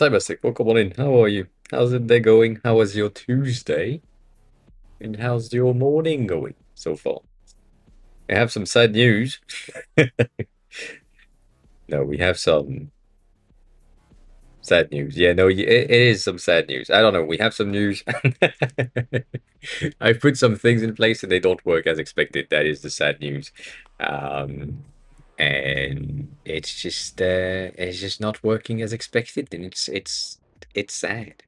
Cybersec, welcome on in. How are you? How's it day going? How was your Tuesday? And how's your morning going so far? I have some sad news. No, we have some sad news. Yeah, no, it is some sad news. I don't know. We have some news. I've put some things in place and they don't work as expected. That is the sad news. Um, and it's just not working as expected, and it's sad.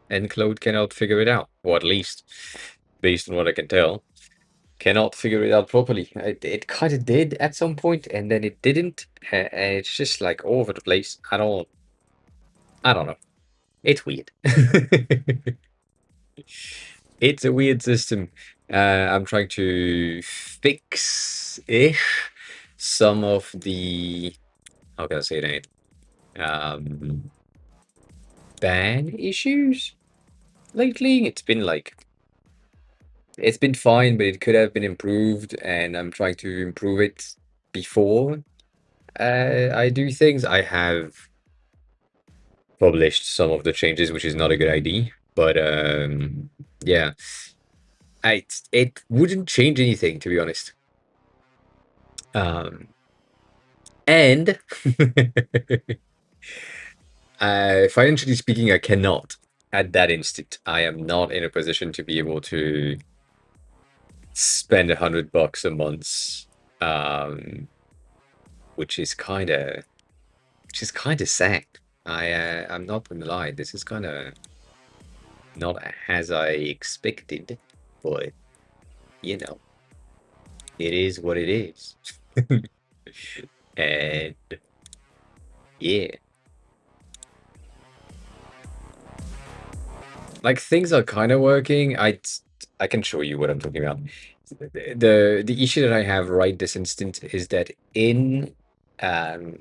And Claude cannot figure it out, or at least, based on what I can tell, cannot figure it out properly. It kind of did at some point, and then it didn't, and it's just like all over the place. I don't know. It's weird. It's a weird system. I'm trying to fix-ish some of the, how can I say that? Um, ban issues lately. It's been fine, but it could have been improved, and I'm trying to improve it before I do things. I have published some of the changes, which is not a good idea, but yeah, it wouldn't change anything, to be honest. Um, and financially speaking, I cannot at that instant. I am not in a position to be able to spend $100 a month, um, which is kind of sad. I'm not gonna lie, this is kind of not as I expected, but you know, it is what it is. And yeah, like things are kind of working. I can show you what I'm talking about. The issue that I have right this instant is that um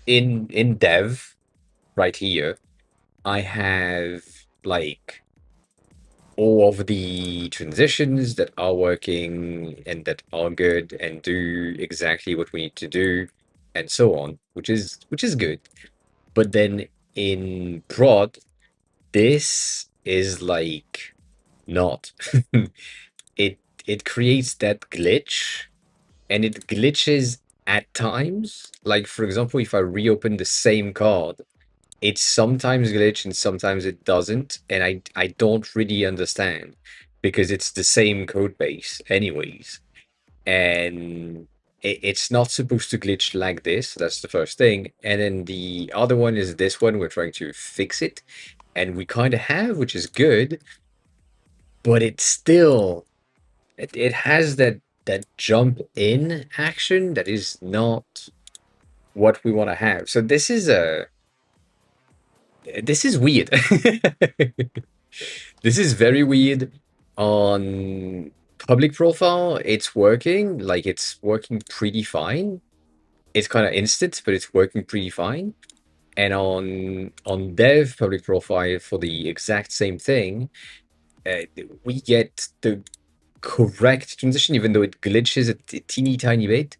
in dev right here, I have like all of the transitions that are working and that are good and do exactly what we need to do and so on, which is good. But then in prod, this is like not. It creates that glitch, and it glitches at times. Like for example, if I reopen the same card, it sometimes glitch and sometimes it doesn't, and I don't really understand because it's the same code base anyways, and it's not supposed to glitch like this. That's the first thing, and then the other one is this one. We're trying to fix it, and we kind of have, which is good, but it's still it has that jump in action that is not what we want to have. So this is weird. This is very weird. On public profile, it's working. Like it's working pretty fine. It's kind of instant, but it's working pretty fine. And on dev public profile for the exact same thing, we get the correct transition, even though it glitches a teeny tiny bit.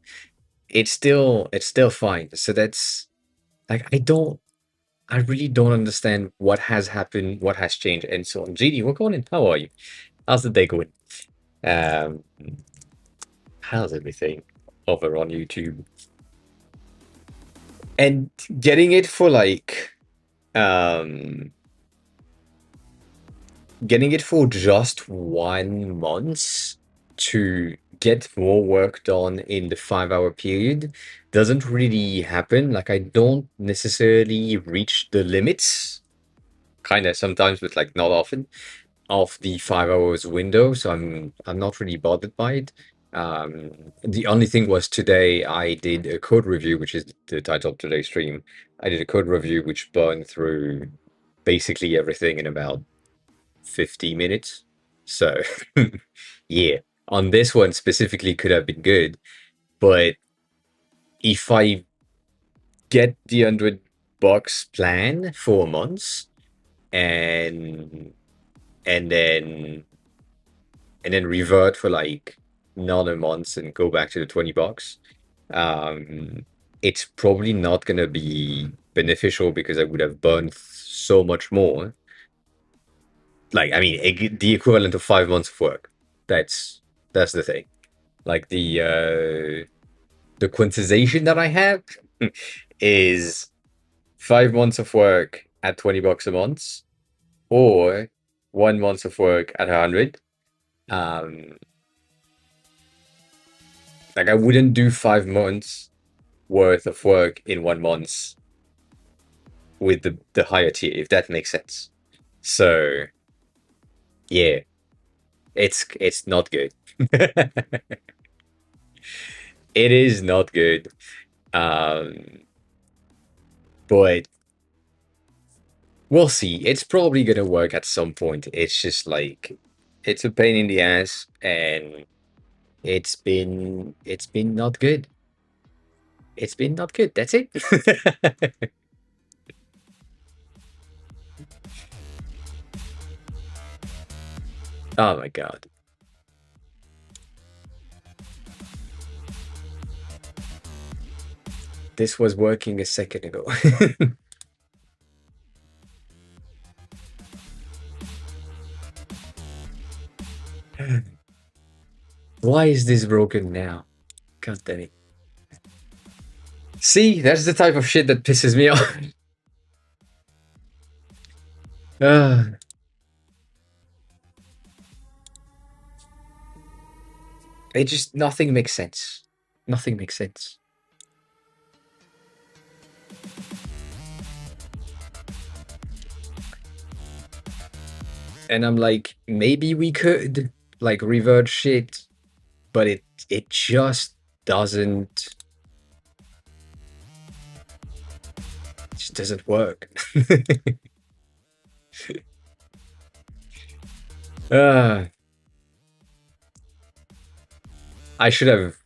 It's still fine. So that's like I really don't understand what has happened, what has changed, and so on. GD, what's going on? How are you? How's the day going? Um, how's everything over on YouTube? And getting it for um, getting it for just 1 month to get more work done in the 5 hour period doesn't really happen. Like I don't necessarily reach the limits, kind of sometimes, but like not often, of the 5 hours window, so I'm not really bothered by it. The only thing was today I did a code review, which is the title of today's stream. I did a code review which burned through basically everything in about 50 minutes. So yeah, on this one specifically could have been good, but if I get the $100 plan for months and and then and then revert for like another month and go back to the $20, um, it's probably not gonna be beneficial because I would have burned so much more. Like, I mean, the equivalent of 5 months of work. That's the thing. Like the quantization that I have is 5 months of work at $20 a month, or 1 month of work at 100. Um, like I wouldn't do 5 months worth of work in 1 month with the higher tier, if that makes sense. So yeah, it's not good. It is not good. Um, but we'll see. It's probably gonna work at some point. It's just like it's a pain in the ass, and it's been not good. It's been not good. That's it. Oh my god. This was working a second ago. Why is this broken now? God damn it. See, that's the type of shit that pisses me off. Ah, it just nothing makes sense. Nothing makes sense. And I'm like, maybe we could like revert shit, but it just doesn't work. uh, I should have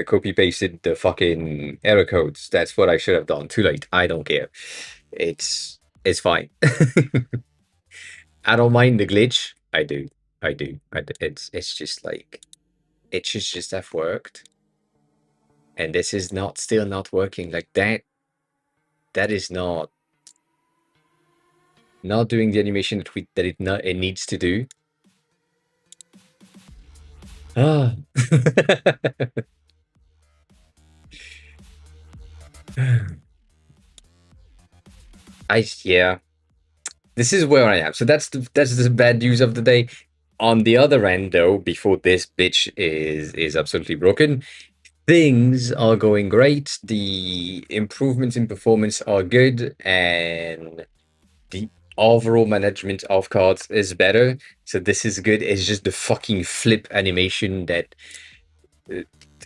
copy pasted the fucking error codes. That's what I should have done. Too late. I don't care. It's fine. I don't mind the glitch. I do. I do. It's just like it should just have worked, and this is not still not working. Like that. That is not doing the animation that it needs to do. Ah. Yeah. This is where I am. So that's the bad news of the day. On the other end, though, before this bitch is absolutely broken, things are going great. The improvements in performance are good, and the overall management of cards is better. So this is good. It's just the fucking flip animation that uh,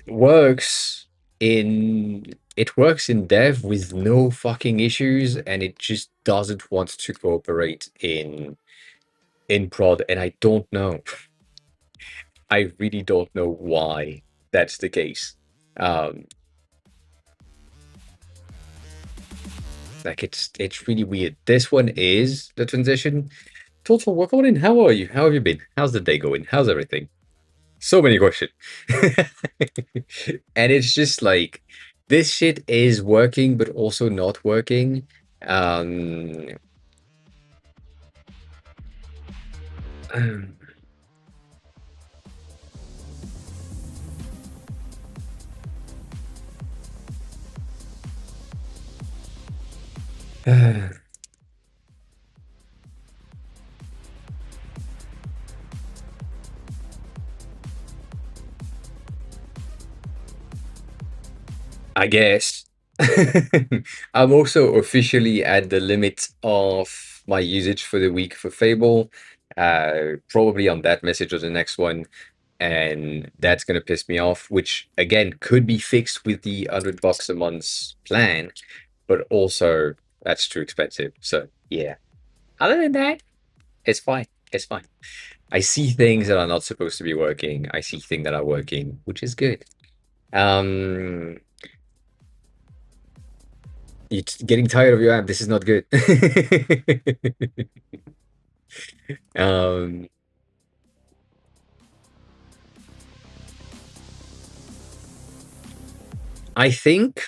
works in dev with no fucking issues, and it just doesn't want to cooperate in prod, and I don't know. I really don't know why that's the case. Um, like it's really weird. This one is the transition. Total recording. How are you? How have you been? How's the day going? How's everything? So many questions. And it's just like this shit is working, but also not working. Um, I guess. I'm also officially at the limit of my usage for the week for Fable. Probably on that message or the next one, and that's gonna piss me off. Which again could be fixed with the $100 a month plan, but also that's too expensive. So yeah. Other than that, it's fine. It's fine. I see things that are not supposed to be working. I see things that are working, which is good. Um, You're getting tired of your app. This is not good. um, I think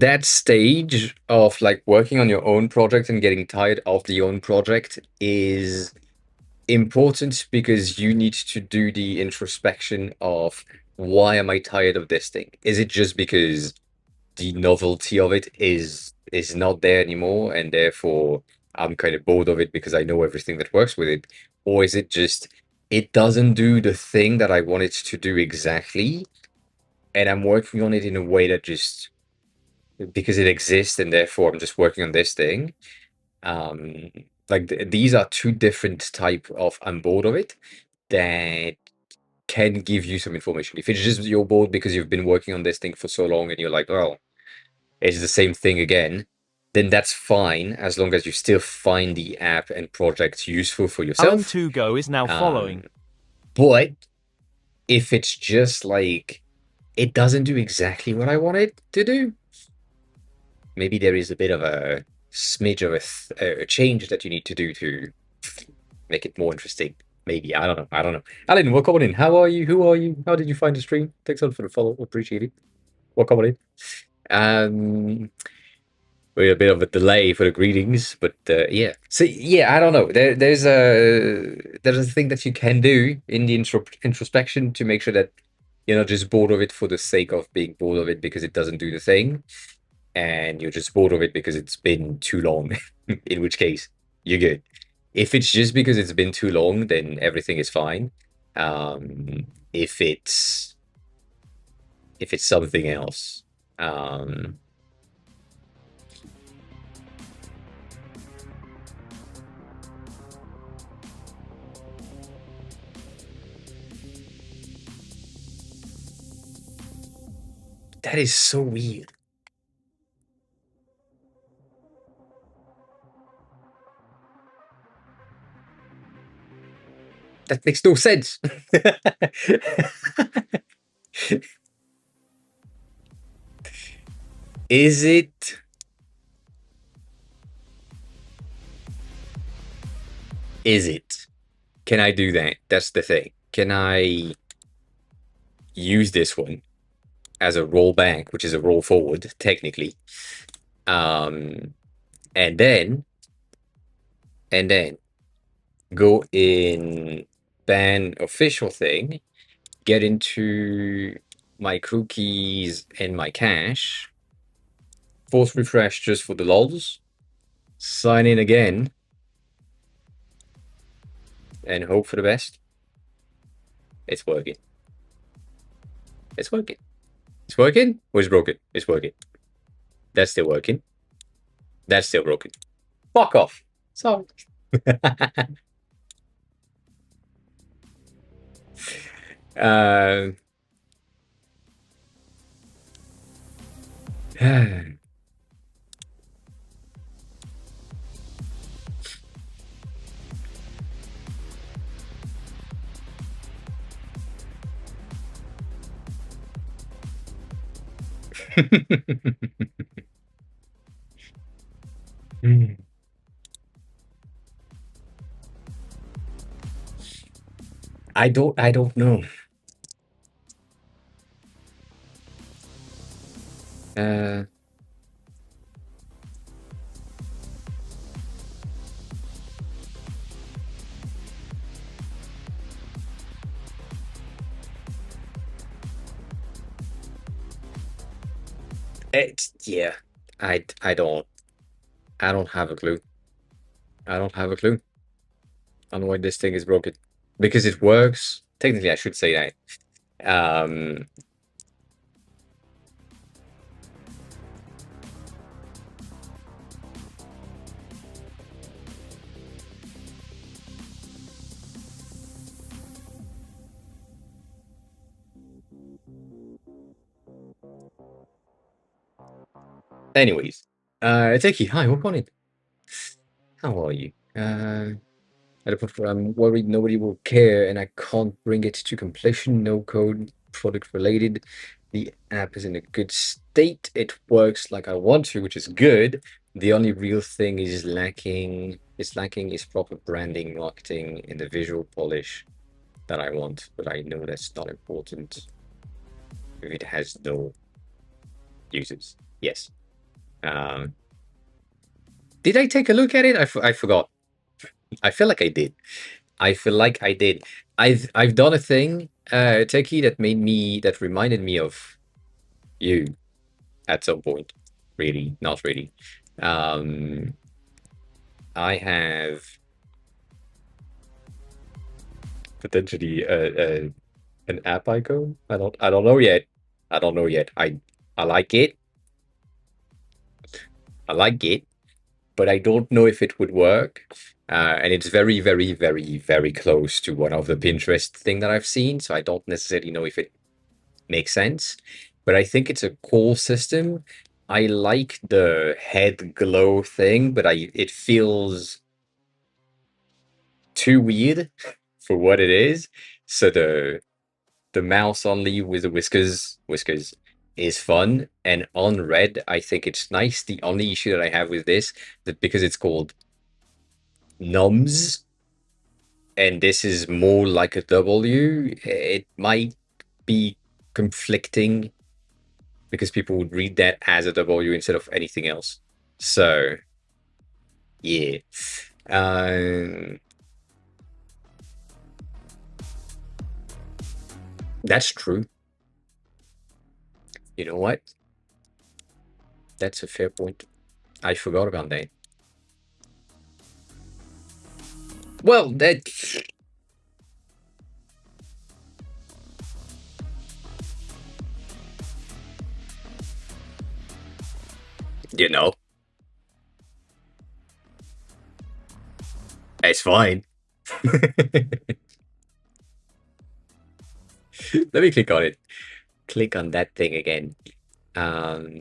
that stage of like working on your own project and getting tired of the own project is important because you need to do the introspection of why am I tired of this thing? Is it just because the novelty of it is not there anymore and therefore I'm kind of bored of it because I know everything that works with it? Or is it just it doesn't do the thing that I want it to do exactly, and I'm working on it in a way that just because it exists and therefore I'm just working on this thing. Um, like these are two different type of I'm bored of it that can give you some information. If it's just you're bored because you've been working on this thing for so long and you're like, well, it's the same thing again, then that's fine as long as you still find the app and project useful for Alan yourself. 2Go is now Um, following. but if it's just like it doesn't do exactly what I want it to do, maybe there is a bit of a smidge of a change that you need to do to make it more interesting. Maybe I don't know. I don't know. Alan, welcome on in. How are you? Who are you? How did you find the stream? Thanks a lot for the follow. Appreciate it. Welcome on in. With a bit of a delay for the greetings, but yeah. So yeah, I don't know. There's a thing that you can do in the introspection to make sure that you're not just bored of it for the sake of being bored of it because it doesn't do the thing, and you're just bored of it because it's been too long. In which case, you're good. If it's just because it's been too long, then everything is fine. If it's something else, um, that is so weird. That makes no sense. Is it? Is it? Can I do that? That's the thing. Can I use this one as a roll back, which is a roll forward, technically? Um, and then and then go in ban official thing, get into my cookies and my cache, force refresh just for the lols, sign in again, and hope for the best. It's working. It's working. It's working? Or it's broken? It's working. That's still working. That's still broken. Fuck off. Sorry. uh, I don't know. Uh, it's yeah. I don't have a clue. I don't have a clue on why this thing is broken. Because it works. Technically I should say that. Anyways. Teki, hi, welcome in. How are you? I'm worried nobody will care and I can't bring it to completion. No code, product related. The app is in a good state. It works like I want to, which is good. The only real thing is proper branding, marketing, and the visual polish that I want. But I know that's not important if it has no users. Yes. Um, did I take a look at it? I forgot. I feel like I did. I feel like I did. I've done a thing, Techie, that reminded me of you at some point. Really, not really. Um, I have potentially an app icon. I don't know yet. I don't know yet. I like it. I like it, but I don't know if it would work. And it's very, very, very, very close to one of the Pinterest thing that I've seen. So I don't necessarily know if it makes sense, but I think it's a cool system. I like the head glow thing, but I it feels too weird for what it is. So the mouse only with the whiskers is fun. And on red, I think it's nice. The only issue that I have with this that because it's called nums and this is more like a W, it might be conflicting because people would read that as a W instead of anything else. So yeah. Um, that's true. You know what? That's a fair point. I forgot about that. Well, that you know, it's fine. Let me click on it. Click on that thing again. Um,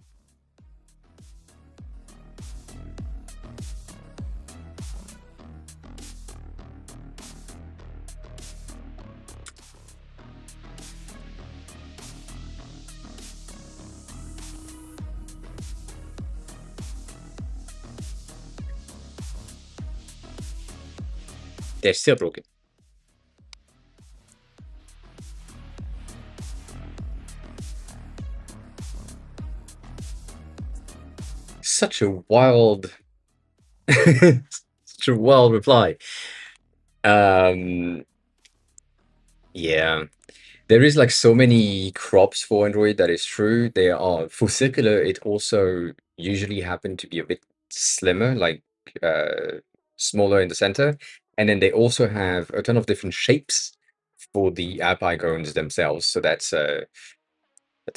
they're still broken. Such a wild, such a wild reply. Um, yeah. There is like so many crops for Android that is true. They are for circular, it also usually happen to be a bit slimmer, like smaller in the center. And then they also have a ton of different shapes for the app icons themselves. So that's a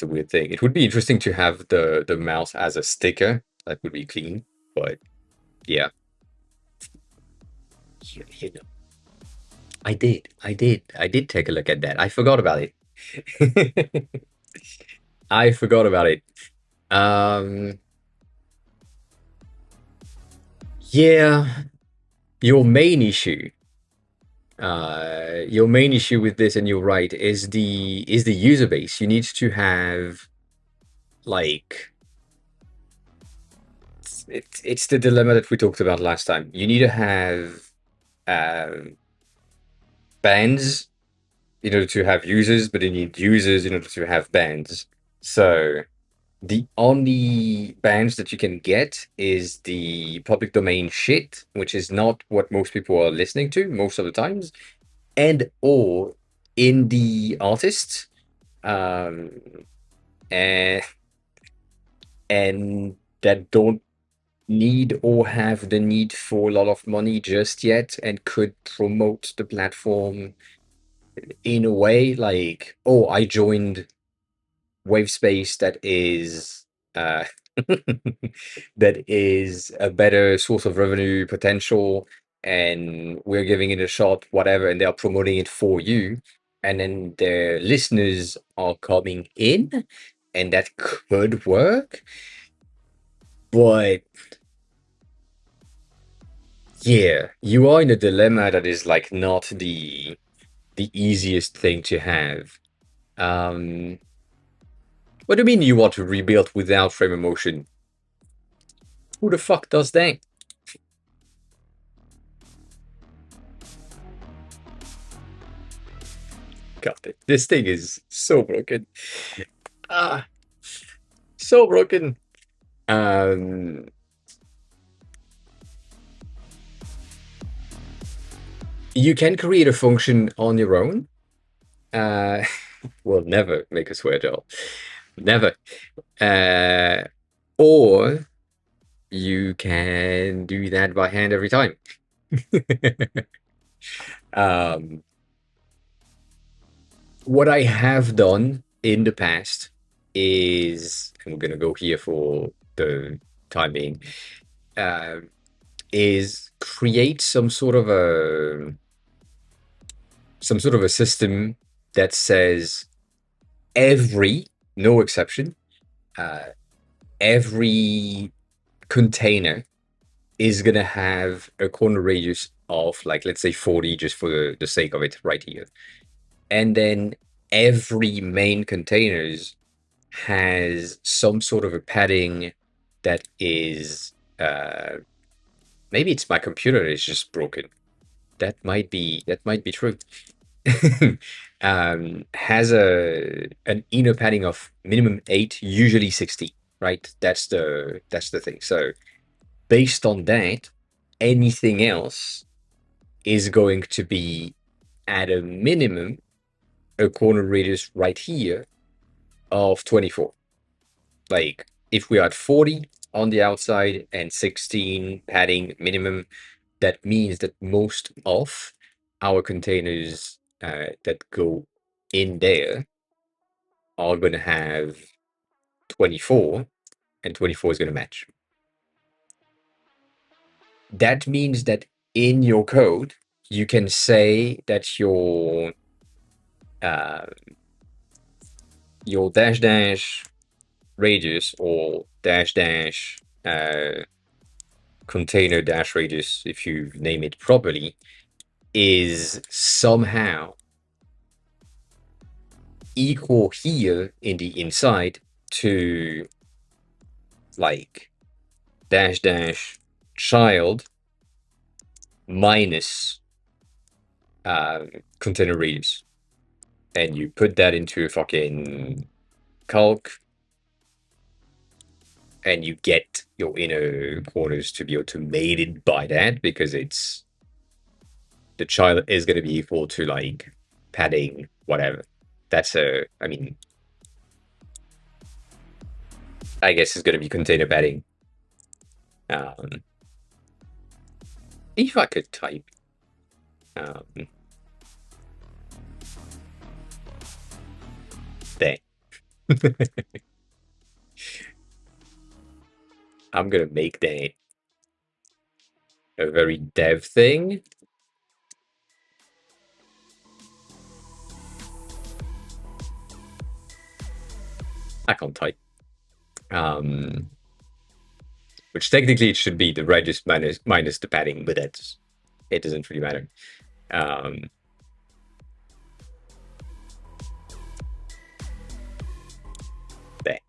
weird thing. It would be interesting to have the mouse as a sticker. That would be clean. But yeah, you know, I did take a look at that. I forgot about it. I forgot about it. Um, yeah, your main issue, your main issue with this, and you're right, is the user base. You need to have like it's the dilemma that we talked about last time. You need to have um, bands in order to have users, but you need users in order to have bands. So the only bands that you can get is the public domain shit, which is not what most people are listening to most of the times, and or indie artists, um, and and that don't need or have the need for a lot of money just yet, and could promote the platform in a way like, oh, I joined wave space that is that is a better source of revenue potential and we're giving it a shot, whatever, and they are promoting it for you, and then the listeners are coming in, and that could work. But yeah, you are in a dilemma that is like not the easiest thing to have. um what do you mean you want to rebuild without frame of motion? Who the fuck does that? God, this thing is so broken. Ah, so broken. Um, you can create a function on your own. Uh, we'll never make a swear jar. Never. Uh, or you can do that by hand every time. um, what I have done in the past is, and we're gonna go here for the time being, uh, is create some sort of a system that says every, no exception, uh, every container is gonna have a corner radius of, like, let's say 40, just for the sake of it right here. And then every main containers has some sort of a padding that is, maybe it's my computer is just broken. That might be true. Has an inner padding of minimum 8, usually 60, right? That's the thing. So based on that, anything else is going to be at a minimum a corner radius right here of 24. Like if we are at 40 on the outside and 16 padding minimum, that means that most of our containers that go in there are going to have 24, and 24 is going to match. That means that in your code, you can say that uh, your dash dash radius or dash dash container dash radius, if you name it properly, is somehow equal here in the inside to, like, dash dash child minus container radius, and you put that into a fucking calc, and you get your inner corners to be automated by that, because it's the child is going to be equal to, like, padding whatever. That's I mean, I guess it's going to be container padding. Um, if I could type, um, there. I'm gonna make that a very dev thing. I can't type. Which technically it should be the radius minus the padding, but it doesn't really matter. Um, there.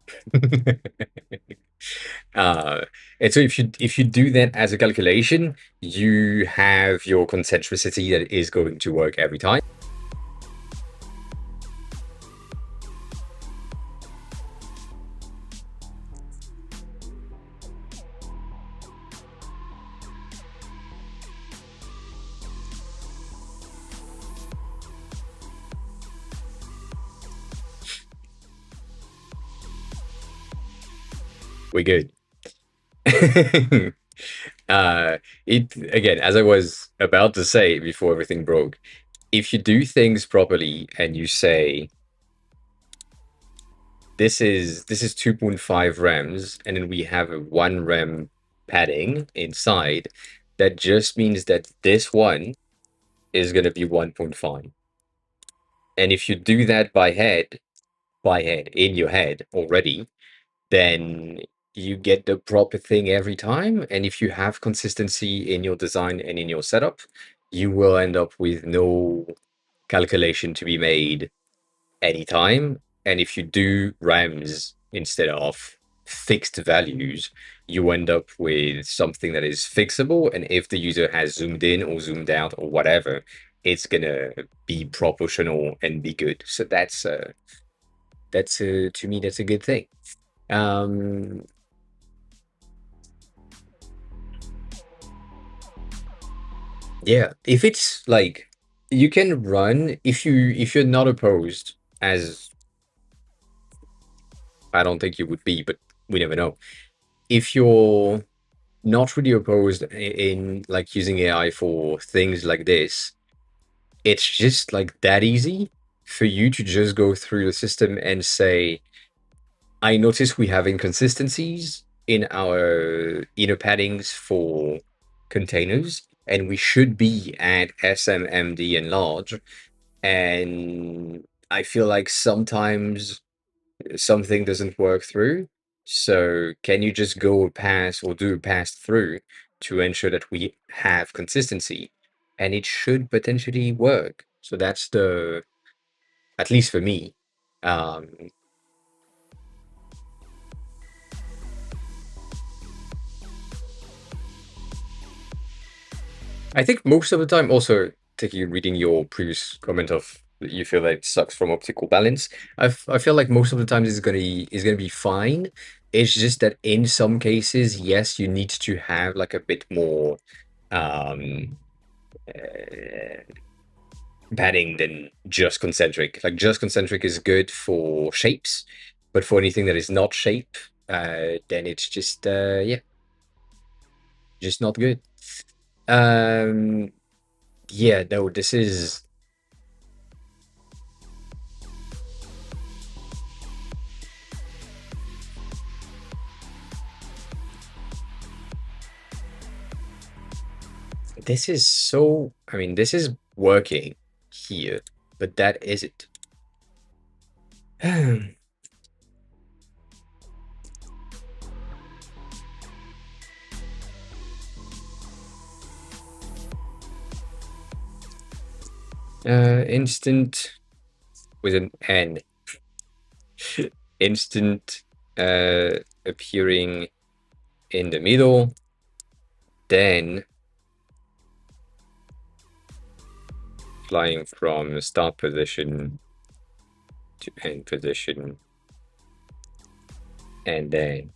And so if you do that as a calculation, you have your concentricity that is going to work every time. We're good. It again, as I was about to say before everything broke, if you do things properly and you say this is 2.5 rems, and then we have a 1 rem padding inside, that just means that this one is going to be 1.5. And if you do that by head in your head already, then you get the proper thing every time. And if you have consistency in your design and in your setup, you will end up with no calculation to be made anytime. And if you do RAMs instead of fixed values, you end up with something that is fixable. And if the user has zoomed in or zoomed out or whatever, it's gonna be proportional and be good. So that's to me, that's a good thing. Um, Yeah, if it's like you can run if you're not opposed, as I don't think you would be, but we never know. If you're not really opposed in like using AI for things like this, it's just like that easy for you to just go through the system and say, I notice we have inconsistencies in our inner paddings for containers, and we should be at SMMD and large. And I feel like sometimes something doesn't work through. So can you just go a pass or do a pass through to ensure that we have consistency? And it should potentially work. So that's the, at least for me. Um, I think most of the time, also taking reading your previous comment of that you feel that it sucks from optical balance. I feel like most of the times it's gonna be fine. It's just that in some cases, yes, you need to have like a bit more um padding than just concentric. Like just concentric is good for shapes, but for anything that is not shape, then it's just yeah, just not good. Um yeah, no, this is so, I mean, this is working here, but that isn't. Instant with an N. Instant appearing in the middle, then flying from start position to end position, and then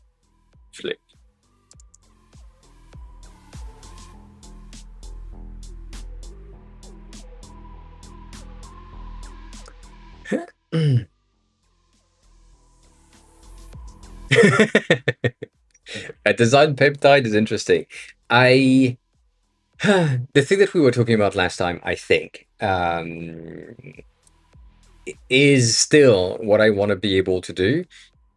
flip. A design peptide is interesting. I the thing that we were talking about last time, I think, is still what I want to be able to do.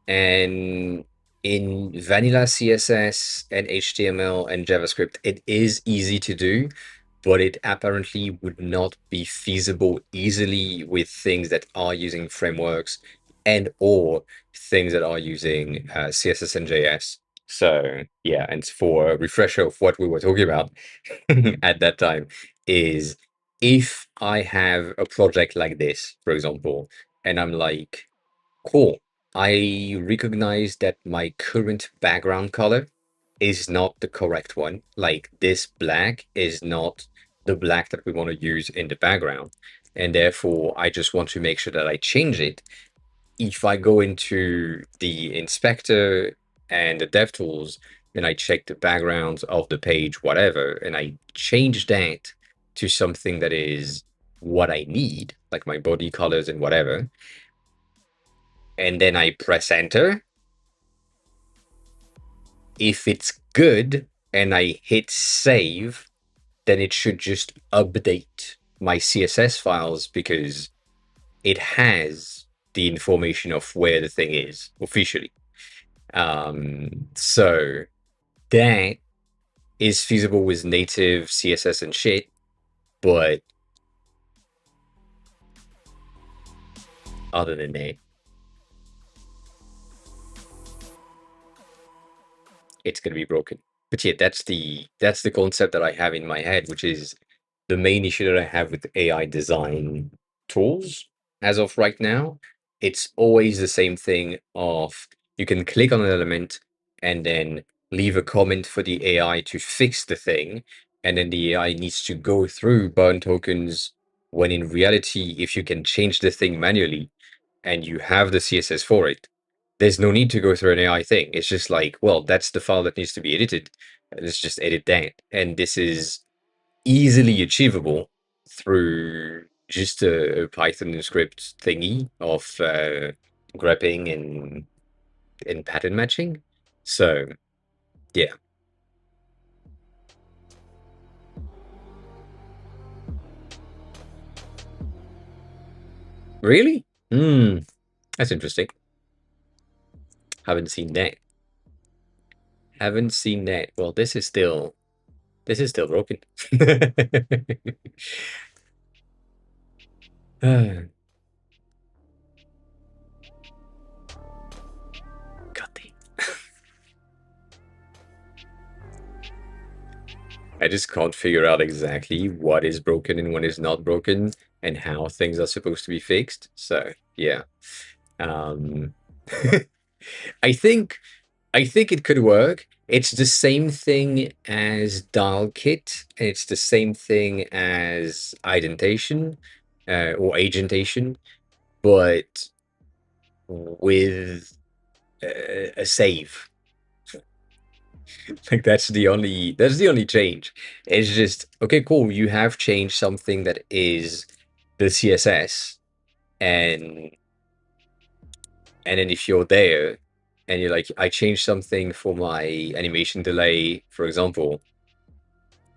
And in vanilla CSS and HTML and JavaScript, it is easy to do, but it apparently would not be feasible easily with things that are using frameworks and or things that are using CSS and JS. So yeah, and for a refresher of what we were talking about at that time is if I have a project like this, for example, and I'm like, cool, I recognize that my current background color is not the correct one. Like this black is not the black that we want to use in the background. And therefore, I just want to make sure that I change it. If I go into the inspector and the DevTools, and I check the backgrounds of the page, whatever, and I change that to something that is what I need, like my body colors and whatever, and then I press enter, if it's good and I hit save, then it should just update my CSS files because it has the information of where the thing is officially. So that is feasible with native CSS and shit, but other than that, it's going to be broken. But yeah, that's the concept that I have in my head, which is the main issue that I have with AI design tools as of right now. It's always the same thing of you can click on an element and then leave a comment for the AI to fix the thing, and then the AI needs to go through burn tokens when in reality, if you can change the thing manually and you have the CSS for it, there's no need to go through an AI thing. It's just like, well, that's the file that needs to be edited. Let's just edit that. And this is easily achievable through just a Python script thingy of grepping and pattern matching. So yeah. Really? Hmm, that's interesting. Haven't seen that. Haven't seen that. Well, this is still broken. God damn. I just can't figure out exactly what is broken and what is not broken and how things are supposed to be fixed. So yeah. Um I think I think it could work. It's the same thing as dial kit. It's the same thing as identation or agentation, but with a save. Like that's the only change. It's just okay, cool. You have changed something that is the CSS, and and then if you're there and you're like, I changed something for my animation delay, for example.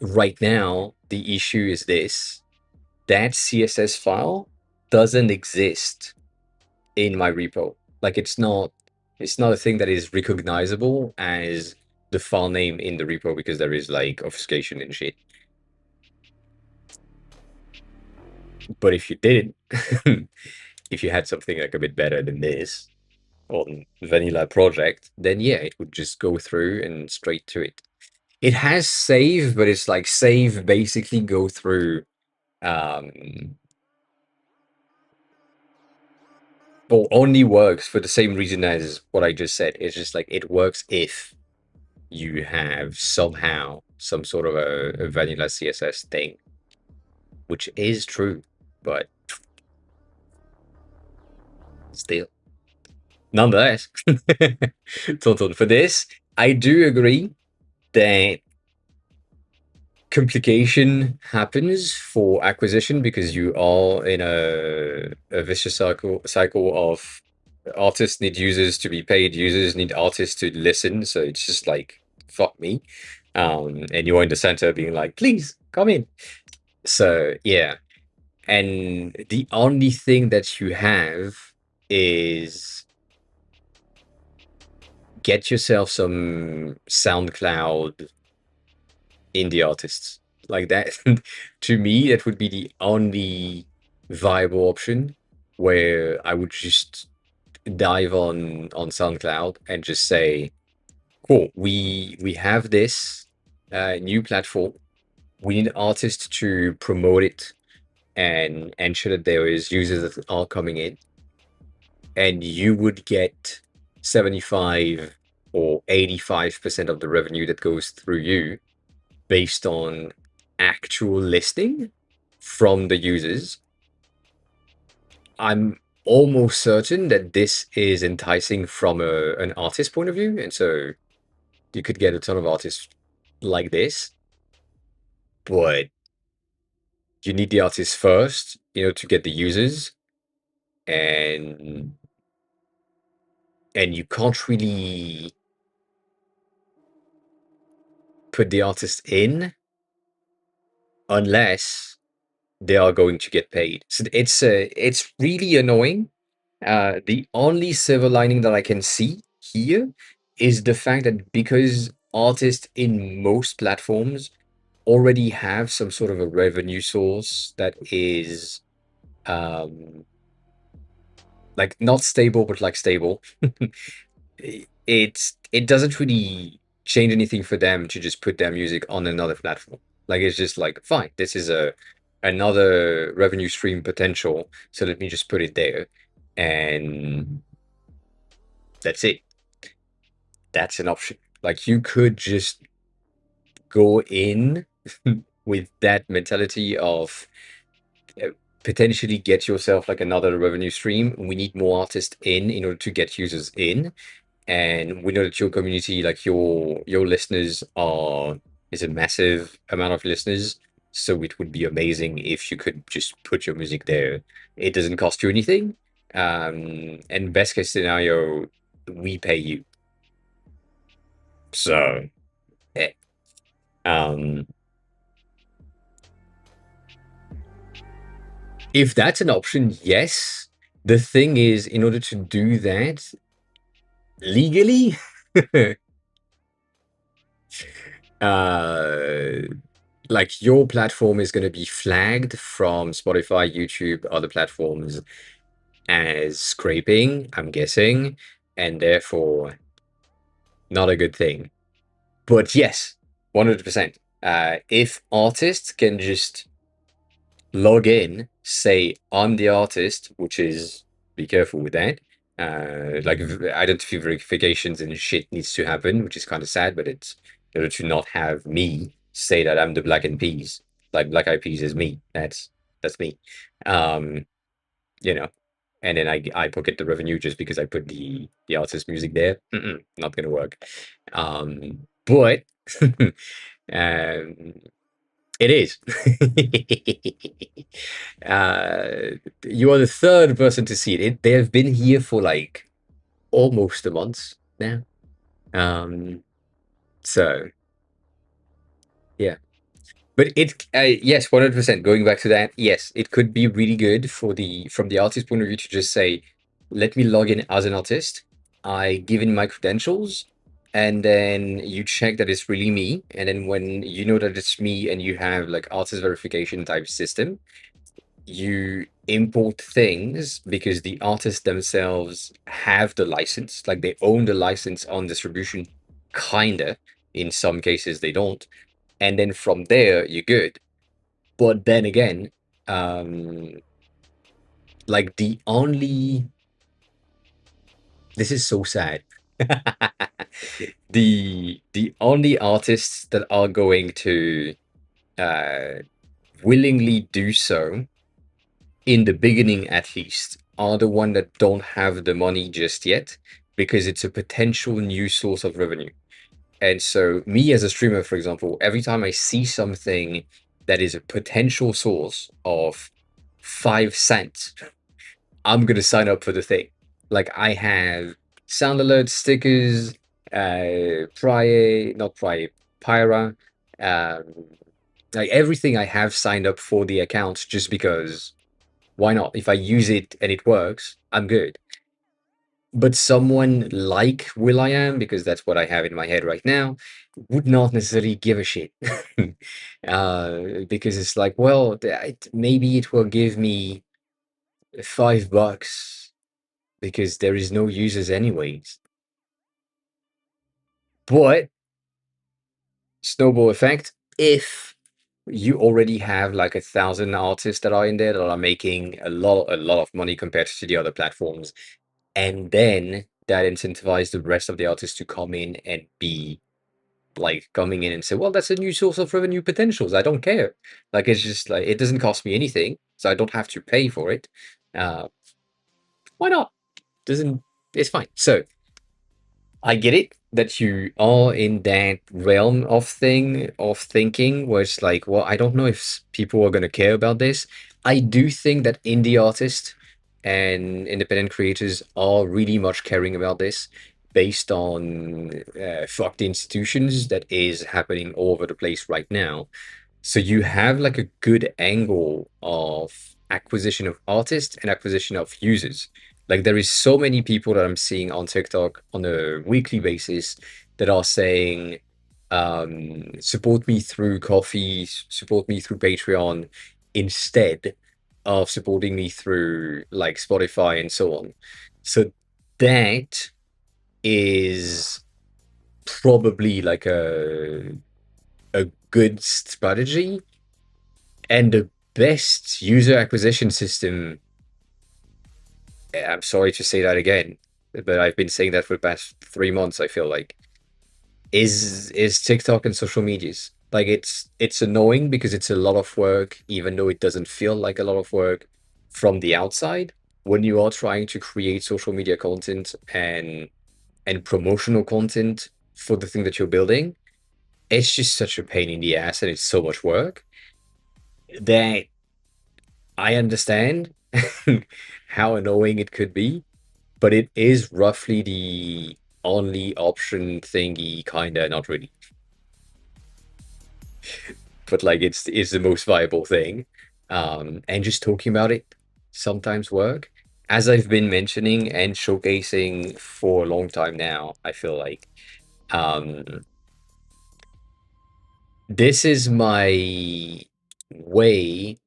Right now, the issue is this: that CSS file doesn't exist in my repo. Like it's not a thing that is recognizable as the file name in the repo because there is like obfuscation and shit. But if you did, if you had something like a bit better than this on vanilla project, then yeah, it would just go through and straight to it. It has save, but it's like save basically go through um well, only works for the same reason as what I just said. It's just like it works if you have somehow some sort of a vanilla CSS thing, which is true, but still, nonetheless. Total. For this, I do agree that complication happens for acquisition because you are in a vicious cycle of artists need users to be paid, users need artists to listen. So it's just like fuck me. And you're in the center being like, please come in. So yeah. And the only thing that you have is get yourself some SoundCloud indie artists like that. To me, that would be the only viable option where I would just dive on SoundCloud and just say, cool, we have this new platform. We need artists to promote it and ensure that there is users that are coming in, and you would get 75 or 85% of the revenue that goes through you based on actual listing from the users. I'm almost certain that this is enticing from an artist point of view, and so you could get a ton of artists like this, but you need the artists first, to get the users, and and you can't really put the artist in unless they are going to get paid. So it's really annoying. The only silver lining that I can see here is the fact that because artists in most platforms already have some sort of a revenue source that is um like not stable but like stable. It doesn't really change anything for them to just put their music on another platform. Like it's just like fine, this is a another revenue stream potential, so let me just put it there, and that's it. That's an option. Like you could just go in with that mentality of uh, potentially get yourself like another revenue stream. We need more artists in order to get users in, and we know that your community, like your listeners, are is a massive amount of listeners. So it would be amazing if you could just put your music there. It doesn't cost you anything. And best case scenario, we pay you. So, eh. um, if that's an option, yes. The thing is, in order to do that legally, uh, like your platform is going to be flagged from Spotify, YouTube, other platforms as scraping, I'm guessing, and therefore not a good thing. But yes, 100%. If artists can just log in, say I'm the artist, which is be careful with that. Like identity verifications and shit needs to happen, which is kind of sad, but it's in order to not have me say that I'm the Black and Peas, like Black Eyed Peas is me. That's me. Um, you know, and then I pocket the revenue just because I put the artist music there. Not gonna work. But um, it is. You are the third person to see it. They have been here for like almost a month now. Um, so yeah, but yes, 100%. Going back to that, yes, it could be really good for the from the artist point of view to just say, let me log in as an artist. I give in my credentials, and then you check that it's really me. And then when you know that it's me, and you have like artist verification type system, you import things because the artists themselves have the license, like they own the license on distribution, kinda. In some cases, they don't. And then from there, you're good. But then again, um, like this is so sad. The only artists that are going to uh, willingly do so in the beginning at least, are the one that don't have the money just yet because it's a potential new source of revenue. And so, me as a streamer, for example, every time I see something that is a potential source of 5 cents, I'm gonna sign up for the thing. Like I have sound alert stickers, not Pry, Pyra, um, like everything I have signed up for the account just because why not? If I use it and it works, I'm good. But someone like Will.i.am, because that's what I have in my head right now, would not necessarily give a shit. Because it's like, well, maybe it will give me $5 because there is no users anyways. But snowball effect, if you already have like 1,000 artists that are in there that are making a lot of money compared to the other platforms, and then that incentivized the rest of the artists to come in and be like coming in and say, well, that's a new source of revenue potentials. I don't care. Like it's just like it doesn't cost me anything, so I don't have to pay for it. Uh, why not? Doesn't It's fine. So I get it that you are in that realm of thinking where it's like, well, I don't know if people are gonna care about this. I do think that indie artists and independent creators are really much caring about this based on fucked institutions that is happening all over the place right now. So you have like a good angle of acquisition of artists and acquisition of users. Like there is so many people that I'm seeing on TikTok on a weekly basis that are saying, support me through coffee, support me through Patreon instead of supporting me through like Spotify and so on. So that is probably like a good strategy and the best user acquisition system. I'm sorry to say that again, but I've been saying that for the past 3 months. I feel like is TikTok and social medias. Like it's annoying because it's a lot of work, even though it doesn't feel like a lot of work from the outside. When you are trying to create social media content and promotional content for the thing that you're building, it's just such a pain in the ass and it's so much work. that I understand how annoying it could be, but it is roughly the only option thingy, kinda, not really, but like it's the most viable thing. And just talking about it sometimes work. As I've been mentioning and showcasing for a long time now, I feel like um, this is my way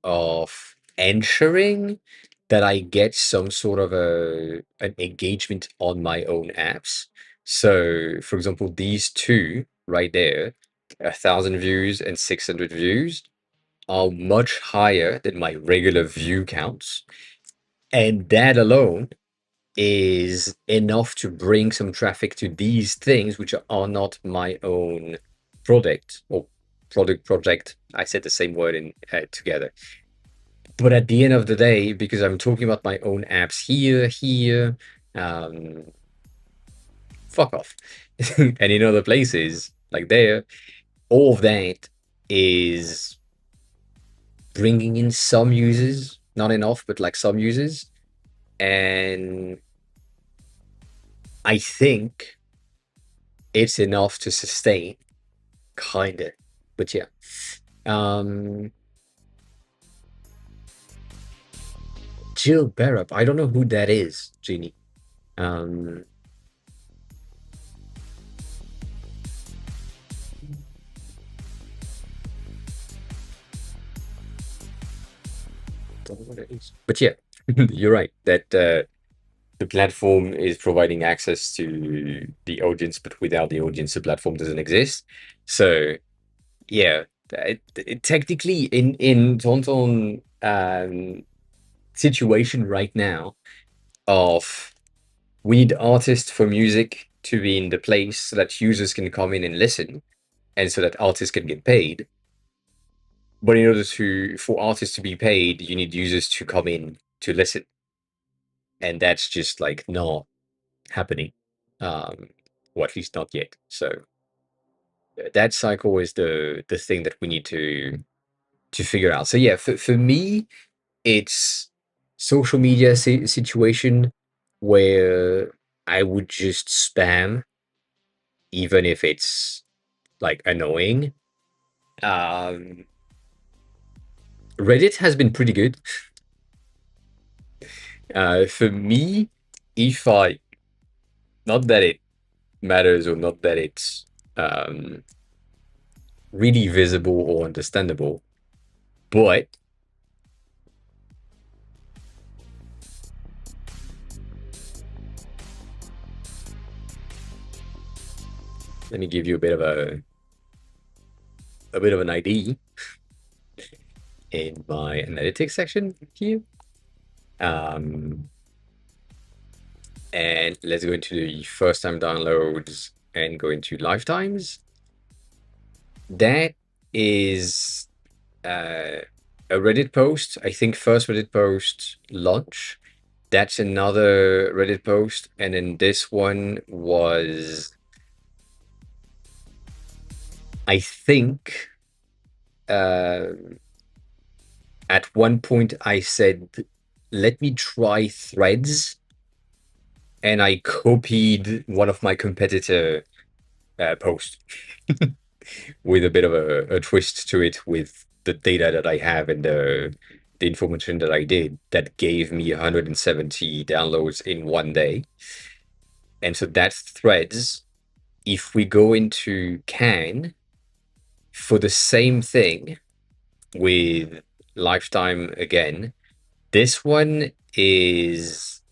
of ensuring that I get some sort of an engagement on my own apps. So, for example, these two right there, 1,000 views and 600 views, are much higher than my regular view counts. And that alone is enough to bring some traffic to these things, which are not my own product or product project. I said the same word in together. But at the end of the day, because I'm talking about my own apps here, um, fuck off. And in other places, like there, all of that is bringing in some users, not enough, but like some users. And I think it's enough to sustain, kinda. But yeah. Um Jill Barrett. I don't know who that is, Jeannie. Um don't know what it is. But yeah, you're right. That the platform is providing access to the audience, but without the audience, the platform doesn't exist. So yeah, technically in Tonton situation right now of we need artists for music to be in the place so that users can come in and listen, and so that artists can get paid. But in order to for artists to be paid, you need users to come in to listen, and that's just like not happening, um, or at least not yet. So that cycle is the thing that we need to figure out. So yeah, for me, it's social media situation where I would just spam, even if it's like annoying. Um, Reddit has been pretty good. For me, if I, not that it matters or not that it's um, really visible or understandable, but let me give you a bit of an ID in my analytics section here. Um, and let's go into the first time downloads and go into lifetimes. That is a Reddit post. I think first Reddit post launch. That's another Reddit post, and then this one was, I think, uh, at one point I said, "Let me try Threads," and I copied one of my competitor posts with a bit of a twist to it with the data that I have and the information that I did that gave me 170 downloads in one day. And so that's Threads. If we go into Can for the same thing with Lifetime again, this one is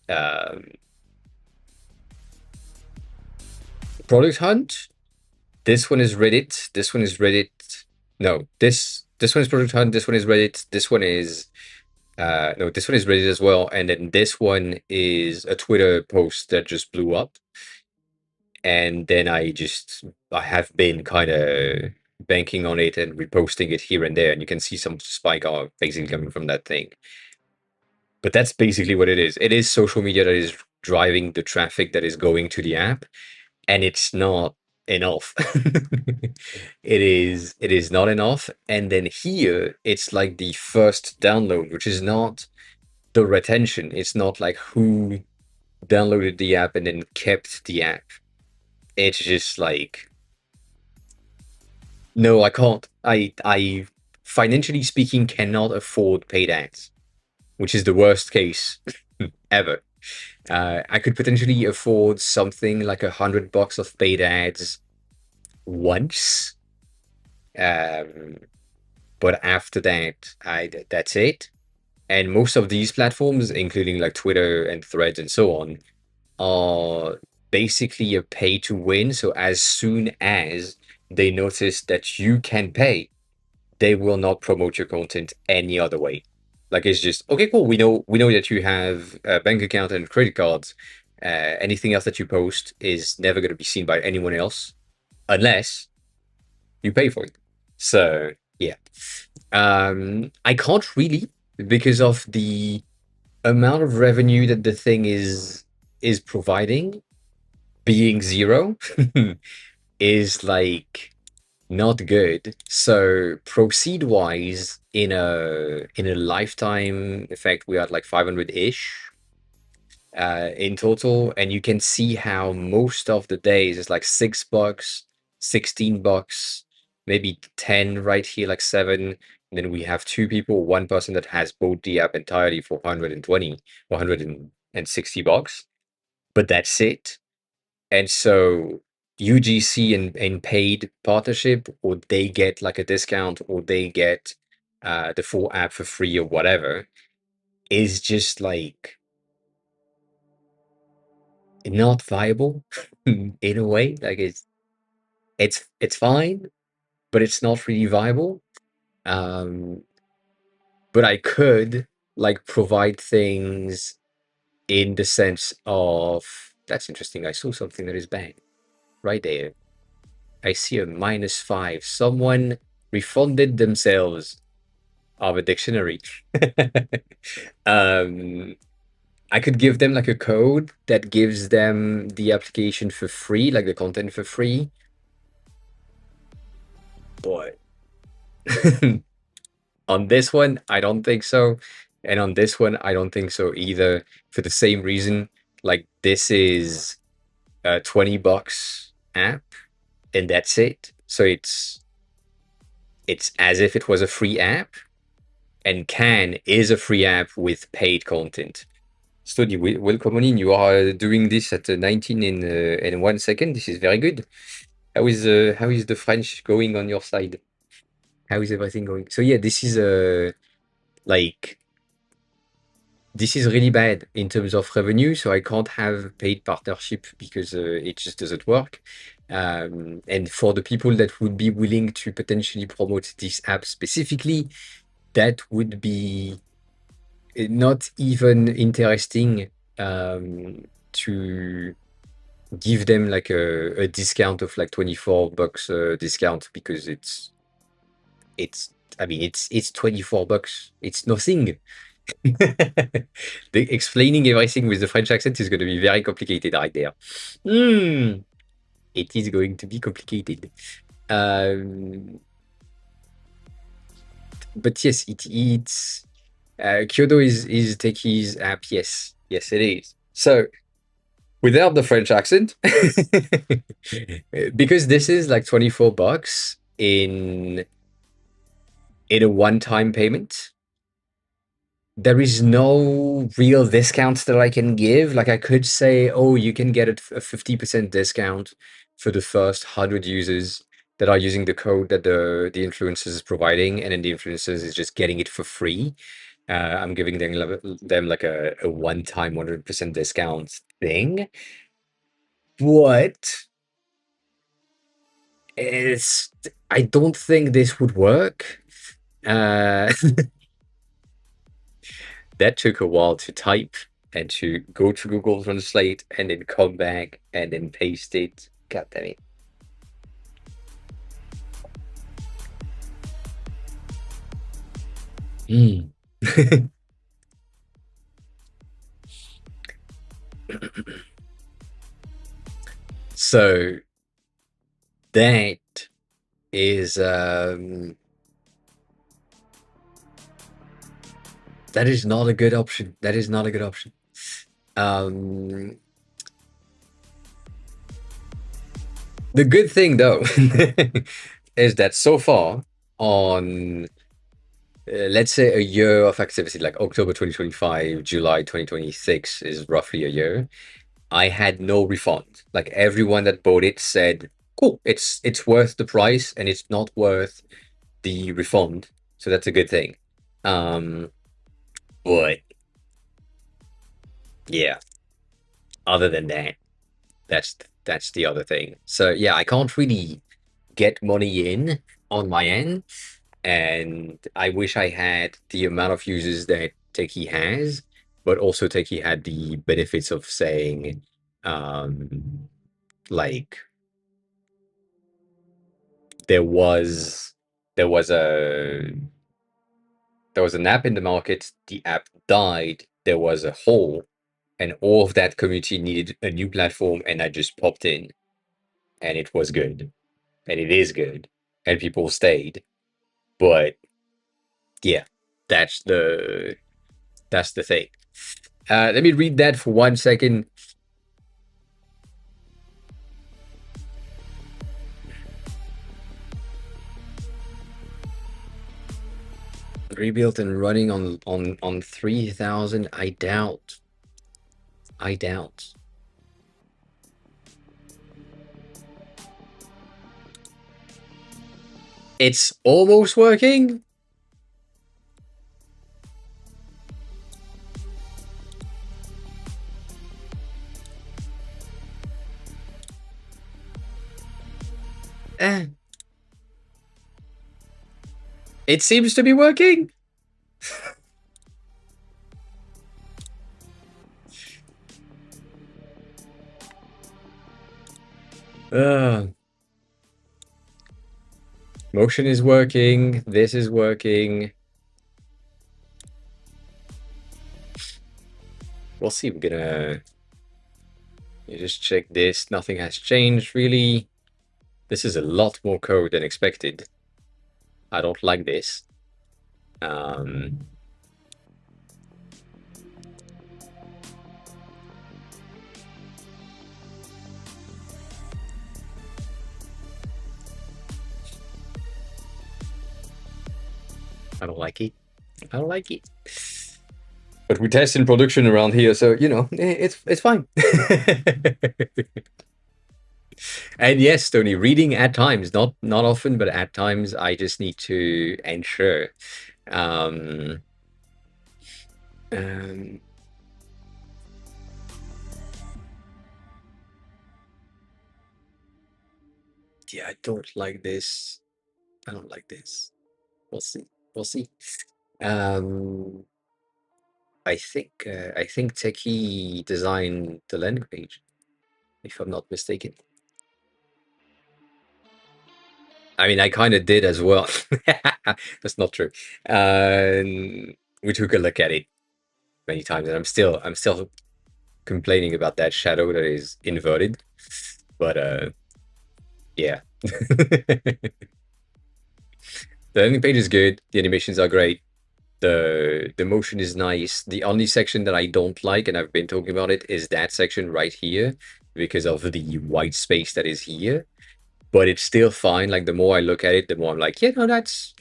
Product Hunt. This one is Reddit. This one is Reddit. No, this one is Product Hunt. This one is Reddit. This one is no, this one is Reddit as well. And then this one is a Twitter post that just blew up. And then I have been kind of banking on it and reposting it here and there. And you can see some spike are basically coming from that thing. But that's basically what it is. It is social media that is driving the traffic that is going to the app. And it's not enough. It is not enough. And then here it's like the first download, which is not the retention. It's not like who downloaded the app and then kept the app. It's just like, no, I can't. I financially speaking cannot afford paid ads, which is the worst case ever. I could potentially afford something like $100 of paid ads once, um, but after that, that's it. And most of these platforms, including like Twitter and Threads and so on, are basically a pay to win. So as soon as they notice that you can pay, they will not promote your content any other way. Like it's just okay, cool. We know that you have a bank account and credit cards. Anything else that you post is never going to be seen by anyone else unless you pay for it. So yeah, I can't really because of the amount of revenue that the thing is providing being zero is like not good. So proceed wise, in a lifetime effect, we are at like 500-ish in total, and you can see how most of the days is like $6, $16, maybe 10 right here, like seven. And then we have two people, one person that has bought the app entirely for 120 or $160, but that's it. And so UGC and paid partnership, or they get like a discount, or they get the full app for free or whatever, is just like not viable in a way. Like it's fine, but it's not really viable. Um, but I could like provide things in the sense of that's interesting. I saw something that is bad right there. I see a -5. Someone refunded themselves of a dictionary. um, I could give them like a code that gives them the application for free, like the content for free. But on this one, I don't think so. And on this one, I don't think so either, for the same reason. Like this is a $20 app, and that's it. So it's as if it was a free app, and Can is a free app with paid content. Study, welcome on in. You are doing this at 19 in 1 second. This is very good. How is the French going on your side? How is everything going? So yeah, this is like this is really bad in terms of revenue. So I can't have paid partnership because it just doesn't work. And for the people that would be willing to potentially promote this app specifically, that would be not even interesting to give them like a discount of like $24 discount, because it's I mean it's $24. It's nothing. Explaining everything with the French accent is going to be very complicated right there. It is going to be complicated. But yes, it's Kyoto is Techi's app. Yes, yes, it is. So without the French accent, because this is like $24 in a one-time payment. There is no real discounts that I can give. Like I could say, oh, you can get a 50% discount for the first 100 users that are using the code that the influencers is providing, and then the influencers is just getting it for free. I'm giving them like a one-time 100% discount thing. But it's I don't think this would work. Uh, that took a while to type and to go to Google Translate and then come back and then paste it. God damn it. Mm. So That is that is not a good option. That is not a good option. Um, the good thing though is that so far on let's say a year of activity, like October 2025, July 2026 is roughly a year. I had no refund. Like everyone that bought it said, "Cool, it's worth the price, and it's not worth the refund." So that's a good thing. Um, but yeah, other than that, that's the other thing. So yeah, I can't really get money in on my end, and I wish I had the amount of users that Techie has, but also Techie had the benefits of saying, um, like there was there was a there was an app in the market, the app died, there was a hole, and all of that community needed a new platform, and I just popped in, and it was good, and it is good, and people stayed. But yeah, that's the that's the thing. Let me read that for 1 second. Rebuilt and running on 3,000. I doubt. I doubt. It's almost working. Eh, it seems to be working. Uh, motion is working. This is working. We'll see. We're gonna just check this. Nothing has changed really. This is a lot more code than expected. I don't like this. Um, I don't like it. I don't like it. But we test in production around here, so you know it's fine. And yes, Tony, reading at times, not often, but at times, I just need to ensure. Um, um, yeah, I don't like this. I don't like this. We'll see. We'll see. Um, I think Techie designed the landing page, if I'm not mistaken. I mean, I kind of did as well. That's not true. We took a look at it many times, and I'm still complaining about that shadow that is inverted. But yeah. The landing page is good. The animations are great. The motion is nice. The only section that I don't like, and I've been talking about it, is that section right here because of the white space that is here. But it's still fine. Like the more I look at it, the more I'm like, yeah, no, that's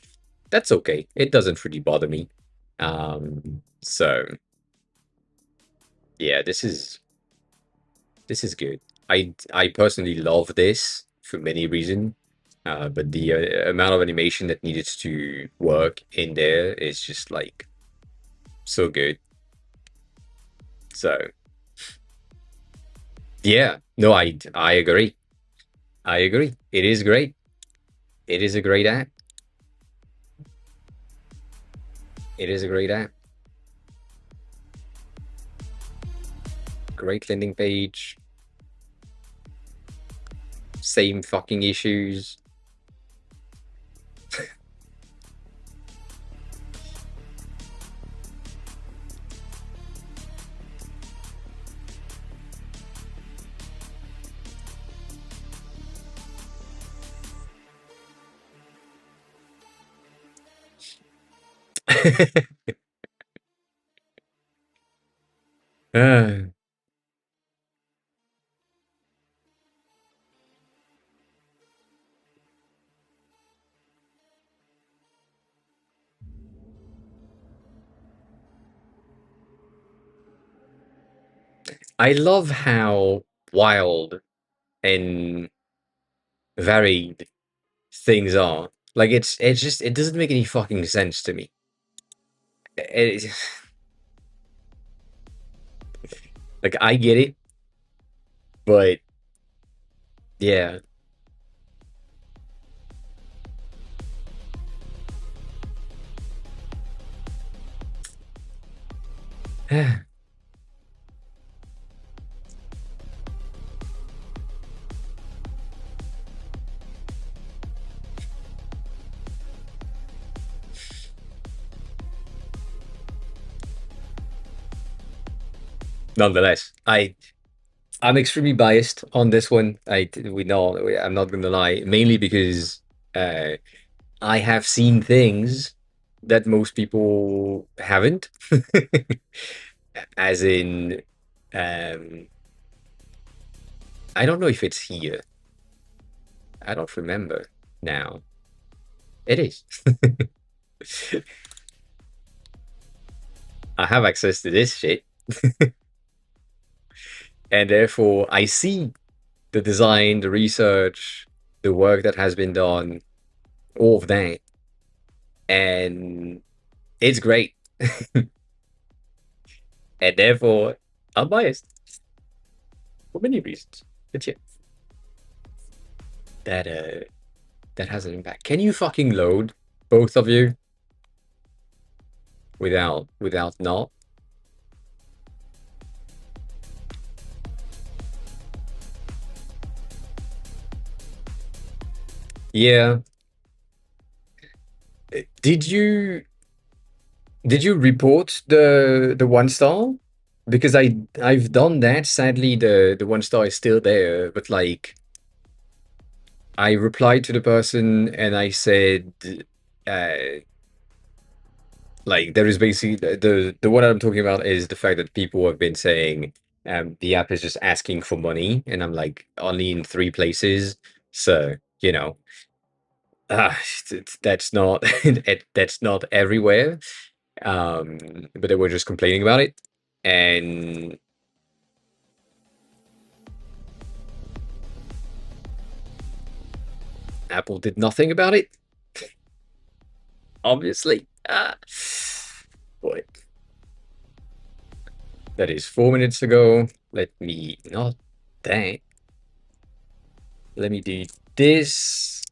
okay. It doesn't really bother me. So yeah, this is good. I personally love this for many reasons. But the amount of animation that needed to work in there is just like so good. So yeah, no, I agree. I agree. It is great. It is a great app. It is a great app. Great landing page. Same fucking issues. Ah, I love how wild and varied things are. Like it's just it doesn't make any fucking sense to me. It, like I get it, but yeah. Nonetheless, I'm extremely biased on this one. We know I'm not gonna lie, mainly because uh, I have seen things that most people haven't. As in, um, I don't know if it's here. I don't remember now. It is. I have access to this shit, and therefore I see the design, the research, the work that has been done, all of that, and it's great. And therefore I'm biased for many reasons. But yeah, that that has an impact. Can you fucking load both of you without not? Yeah. Did you report the 1 star? Because I've done that. Sadly, the 1 star is still there, but like I replied to the person and I said, uh, like there is basically the what I'm talking about is the fact that people have been saying the app is just asking for money, and I'm like only in 3 places, so you know, uh, that's not that's not everywhere. But they were just complaining about it, and Apple did nothing about it. Obviously, boy, that is 4 minutes ago. Let me not that. Let me do this.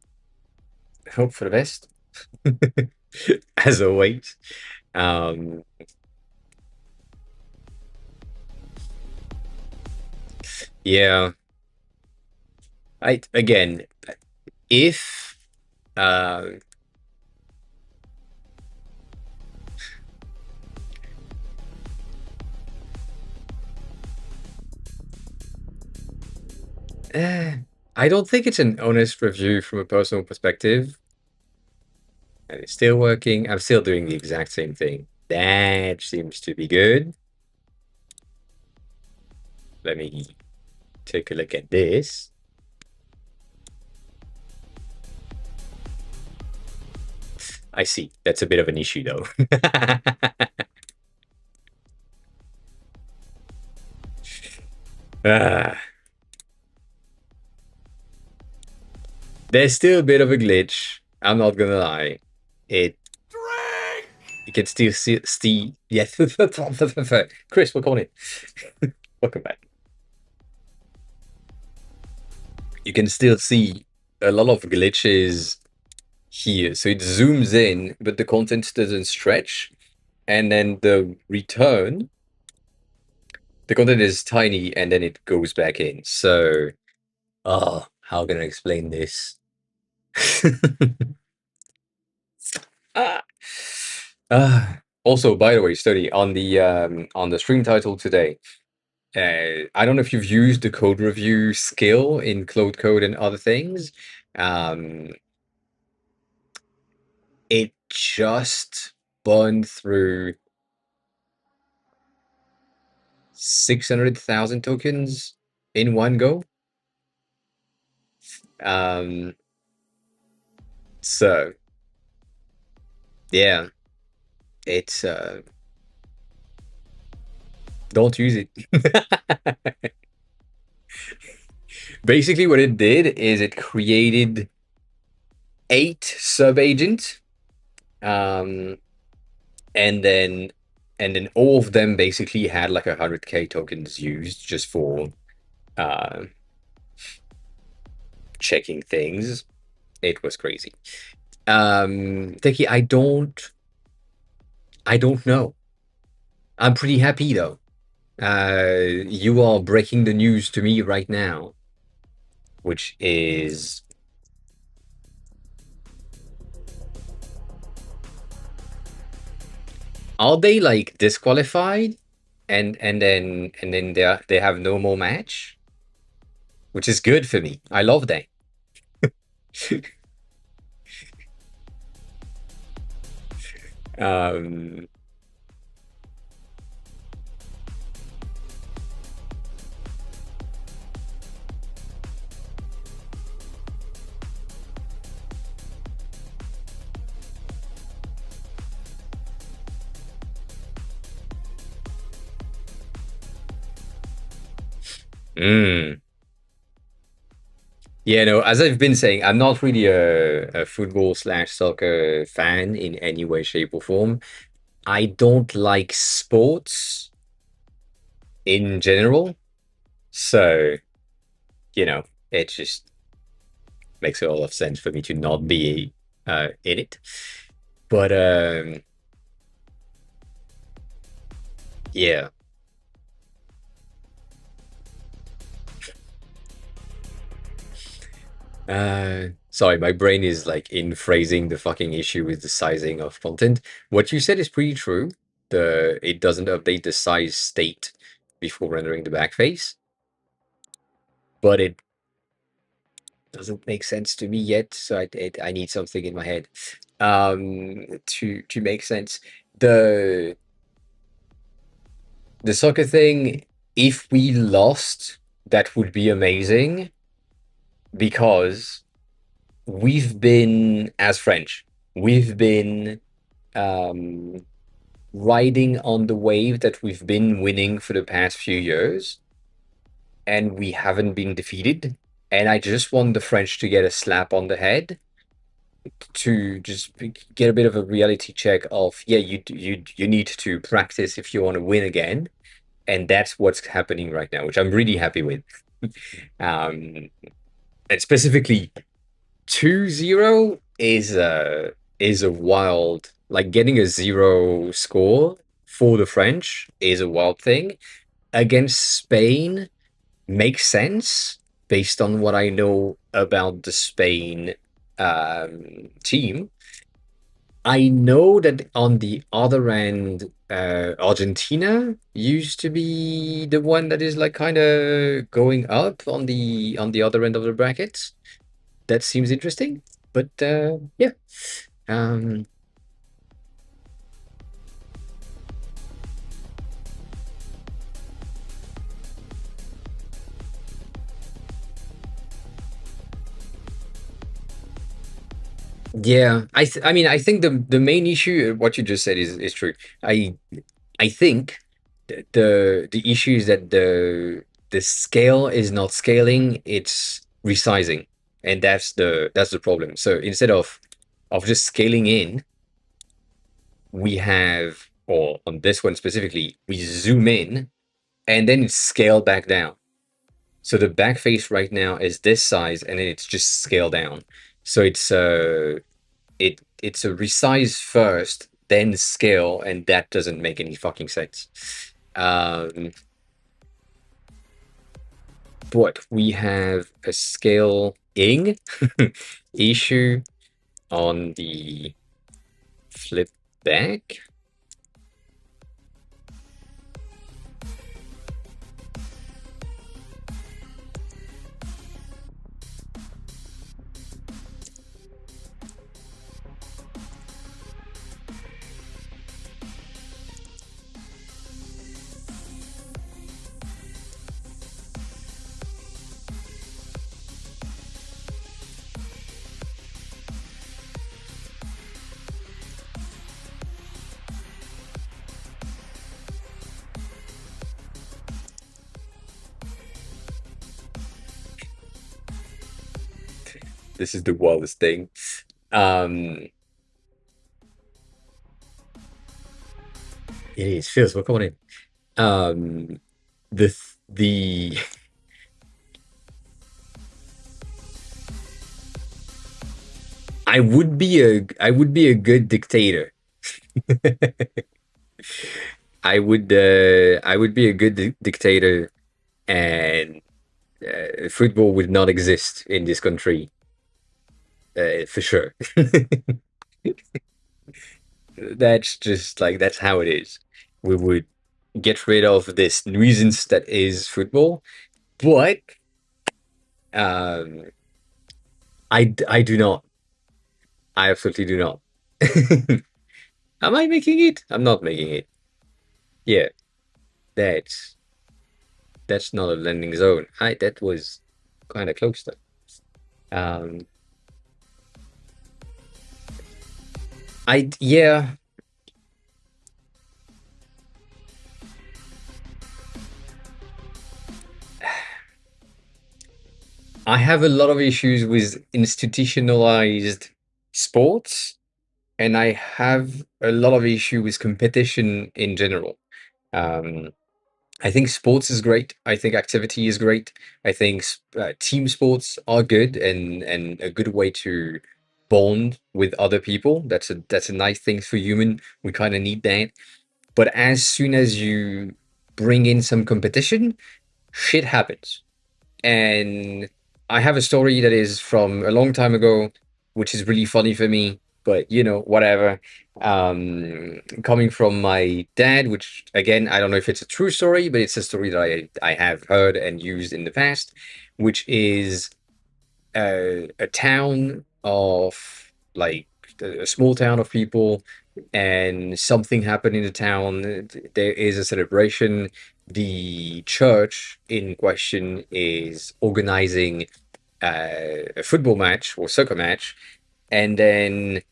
Hope for the best, as always. Um, yeah, I again, if uh, I don't think it's an honest review from a personal perspective, and it's still working. I'm still doing the exact same thing. That seems to be good. Let me take a look at this. I see. That's a bit of an issue, though. Ah, there's still a bit of a glitch. I'm not gonna lie. It you can still see yeah. Chris, we're calling it. Welcome back. You can still see a lot of glitches here. So it zooms in, but the content doesn't stretch. And then the return, the content is tiny and then it goes back in. So, oh, how can I explain this? ah. Also, by the way, study on the stream title today. I don't know if you've used the code review skill in Cloud Code and other things. Um, it just burn through 600,000 tokens in one go. Um, so yeah, it's don't use it. Basically, what it did is it created 8 sub-agents, um, and then all of them basically had like 100K tokens used just for uh, checking things. It was crazy. Thinking I don't know. I'm pretty happy though. You are breaking the news to me right now, which is, are they like disqualified and then they have no more match, which is good for me. I love that. um, mm. Yeah, no, as I've been saying, I'm not really a football slash soccer fan in any way, shape, or form. I don't like sports in general. So, you know, it just makes a lot of sense for me to not be in it. But yeah. Sorry, my brain is like in phrasing the fucking issue with the sizing of content. What you said is pretty true. It doesn't update the size state before rendering the back face, but it doesn't make sense to me yet. So I need something in my head to make sense. The the soccer thing, if we lost, that would be amazing because we've been, as French, we've been um, riding on the wave that we've been winning for the past few years, and we haven't been defeated. And I just want the French to get a slap on the head to just get a bit of a reality check of, yeah, you need to practice if you want to win again. And that's what's happening right now, which I'm really happy with. um, and specifically 2-0 is a wild, like getting a 0 score for the French is a wild thing. Against Spain makes sense based on what I know about the Spain team. I know that on the other end, Argentina used to be the one that is like kind of going up on the other end of the brackets. That seems interesting, but yeah. Um, yeah, I mean, I think the main issue, what you just said is true. I I think the issue is that the scale is not scaling, it's resizing, and that's the problem. So instead of just scaling in, we have, or on this one specifically, we zoom in and then it's scaled back down. So the back face right now is this size, and then it's just scaled down. So it's a resize first, then scale, and that doesn't make any fucking sense. Um, but we have a scaling issue on the flip back. This is the wildest thing. Um, it is. Feels. We're coming in. Um, the I would be a good dictator. I would be a good dictator, and football would not exist in this country for sure. That's just like that's how it is. We would get rid of this nuisance that is football, but um, I do not. I absolutely do not. Am I making it? I'm not making it. Yeah, that's that's not a landing zone. I that was kind of close though. Um, yeah, I have a lot of issues with institutionalized sports, and I have a lot of issue with competition in general. Um, I think sports is great. I think activity is great. I think team sports are good and a good way to bond with other people. That's a nice thing for human. We kind of need that. But as soon as you bring in some competition, shit happens. And I have a story that is from a long time ago, which is really funny for me, but you know, whatever. Coming from my dad, which again, I don't know if it's a true story, but it's a story that I have heard and used in the past, which is a town of like a small town of people, and something happened in the town. There is a celebration. The church in question is organizing a football match or soccer match, and then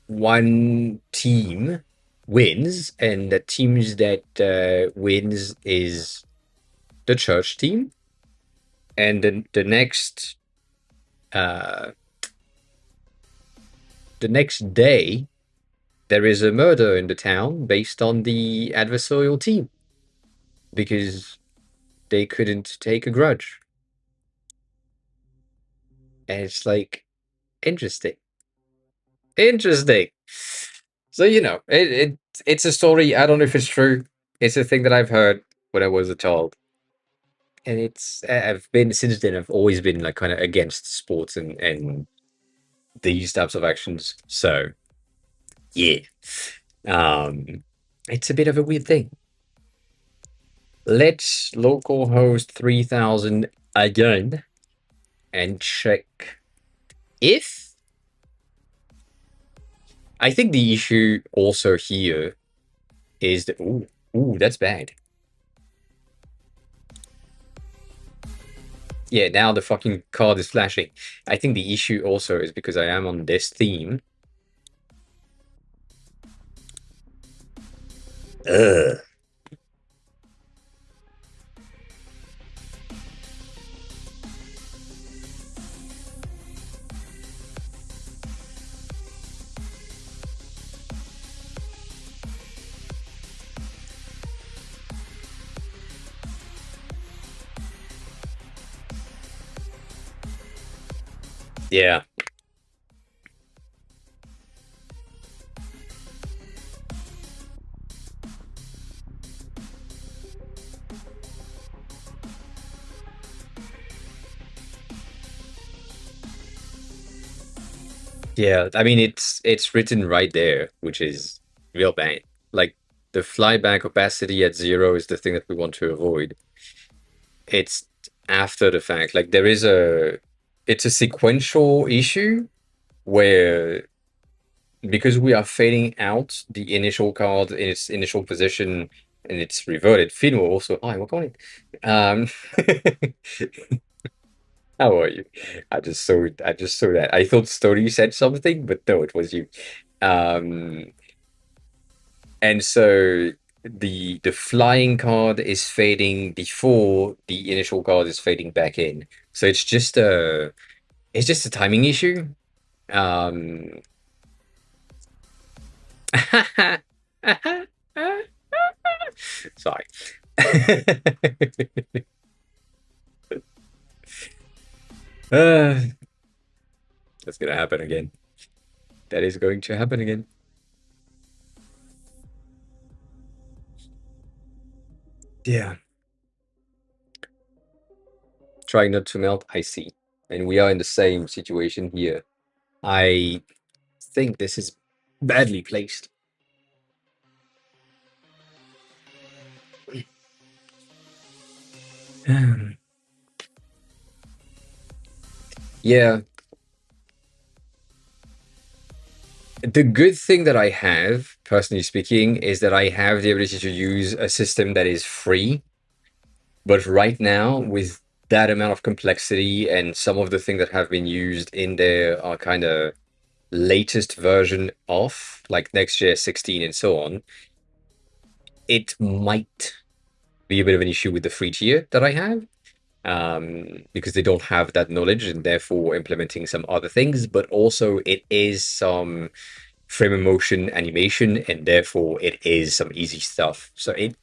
one team wins, and the teams that wins is the church team, and then uh, the next day there is a murder in the town based on the adversarial team because they couldn't take a grudge. And it's like interesting. Interesting. So you know, it's a story. I don't know if it's true. It's a thing that I've heard when I was a child. And it's I've been since then I've always been like kind of against sports and these types of actions. So yeah. Um it's a bit of a weird thing. Let's localhost 3000 again and check if I think the issue also here is that ooh, that's bad. Yeah, now the fucking card is flashing. I think the issue also is because I am on this theme. Ugh. Yeah. Yeah, I mean it's written right there, which is real bad. Like the flyback opacity at 0 is the thing that we want to avoid. It's after the fact. Like there is a it's a sequential issue where because we are fading out the initial card in its initial position and it's reverted. Finn will also hi, welcome in. Um how are you? I just saw that. I thought Story said something, but no, it was you. Um and so the flying card is fading before the initial card is fading back in. So It's just a timing issue. Um, Sorry. uh, that's gonna happen again. That is going to happen again. Yeah. Trying not to melt, I see. And we are in the same situation here. I think this is badly placed. Yeah. The good thing that I have, personally speaking, is that I have the ability to use a system that is free. But right now, with that amount of complexity and some of the things that have been used in there are kind of latest version of, like Next.js 16 and so on, it might be a bit of an issue with the free tier that I have. Because they don't have that knowledge and therefore implementing some other things, but also it is some frame of motion animation and therefore it is some easy stuff. So it,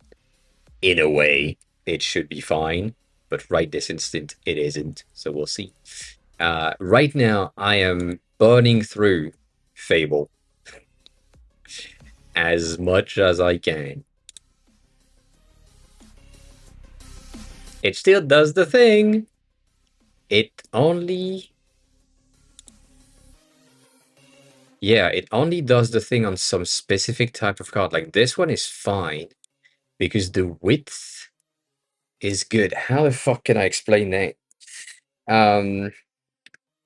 in a way, it should be fine, but right this instant it isn't. So we'll see. Right now, I am burning through Fable as much as I can. It still does the thing. It only, yeah, it only does the thing on some specific type of card. Like this one is fine because the width is good. How the fuck can I explain that?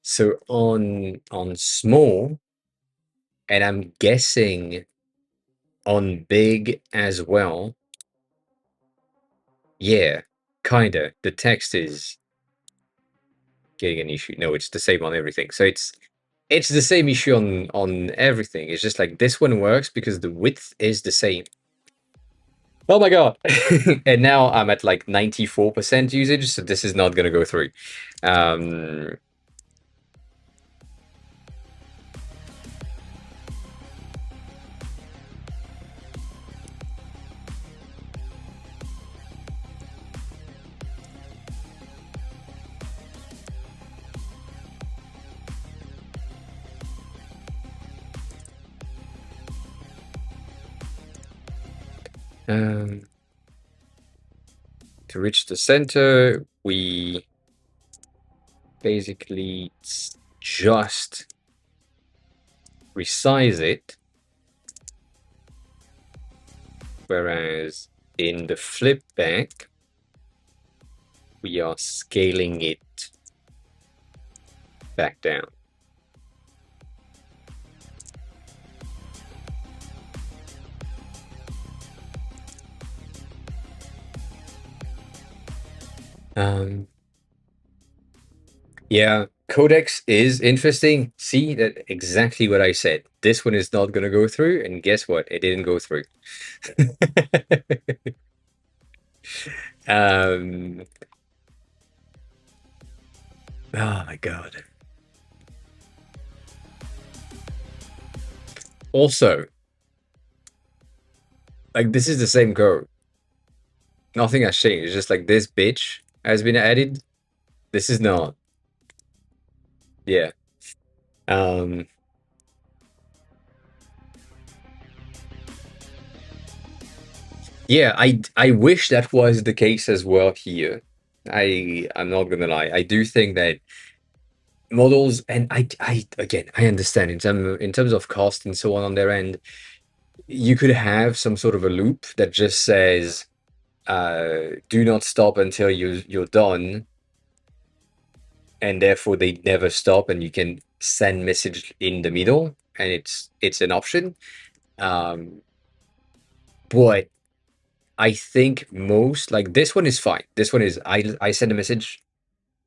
So on small, and I'm guessing on big as well. Yeah, kinda. The text is getting an issue. No, it's the same on everything. So it's the same issue on everything. It's just like this one works because the width is the same. Oh my god! And now I'm at like 94% usage, so this is not gonna go through. Um, um, to reach the center, we basically just resize it. Whereas in the flip back, we are scaling it back down. Yeah, Codex is interesting. See, that exactly what I said. This one is not going to go through, and guess what? It didn't go through. um, oh my god. Also, like this is the same code. Nothing has changed. It's just like this bitch has been added. This is not. Yeah. Um, yeah, I wish that was the case as well here. I'm not gonna lie. I do think that models, and I again I understand in terms of cost and so on their end, you could have some sort of a loop that just says do not stop until you're done, and therefore they never stop and you can send message in the middle, and it's an option. um but I think most, like this one is fine. This one is I send a message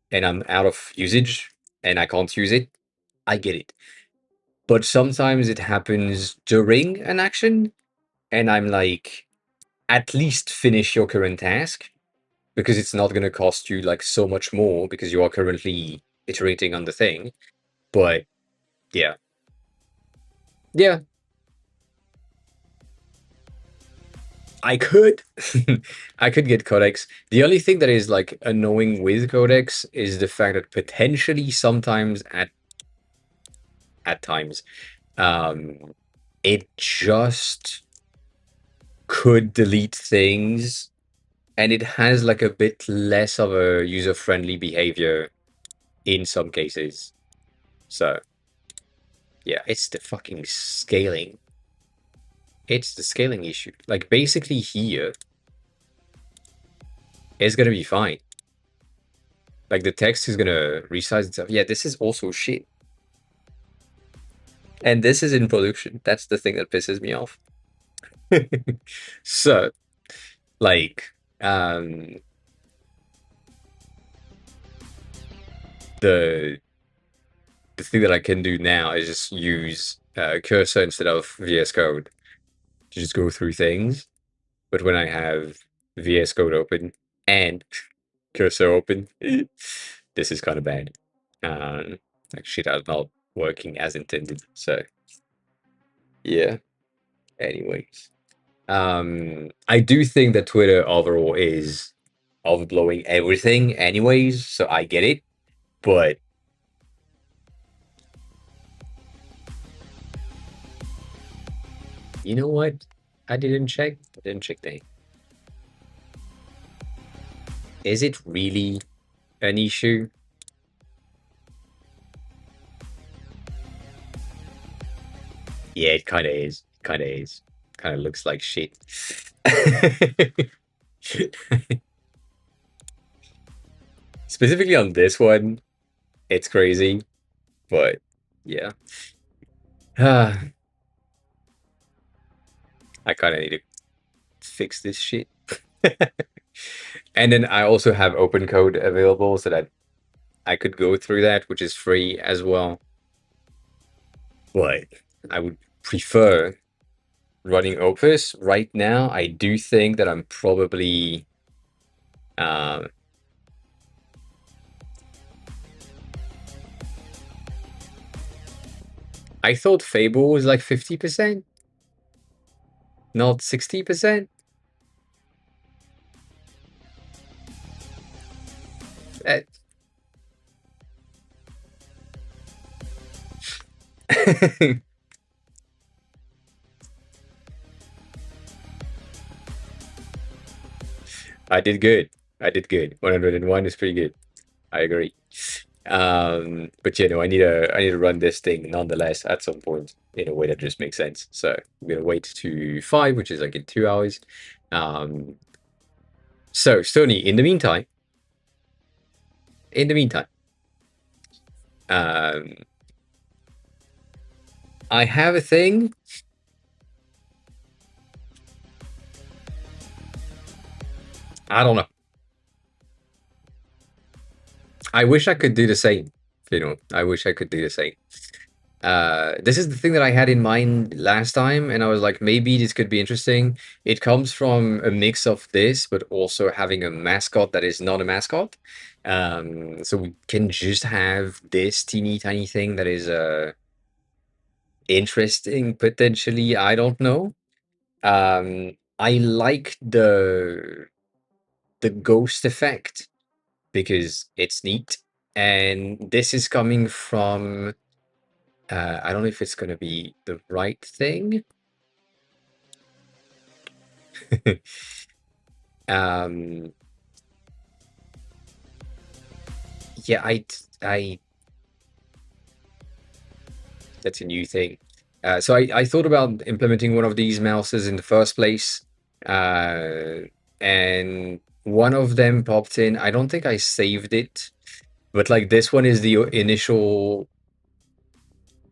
and I'm out of usage and I can't use it. I get it. But sometimes it happens during an action and I'm like, at least finish your current task because it's not going to cost you like so much more because you are currently iterating on the thing. But yeah, yeah, I could, I could get codecs. The only thing that is like annoying with codecs is the fact that potentially sometimes at times, um, it just could delete things, and it has like a bit less of a user-friendly behavior in some cases. So yeah, it's the fucking scaling. It's the scaling issue. Like basically here, it's gonna be fine. Like the text is gonna resize itself. Yeah, this is also shit. And this is in production. That's the thing that pisses me off. So, like, um, the the thing that I can do now is just use cursor instead of VS Code to just go through things. But when I have VS Code open and cursor open, this is kind of bad. Like shit are not working as intended. So yeah. Anyways, I do think that Twitter overall is overblowing everything. Anyways, so I get it, but you know what? I didn't check. I didn't check the. Is it really an issue? Yeah, it kind of is. Kind of is. Kind of looks like shit. Specifically on this one, it's crazy, but yeah. I kind of need to fix this shit. And then I also have open code available so that I could go through that, which is free as well. But I would prefer running Opus right now. I do think that I'm probably uh, I thought Fable was like 50%, not 60%. Uh, I did good. I did good. 101 is pretty good. I agree. But yeah, no, I need to run this thing nonetheless at some point in a way that just makes sense. So I'm gonna wait to 5, which is like in 2 hours. Um, so Stony, in the meantime, um, I have a thing. I don't know. I wish I could do the same. You know, I wish I could do the same. This is the thing that I had in mind last time, and I was like, maybe this could be interesting. It comes from a mix of this, but also having a mascot that is not a mascot. So we can just have this teeny tiny thing that is interesting potentially. I don't know. I like the ghost effect because it's neat, and this is coming from I don't know if it's going to be the right thing. um, yeah, I, that's a new thing. So I thought about implementing one of these mouses in the first place, uh, and one of them popped in. I don't think I saved it, but like this one is the initial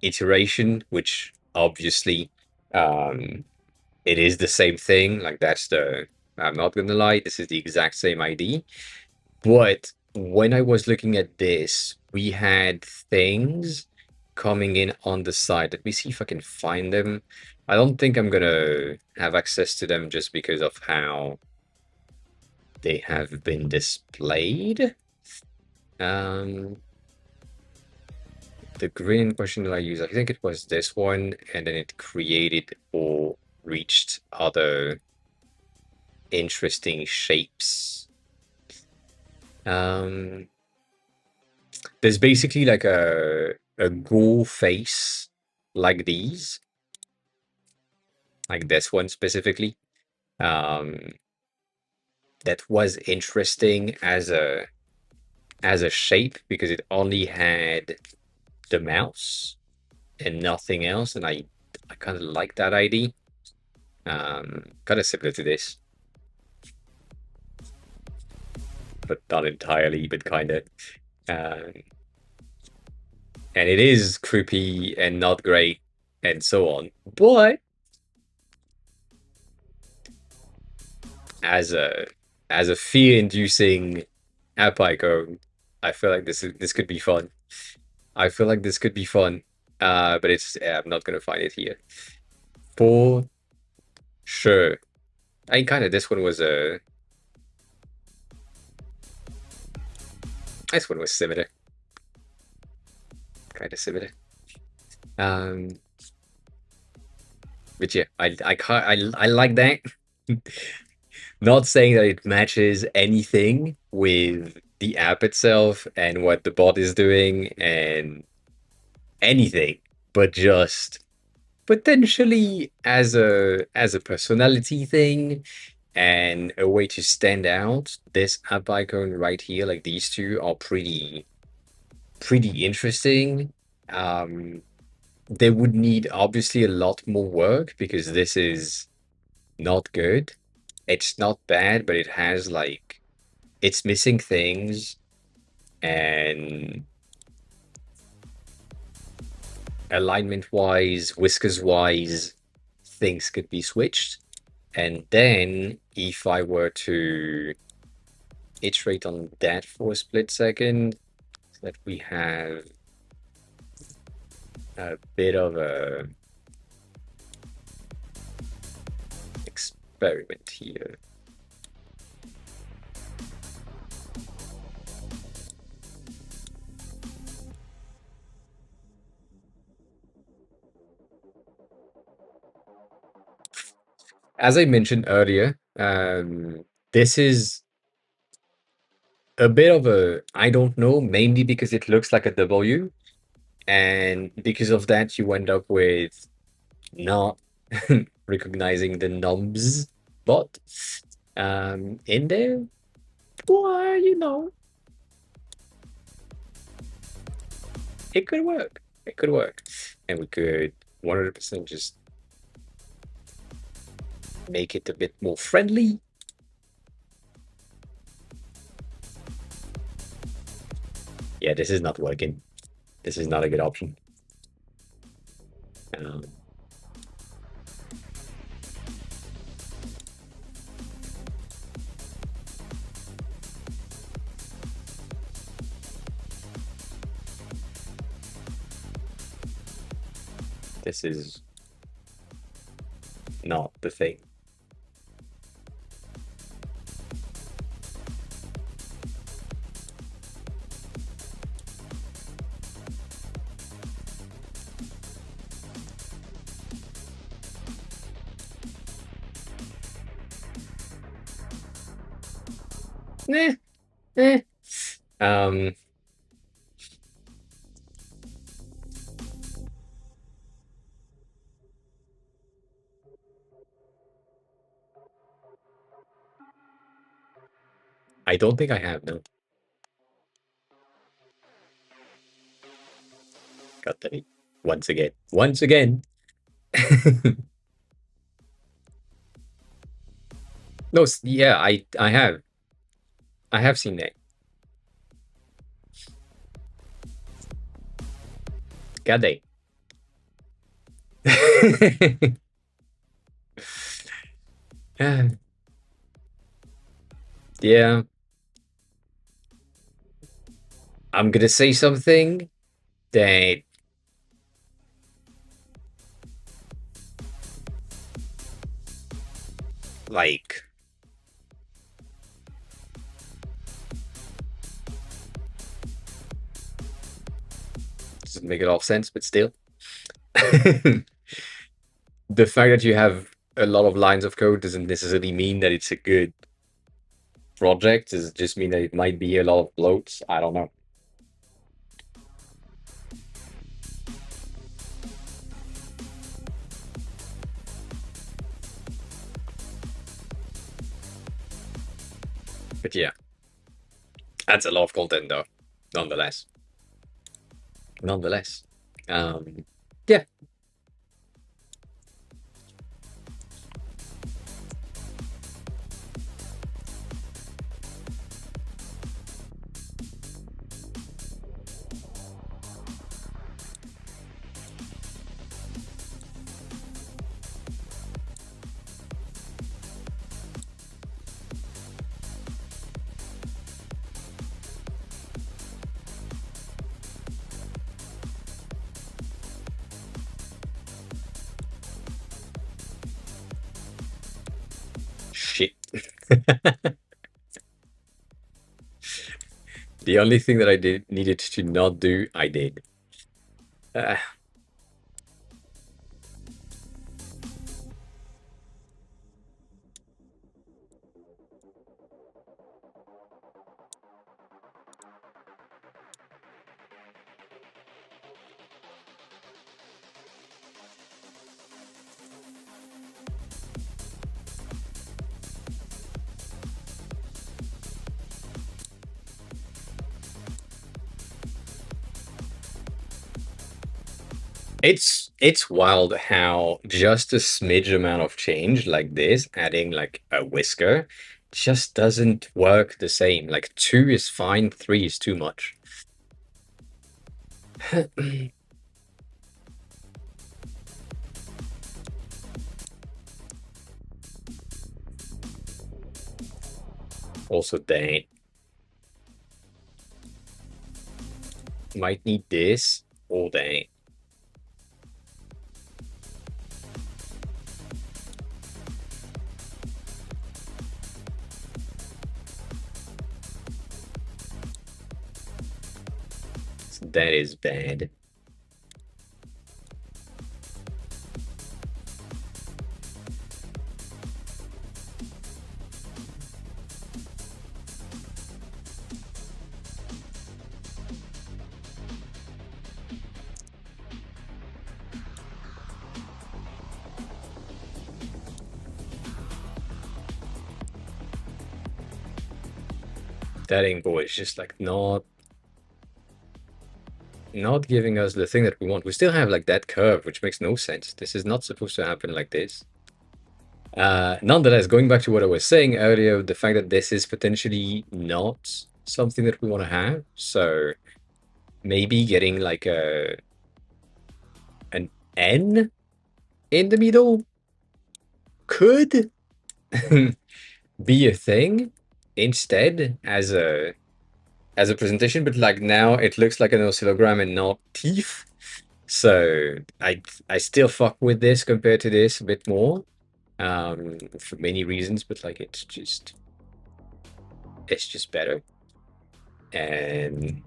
iteration, which obviously um, it is the same thing. Like that's the, I'm not gonna lie, this is the exact same ID. But when I was looking at this, we had things coming in on the side. Let me see if I can find them. I don't think I'm gonna have access to them just because of how they have been displayed. Um, the green question that I used, I think it was this one, and then it created or reached other interesting shapes. Um, there's basically like a ghoul face like these, like this one specifically. Um, that was interesting as a shape because it only had the mouse and nothing else, and I kind of like that idea. Kind of similar to this, but not entirely, but kind of. Um, and it is creepy and not great, and so on. But as a fear-inducing app icon, I feel like this could be fun. I feel like this could be fun. But I'm not gonna find it here for sure. I kind of this one was similar, kind of similar. Um, but yeah, I can't I like that. Not saying that it matches anything with the app itself and what the bot is doing and anything, but just potentially as a personality thing and a way to stand out. This app icon right here, like these two, are pretty interesting. Um, they would need obviously a lot more work because this is not good. It's not bad, but it has like it's missing things and alignment wise, whiskers wise, things could be switched. And then if I were to iterate on that for a split second, so that we have a bit of a experiment here. As I mentioned earlier, this is a bit of a I don't know, mainly because it looks like a W, and because of that, you end up with not recognizing the nubs bot in there. Well, you know, it could work. It could work, and we could 100% just make it a bit more friendly. Yeah, this is not working. This is not a good option. Um, this is not the thing. Eh, eh. Um, I don't think I have no. Got that once again. Once again. No, yeah, I have seen that. God dang. Yeah, I'm gonna say something that like doesn't make a lot of sense, but still. The fact that you have a lot of lines of code doesn't necessarily mean that it's a good project. Does it just mean that it might be a lot of bloats? I don't know. But yeah, that's a lot of content though, nonetheless. Nonetheless. Yeah. Shit. The only thing that I needed to not do, I did. Uh, it's wild how just a smidge amount of change like this, adding like a whisker, just doesn't work the same. Like 2 is fine, 3 is too much. Also, dang. Might need this. Oh, dang. That is bad. That info is just like not giving us the thing that we want. We still have like that curve, which makes no sense. This is not supposed to happen like this. Nonetheless, going back to what I was saying earlier, the fact that this is potentially not something that we want to have. So maybe getting like an N in the middle could be a thing instead as a presentation, but like now it looks like an oscillogram and not teeth. So I still fuck with this compared to this a bit more, for many reasons, but like it's just better. And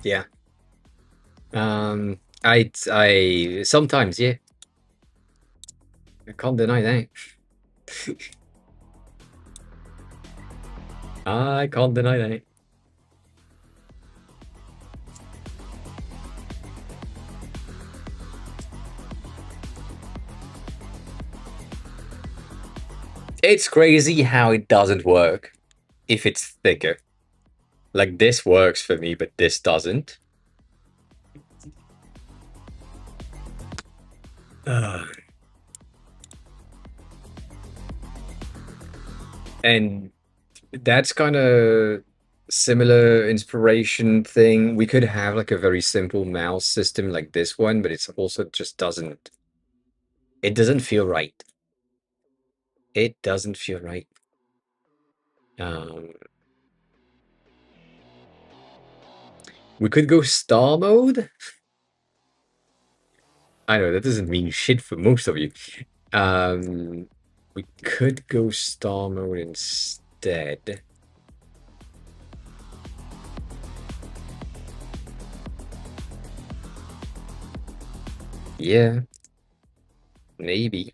yeah. I sometimes, yeah. I can't deny that. I can't deny that. It's crazy how it doesn't work if it's thicker. Like this works for me, but this doesn't. And that's kind of similar inspiration thing. We could have like a very simple mouse system like this one, but it's also just doesn't It doesn't feel right. It doesn't feel right. Um, we could go star mode. I know that doesn't mean shit for most of you. Um, we could go star mode instead. Yeah, maybe.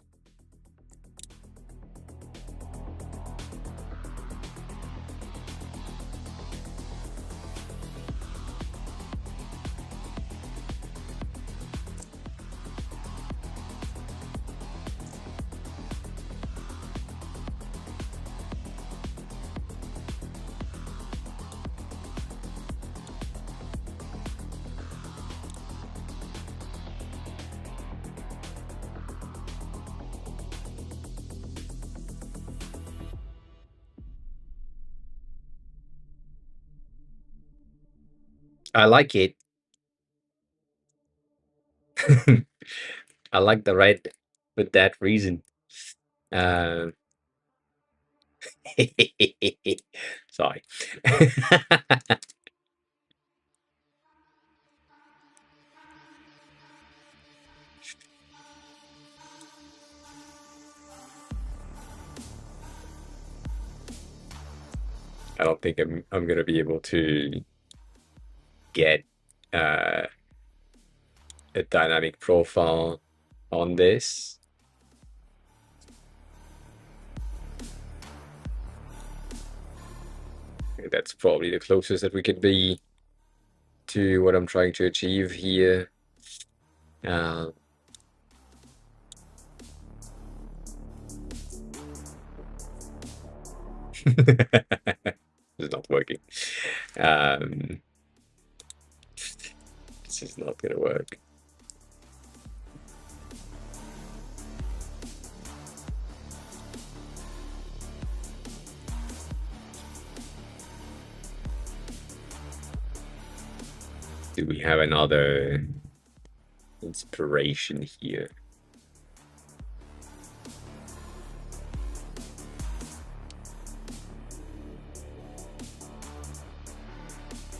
I like it. I like the red for that reason. Uh, sorry. I don't think I'm gonna be able to get uh, a dynamic profile on this. That's probably the closest that we could be to what I'm trying to achieve here. Uh, it's not working. Um, this is not gonna work. Do we have another inspiration here?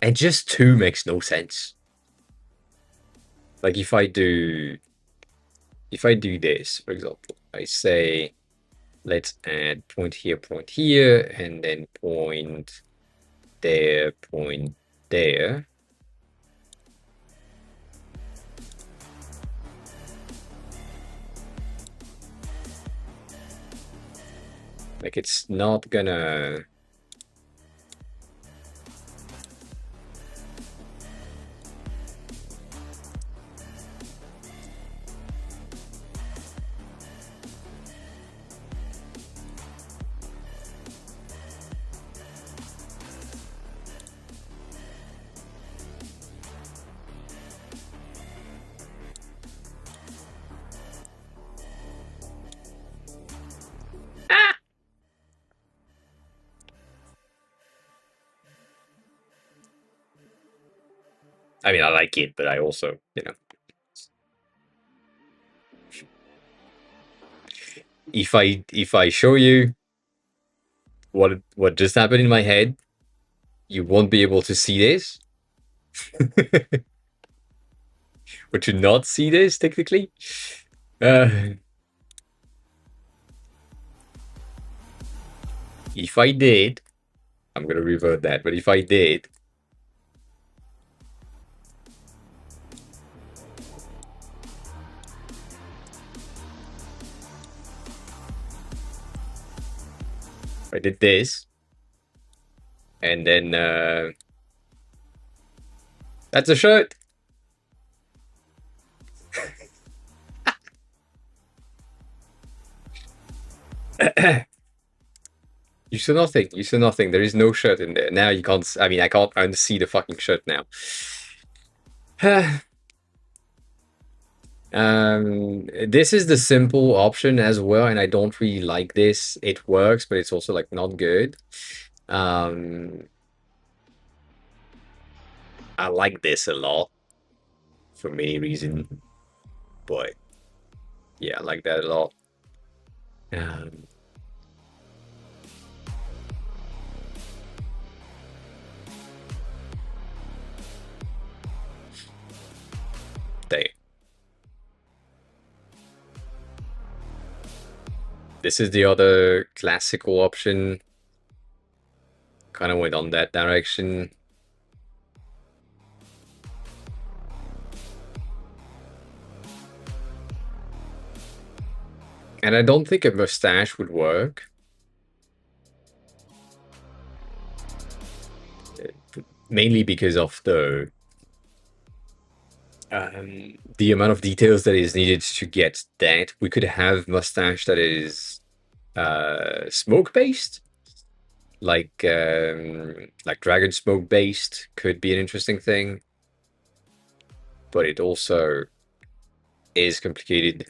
And just two makes no sense. Like if I do this, for example, I say let's add point here, and then point there, point there. Like it's not gonna. I mean, I like it, but I also, if I show you what just happened in my head, you won't be able to see this, or to not see this technically. Uh, if I did, I'm gonna revert that. But if I did, I did this, and then that's a shirt. You saw nothing. You saw nothing. There is no shirt in there. Now you can't. I mean, I can't unsee the fucking shirt now. This is the simple option as well, and I don't really like this. It works, but it's also like not good. Um, I like this a lot for many reasons, but Yeah, I like that a lot. Um, they. This is the other classical option. Kind of went on that direction. And I don't think a mustache would work. Mainly because of the amount of details that is needed to get that. We could have mustache that is smoke based, like dragon smoke based could be an interesting thing, but it also is complicated.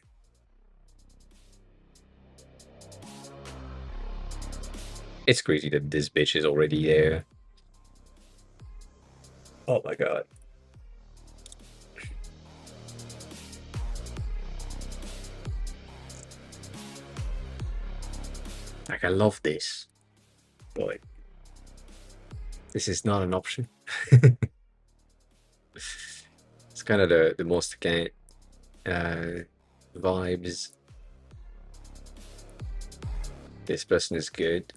It's crazy that this bitch is already there. Oh my god. Like, I love this, but this is not an option. It's kind of the most uh, vibes. This person is good.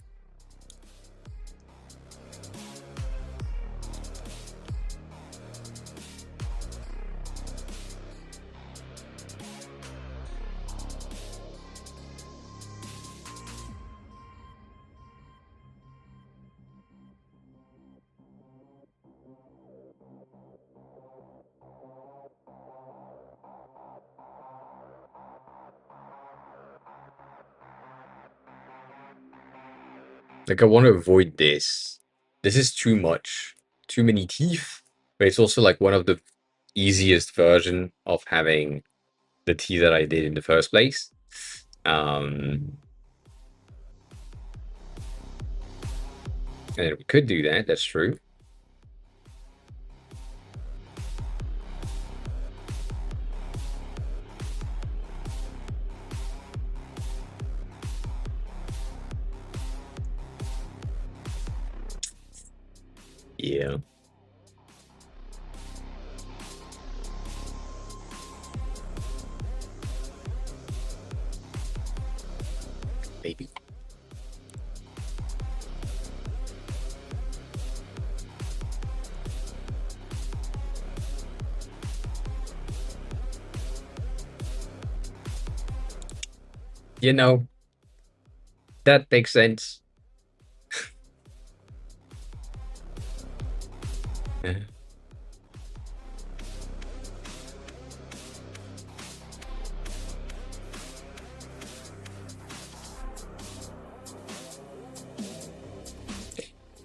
Like, I want to avoid this. This is too much. Too many teeth. But it's also like one of the easiest version of having the tea that I did in the first place. Um, and we could do that. That's true. Yeah. Maybe. You know, that makes sense. Yeah.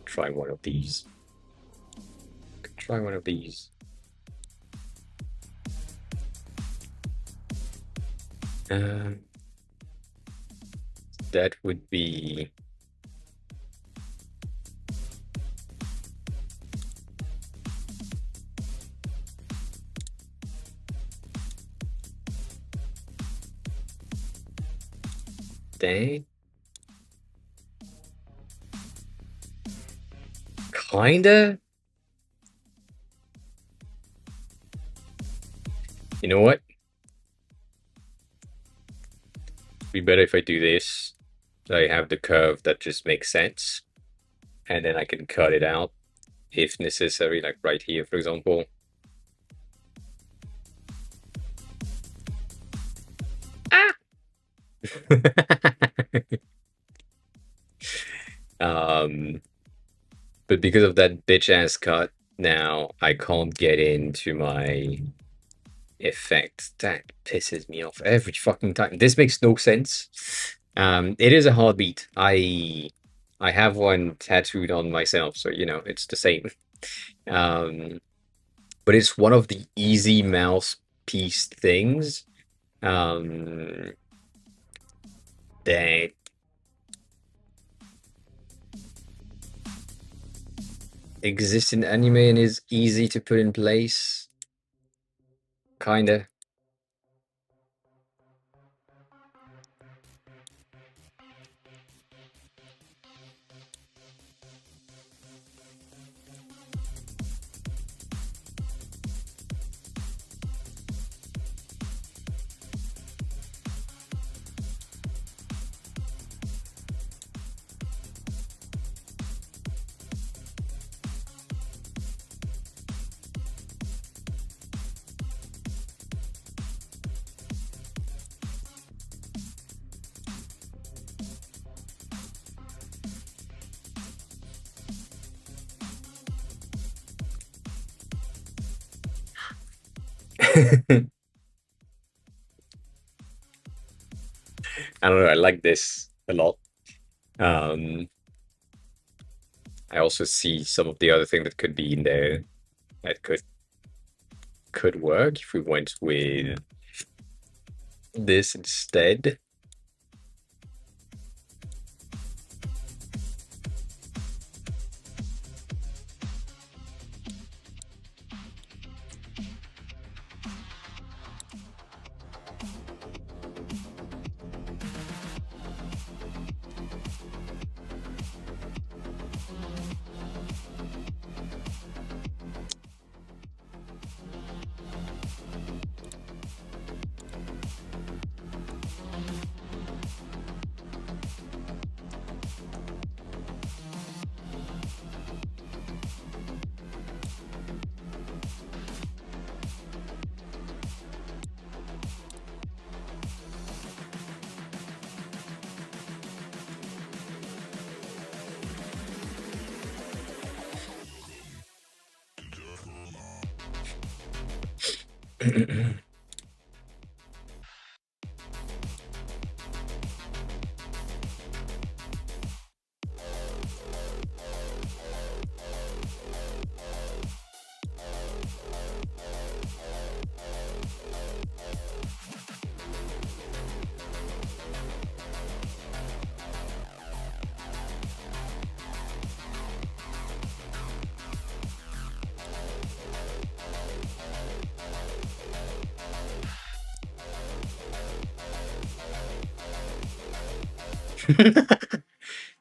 Try one of these. Try one of these. Um, that would be that. Kinda. You know what? It'd be better if I do this. So I have the curve that just makes sense, and then I can cut it out if necessary, like right here, for example. Ah! um, but because of that bitch ass cut, now I can't get into my effect. That pisses me off every fucking time. This makes no sense. It is a heartbeat. I have one tattooed on myself, so you know it's the same. Um, but it's one of the easy mouse piece things um, that exists in anime and is easy to put in place. Kinda. I don't know. I like this a lot. Um, I also see some of the other thing that could be in there that could work if we went with this instead.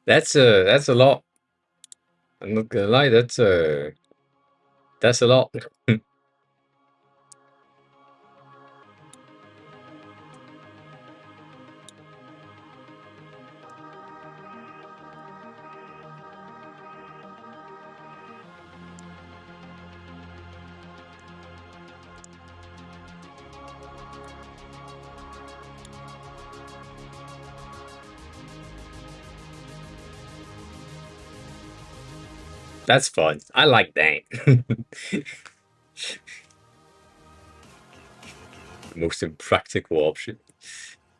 That's a lot. I'm not gonna lie, that's a lot. That's fun. I like that. Most impractical option.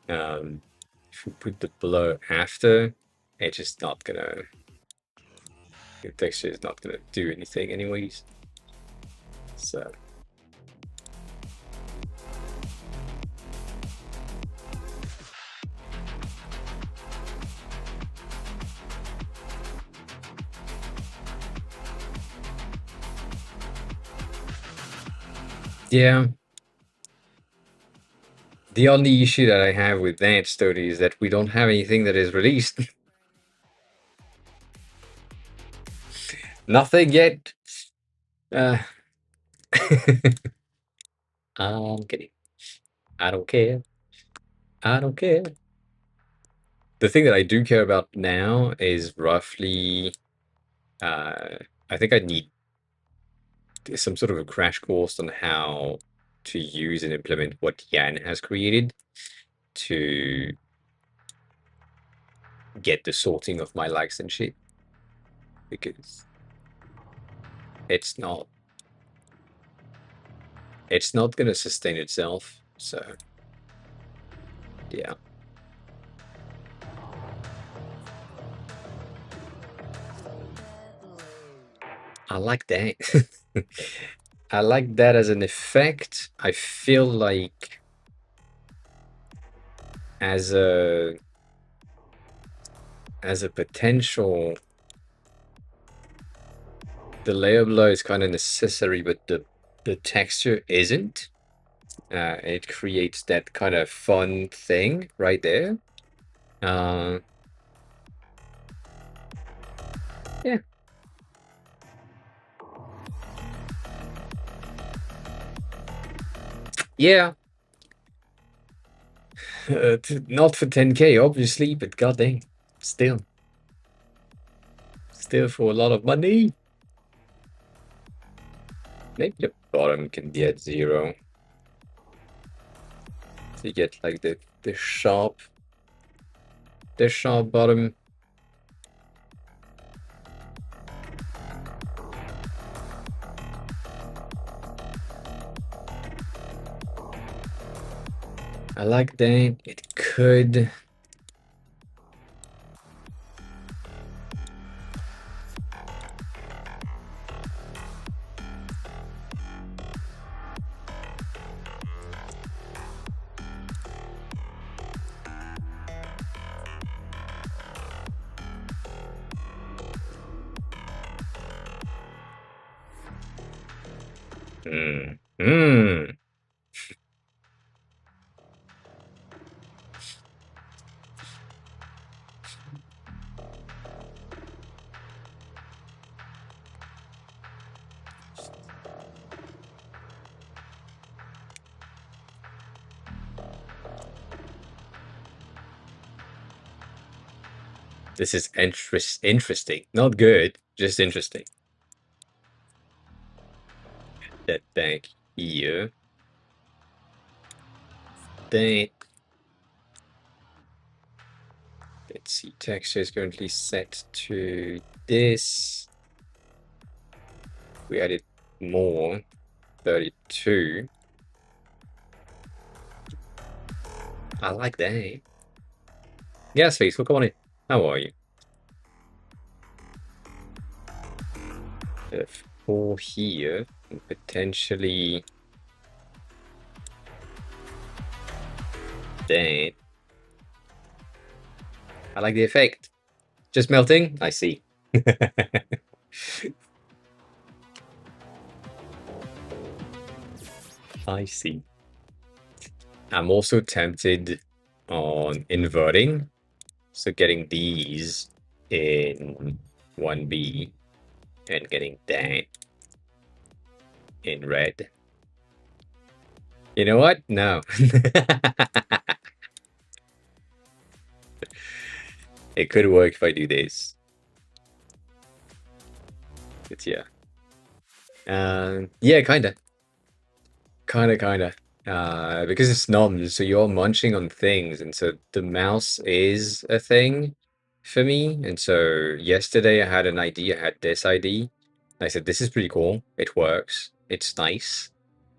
If we put the blur after, it's just not gonna. The texture is not gonna do anything, anyways. So. Yeah. The only issue that I have with that story is that we don't have anything that is released. Nothing yet. I'm kidding. I don't care. I don't care. The thing that I do care about now is roughly. I think I need some sort of a crash course on how to use and implement what Yan has created to get the sorting of my likes and shit, because it's not gonna sustain itself. So yeah, I like that. I like that as an effect. I feel like as a potential, the layer blur is kind of necessary, but the texture isn't. It creates that kind of fun thing right there. Yeah. Yeah. Not for 10K, obviously, but god dang, still for a lot of money. Maybe the bottom can be at 0. So you get like the sharp bottom. I like that. It could. Hmm. Hmm. This is interesting. Not good, just interesting. That back here. Then let's see. Texture is currently set to this. We added more. 32. I like that. Yes, Facebook, come on in. How are you? 4 here, and potentially that. I like the effect. Just melting? I see. I see. I'm also tempted on inverting. So getting these in 1B and getting that in red. You know what? No. It could work if I do this. But yeah. Yeah, kinda. Kinda. Because it's nom, so you're munching on things, and so the mouse is a thing for me. And so yesterday I had an idea, I had this ID. I said, this is pretty cool. It works. It's nice.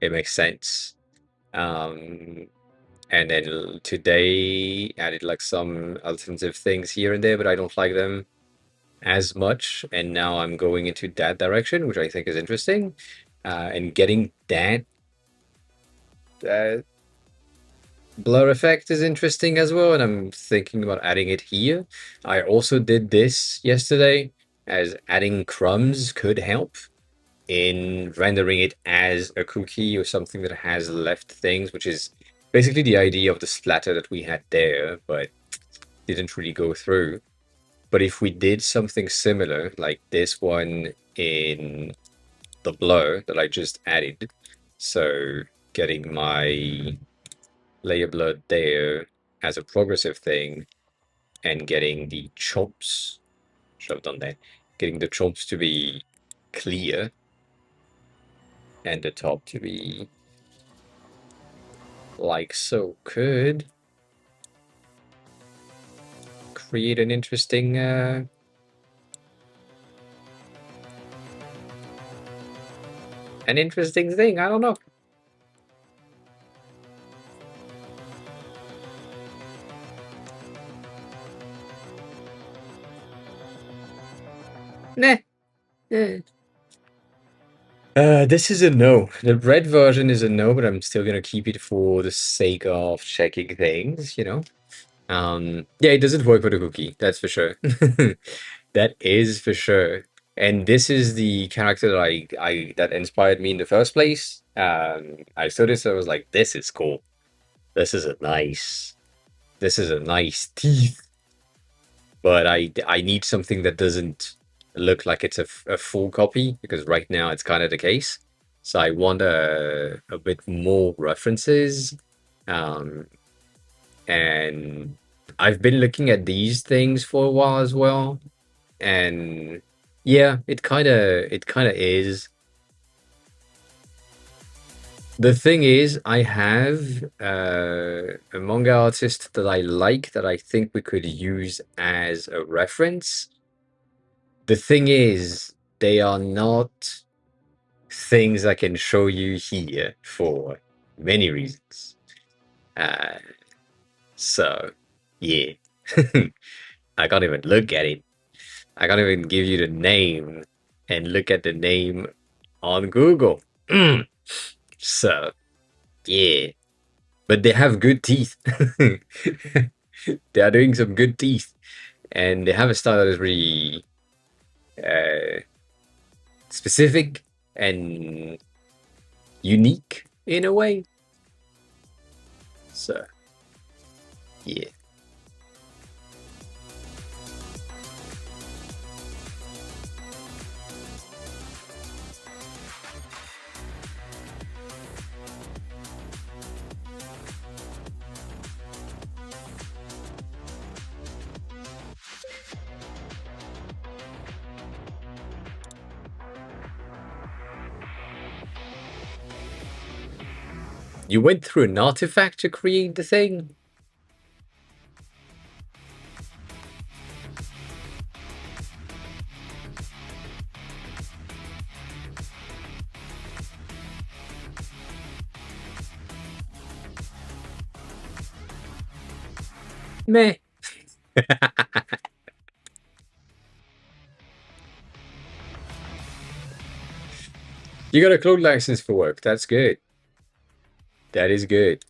It makes sense. Um, and then today added like some alternative things here and there, but I don't like them as much. And now I'm going into that direction, which I think is interesting. And getting that uh, blur effect is interesting as well, and I'm thinking about adding it here. I also did this yesterday, as adding crumbs could help in rendering it as a cookie or something that has left things, which is basically the idea of the splatter that we had there, but didn't really go through. But if we did something similar, like this one in the blur that I just added, so getting my layer blur there as a progressive thing, and getting the chomps, should have done that, getting the chomps to be clear and the top to be like so, could create an interesting thing. I don't know. Nah. This is a no. The red version is a no, but I'm still gonna keep it for the sake of checking things, you know? Yeah, it doesn't work for the cookie, that's for sure. That is for sure. And this is the character that I that inspired me in the first place. I saw this, I was like, this is cool. This is a nice teeth. But I need something that doesn't look like it's a full copy, because right now it's kind of the case. So I want a bit more references. Um, and I've been looking at these things for a while as well. And yeah, it kind of is. The thing is, I have a manga artist that I like, that I think we could use as a reference. The thing is, they are not things I can show you here for many reasons. Uh, so, yeah. I can't even look at it. I can't even give you the name and look at the name on Google. So, yeah. But they have good teeth. They are doing some good teeth. And they have a style that is really uh, specific and unique in a way. So, yeah. You went through an artifact to create the thing? Meh. You got a cloud license for work. That's good. That is good.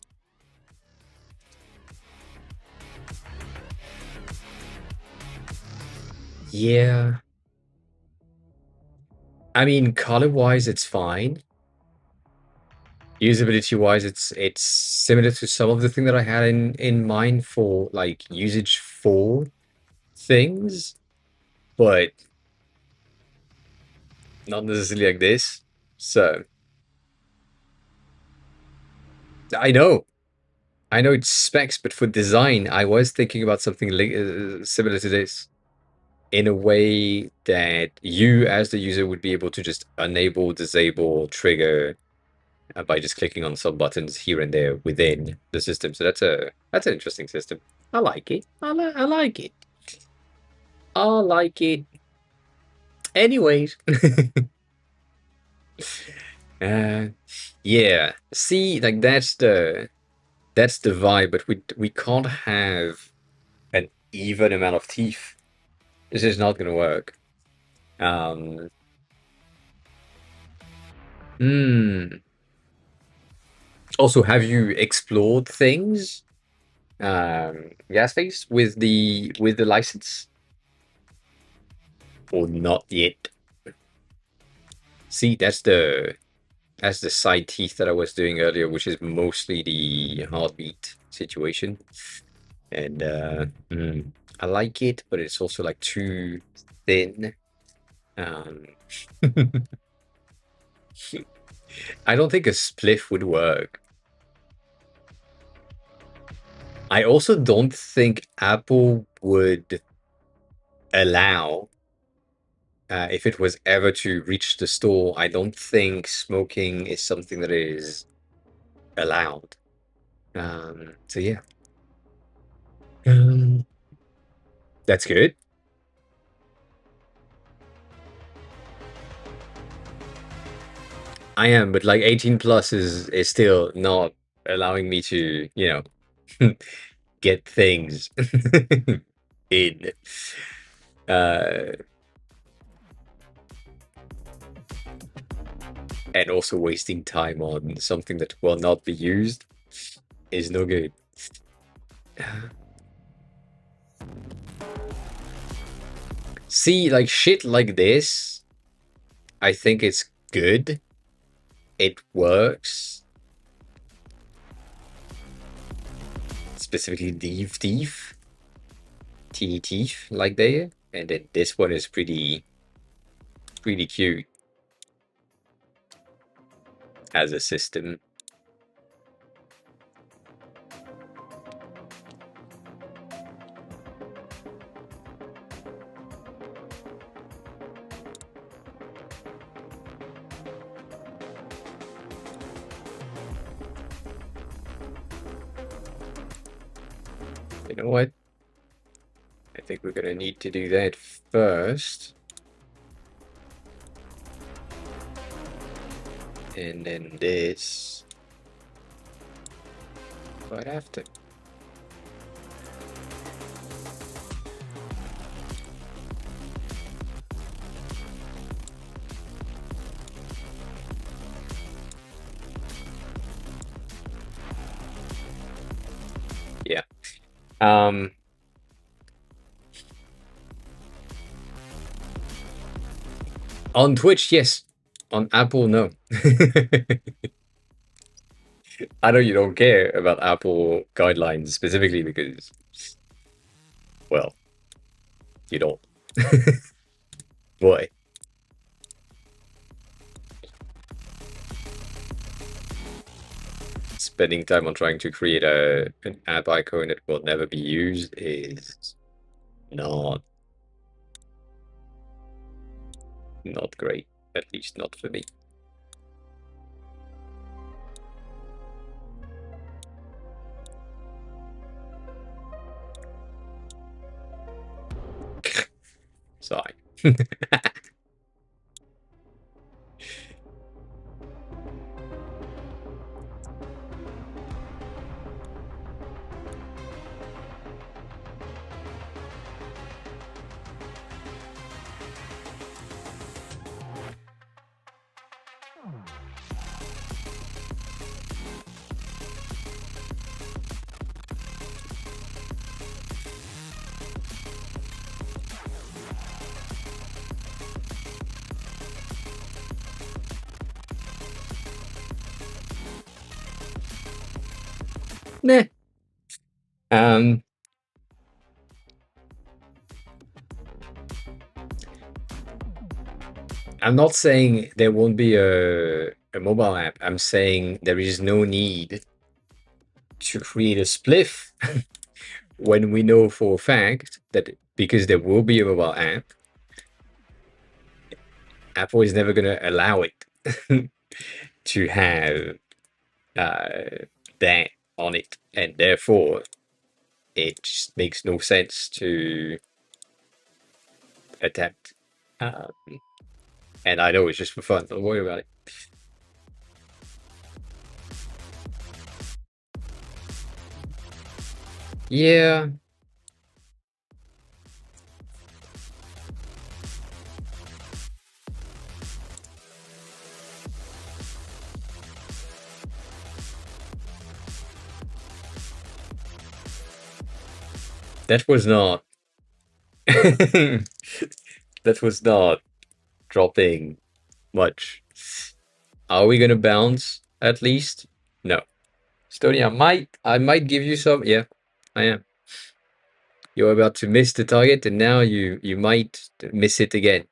Yeah. I mean, color-wise, it's fine. Usability-wise, it's similar to some of the thing that I had in mind for like usage for things, but not necessarily like this. So I know, I know it's specs, but for design, I was thinking about something similar to this in a way that you, as the user, would be able to just enable, disable, trigger by just clicking on some buttons here and there within the system. So that's an interesting system. I like it. I like it. I like it. Anyways, uh, yeah. See, like that's the vibe, but we can't have an even amount of teeth. This is not gonna work. Um, hmm. Also, have you explored things, Gasface, with the license, or not yet? See, that's the side teeth that I was doing earlier, which is mostly the heartbeat situation. And I like it, but it's also like too thin. Um, I don't think a spliff would work. I also don't think Apple would allow, if it was ever to reach the store, I don't think smoking is something that is allowed. So yeah. Um, that's good. I am, but like 18 plus is still not allowing me to, get things in. Uh, and also wasting time on something that will not be used is no good. See, like shit like this, I think it's good. It works. Specifically, Thief, teeny teeth like there, and then this one is pretty cute as a system. You know what? I think we're gonna need to do that first. And then this. right after. Yeah. Um, on Twitch, yes. On Apple, no. I know you don't care about Apple guidelines specifically because, well, you don't. Boy, spending time on trying to create an app icon that will never be used is not not great. At least not for me. Sorry. Nah. Um, I'm not saying there won't be a mobile app. I'm saying there is no need to create a spliff when we know for a fact that because there will be a mobile app, Apple is never going to allow it to have that on it, and therefore it just makes no sense to attempt. Um, and I know it's just for fun. Don't worry about it. Yeah, that was not. that was not dropping much. Are we gonna bounce at least? No. Stony, I might give you some. Yeah, I am. You're about to miss the target, and now you might miss it again.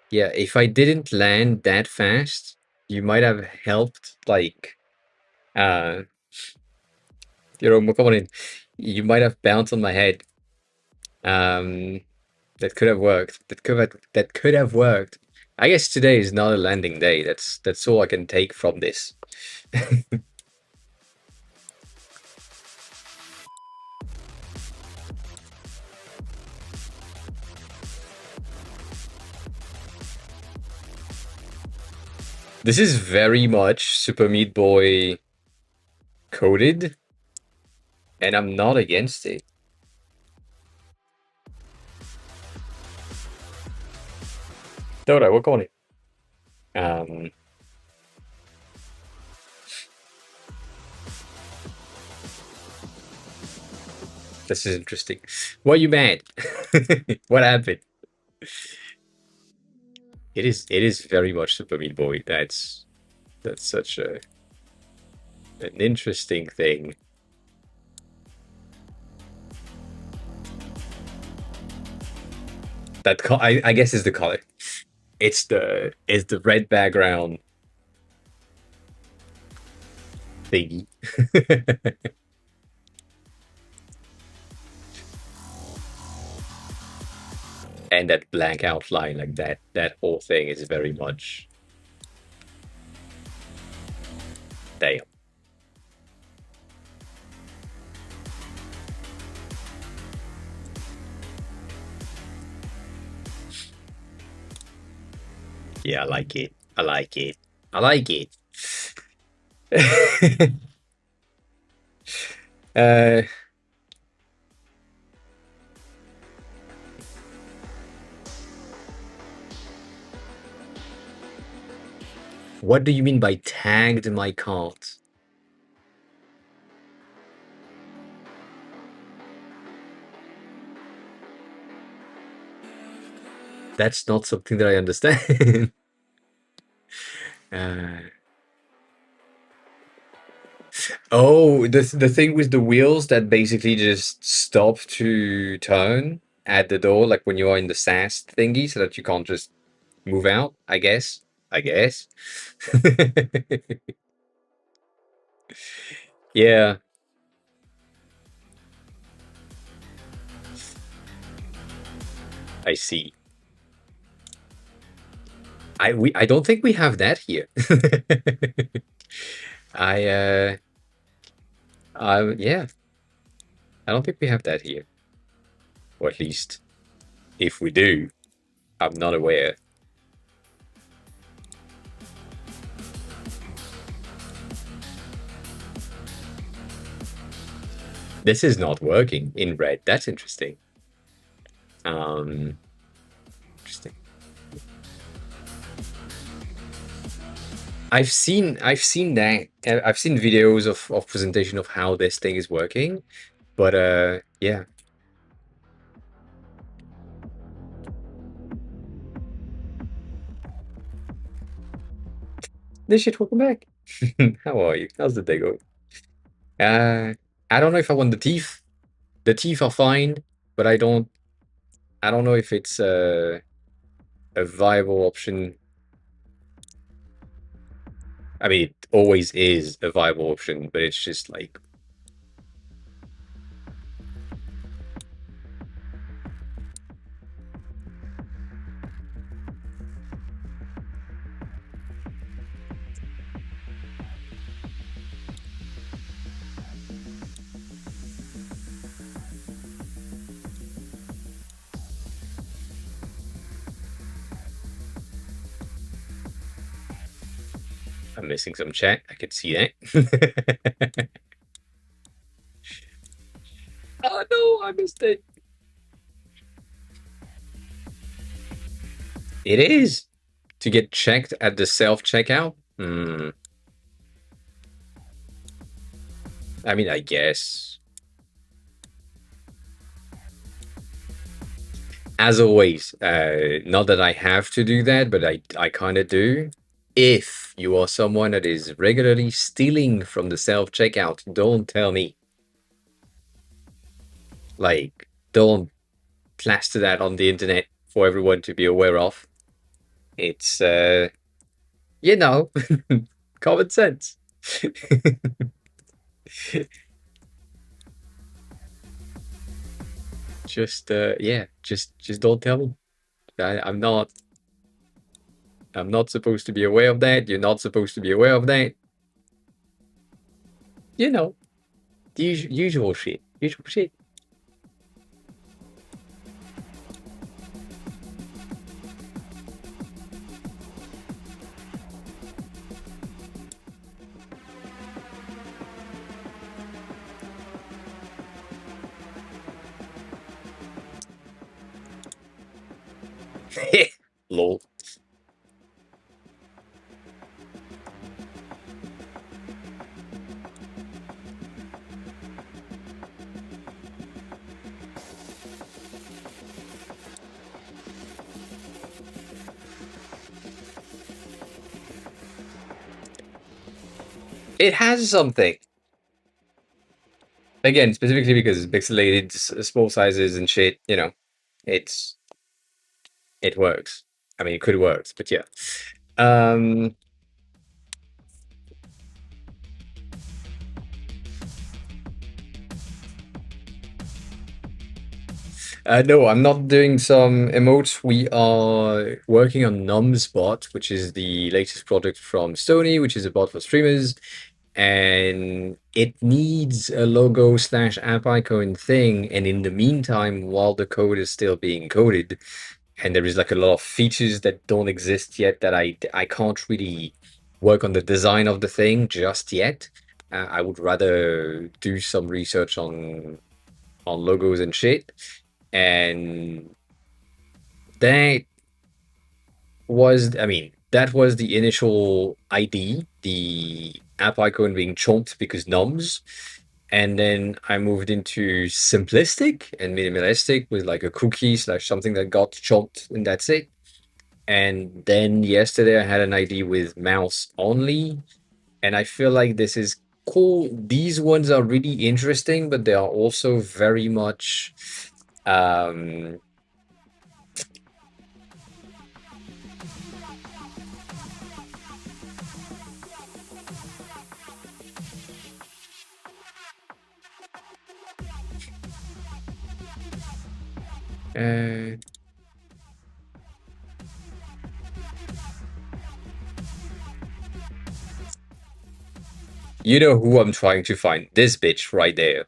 Yeah, if I didn't land that fast, you might have helped. Like, uh, come on in. You might have bounced on my head. Um, that could have worked. That could have worked. I guess today is not a landing day. That's all I can take from this. This is very much Super Meat Boy coded, and I'm not against it. Dora, we're calling it. Um, this is interesting. Why are you mad? What happened? It is very much Super Meat Boy. That's such an interesting thing. I guess is the color. It's the red background thingy. And that black outline, like that whole thing is very much damn. Yeah, I like it. I like it. I like it. Uh, what do you mean by tagged my cart? That's not something that I understand. uh, oh, the thing with the wheels that basically just stop to turn at the door, like when you are in the SAS thingy, so that you can't just move out, I guess. I guess. Yeah, I see. I don't think we have that here. I yeah, I don't think we have that here. Or at least if we do, I'm not aware. This is not working in red. That's interesting. Um, Interesting. I've seen that. I've seen videos of presentation of how this thing is working, but yeah, this shit. Welcome back. How are you? How's the day going? Uh, I don't know if I want the teeth. The teeth are fine, but I don't know if it's a viable option. I mean, it always is a viable option, but it's just like I'm missing some chat. I could see that. Oh no, I missed it. It is to get checked at the self checkout. Hmm. I mean, I guess. As always, not that I have to do that, but I kind of do. If you are someone that is regularly stealing from the self checkout, don't tell me. Like, don't plaster that on the internet for everyone to be aware of. It's, you know, common sense. Just, yeah, just don't tell me. I'm not supposed to be aware of that. You're not supposed to be aware of that. You know, the usual shit. Usual shit. Lol. It has something. Again, specifically because it's pixelated, small sizes and shit, you know, it's it works. I mean, it could work, but yeah. Um, no, I'm not doing some emotes. We are working on NumsBot, which is the latest product from Sony, which is a bot for streamers, and it needs a logo slash app icon thing. And in the meantime, while the code is still being coded, and there is like a lot of features that don't exist yet that I can't really work on the design of the thing just yet. I would rather do some research on logos and shit. And that that was the initial ID, the app icon being chomped because noms. And then I moved into simplistic and minimalistic with like a cookie slash something that got chomped, and that's it. And then yesterday I had an ID with mouse only, and I feel like this is cool. These ones are really interesting, but they are also very much um uh you know who I'm trying to find. This bitch right there.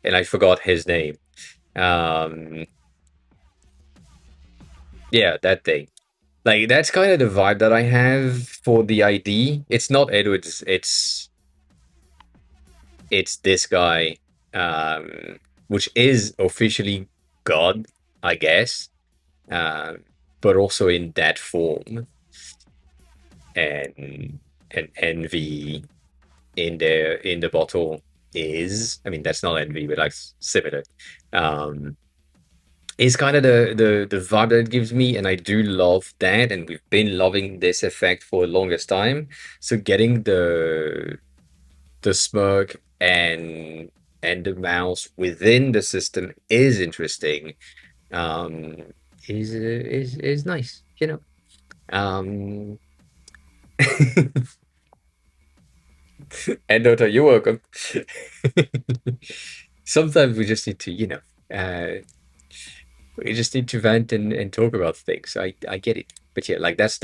And I forgot his name. Um yeah, that thing. Like that's kind of the vibe that I have for the ID. It's not Edwards, it's this guy, um, which is officially God, I guess, uh, but also in that form, and envy in the bottle is, I mean, that's not envy, but like similar. Um, is kind of the vibe that it gives me, and I do love that, and we've been loving this effect for the longest time. So getting the smirk and the mouse within the system is interesting. Um, is nice, you know. Um, and Dota, you're welcome. Sometimes we just need to, we just need to vent and talk about things. I get it. But yeah, like that's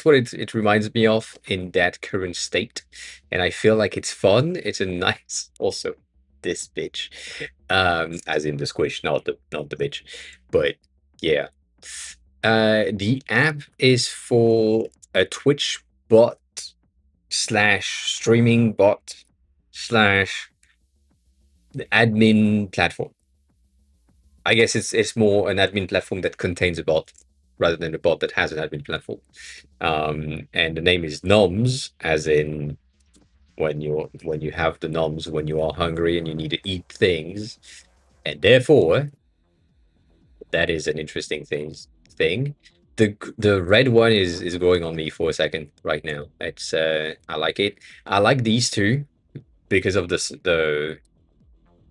what it reminds me of in that current state. And I feel like it's fun. It's a nice also this bitch. As in the squish, not the bitch. But yeah. The app is for a Twitch bot slash streaming bot slash admin platform. I guess it's more an admin platform that contains a bot rather than a bot that has an admin platform. And the name is Noms, as in when you have the noms when you are hungry and you need to eat things, and therefore that is an interesting thing. The red one is going on me for a second right now. It's I like it. I like these two because of the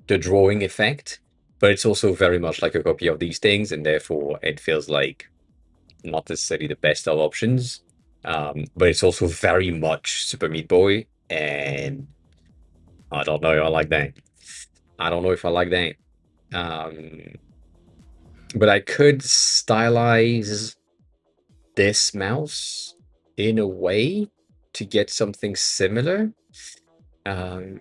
drawing effect, but it's also very much like a copy of these things, and therefore it feels like not necessarily the best of options. But it's also very much Super Meat Boy, and I don't know if I like that. I don't know if I like that. Um, but I could stylize this mouse in a way to get something similar. Um,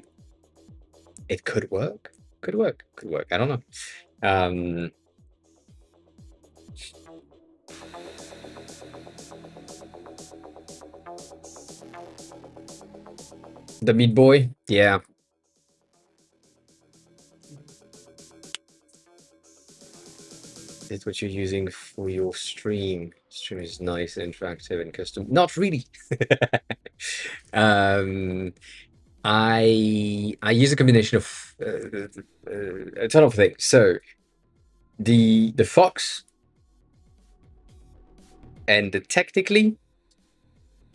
it could work. Could work. Could work. I don't know. Um, the Meat Boy, yeah. It's what you're using for your stream. Stream is nice, interactive, and custom. Not really. um, I use a combination of a ton of things. So the Fox and the Technically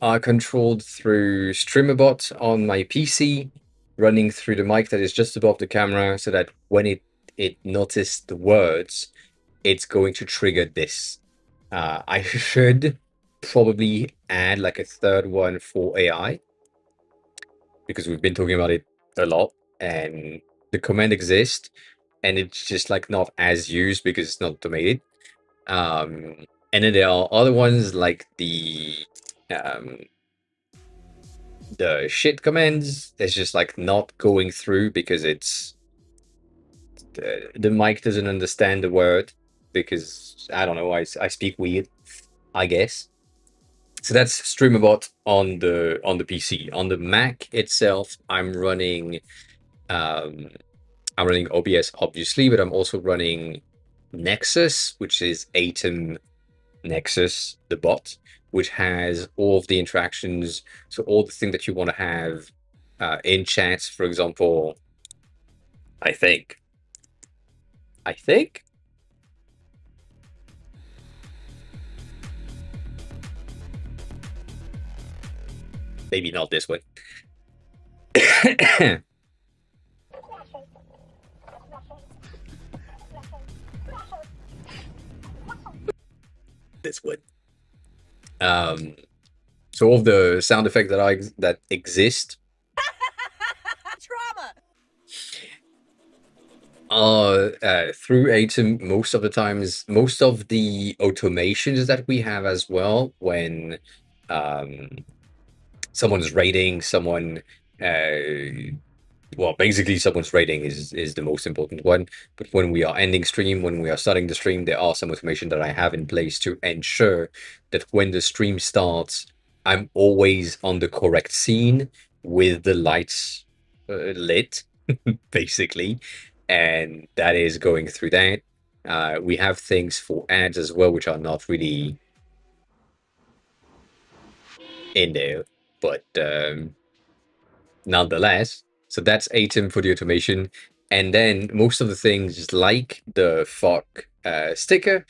are controlled through StreamerBot on my PC, running through the mic that is just above the camera, so that when it noticed the words, it's going to trigger this. I should probably add like a third one for AI because we've been talking about it a lot, and the command exists, and it's just like not as used because it's not automated. And then there are other ones like um, the shit commands. It's just like not going through because the mic doesn't understand the word because I don't know. I speak weird, I guess. So that's StreamerBot on the PC. On the Mac itself, um, I'm running OBS obviously, but I'm also running Nexus, which is Atom Nexus, the bot, which has all of the interactions. So all the things that you want to have in chats, for example. I think. I think. Maybe not this one. This one. So all of the sound effects that exist Trauma. through Atom most of the times. Most of the automations that we have as well when um, someone's rating someone. Well, basically, someone's rating is the most important one. But when we are ending stream, when we are starting the stream, there are some automation that I have in place to ensure that when the stream starts, I'm always on the correct scene with the lights lit, basically, and that is going through that. We have things for ads as well, which are not really in there, but nonetheless. So that's Atom for the automation. And then most of the things like the fuck sticker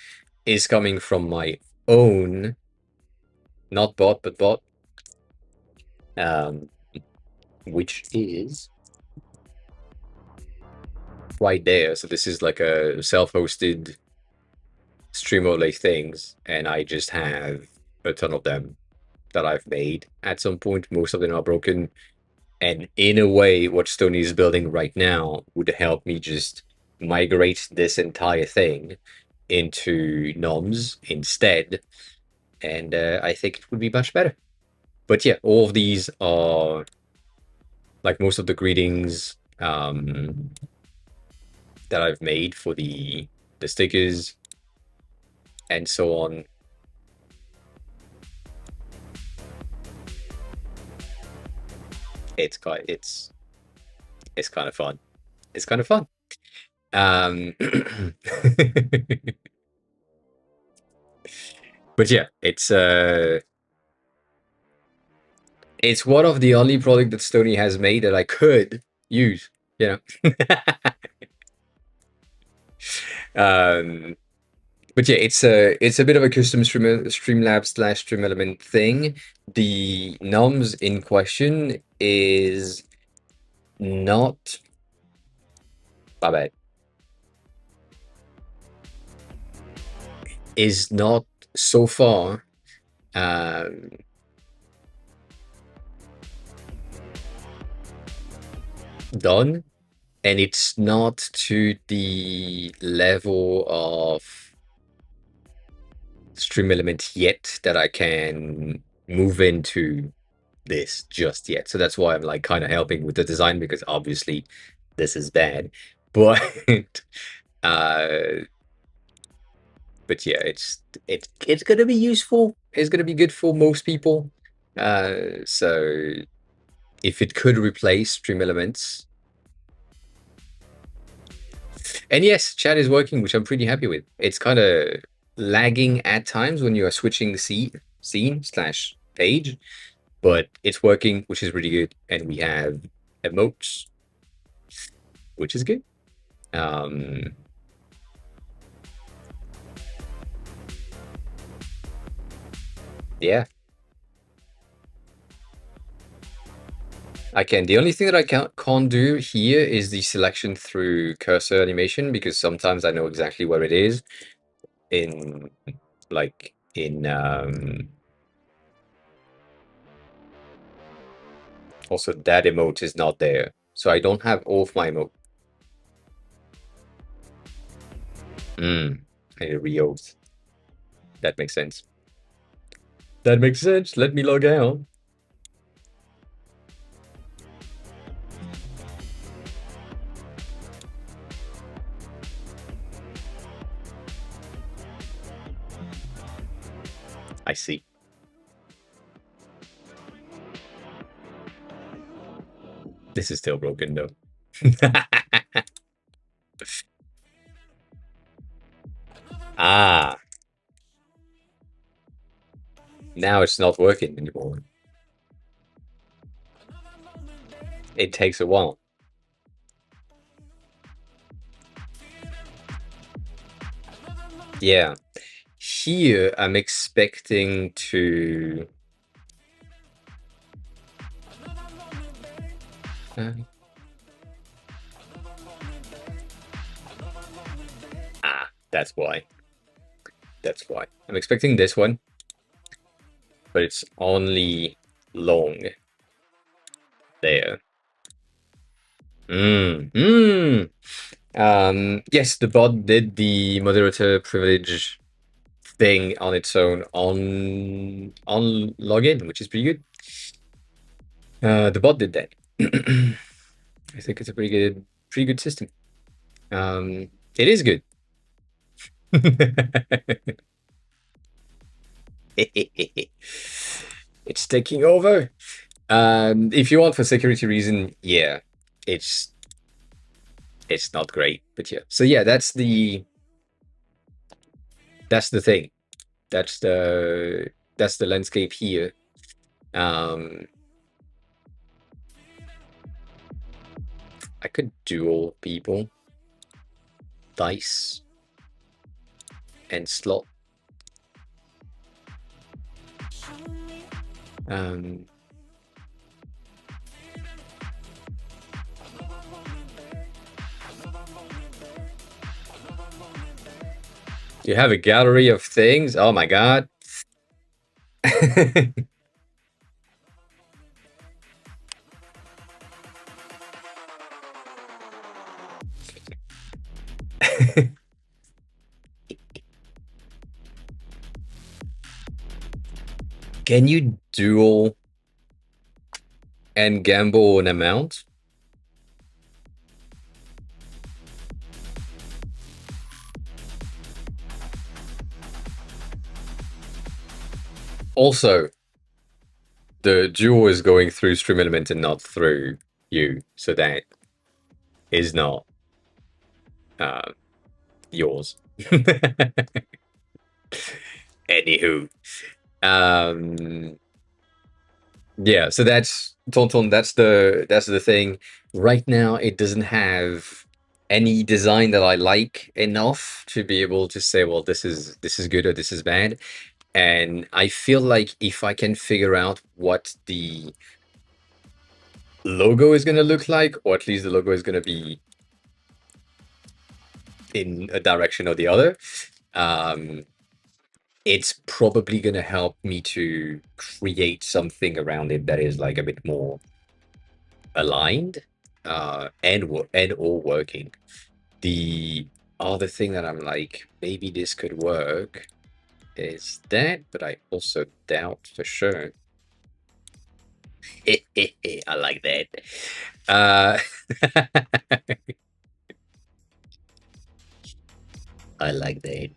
is coming from my own, not bot, but bot, um, which is right there. So this is like a self-hosted stream only things, and I just have a ton of them that I've made at some point. Most of them are broken. And in a way, what Stony is building right now would help me just migrate this entire thing into noms instead. And I think it would be much better. But yeah, all of these are like most of the greetings that I've made for the stickers and so on. It's kind of fun. It's kind of fun. But yeah, it's one of the only product that Stony has made that I could use, you know. But yeah, it's a bit of a custom Streamlabs slash Stream Element thing. The noms in question is not my bad. Is not so far done, and it's not to the level of Stream Element yet that I can move into this just yet. So that's why I'm like kind of helping with the design, because obviously this is bad. But uh yeah, it's gonna be useful. It's gonna be good for most people. So if it could replace Stream Elements. And yes, chat is working, which I'm pretty happy with. It's kind of lagging at times when you are switching scene slash page, but it's working, which is really good. And we have emotes, which is good. Yeah, I can. The only thing that I can't do here is the selection through cursor animation, because sometimes I know exactly where it is in also that emote is not there. So I don't have all of my emote. I need a reoath. That makes sense. That makes sense. Let me log out. I see. This is still broken though. Ah, now it's not working anymore. It takes a while. Yeah. Here, I'm expecting to. That's why. That's why. I'm expecting this one, but it's only long there. Yes, the bot did the moderator privilege thing on its own on login, which is pretty good. The bot did that. I think it's a pretty good system. It is good. It's taking over. If you want for security reason, yeah, it's not great, but yeah. So yeah, that's the thing. That's the landscape here. I could dual people, dice, and slot. You have a gallery of things. Oh my god. Can you duel and gamble an amount? Also, the duel is going through Stream Element and not through you, so that is not yours. Anywho, yeah, so that's Tonton. That's the thing. Right now, it doesn't have any design that I like enough to be able to say, well, this is good or this is bad. And I feel like if I can figure out what the logo is going to look like, or at least the logo is going to be in a direction or the other, it's probably going to help me to create something around it that is like a bit more aligned and or working. The other thing that I'm like, maybe this could work is that, but I also doubt for sure. I like that. I like that.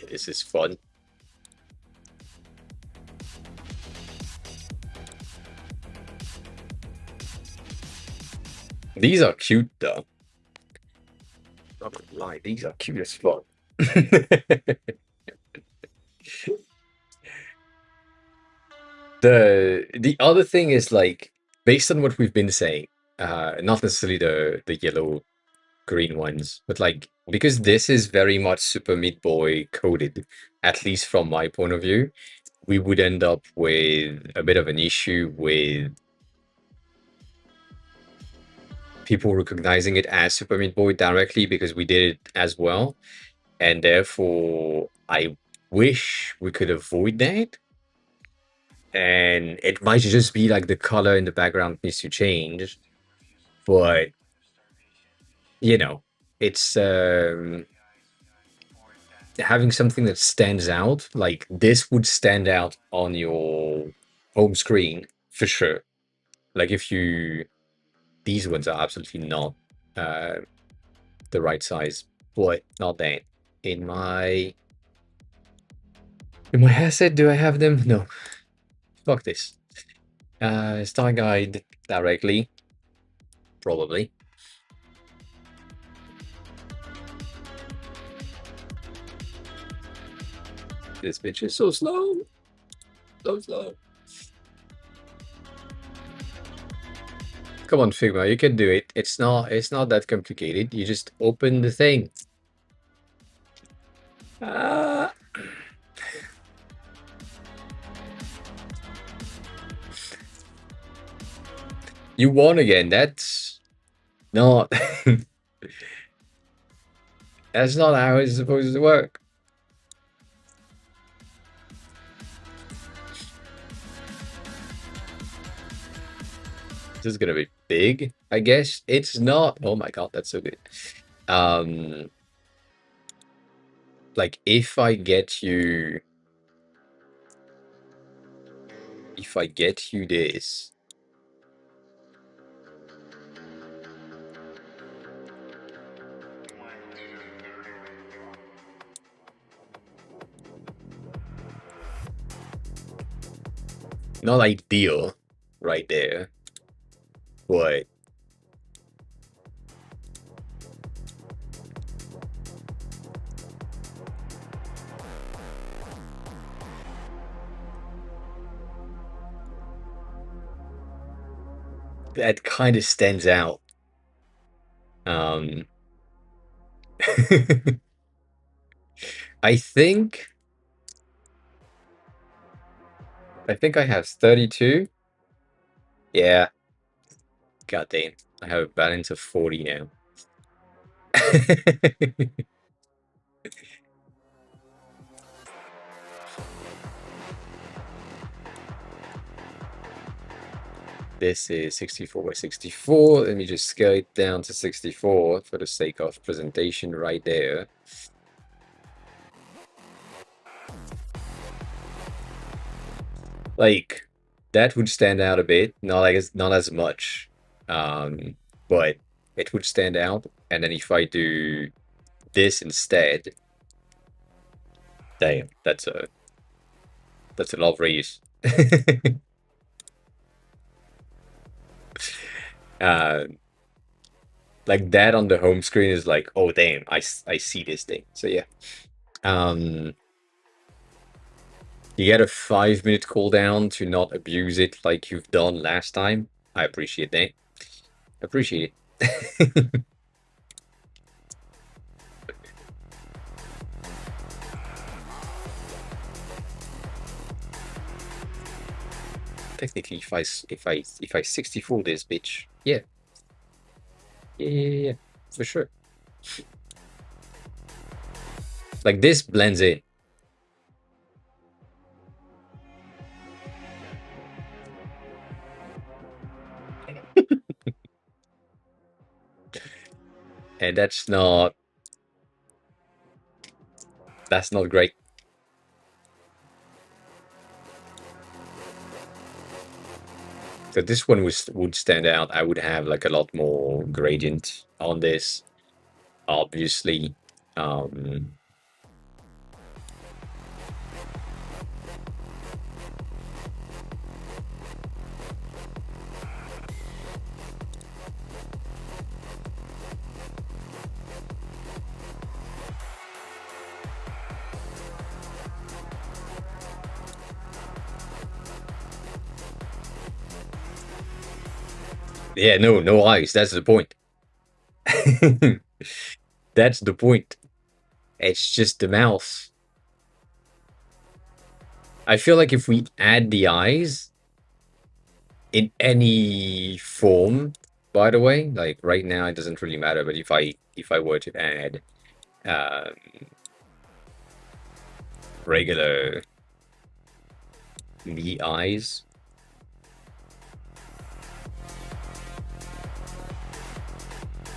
This is fun. These are cute though. Not gonna lie, these are cute as fuck. The other thing is like based on what we've been saying, not necessarily the yellow green ones, but like because this is very much Super Meat Boy coded, at least from my point of view, we would end up with a bit of an issue with people recognizing it as Super Meat Boy directly because we did it as well. And therefore, I wish we could avoid that. And it might just be like the color in the background needs to change. But, you know, it's having something that stands out. Like this would stand out on your home screen for sure. Like if you, these ones are absolutely not uh, the right size, but not that. In my headset, do I have them? No. Fuck this. Style guide directly, probably. This bitch is so slow. So slow. Come on, Figma, you can do it. It's not that complicated. You just open the thing. Ah. You won again. That's not that's not how it's supposed to work. This is gonna be big, I guess. It's not. Oh my god, that's so good. Um like if I get you this, not ideal right there, but that kind of stands out. Um I think I have 32. Yeah, god damn. I have a balance of 40 now. This is 64 by 64. Let me just scale it down to 64 for the sake of presentation right there. Like, that would stand out a bit, not as much. But it would stand out. And then if I do this instead, damn, that's a lot of reuse. uh, like that on the home screen is like, oh damn, I see this thing. So yeah. You get a 5-minute cooldown to not abuse it like you've done last time. I appreciate that. Appreciate it. Technically, if I 64 this bitch, yeah. Yeah, for sure. Like this blends in. And that's not great. So this one would stand out. I would have like a lot more gradient on this, obviously. Yeah, no eyes. That's the point. That's the point. It's just the mouth. I feel like if we add the eyes in any form, by the way, like right now it doesn't really matter, but if I were to add um, regular the eyes,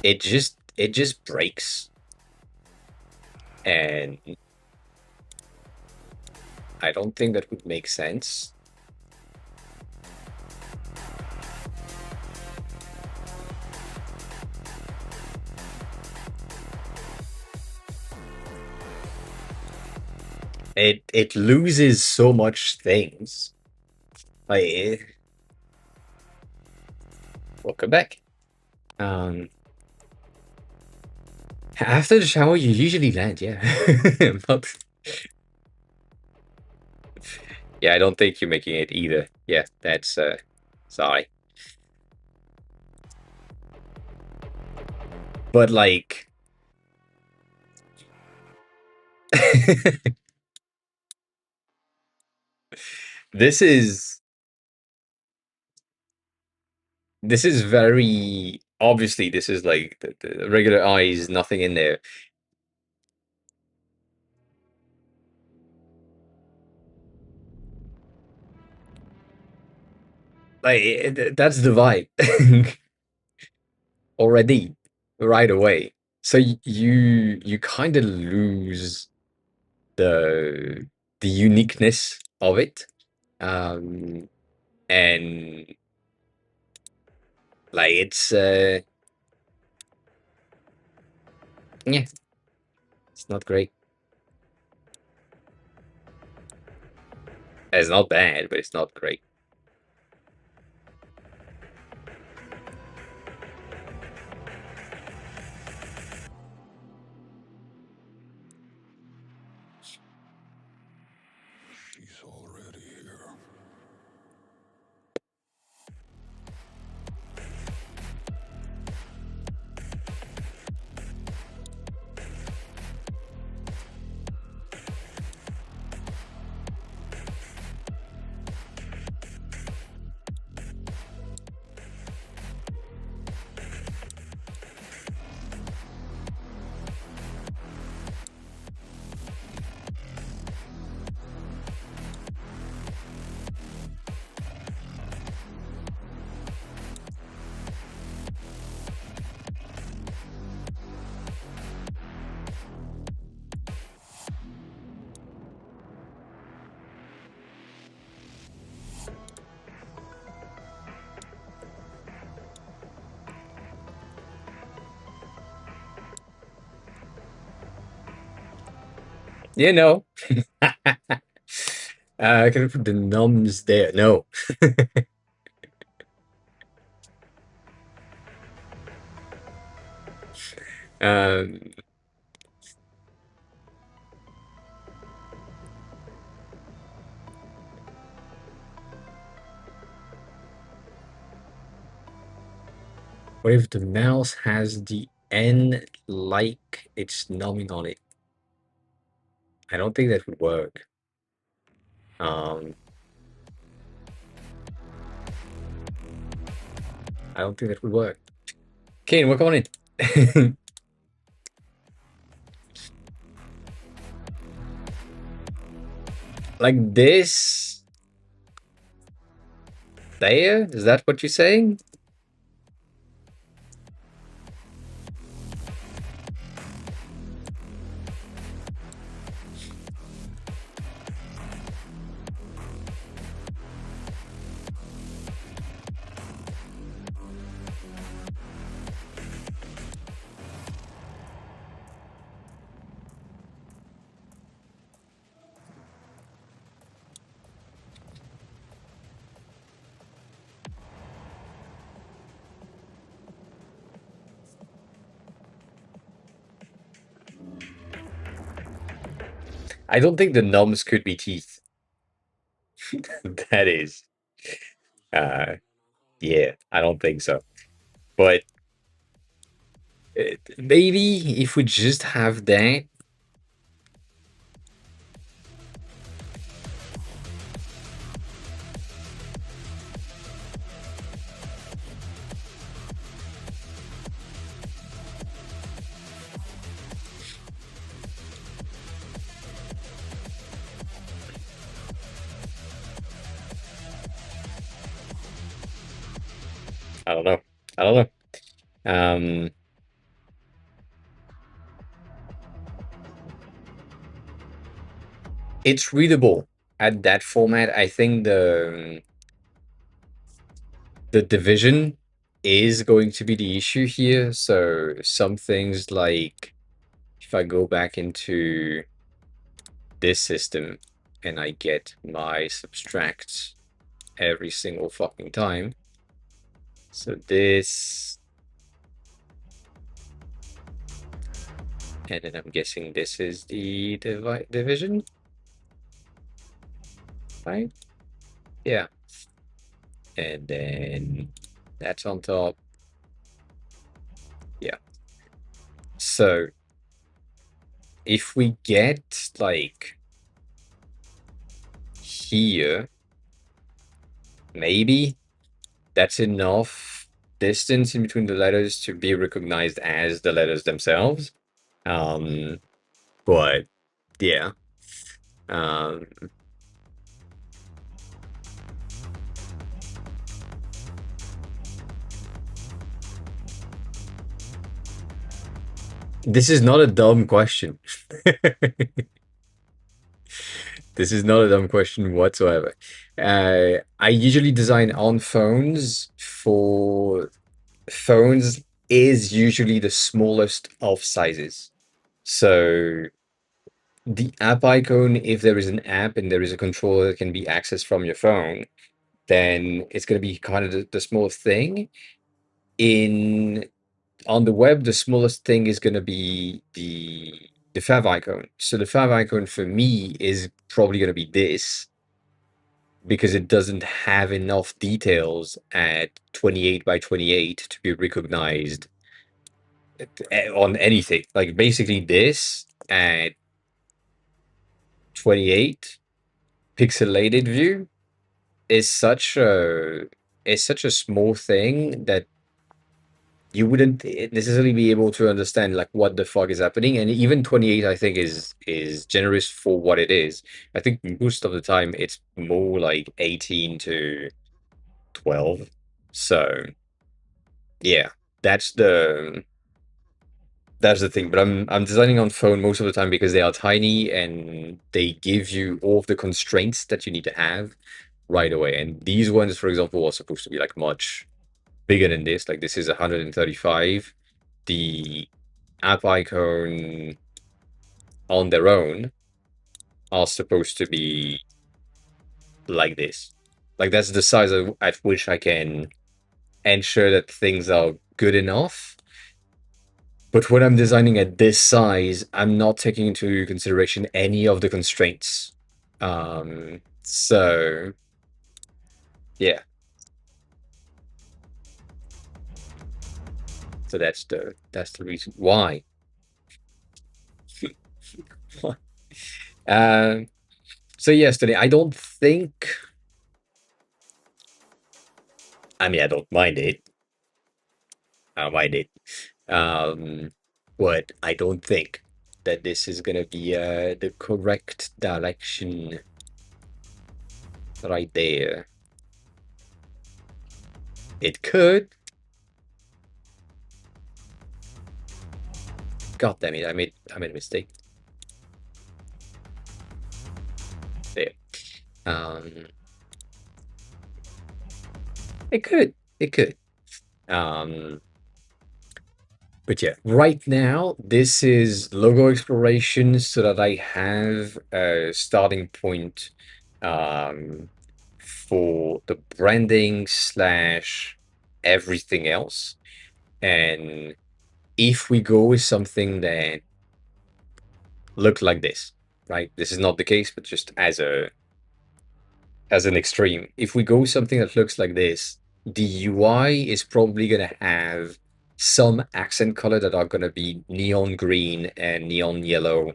it just breaks, and I don't think that would make sense. it loses so much things. Like, welcome back. Um, After the shower, you usually land, yeah. But yeah, I don't think you're making it either. Yeah, that's sorry. But like this is this is very obviously this is like the regular eyes, nothing in there. Like that's the vibe already right away. So you kind of lose the the uniqueness of it. Um and like yeah, it's not great. It's not bad, but it's not great. She's already here. You know, I can put the nums there. No. um, what if the mouse has the N like it's numbing on it? I don't think that would work. Um, I don't think that would work. Kane, work on it. Like this there? Is that what you're saying? I don't think the nums could be teeth. That is, uh, yeah, I don't think so. But maybe if we just have that, I don't know. I don't know. Um, it's readable at that format. I think the division is going to be the issue here. So some things like if I go back into this system and I get my subtracts every single fucking time. So this, and then I'm guessing this is the division, right? Yeah. And then that's on top. Yeah. So if we get like here, maybe that's enough distance in between the letters to be recognized as the letters themselves. But yeah. Um, this is not a dumb question. This is not a dumb question whatsoever. I usually design on phones. For phones is usually the smallest of sizes. So the app icon, if there is an app and there is a controller that can be accessed from your phone, then it's going to be kind of the smallest thing. In On the web, the smallest thing is going to be the fav icon. So the fav icon for me is probably going to be this because it doesn't have enough details at 28 by 28 to be recognized on anything. Like basically this at 28 pixelated view is such a small thing that you wouldn't necessarily be able to understand like what the fuck is happening. And even 28 I think is generous for what it is. I think most of the time it's more like 18 to 12. So yeah, that's the that's the thing. But I'm designing on phone most of the time because they are tiny and they give you all of the constraints that you need to have right away. And these ones, for example, are supposed to be like much bigger than this. Like this is 135. The app icon on their own are supposed to be like this. Like that's the size at which I can ensure that things are good enough. But when I'm designing at this size, I'm not taking into consideration any of the constraints. So yeah. So that's the reason why. um, so yesterday, I don't think. I mean, I don't mind it. I don't mind it. Um, but I don't think that this is gonna be the correct direction right there. It could. God damn it! I made a mistake. There. Um, it could. It could. Um, but yeah, right now this is logo exploration so that I have a starting point for the branding slash everything else. And if we go with something that looked like this, right? This is not the case, but just as an extreme, if we go with something that looks like this, the UI is probably going to have some accent color that are going to be neon green and neon yellow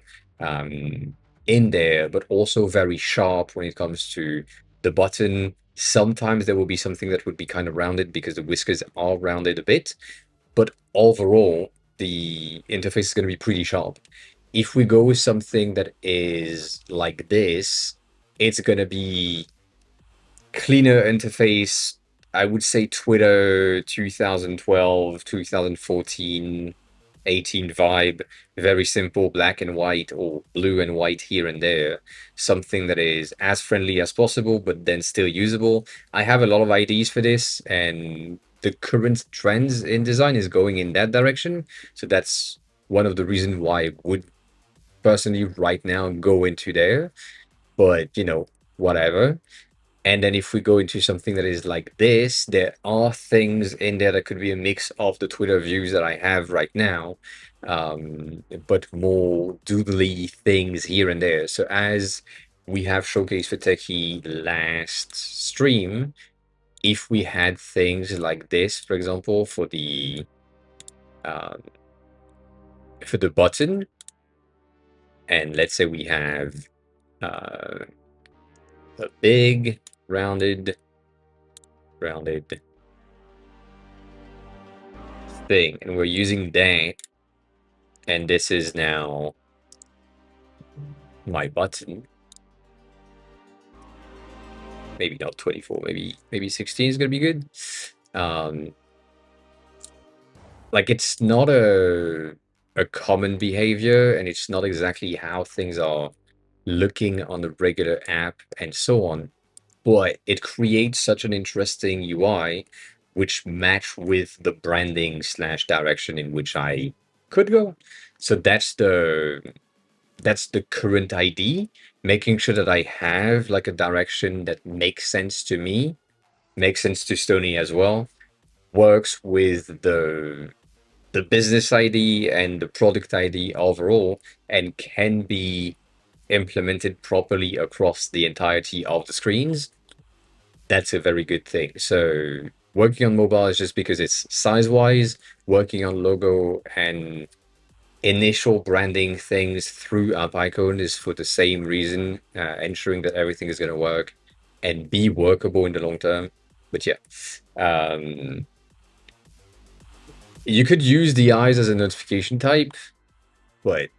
in there, but also very sharp when it comes to the button. Sometimes there will be something that would be kind of rounded because the whiskers are rounded a bit, but overall, the interface is going to be pretty sharp. If we go with something that is like this, it's going to be cleaner interface. I would say Twitter 2012, 2014, 18 vibe, very simple black and white or blue and white here and there. Something that is as friendly as possible, but then still usable. I have a lot of ideas for this, and the current trends in design is going in that direction. So that's one of the reasons why I would personally right now go into there, but whatever. And then if we go into something that is like this, there are things in there that could be a mix of the Twitter views that I have right now, but more doodly things here and there. So as we have showcased for Techie last stream, if we had things like this, for example, um, for the button, and let's say we have a big rounded thing, and we're using that, and this is now my button. Maybe not 24, maybe 16 is gonna be good. Like it's not a common behavior, and it's not exactly how things are looking on the regular app and so on, but it creates such an interesting UI which match with the branding slash direction in which I could go. So that's the current idea, making sure that I have like a direction that makes sense to me, makes sense to Stony as well, works with the business ID and the product ID overall, and can be implemented properly across the entirety of the screens. That's a very good thing. So working on mobile is just because it's size-wise, working on logo and initial branding things through App Icon is for the same reason, ensuring that everything is going to work and be workable in the long term. But yeah, you could use the eyes as a notification type, but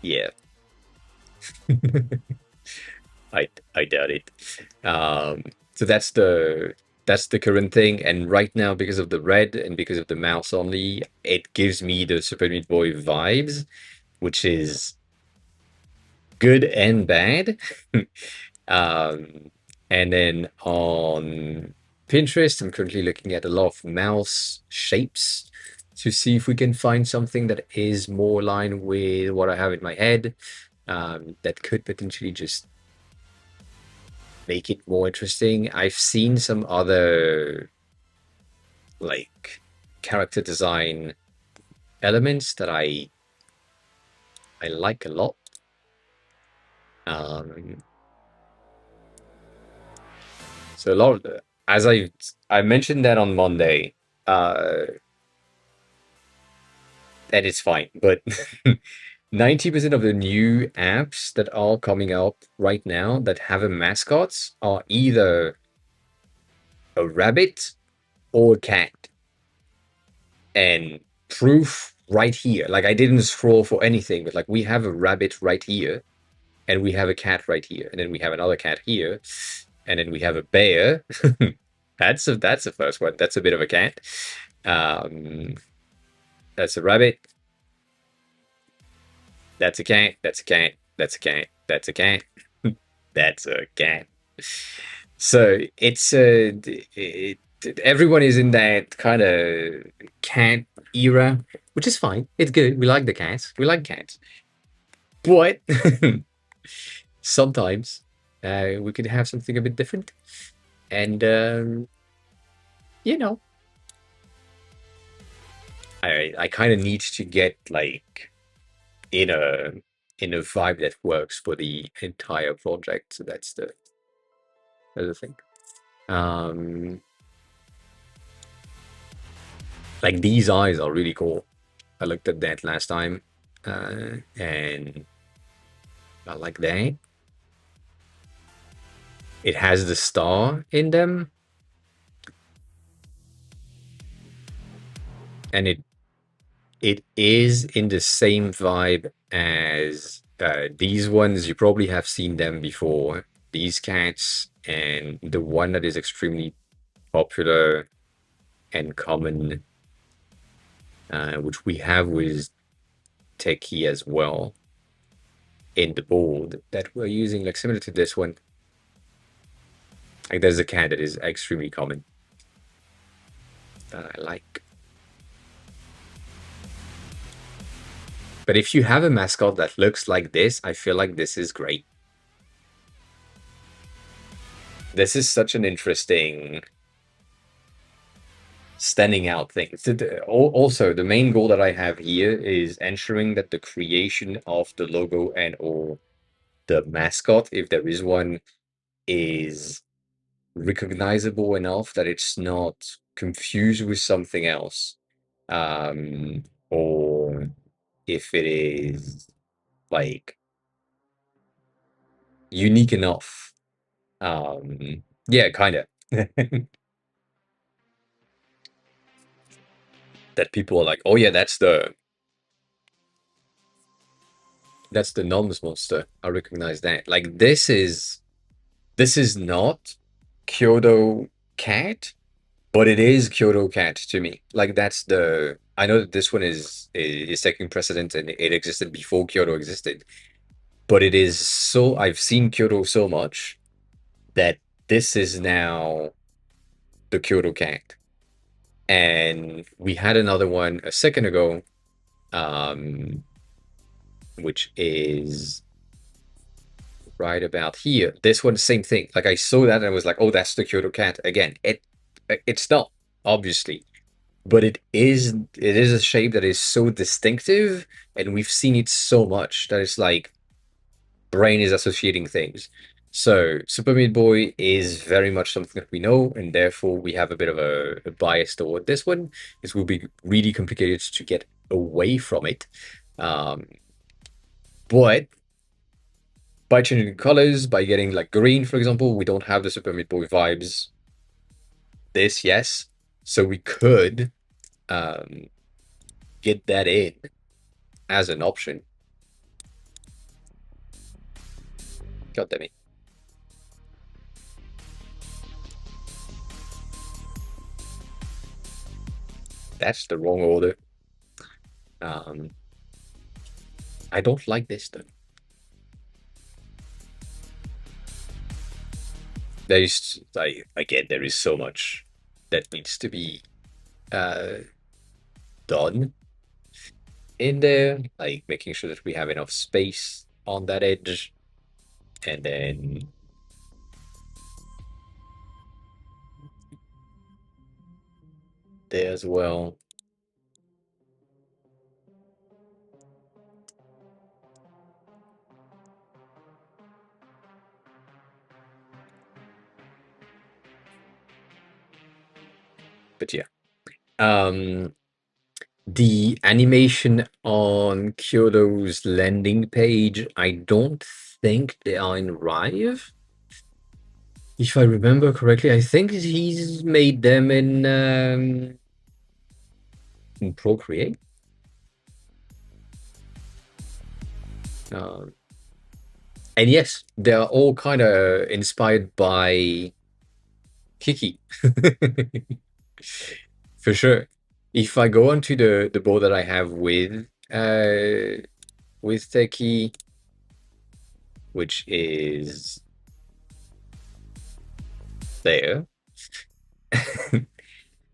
yeah, I doubt it. So that's the current thing, and right now, because of the red and because of the mouse only, it gives me the Super Meat Boy vibes, which is good and bad. um, and then on Pinterest, I'm currently looking at a lot of mouse shapes to see if we can find something that is more aligned with what I have in my head, that could potentially just make it more interesting. I've seen some other like character design elements that I like a lot. Um, so a lot of as I mentioned that on Monday, and it's fine, but 90% of the new apps that are coming up right now that have a mascot are either a rabbit or a cat. And proof right here. Like I didn't scroll for anything, but like we have a rabbit right here, and we have a cat right here, and then we have another cat here, and then we have a bear. That's the first one. That's a bit of a cat. Um, that's a rabbit. That's a cat. That's a cat. That's a cat. That's a cat. That's a cat. So it's everyone is in that kind of cat era, which is fine. It's good. We like the cats. We like cats. But sometimes we could have something a bit different. And you know, I kind of need to get like in a vibe that works for the entire project. So that's the thing. Um, like these eyes are really cool. I looked at that last time, and I like that. It has the star in them, and it is in the same vibe as these ones. You probably have seen them before. These cats, and the one that is extremely popular and common, which we have with Techie as well in the board that we're using, like similar to this one. Like there's a cat that is extremely common that I like. But if you have a mascot that looks like this, I feel like this is great. This is such an interesting standing out thing. Also, the main goal that I have here is ensuring that the creation of the logo and or the mascot, if there is one, is recognizable enough that it's not confused with something else. Or if it is like unique enough. Yeah, kind of. That people are like, oh yeah, that's the Noms monster. I recognize that. Like this is not Kyoto Cat, but it is Kyoto Cat to me. Like that's the I know that this one is taking precedence and it existed before Kyoto existed, but it is so I've seen Kyoto so much that this is now the Kyoto Cat. And we had another one a second ago, um, which is right about here. This one, same thing. Like I saw that and I was like, oh, that's the Kyoto Cat again. It's not, obviously, but it is a shape that is so distinctive, and we've seen it so much that it's like brain is associating things. So Super Meat Boy is very much something that we know, and therefore we have a bit of a bias toward this one. It will be really complicated to get away from it. Um, but by changing the colors, by getting like green, for example, we don't have the Super Meat Boy vibes. This, yes. So we could um, get that in as an option. God damn it. That's the wrong order. Um, I don't like this though. There is, again, there is so much that needs to be uh, done in there, like making sure that we have enough space on that edge, and then there as well. But yeah, um, the animation on Kyoto's landing page, I don't think they are in Rive. If I remember correctly, I think he's made them in Procreate. Um, and yes, they are all kind of inspired by Kiki. For sure. If I go onto the board that I have with Teki, which is there,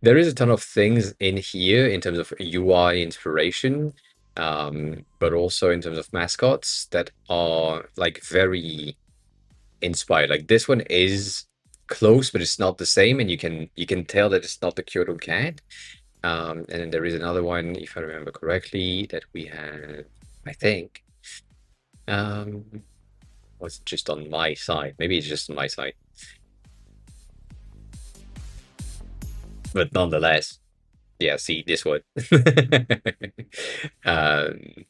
there is a ton of things in here in terms of UI inspiration, but also in terms of mascots that are like very inspired. Like this one is close, but it's not the same, and you can tell that it's not the Kyoto Cat. And then there is another one, if I remember correctly, that we have, I think, um, was just on my side. Maybe it's just on my side, but nonetheless, yeah. See this one. um,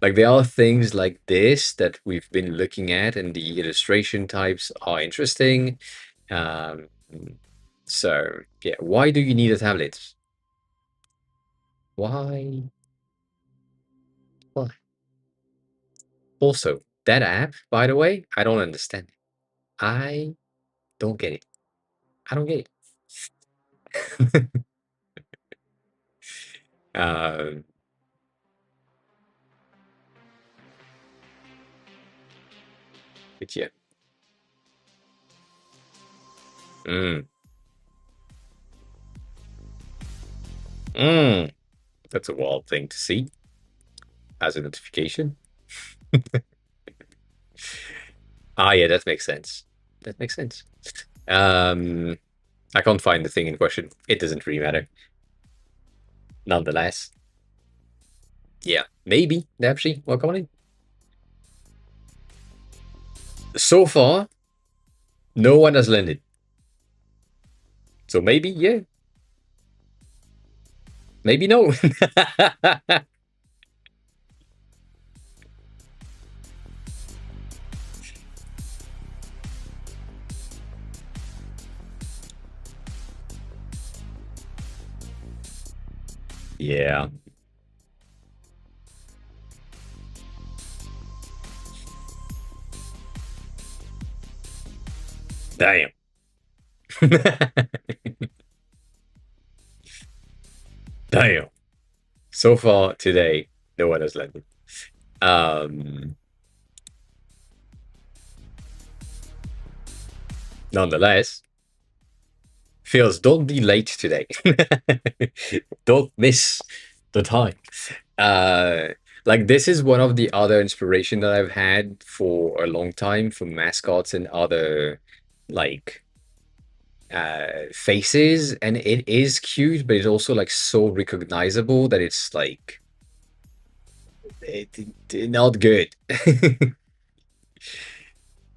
like there are things like this that we've been looking at, and the illustration types are interesting. Um, so yeah, why do you need a tablet? Why? Why? Also, that app, by the way, I don't understand. I don't get it. I don't get it. um, but yeah. Mm, mm, that's a wild thing to see. as a notification. Ah, yeah, that makes sense. That makes sense. Um, I can't find the thing in question. It doesn't really matter. Nonetheless, yeah, maybe, actually, welcome on in. So far, no one has landed. So maybe, yeah, maybe no. Yeah, damn. Damn. So far today, no one has landed. Um, Nonetheless, feels don't be late today. Don't miss the time. Uh, like this is one of the other inspiration that I've had for a long time for mascots and other like faces, and it is cute, but it's also like so recognizable that it's like not good.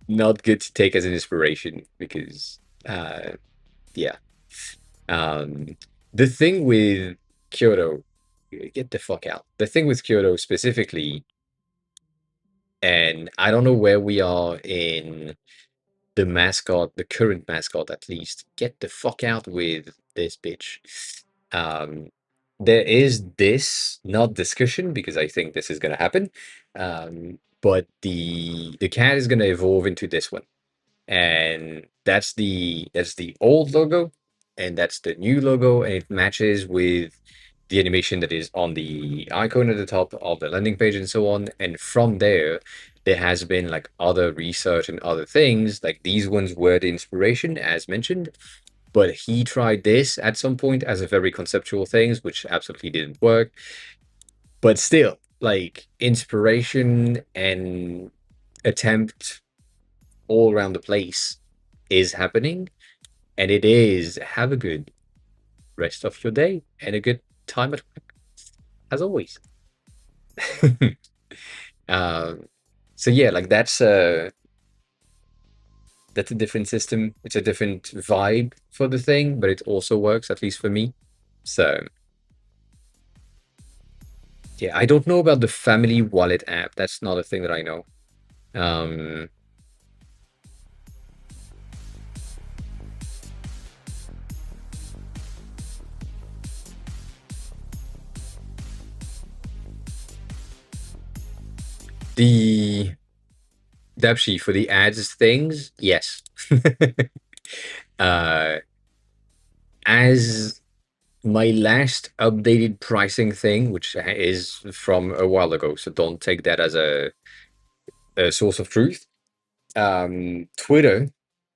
Not good to take as an inspiration because yeah. Um, the thing with Kyoto, get the fuck out. The thing with Kyoto specifically, and I don't know where we are in the mascot, the current mascot at least. Get the fuck out with this bitch. Um, there is this, not discussion, because I think this is gonna happen. But the cat is gonna evolve into this one, and that's the old logo, and that's the new logo, and it matches with the animation that is on the icon at the top of the landing page and so on. And from there has been like other research and other things, like these ones were the inspiration as mentioned, but he tried this at some point as a very conceptual things, which absolutely didn't work. But still, like inspiration and attempt all around the place is happening, and it is have a good rest of your day and a good time at work as always. um, so yeah, like that's a different system. It's a different vibe for the thing, but it also works at least for me. So yeah, I don't know about the family wallet app. That's not a thing that I know. Um, the Dapshi for the ads things, yes. uh, as my last updated pricing thing, which is from a while ago, so don't take that as a source of truth. Twitter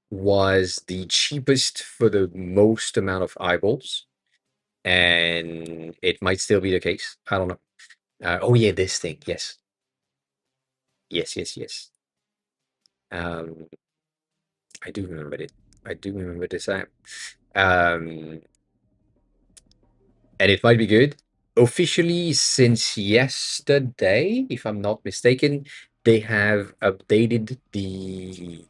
was the cheapest for the most amount of eyeballs, and it might still be the case. I don't know. Oh yeah, this thing. Yes, yes, yes, yes. Um, I do remember it. I do remember this app. Um, and it might be good. Officially, since yesterday, if I'm not mistaken, they have updated the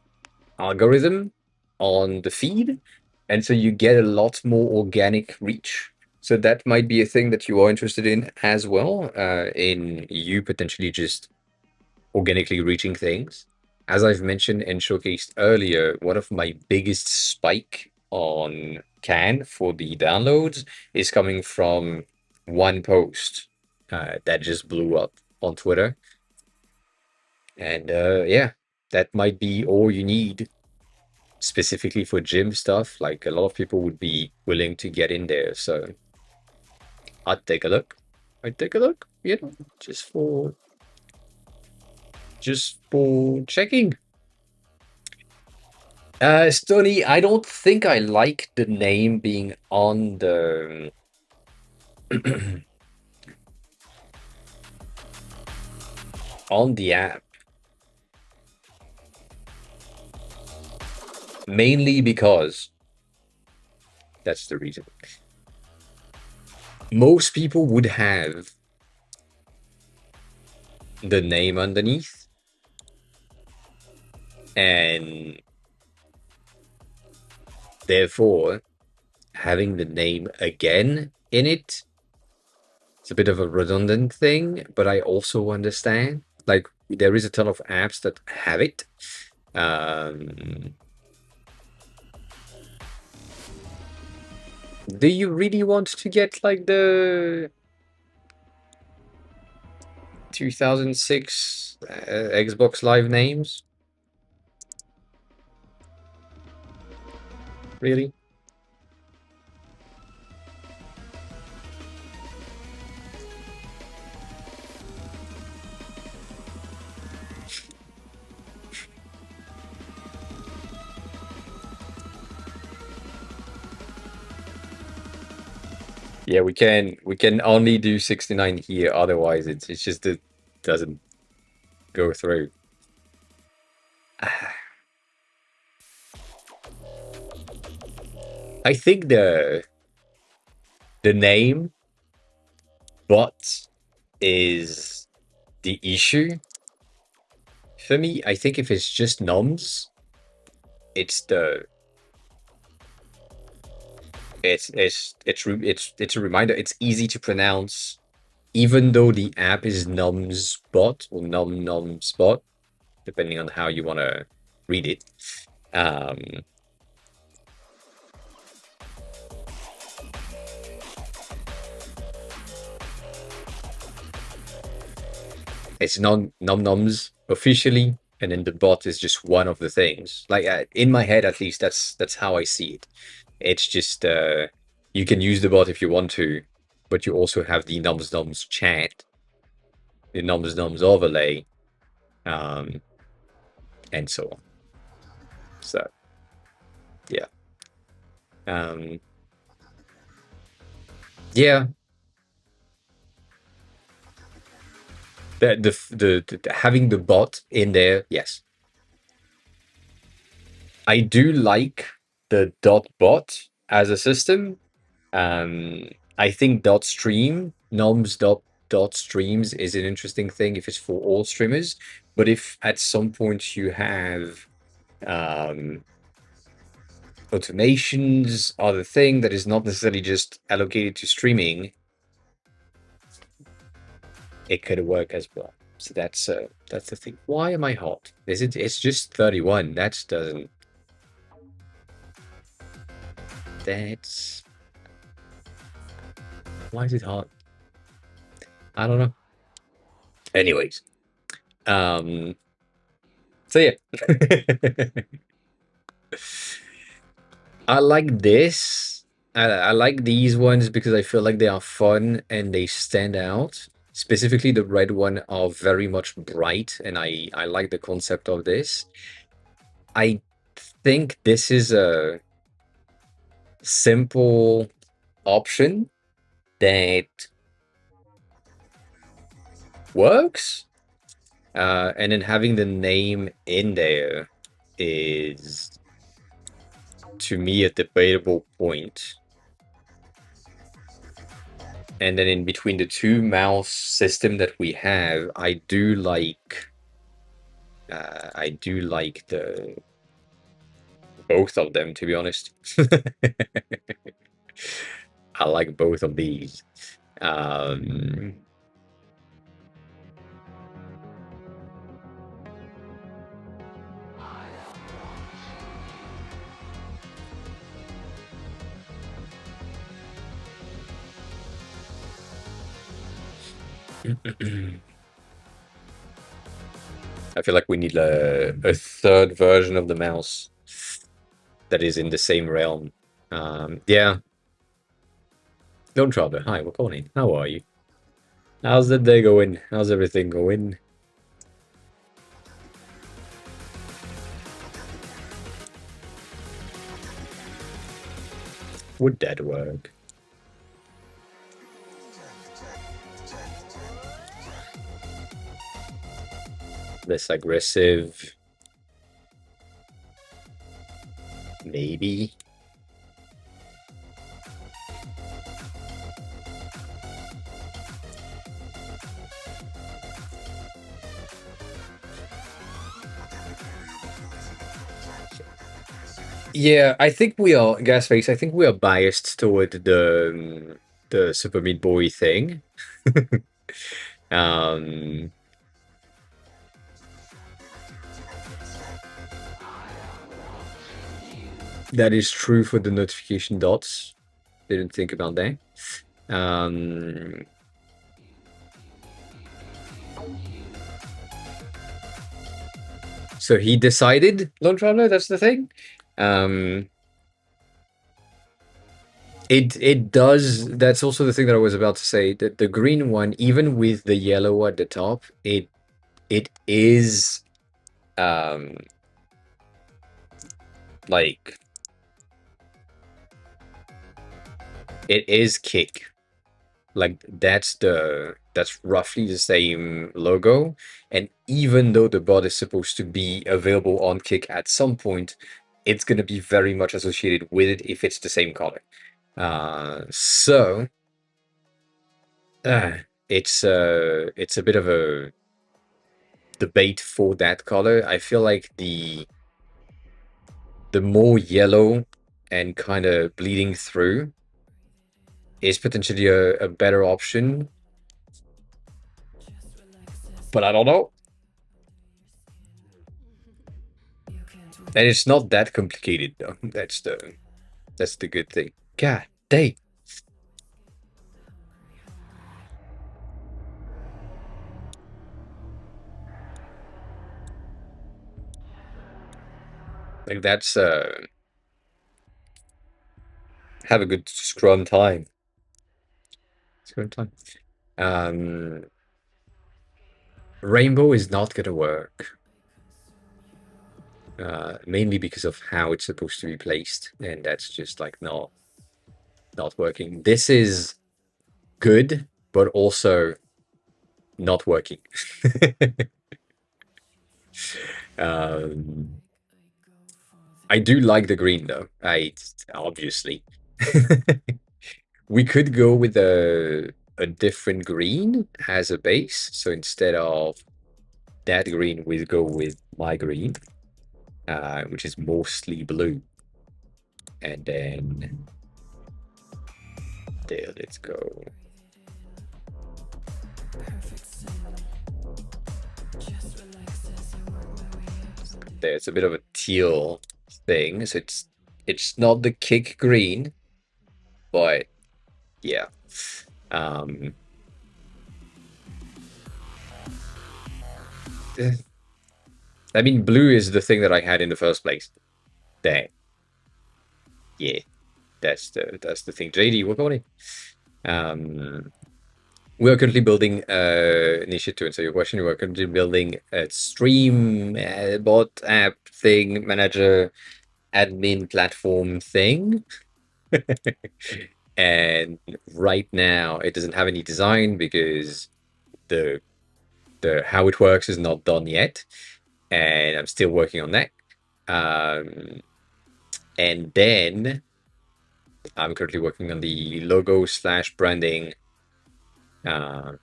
algorithm on the feed, and so you get a lot more organic reach. So that might be a thing that you are interested in as well, in you potentially just organically reaching things. As I've mentioned and showcased earlier, one of my biggest spike on Can for the downloads is coming from one post that just blew up on Twitter. And yeah, that might be all you need specifically for gym stuff. Like a lot of people would be willing to get in there. So I'd take a look. I'd take a look, you know, just for checking. Stony, I don't think I like the name being on the on the app, mainly because that's the reason. Most people would have the name underneath, and therefore having the name again in it, it's a bit of a redundant thing, but I also understand. Like, there is a ton of apps that have it. Do you really want to get like the 2006 Xbox Live names? Really? Yeah, we can only do 69 here, otherwise it's just it doesn't go through. I think the name bot is the issue. For me, I think if it's just noms, it's the it's a reminder. It's easy to pronounce, even though the app is noms bot or noms bot, depending on how you want to read it. Um, it's noms officially, and then the bot is just one of the things. Like, in my head, at least, that's how I see it. It's just you can use the bot if you want to, but you also have the noms chat, the noms overlay, um, and so on. So yeah, um, yeah. The having the bot in there, yes. I do like the dot bot as a system. I think dot stream noms dot streams is an interesting thing if it's for all streamers. But if at some point you have automations, other thing that is not necessarily just allocated to streaming, it could work as well. So that's the thing. Why am I hot? Is it? It's just 31. That doesn't. That's. Why is it hot? I don't know. Anyways, so yeah. I like this. I like these ones because I feel like they are fun and they stand out. Specifically, the red one are very much bright, and I like the concept of this. I think this is a simple option that works. And then having the name in there is, to me, a debatable point. And then in between the two mouse system that we have, I do like the both of them, to be honest. I like both of these. I feel like we need a third version of the mouse that is in the same realm. Yeah. Don't trouble. Hi, we're calling. How are you? How's the day going? How's everything going? Would that work? less aggressive, maybe. Yeah, I think we are, Gasface, I think we are biased toward the Super Meat Boy thing. um that is true for the notification dots. Didn't think about that. Um so he decided, Lone Traveler, that's the thing. Um it does, that's also the thing that I was about to say, that the green one, even with the yellow at the top, it is um like it is kick. Like that's roughly the same logo. And even though the bot is supposed to be available on kick at some point, it's gonna be very much associated with it if it's the same color. So uh, it's a bit of a debate for that color. I feel like the more yellow and kind of bleeding through is potentially a better option, but I don't know. And it's not that complicated though. That's the good thing. God dang. Like that's have a good scrum time. Scrum time. Um Rainbow is not gonna work. Mainly because of how it's supposed to be placed, and that's just like not working. This is good, but also not working. um I do like the green though. I obviously. We could go with a different green as a base. So instead of that green, we go with my green, which is mostly blue. And then there, let's go. There's a bit of a teal thing, so it's not the kick green, but yeah. Um, I mean, blue is the thing that I had in the first place. There, yeah, that's the thing. JD, what about it? We are currently building Nisha to answer your question. We are currently building a stream bot app thing, manager, admin platform thing. And right now it doesn't have any design because the how it works is not done yet, and I'm still working on that. And then I'm currently working on the logo slash branding. And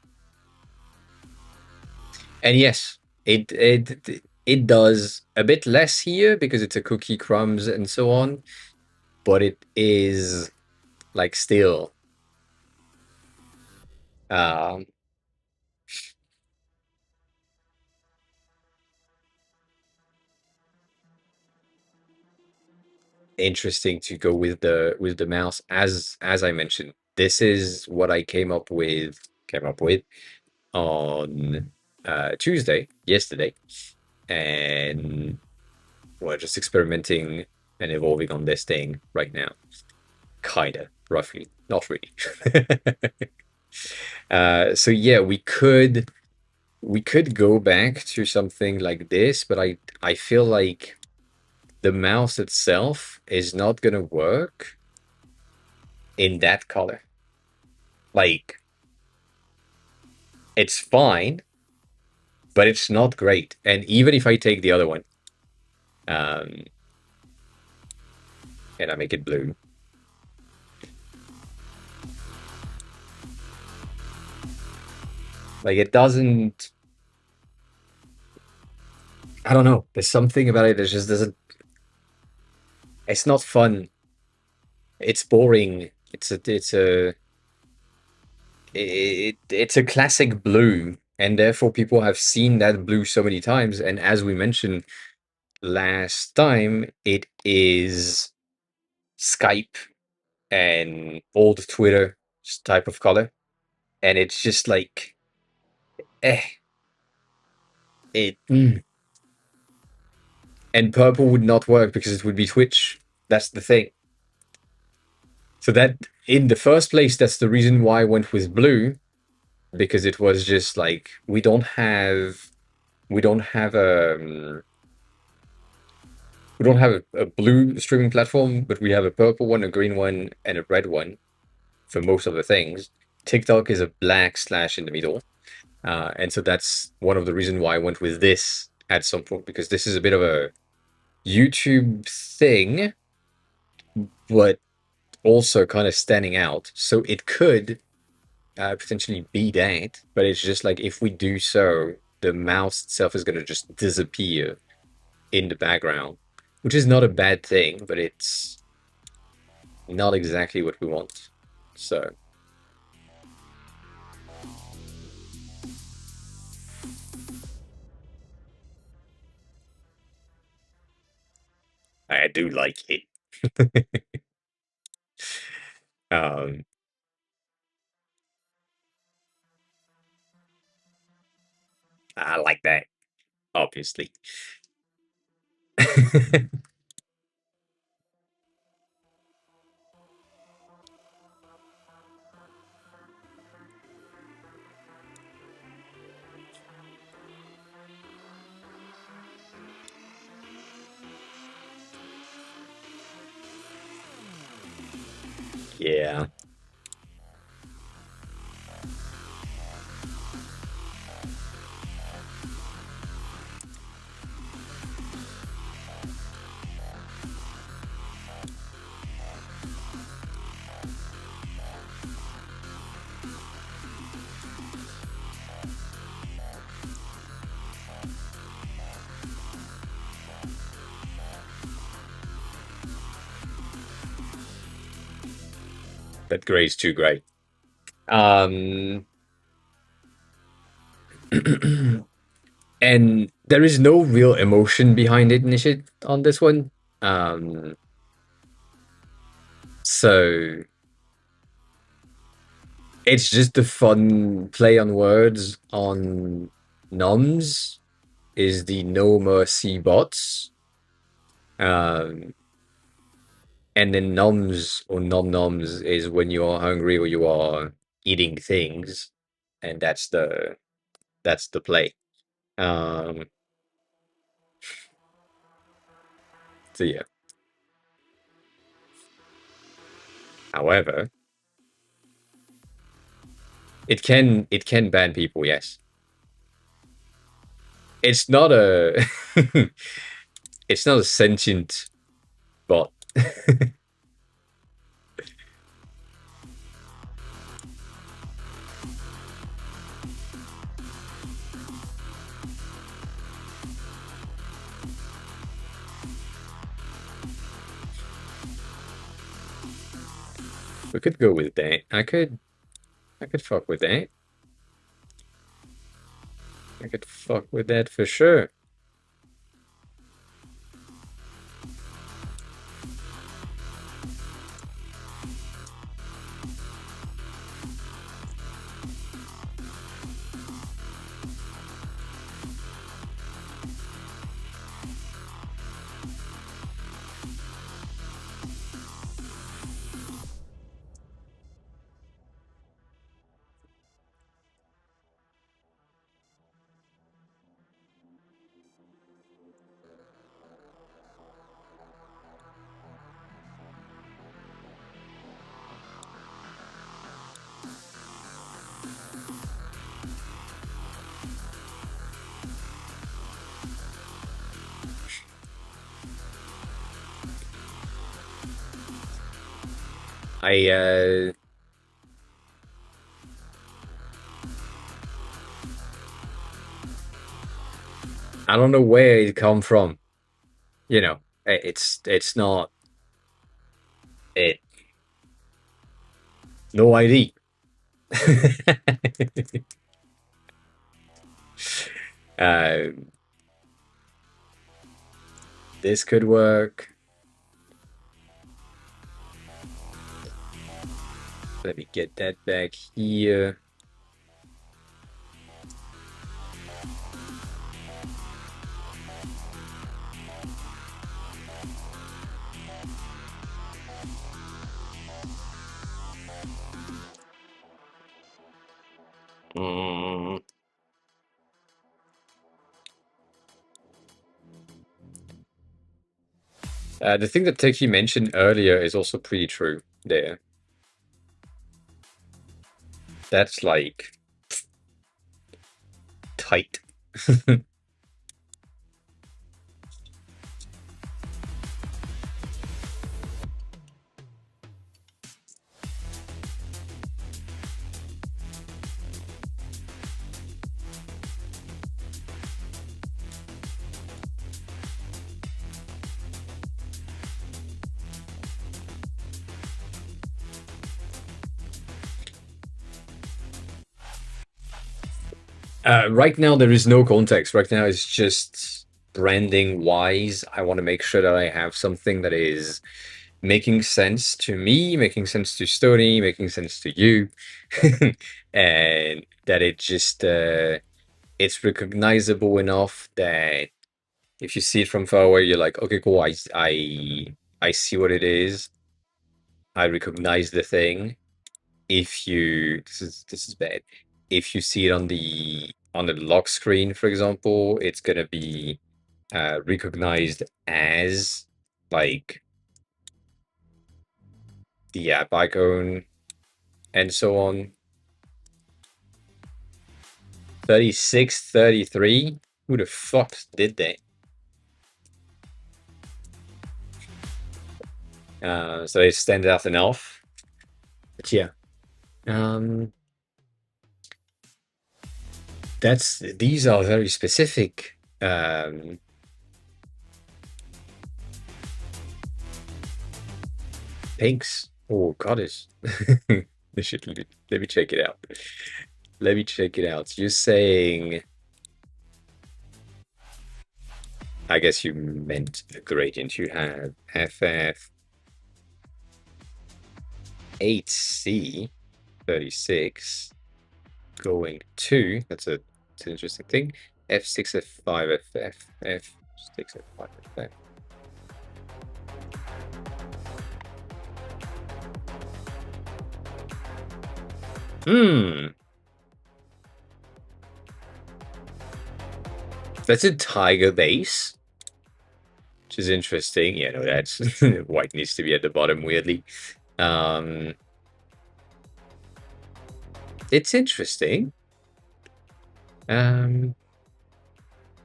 yes, it does a bit less here because it's a cookie crumbs and so on, but it is like still um interesting to go with the mouse. As I mentioned, this is what I came up with on Tuesday, yesterday, and we're just experimenting and evolving on this thing right now. Kinda, roughly, not really. So yeah, we could go back to something like this, but I feel like the mouse itself is not gonna work in that color. Like, it's fine, but it's not great. And even if I take the other one, um, and I make it blue, like it doesn't. I don't know. There's something about it that just doesn't. It's not fun. It's boring. It's a classic blue, and therefore people have seen that blue so many times. And as we mentioned last time, it is Skype and old Twitter type of color, and it's just like, eh, it. And purple would not work because it would be Twitch. That's the thing. So that in the first place, that's the reason why I went with blue, because it was just like we don't have we don't have a blue streaming platform, but we have a purple one, a green one, and a red one for most of the things. TikTok is a black slash in the middle, and so that's one of the reasons why I went with this at some point, because this is a bit of a YouTube thing, but also kind of standing out. So it could potentially be that, but it's just like if we do so, the mouse itself is going to just disappear in the background, which is not a bad thing, but it's not exactly what we want. So I do like it. um, I like that, obviously. Yeah, that gray's too great. Um, and there is no real emotion behind it, Nishit, on this one. Um, so it's just a fun play on words on noms is the no mercy bots. Um, and then noms or nom noms is when you are hungry or you are eating things, and that's the play. Um, so yeah. However, it can ban people. Yes, it's not a it's not a sentient bot. We could go with that. I could fuck with that. I could fuck with that for sure. I I don't know where it come from. You know, it's not it. No ID. uh, this could work. Let me get that back here. Mm. The thing that Teki mentioned earlier is also pretty true there. That's like tight. Right now, there is no context. Right now, it's just branding wise. I want to make sure that I have something that is making sense to me, making sense to Stony, making sense to you, and that it's recognizable enough that if you see it from far away, you're like, okay, cool. I see what it is. I recognize the thing. If you this is bad. If you see it on the lock screen, for example, it's gonna be recognized as like the app icon and so on. 36, 33. Who the fuck did that? So it stands out enough. But yeah. These are very specific pinks. Oh, goddess. Let me check it out. Let me check it out. You're saying, I guess you meant a gradient. You have FF 8C 36 going to, that's an interesting thing, F6, F5, FF, F6, F5, FF. That's a tiger base, which is interesting. Yeah, no, that's white needs to be at the bottom, weirdly. It's interesting.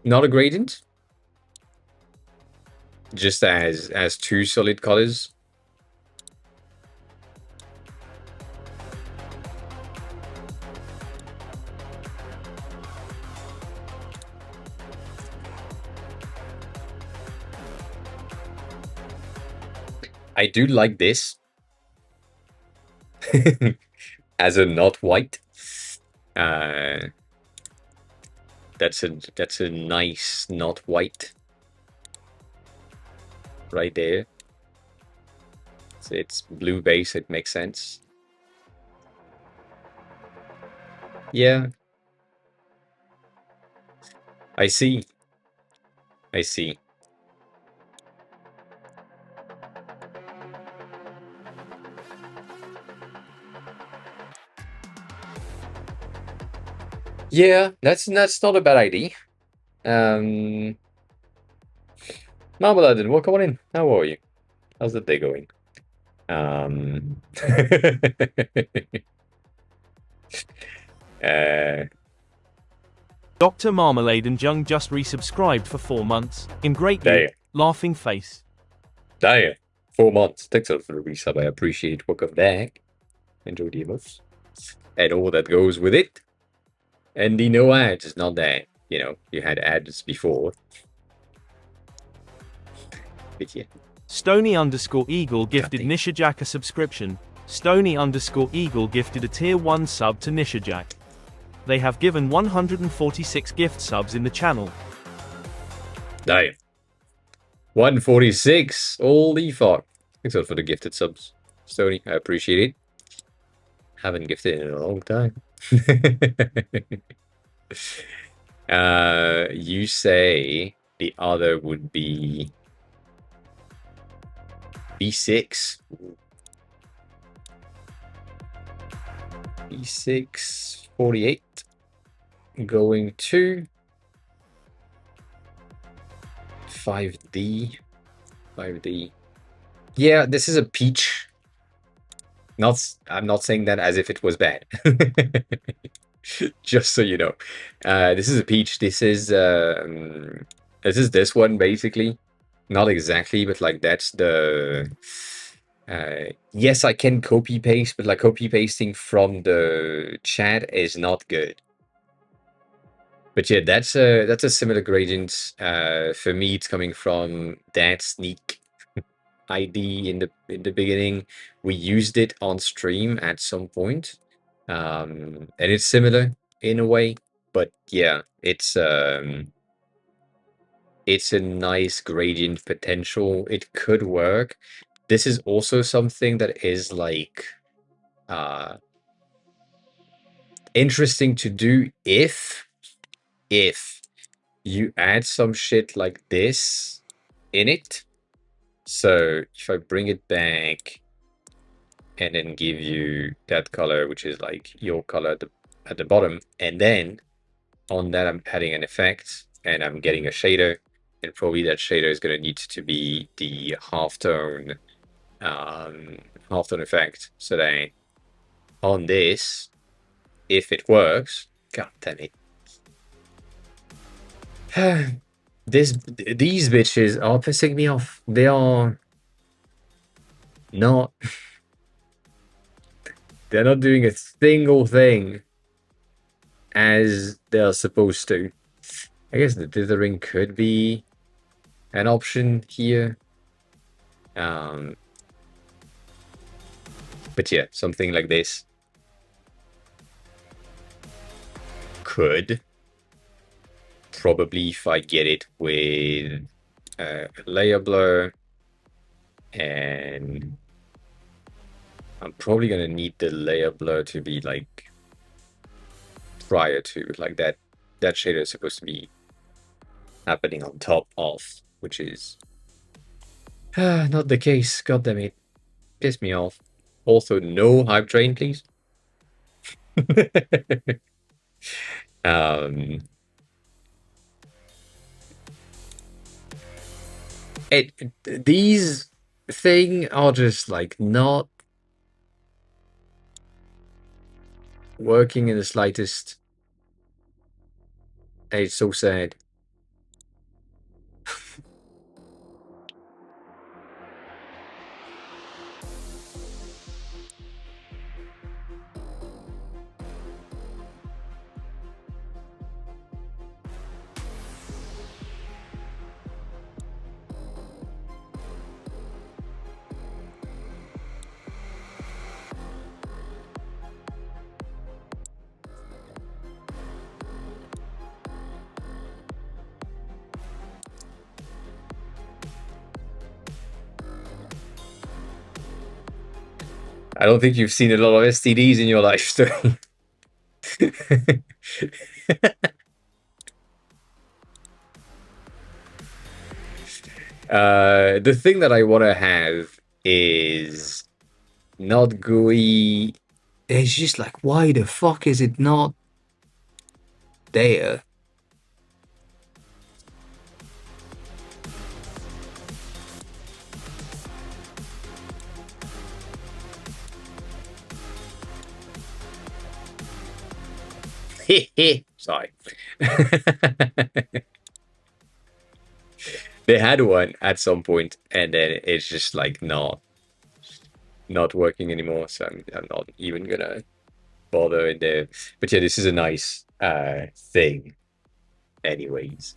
Not a gradient. Just as two solid colors. I do like this as a not white. That's a nice not white right there. So it's blue base. It makes sense. Yeah, I see. I see. Yeah, that's not a bad idea. Marmalade, welcome on in. How are you? How's the day going? Dr. Marmalade and Jung just resubscribed for 4 months. In great mood, laughing face. Damn. 4 months. Thanks a lot for the resub. I appreciate it. Welcome back. Enjoy the emotes and all that goes with it. And the no ads is not that, you had ads before. But yeah. Stony_Eagle gifted Nishajack a subscription. Stony_Eagle gifted a tier 1 sub to Nishajack. They have given 146 gift subs in the channel. Damn. 146. Holy fuck. Thanks a lot for the gifted subs, Stony. I appreciate it. Haven't gifted in a long time. You say the other would be B6. B6, 48. Going to 5D. 5D. Yeah, this is a peach. I'm not saying that as if it was bad. Just so you know. This is a peach. This is this one basically. Not exactly, but like that's the yes, I can copy paste, but like copy pasting from the chat is not good. But yeah, that's a similar gradient. For me, it's coming from that sneak ID in the beginning. We used it on stream at some point, and it's similar in a way. But yeah, it's a nice gradient potential. It could work. This is also something that is like interesting to do if you add some shit like this in it. So if I bring it back and then give you that color, which is like your color at the bottom, and then on that I'm adding an effect and I'm getting a shader, and probably that shader is going to need to be the halftone effect. So that on this, if it works, god damn it. These bitches are pissing me off. They are not. They're not doing a single thing as they're supposed to. I guess the dithering could be an option here. But yeah, something like this could probably, if I get it with a layer blur, and I'm probably gonna need the layer blur to be like prior to, like that shader is supposed to be happening on top of, which is not the case. God damn it. Piss me off. Also, no hype train, please. These thing are just like not working in the slightest. It's so sad. I don't think you've seen a lot of STDs in your life, Sterling. The thing that I want to have is not GUI. It's just like, why the fuck is it not there? Sorry. They had one at some point, and then it's just like not working anymore. So I'm not even gonna bother in there. But yeah, this is a nice thing. Anyways,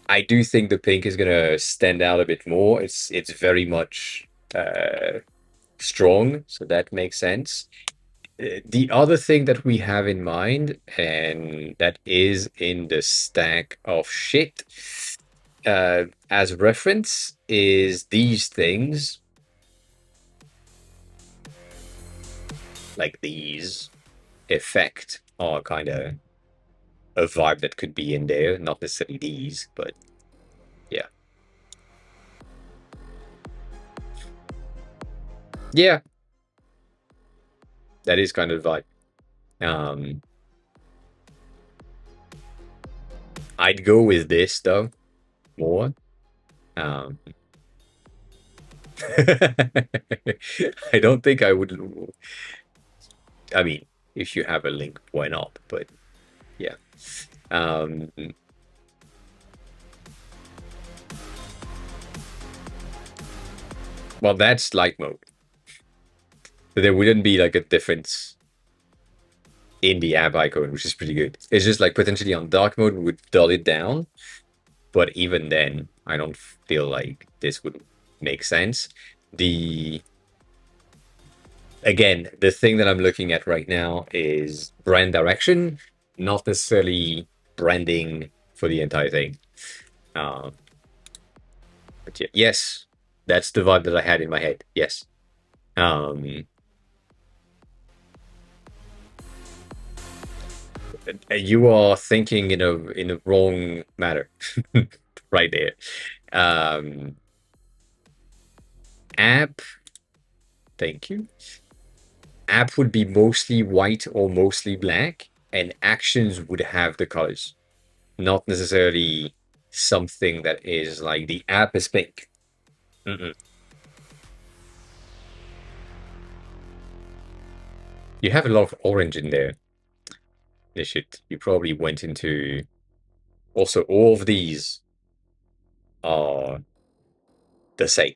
I do think the pink is gonna stand out a bit more. It's very much strong, so that makes sense. The other thing that we have in mind, and that is in the stack of shit as reference, is these things. Like these effect are kind of a vibe that could be in there. Not necessarily these, but yeah. Yeah, that is kind of the vibe. I'd go with this though more. Um, I don't think I would. I mean, if you have a link, why not? But yeah. Um, well, that's light mode. So there wouldn't be like a difference in the app icon, which is pretty good. It's just like potentially on dark mode we would dull it down, but even then, I don't feel like this would make sense. Again, the thing that I'm looking at right now is brand direction, not necessarily branding for the entire thing. But yeah, yes, that's the vibe that I had in my head. Yes. You are thinking in a wrong matter right there. App, thank you. App would be mostly white or mostly black, and actions would have the colors, not necessarily something that is like the app is pink. Mm-mm. You have a lot of orange in there. You probably went into. Also, all of these are the same.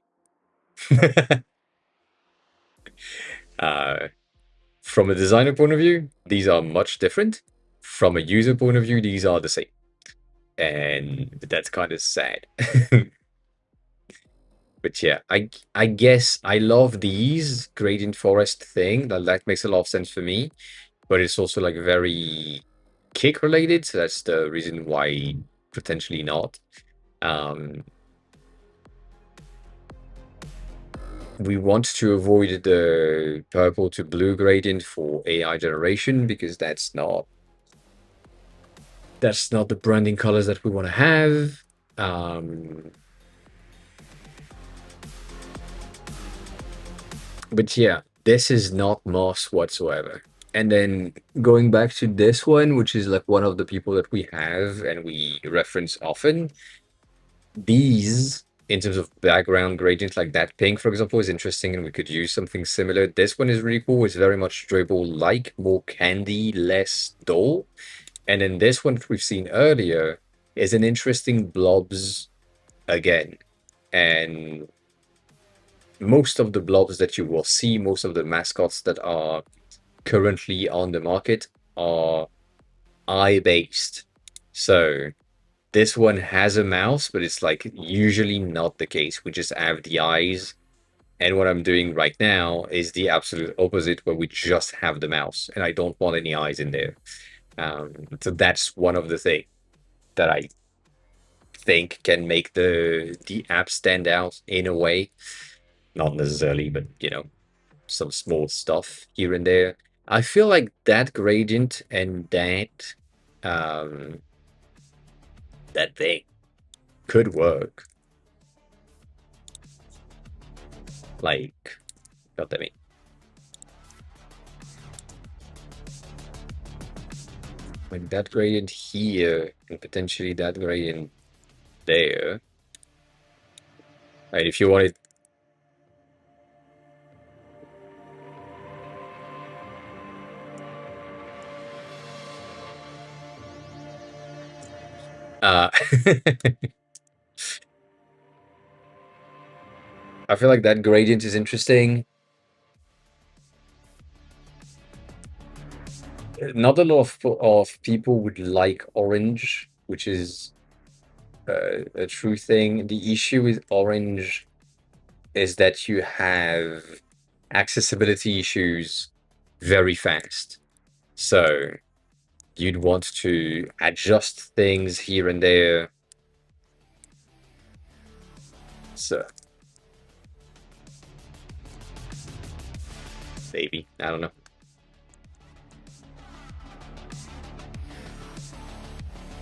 uh, from a designer point of view, these are much different. From a user point of view, these are the same. And that's kind of sad. But yeah, I guess I love these gradient forest thing. That makes a lot of sense for me. But it's also like very kick related. So that's the reason why potentially not. We want to avoid the purple to blue gradient for AI generation because that's not the branding colors that we want to have. But yeah, this is not moss whatsoever. And then going back to this one, which is like one of the people that we have and we reference often, these in terms of background gradient, like that pink, for example, is interesting and we could use something similar. This one is really cool. It's very much dribble-like, more candy, less dull. And then this one that we've seen earlier is an interesting blobs again. And most of the blobs that you will see, most of the mascots that are currently on the market are eye-based. So this one has a mouse, but it's like usually not the case. We just have the eyes. And what I'm doing right now is the absolute opposite, where we just have the mouse, and I don't want any eyes in there. So that's one of the things that I think can make the app stand out in a way. Not necessarily, but you know, some small stuff here and there. I feel like that gradient and that thing could work. Like, what I mean. Like that gradient here and potentially that gradient there. Right, if you wanted. I feel like that gradient is interesting. Not a lot of people would like orange, which is a true thing. The issue with orange is that you have accessibility issues very fast. So you'd want to adjust things here and there. So maybe, I don't know.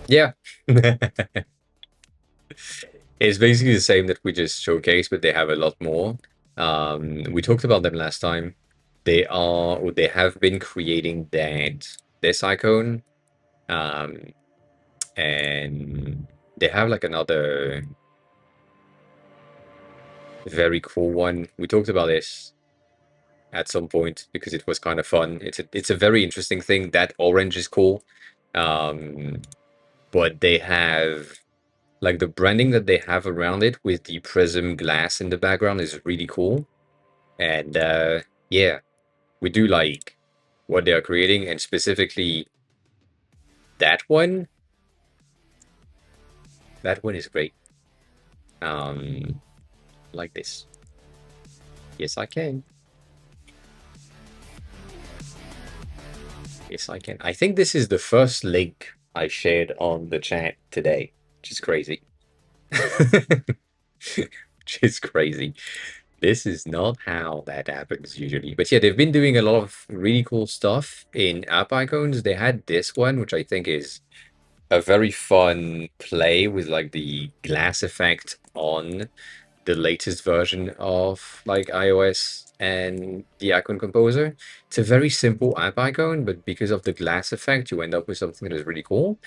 Yeah. It's basically the same that we just showcased, but they have a lot more. We talked about them last time. They are, or they have been creating this icon. And they have like another very cool one. We talked about this at some point because it was kind of fun. It's a very interesting thing. That orange is cool. But they have like the branding that they have around it with the prism glass in the background is really cool. And yeah, we do like what they are creating, and specifically that one. That one is great. Like this. Yes, I can. Yes, I can. I think this is the first link I shared on the chat today, which is crazy. Which is crazy. This is not how that happens usually. But yeah, they've been doing a lot of really cool stuff in app icons. They had this one, which I think is a very fun play with like the glass effect on the latest version of like iOS and the icon composer. It's a very simple app icon, but because of the glass effect, you end up with something that is really cool.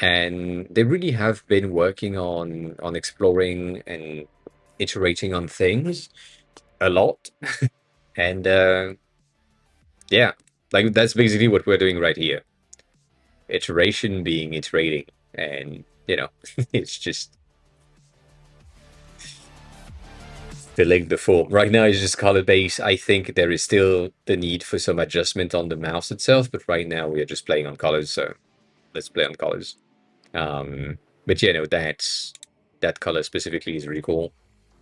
And they really have been working on exploring and iterating on things a lot. And yeah, like that's basically what we're doing right here. Iteration being iterating, and you know, it's just filling the form. Right now it's just color based. I think there is still the need for some adjustment on the mouse itself, but right now we are just playing on colors, so let's play on colors. But yeah, no, that color specifically is really cool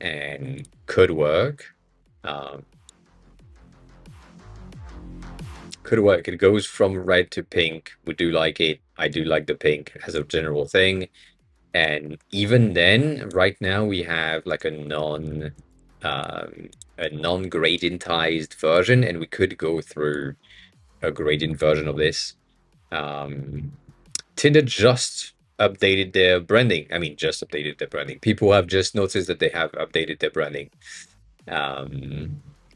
and could work. Could work. It goes from red to pink. We do like it. I do like the pink as a general thing. And even then, right now we have like a non-gradientized version, and we could go through a gradient version of this. Tinder just updated their branding. I mean, just updated their branding. People have just noticed that they have updated their branding.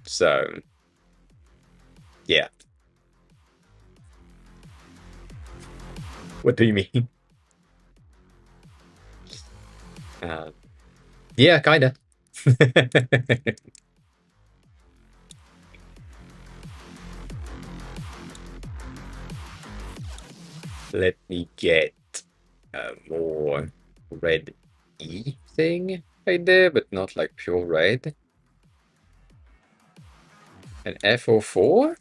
So yeah. What do you mean? Yeah, kinda. Let me get a more red E thing right there, but not like pure red. An F04?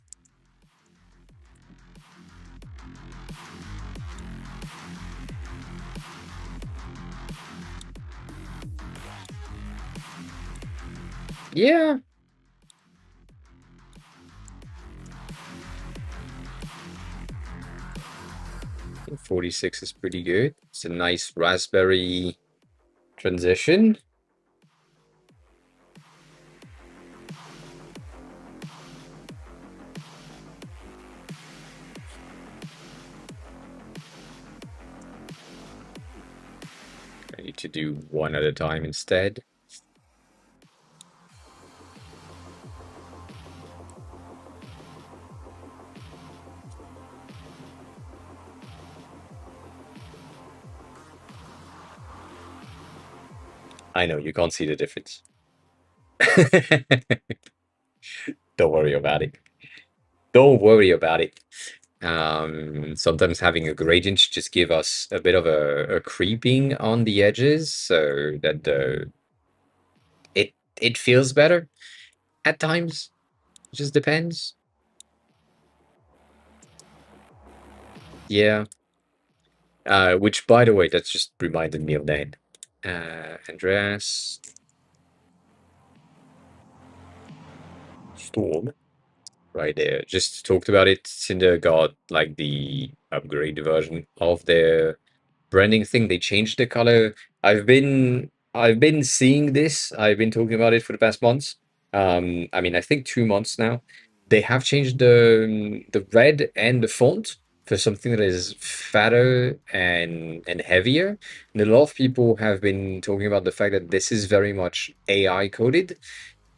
Yeah. I think 46 is pretty good. It's a nice raspberry transition. I need to do one at a time instead. I know, you can't see the difference. Don't worry about it. Don't worry about it. Sometimes having a gradient just give us a bit of a creeping on the edges, so that it feels better at times. It just depends. Yeah. Which, by the way, that just reminded me of that. Andreas Storm, right there. Just talked about it. Cinder got like the upgraded version of their branding thing. They changed the color. I've been seeing this. I've been talking about it for the past months. I mean, I think 2 months now. They have changed the red and the font for something that is fatter and heavier. And a lot of people have been talking about the fact that this is very much AI coded.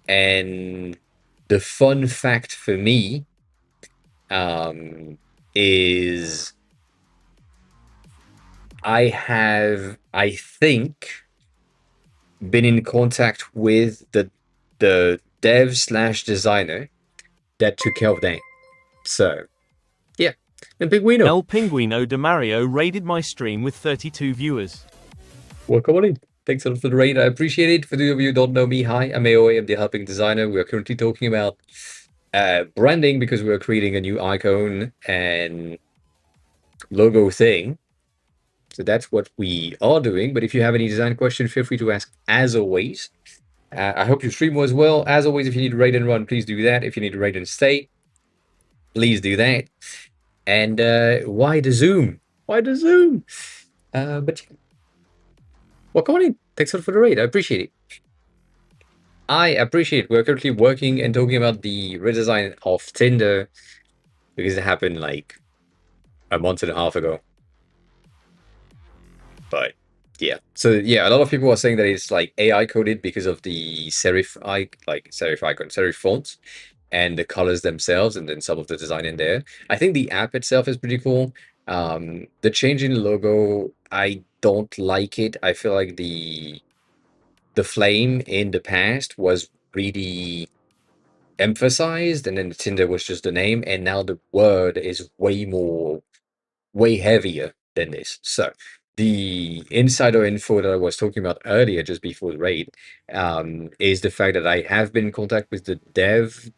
And the fun fact for me is I think, been in contact with the dev slash designer that took care of that. So yeah, and Pinguino, El Pinguino de Mario raided my stream with 32 viewers. welcome on in. Thanks a lot for the raid. I appreciate it. For those of you who don't know me, hi, I'm AOA. I'm the helping designer. We are currently talking about branding because we are creating a new icon and logo thing. So that's what we are doing. But if you have any design questions, feel free to ask as always. I hope your stream was well. As always, if you need to raid and run, please do that. If you need to raid and stay, please do that. And why the Zoom? Why the Zoom? But yeah. Well, come on in. Thanks a lot for the raid. I appreciate it. I appreciate it. We're currently working and talking about the redesign of Tinder because it happened like a month and a half ago. But yeah, so yeah, a lot of people are saying that it's like AI coded because of the serif fonts and the colors themselves, and then some of the design in there. I think the app itself is pretty cool. The change in logo, I don't like it. I feel like the flame in the past was really emphasized, and then Tinder was just the name, and now the word is way heavier than this. So the insider info that I was talking about earlier, just before the raid, is the fact that I have been in contact with the dev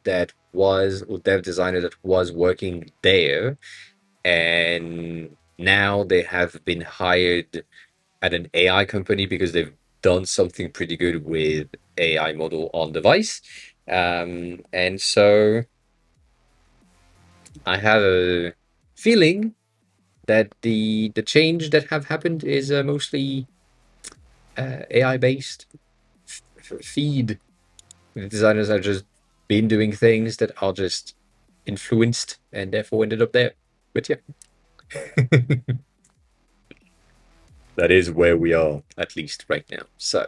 designer that was working there, and now they have been hired at an AI company because they've done something pretty good with AI model on device. And so I have a feeling that the change that have happened is mostly AI based feed. The designers are just been doing things that are just influenced and therefore ended up there. But yeah, that is where we are, at least right now. So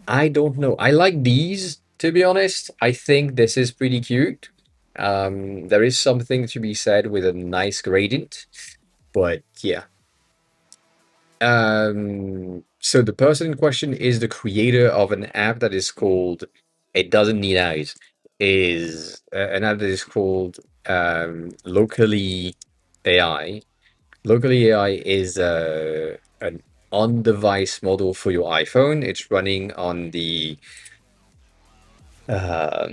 I don't know. I like these, to be honest. I think this is pretty cute. There is something to be said with a nice gradient, but yeah. So the person in question is the creator of an app that is called "It Doesn't Need Eyes." Is an app that is called Locally AI. Locally AI is an on-device model for your iPhone. It's running on the uh,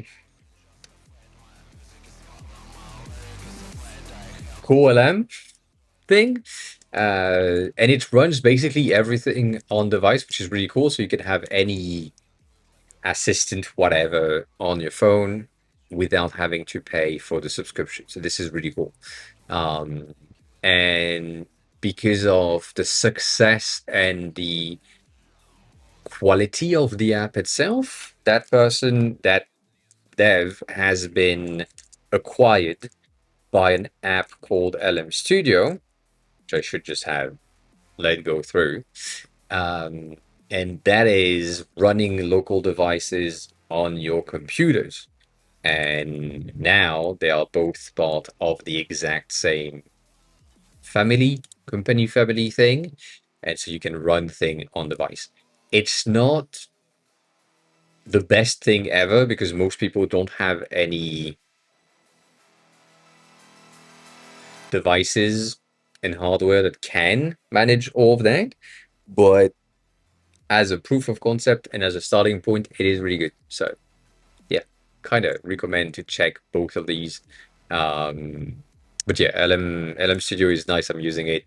CoreLM thing. And it runs basically everything on device, which is really cool. So you can have any assistant, whatever, on your phone without having to pay for the subscription. So this is really cool. And because of the success and the quality of the app itself, that dev has been acquired by an app called LM Studio, which I should just have let go through. And that is running local devices on your computers. And now they are both part of the exact same company family thing. And so you can run thing on device. It's not the best thing ever because most people don't have any devices and hardware that can manage all of that. But as a proof of concept and as a starting point, it is really good. So yeah, kind of recommend to check both of these. But yeah, LM Studio is nice. I'm using it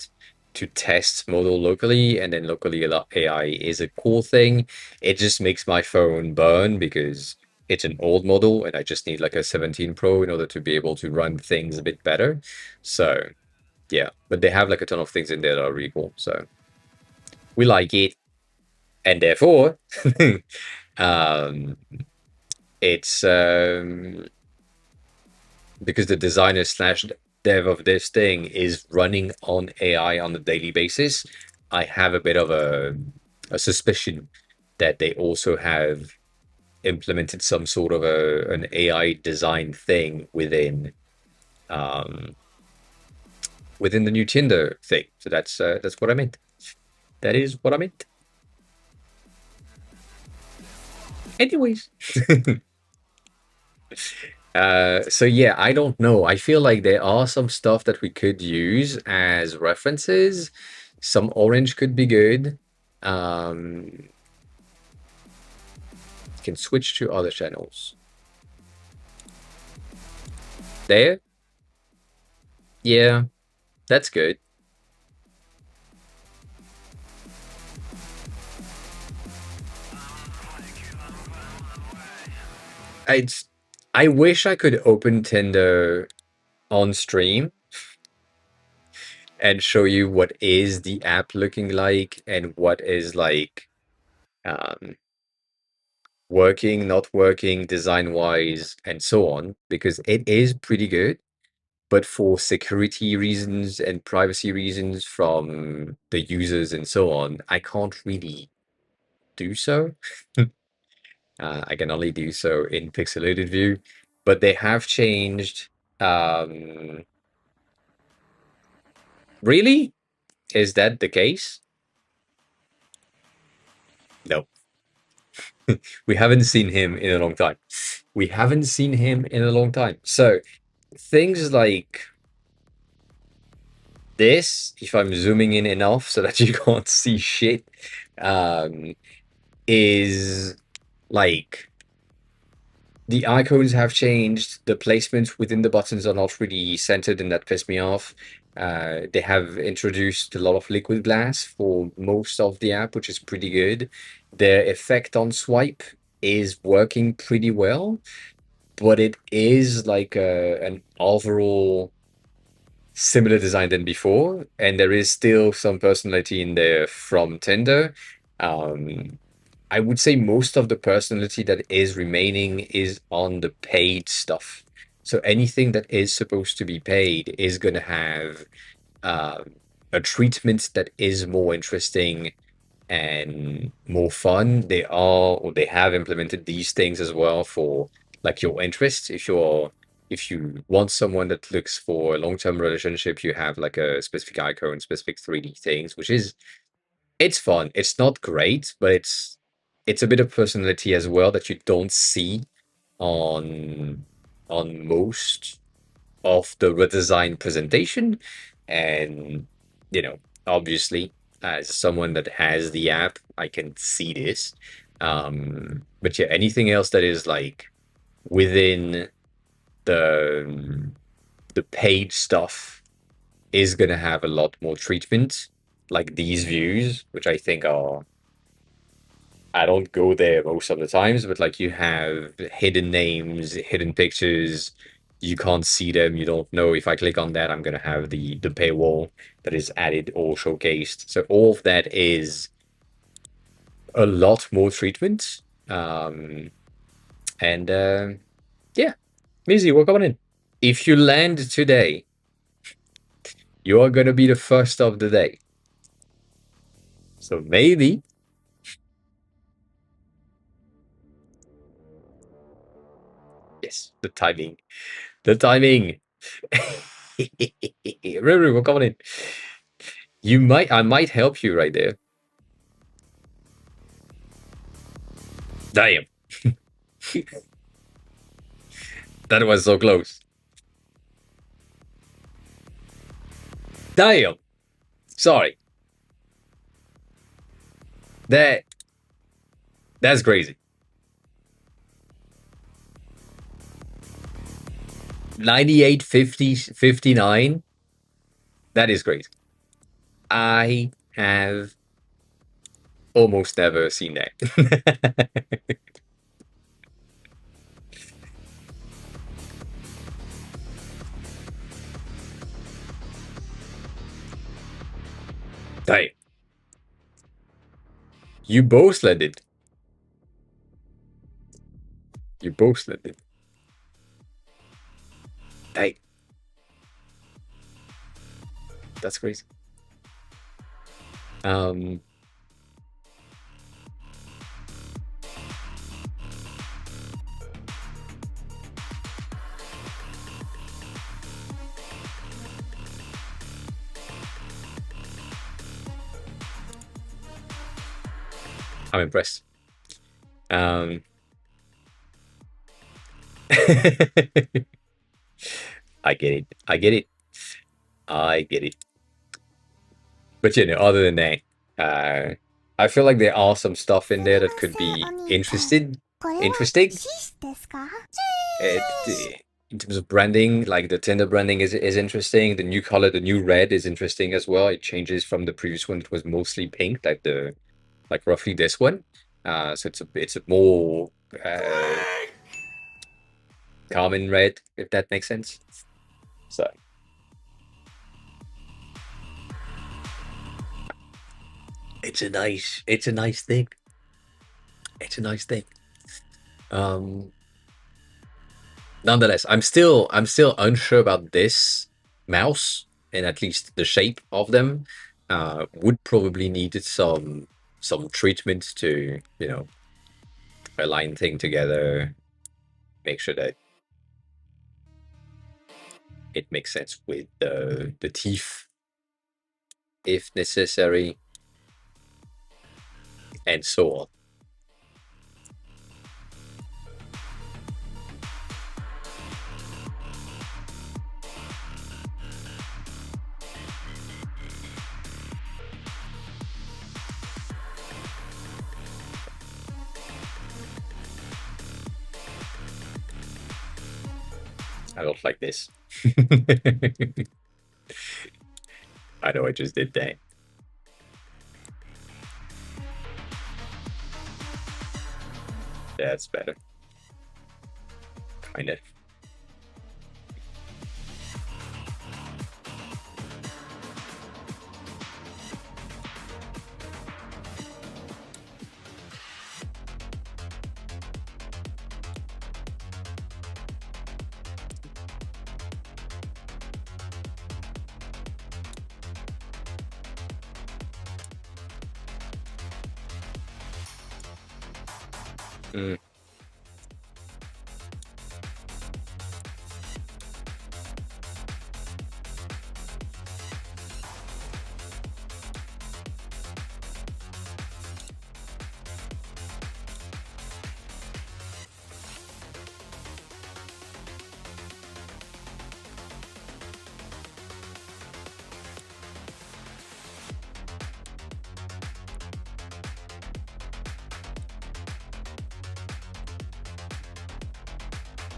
to test model locally, and then locally AI is a cool thing. It just makes my phone burn because it's an old model and I just need like a 17 Pro in order to be able to run things a bit better. So yeah, but they have like a ton of things in there that are really cool. So we like it, and therefore um it's because the designer slash dev of this thing is running on AI on a daily basis. I have a bit of a suspicion that they also have implemented some sort of an AI design thing um, within the new Tinder thing. So that's what I meant. That is what I meant. Anyways. So yeah, I don't know. I feel like there are some stuff that we could use as references. Some orange could be good. You can switch to other channels. There? Yeah, that's good. I I wish I could open Tinder on stream and show you what is the app looking like and what is like um, working, not working, design wise, and so on, because it is pretty good. But for security reasons and privacy reasons from the users and so on, I can't really do so. I can only do so in pixelated view, but they have changed. Um, really? Is that the case? No. We haven't seen him in a long time. We haven't seen him in a long time. So things like this, if I'm zooming in enough so that you can't see shit, um, is like the icons have changed. The placements within the buttons are not really centered, and that pissed me off. They have introduced a lot of liquid glass for most of the app, which is pretty good. Their effect on swipe is working pretty well, but it is like an overall similar design than before, and there is still some personality in there from Tinder. Um, I would say most of the personality that is remaining is on the paid stuff. So anything that is supposed to be paid is going to have um, a treatment that is more interesting and more fun. They have implemented these things as well for like your interests. If you want someone that looks for a long-term relationship, you have like a specific icon, specific 3D things, which is it's fun. It's not great, but it's a bit of personality as well that you don't see on most of the redesigned presentation. And you know, obviously, as someone that has the app, I can see this. But yeah, anything else that is like within the the paid stuff is gonna have a lot more treatment, like these views, which I think are I don't go there most of the times, but like you have hidden names, hidden pictures, you can't see them, you don't know if I click on that, I'm gonna have the paywall that is added or showcased. So all of that is a lot more treatment. And yeah, Mizzy, we're coming in. If you land today, you are gonna be the first of the day. So maybe yes, the timing. The timing. Ruru, we're coming in. I might help you right there. Damn. That was so close. Damn. Sorry. That That's crazy. 98, 50, 59. That is great. I have almost never seen that. Dang. You both led it. You both led it. Dang. That's crazy. I'm impressed. I get it. I get it. I get it. But other than that, I feel like there are some stuff in there that could be interesting. In terms of branding, like the Tinder branding is interesting. The new color, the new red is interesting as well. It changes from the previous one. It was mostly pink, like roughly this one. So it's a more common red, if that makes sense. So it's a nice thing. It's a nice thing. Nonetheless, I'm still unsure about this mouse, and at least the shape of them. Would probably needed some treatment to align thing together, make sure that it makes sense with the teeth if necessary, and so on. I don't like this. I know I just did that. That's better. Kind of. Mm.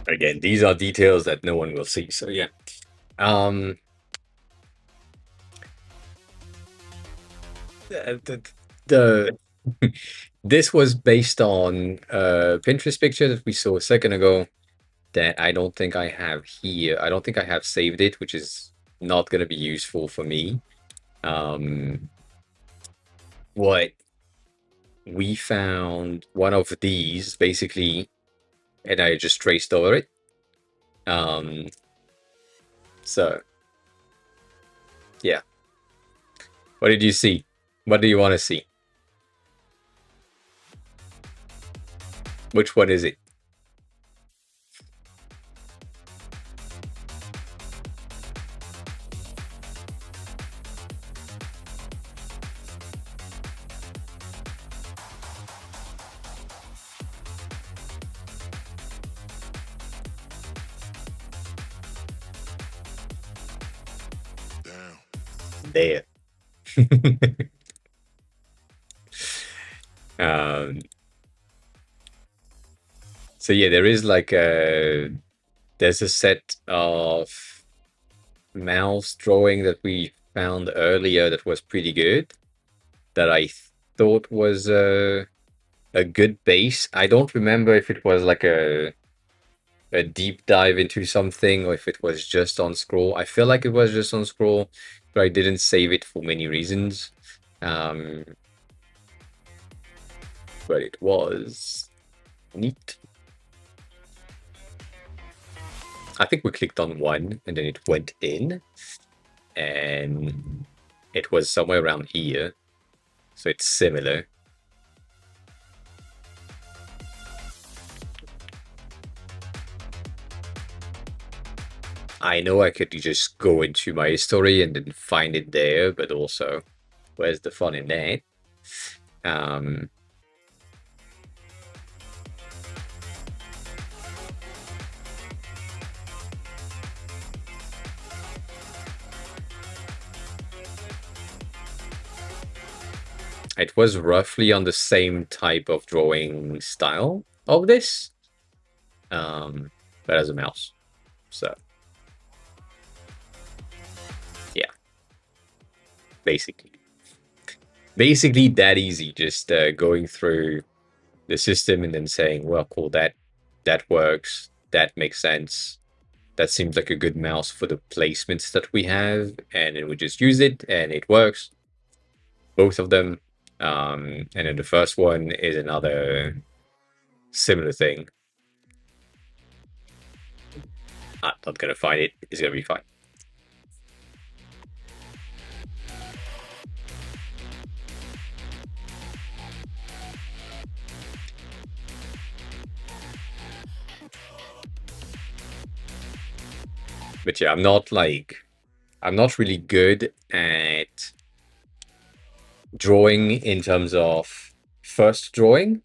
Again, these are details that no one will see. So yeah. The this was based on a Pinterest picture that we saw a second ago that I don't think I have here. I don't think I have saved it, which is not going to be useful for me. What we found, one of these basically, and I just traced over it. So yeah. What did you see? What do you want to see? Which one is it? Damn. There. um, So yeah, there is like there's a set of mouse drawing that we found earlier that was pretty good, that I thought was a good base. I don't remember if it was like a deep dive into something or if it was just on scroll. I feel like it was just on scroll, but I didn't save it for many reasons. But it was neat. I think we clicked on one and then it went in, and it was somewhere around here. So it's similar. I know I could just go into my history and then find it there, but also, where's the fun in that? It was roughly on the same type of drawing style of this, but as a mouse. So, yeah, basically that easy. Just going through the system and then saying, well, cool, that works, that makes sense, that seems like a good mouse for the placements that we have, and then we just use it and it works, both of them. And then the first one is another similar thing. I'm not gonna find it, it's gonna be fine. But yeah, I'm not really good at drawing in terms of first drawing.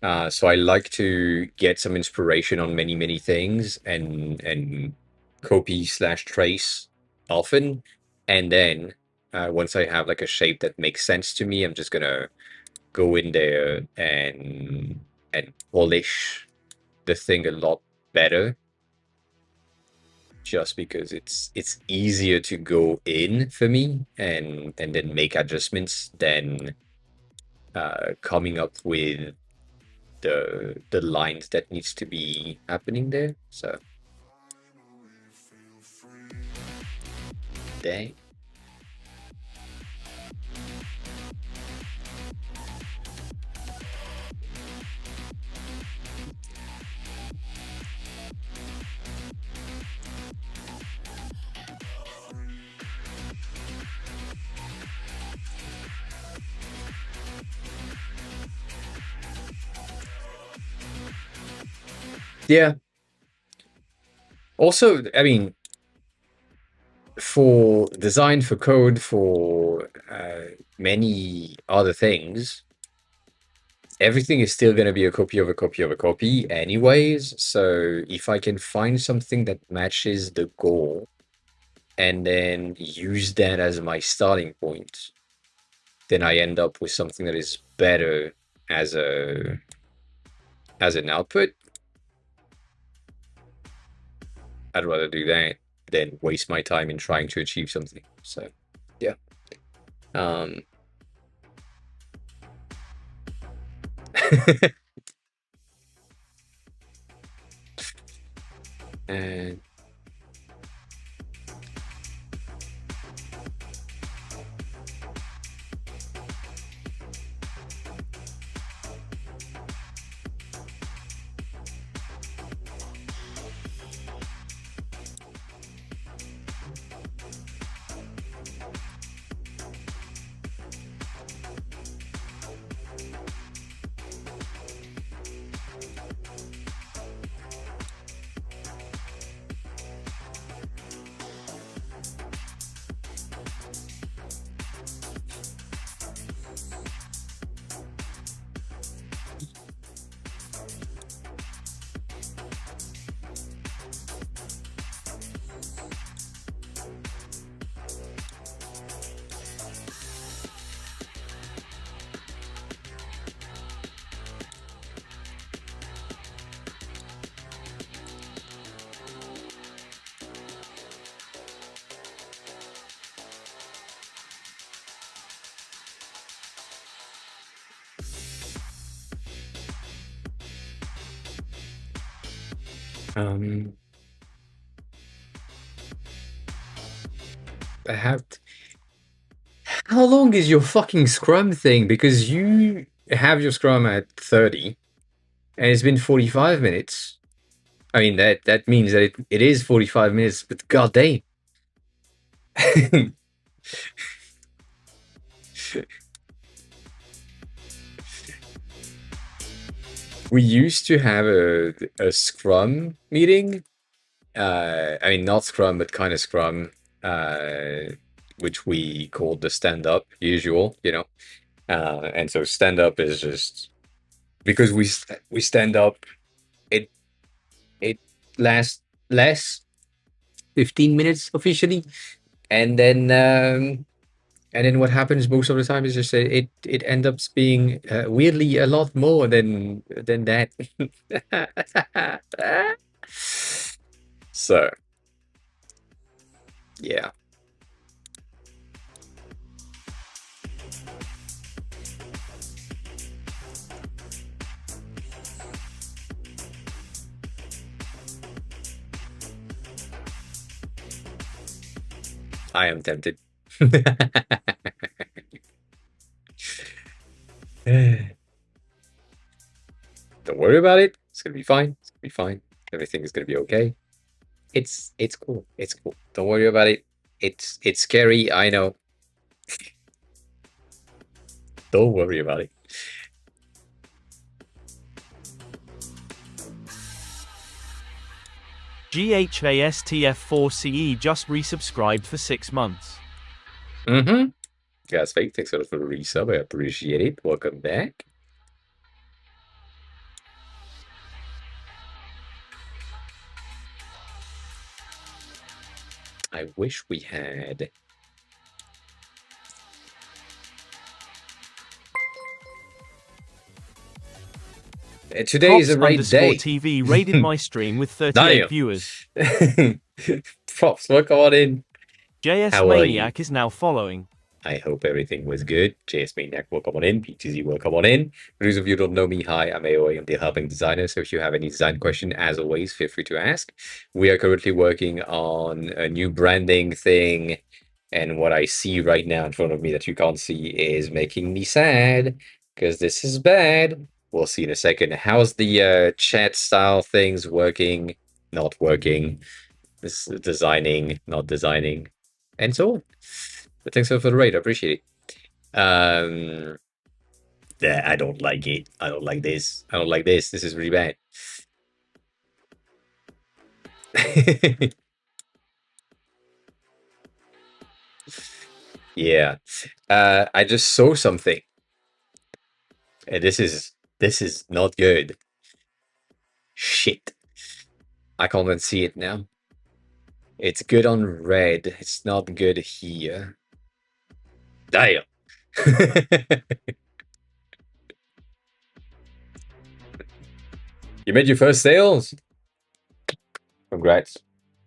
So I like to get some inspiration on many things and copy/trace often. And then once I have like a shape that makes sense to me, I'm just gonna go in there and polish the thing a lot better. Just because it's easier to go in for me and then make adjustments than coming up with the lines that needs to be happening there. So dang. Yeah. Also, I mean, for design, for code, for many other things, everything is still going to be a copy of a copy of a copy anyways. So if I can find something that matches the goal and then use that as my starting point, then I end up with something that is better as an output. I'd rather do that than waste my time in trying to achieve something. So yeah. And Um, I have. How long is your fucking Scrum thing? Because you have your Scrum at 30, and it's been 45 minutes. I mean, that means that it is 45 minutes, but god damn. We used to have a Scrum meeting. I mean, not Scrum, but kind of Scrum, which we called the stand-up usual, you know. And so stand-up is just because we stand up, it it lasts less 15 minutes officially, and then what happens most of the time is just it ends up being weirdly a lot more than that. So yeah, I am tempted. Don't worry about it. It's gonna be fine. It's gonna be fine. Everything is gonna be okay. It's cool. It's cool. Don't worry about it. It's scary. I know. Don't worry about it. GHASTF4CE just resubscribed for 6 months. Mm-hmm. Guys, fake. Thanks a lot for the resub. I appreciate it. Welcome back. I wish we had. Today is a great day. TV raided my stream with 38 viewers. Props, welcome on in. JS Maniac is now following. I hope everything was good. JS Maniac, welcome on in. PTZ, welcome on in. For those of you who don't know me, hi, I'm AOA. I'm the helping designer. So if you have any design question, as always, feel free to ask. We are currently working on a new branding thing. And what I see right now in front of me that you can't see is making me sad because this is bad. We'll see in a second. How's the chat style things working? Not working. This designing, not designing, and so on. But thanks for the raid. I appreciate it. Yeah, I don't like it. I don't like this. I don't like this. This is really bad. Yeah. I just saw something. And this is not good. Shit. I can't even see it now. It's good on red. It's not good here. Damn. You made your first sales? Congrats.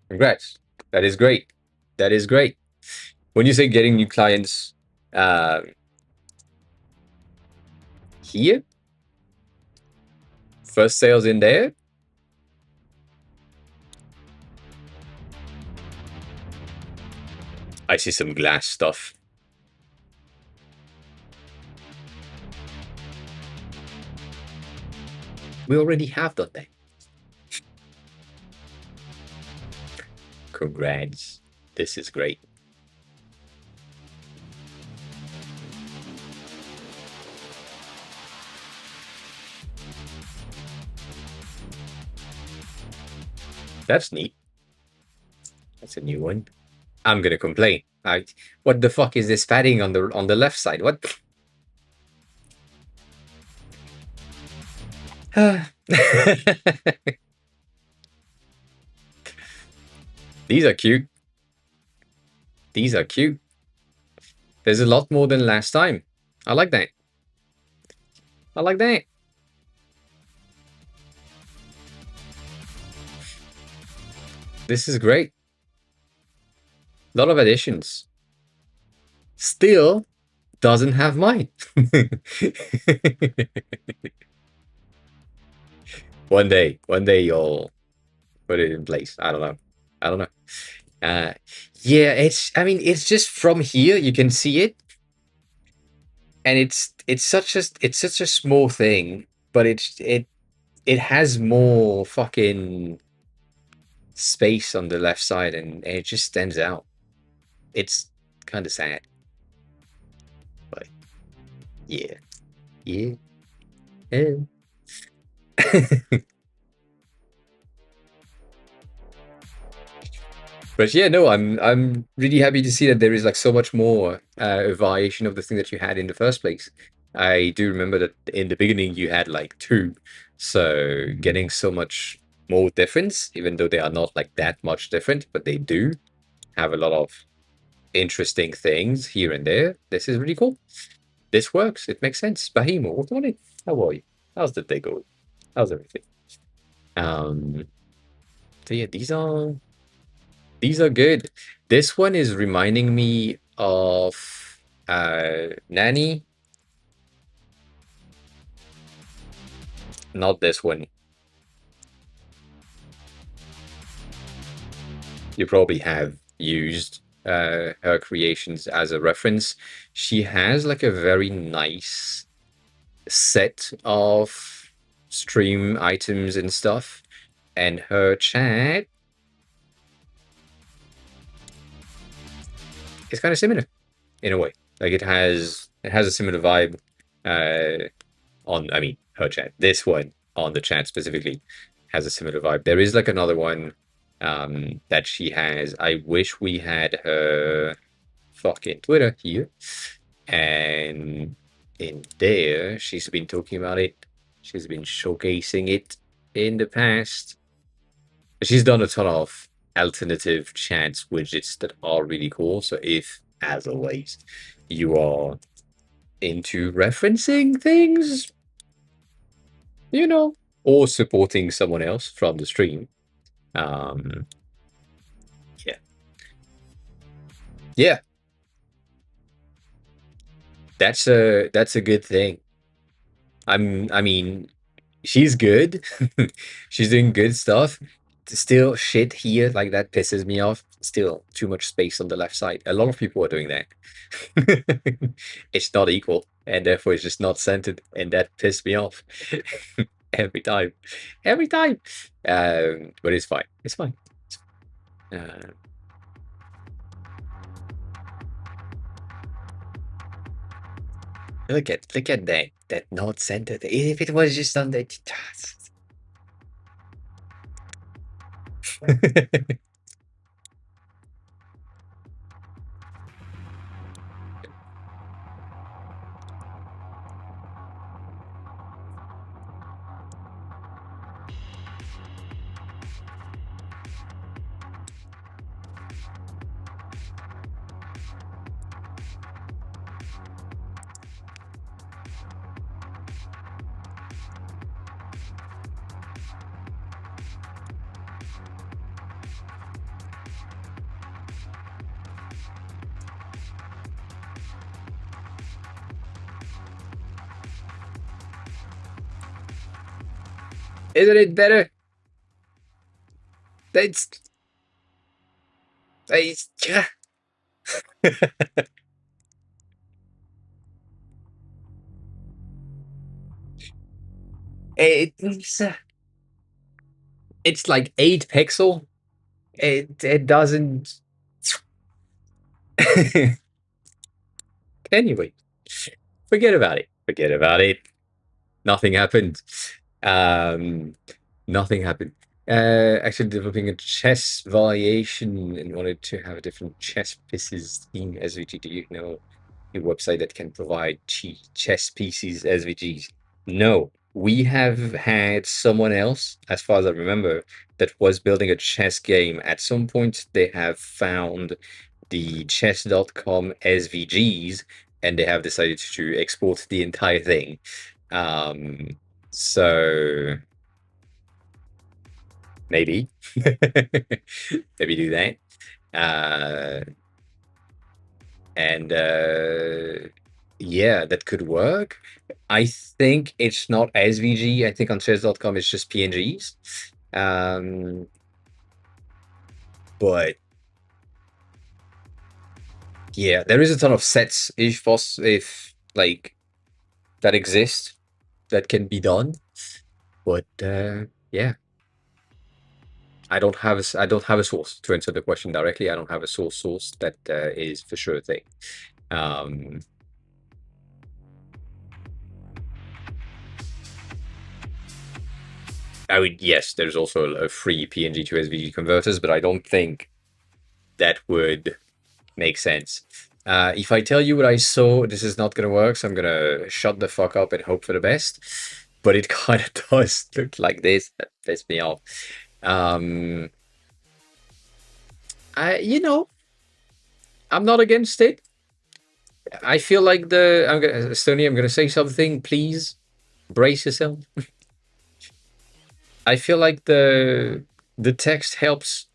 Congrats. That is great. That is great. When you say getting new clients, here? First sales in there? I see some glass stuff. We already have done that. Congrats. This is great. That's neat. That's a new one. I'm gonna complain. What the fuck is this padding on the left side? What? These are cute. These are cute. There's a lot more than last time. I like that. I like that. This is great. A lot of additions. Still doesn't have mine. One day you'll put it in place. I don't know. I don't know. Uh, yeah, I mean, it's just from here you can see it, and it's such a small thing, but it has more fucking space on the left side, and it just stands out. It's kind of sad, but yeah, yeah, yeah. But yeah, no, I'm really happy to see that there is like so much more a variation of the thing that you had in the first place. I do remember that in the beginning you had like two, so getting so much more difference, even though they are not like that much different, but they do have a lot of interesting things here and there. This is really cool. This works. It makes sense. Bahimo, what morning? How are you? How's the day going? How's everything? Um, so yeah, these are good. This one is reminding me of Nanny. Not this one. You probably have used her creations as a reference. She has like a very nice set of stream items and stuff, and her chat is kind of similar in a way. Like it has a similar vibe on, I mean, her chat. This one on the chat specifically has a similar vibe. There is like another one that she has. I wish we had her fucking Twitter here. And in there, she's been talking about it. She's been showcasing it in the past. She's done a ton of alternative chat widgets that are really cool. So if, as always, you are into referencing things, you know, or supporting someone else from the stream, yeah, yeah, that's a good thing. I mean, she's good. She's doing good stuff. Still, shit here like that pisses me off. Still, too much space on the left side. A lot of people are doing that. It's not equal, and therefore it's just not centered, and that pissed me off every time, every time. But it's fine. It's fine. Uh, look at that not centered. If it was just on the Isn't it better? That's yeah. it's it's like 8 pixel. It doesn't. Anyway, forget about it. Forget about it. Nothing happened. Um, Nothing happened. Actually developing a chess variation and wanted to have a different chess pieces theme SVG. Do you know a website that can provide chess pieces SVGs? No, we have had someone else, as far as I remember, that was building a chess game. At some point, they have found the chess.com SVGs and they have decided to export the entire thing. So maybe maybe do that. And yeah, that could work. I think it's not SVG. I think on chess.com it's just PNGs. But yeah, there is a ton of sets if like that exist that can be done. But yeah, I don't have a source to answer the question directly. I don't have a source that is for sure a thing. I mean, yes, there's also a free PNG to SVG converters, but I don't think that would make sense. If I tell you what I saw, this is not going to work, so I'm going to shut the fuck up and hope for the best. But it kind of does look like this. That pissed me off. You know, I'm not against it. I feel like Stony, I'm gonna say something. Please brace yourself. I feel like the text helps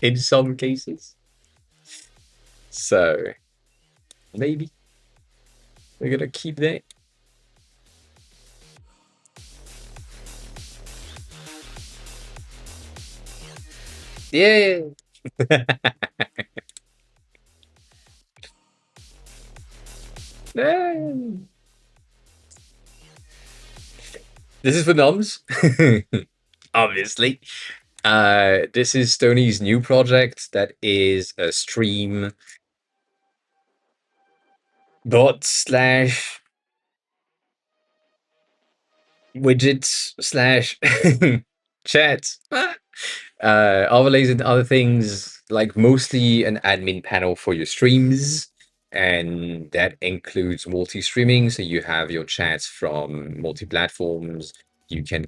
in some cases. So maybe we're gonna keep that. Yeah. This is for noms. Obviously. This is Stony's new project that is a stream bot slash widgets slash chat overlays and other things, like mostly an admin panel for your streams, and that includes multi-streaming, so you have your chats from multi-platforms. You can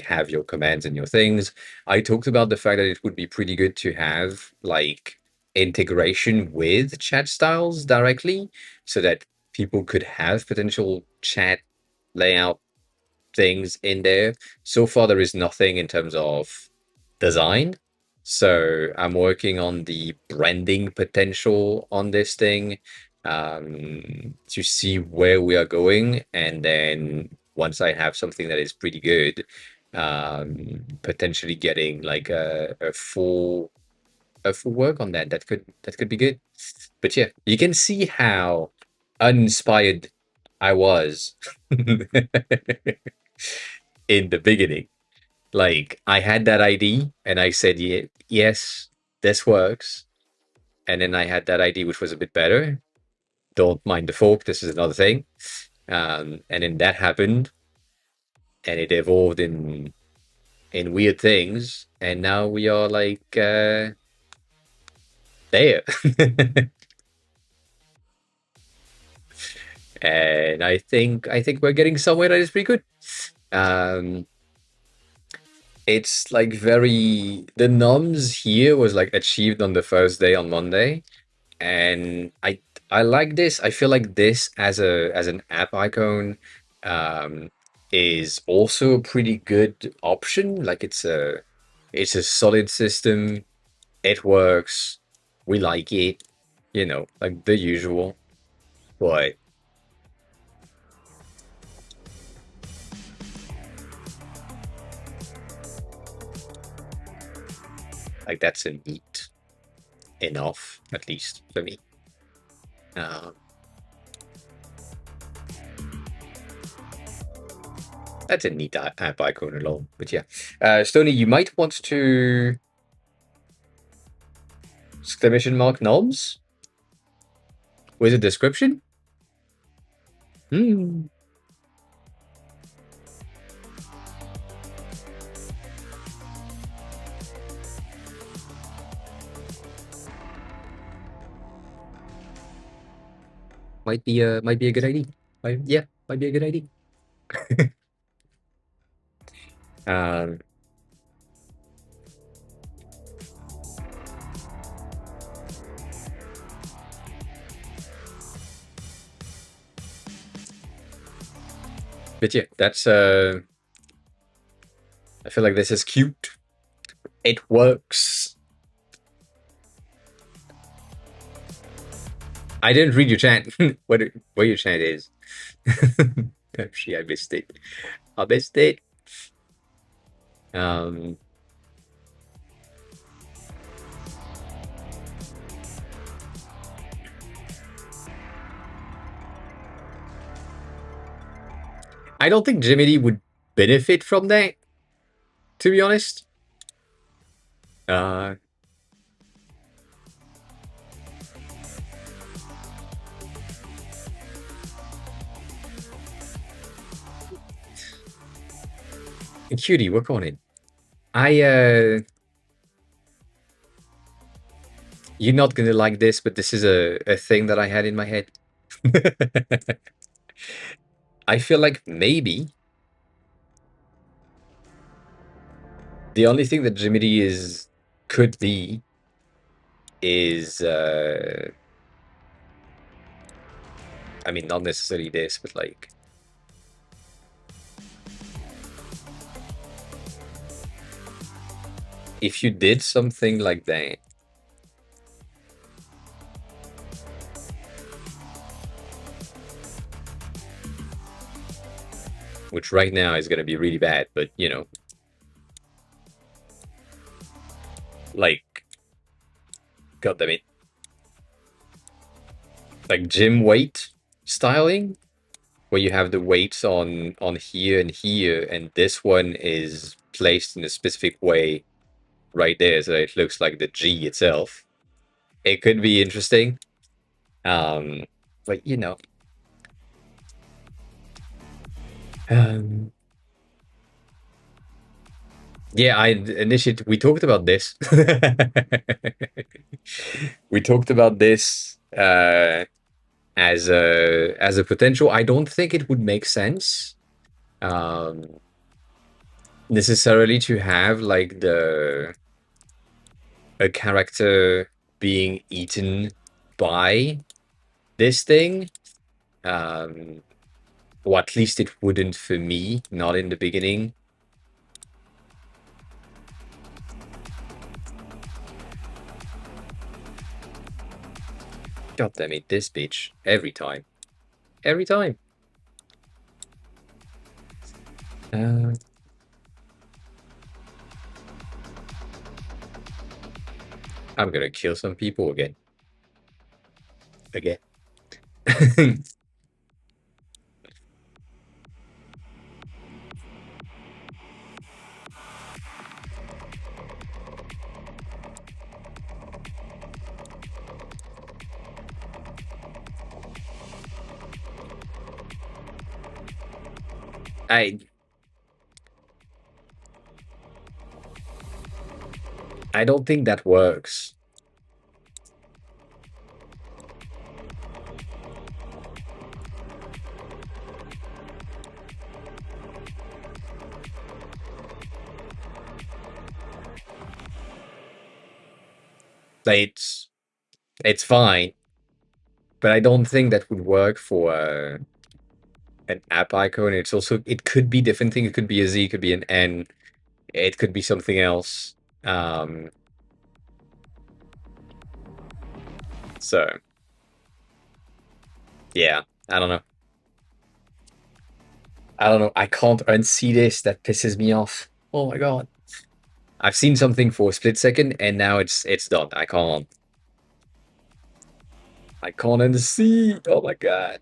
have your commands and your things. I talked about the fact that it would be pretty good to have like integration with chat styles directly, so that people could have potential chat layout things in there. So far, there is nothing in terms of design. So I'm working on the branding potential on this thing to see where we are going. And then once I have something that is pretty good, potentially getting like a full work on that. That could be good. But yeah, you can see how uninspired I was in the beginning. Like I had that ID and I said, yeah, yes, this works. And then I had that ID which was a bit better. Don't mind the fork. This is another thing. And then that happened, and it evolved in weird things. And now we are like there. And I think we're getting somewhere that is pretty good. It's like the noms here was like achieved on the first day on Monday, and I like this. I feel like this as an app icon is also a pretty good option. Like it's a solid system. It works. We like it. You know, like the usual. But like that's a neat enough, at least for me. That's a neat app icon alone. But yeah, Stony, you might want to exclamation mark knobs with a description. Might be a good idea. Might be a good idea. But yeah, that's I feel like this is cute. It works. I didn't read your chat. Where your chat is. Actually, I missed it. I don't think Jiminy would benefit from that, to be honest. Cutie, work on it. You're not gonna like this, but this is a thing that I had in my head. I feel like maybe the only thing that Jiminy could be is I mean, not necessarily this, but like if you did something like that, which right now is gonna be really bad, but you know, like, god damn it, like gym weight styling, where you have the weights on here and here, and this one is placed in a specific way right there, so it looks like the G itself. It could be interesting, but you know, yeah, I initiate. We talked about this. We talked about this as a potential. I don't think it would make sense necessarily to have like a character being eaten by this thing. Or at least it wouldn't for me, not in the beginning. God damn it, this bitch. Every time. Every time. I'm gonna kill some people again. Again. I don't think that works. Like, it's fine, but I don't think that would work for an app icon. It's also, it could be different thing. It could be a Z, it could be an N, it could be something else. So yeah, I don't know. I don't know. I can't unsee this. That pisses me off. Oh my god. I've seen something for a split second and now it's done. I can't unsee. Oh my god.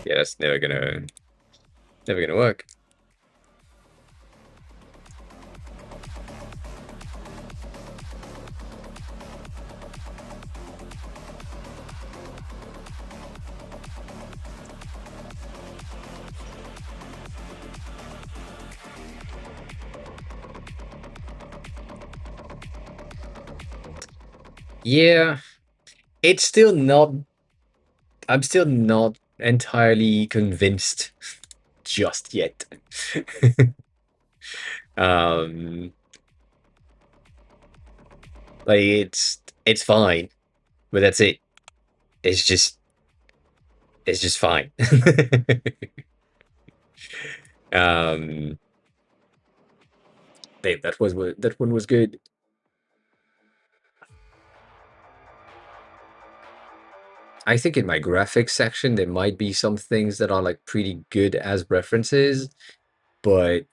Yeah, that's never gonna work. Yeah, it's still not. I'm still not entirely convinced just yet. Like it's fine, but that's it. It's just fine. Babe, that one was good. I think in my graphics section there might be some things that are like pretty good as references, but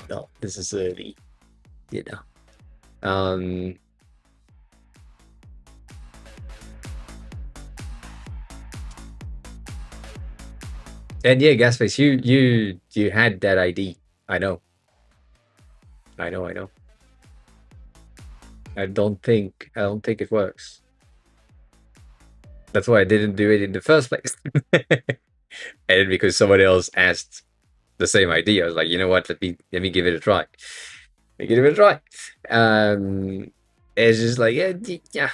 not necessarily, you know. And yeah, Gasface, you had that ID. I know. I know, I know. I don't think it works. That's why I didn't do it in the first place. And because somebody else asked the same idea, I was like, you know what? Let me give it a try. Let me give it a try. It's just like yeah.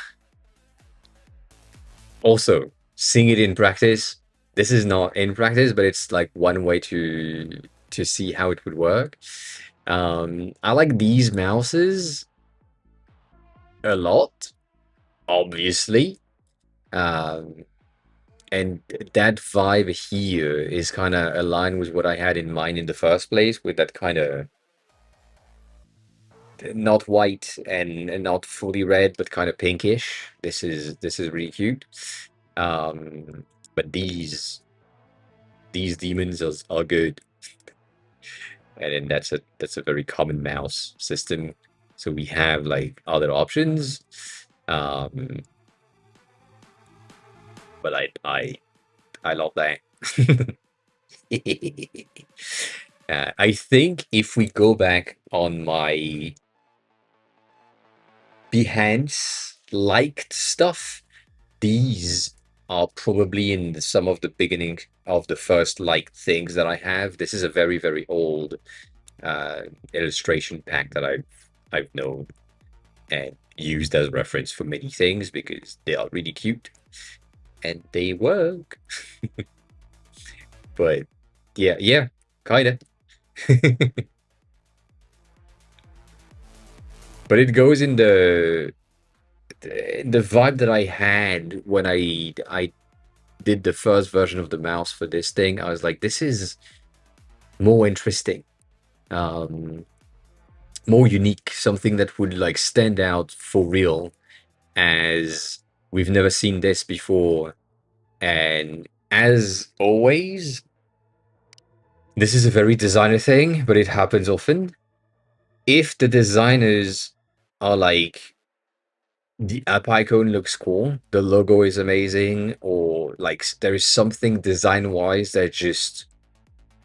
Also, seeing it in practice. This is not in practice, but it's like one way to see how it would work. I like these mouses a lot, obviously. Um, and that vibe here is kind of aligned with what I had in mind in the first place, with that kind of not white and not fully red, but kind of pinkish. This is really cute. But these demons are good, and then that's a very common mouse system. So we have like other options, but I love that. I think if we go back on my Behance liked stuff, these are probably in some of the beginning of the first liked things that I have. This is a very, very old illustration pack that I've known and used as reference for many things because they are really cute and they work. But yeah, kinda. But it goes in the vibe that I had when I did the first version of the mouse for this thing. I was like, this is more interesting, more unique, something that would like stand out for real, as we've never seen this before. And as always, this is a very designer thing, but it happens often. If the designers are like, the app icon looks cool, the logo is amazing, or like there is something design wise that just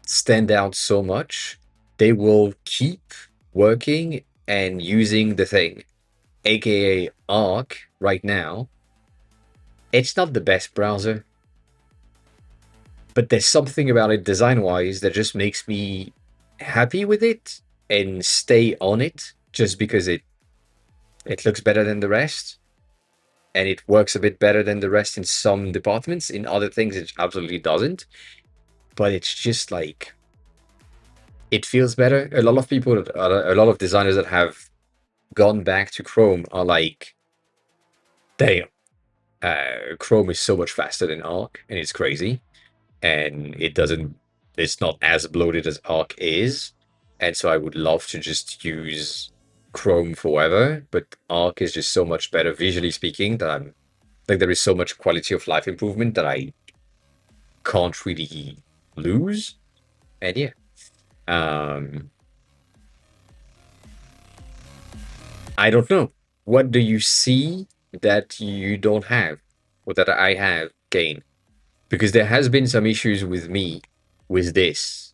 stand out so much, they will keep working and using the thing, aka Arc. Right now, it's not the best browser, but there's something about it design wise that just makes me happy with it and stay on it, just because it looks better than the rest, and it works a bit better than the rest in some departments. In other things, it absolutely doesn't. But it's just like, it feels better. A lot of people, a lot of designers that have gone back to Chrome are like, damn, Chrome is so much faster than Arc, and it's crazy. And it's not as bloated as Arc is. And so I would love to just use Chrome forever, but Arc is just so much better visually speaking that I'm like, there is so much quality of life improvement that I can't really lose. And yeah. I don't know. What do you see that you don't have, or that I have, Kane? Because there has been some issues with me with this.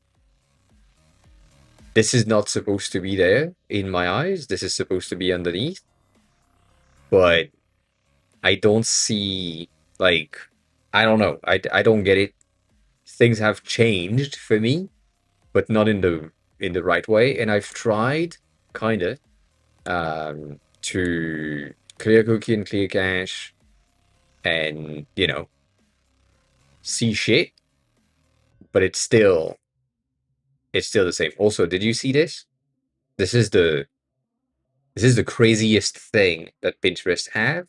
This is not supposed to be there in my eyes. This is supposed to be underneath. But I don't see, like, I don't know. I don't get it. Things have changed for me, but not in the right way. And I've tried, kinda, to clear cookie and clear cache, and see shit, but it's still the same. Also, did you see this? This is the craziest thing that Pinterest have,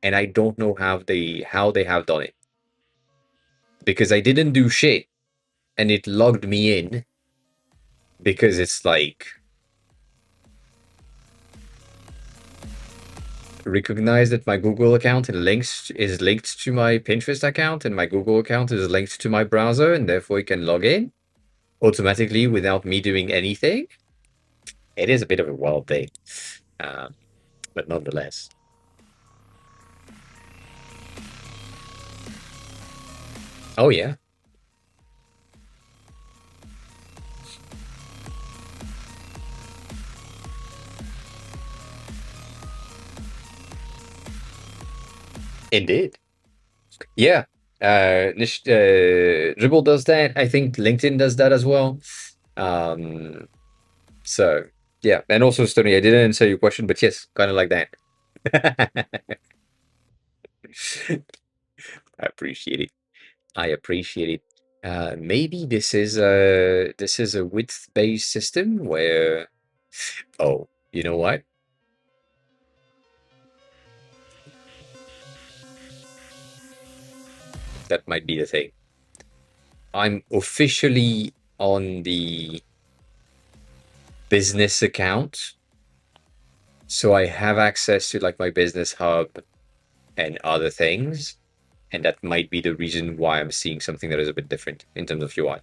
and I don't know how they have done it, because I didn't do shit and it logged me in, because it's like, recognize that my Google account is linked to my Pinterest account, and my Google account is linked to my browser, and therefore it can log in automatically without me doing anything. it is a bit of a wild thing, but nonetheless. Oh yeah. Indeed. Yeah. Dribble does that. I think LinkedIn does that as well. Um, so yeah, and also Stony, I didn't answer your question, but yes, kind of like that. I appreciate it. I appreciate it. Maybe this is a width-based system where, oh, you know what? That might be the thing. I'm officially on the business account, so I have access to like my business hub and other things, and that might be the reason why I'm seeing something that is a bit different in terms of UI.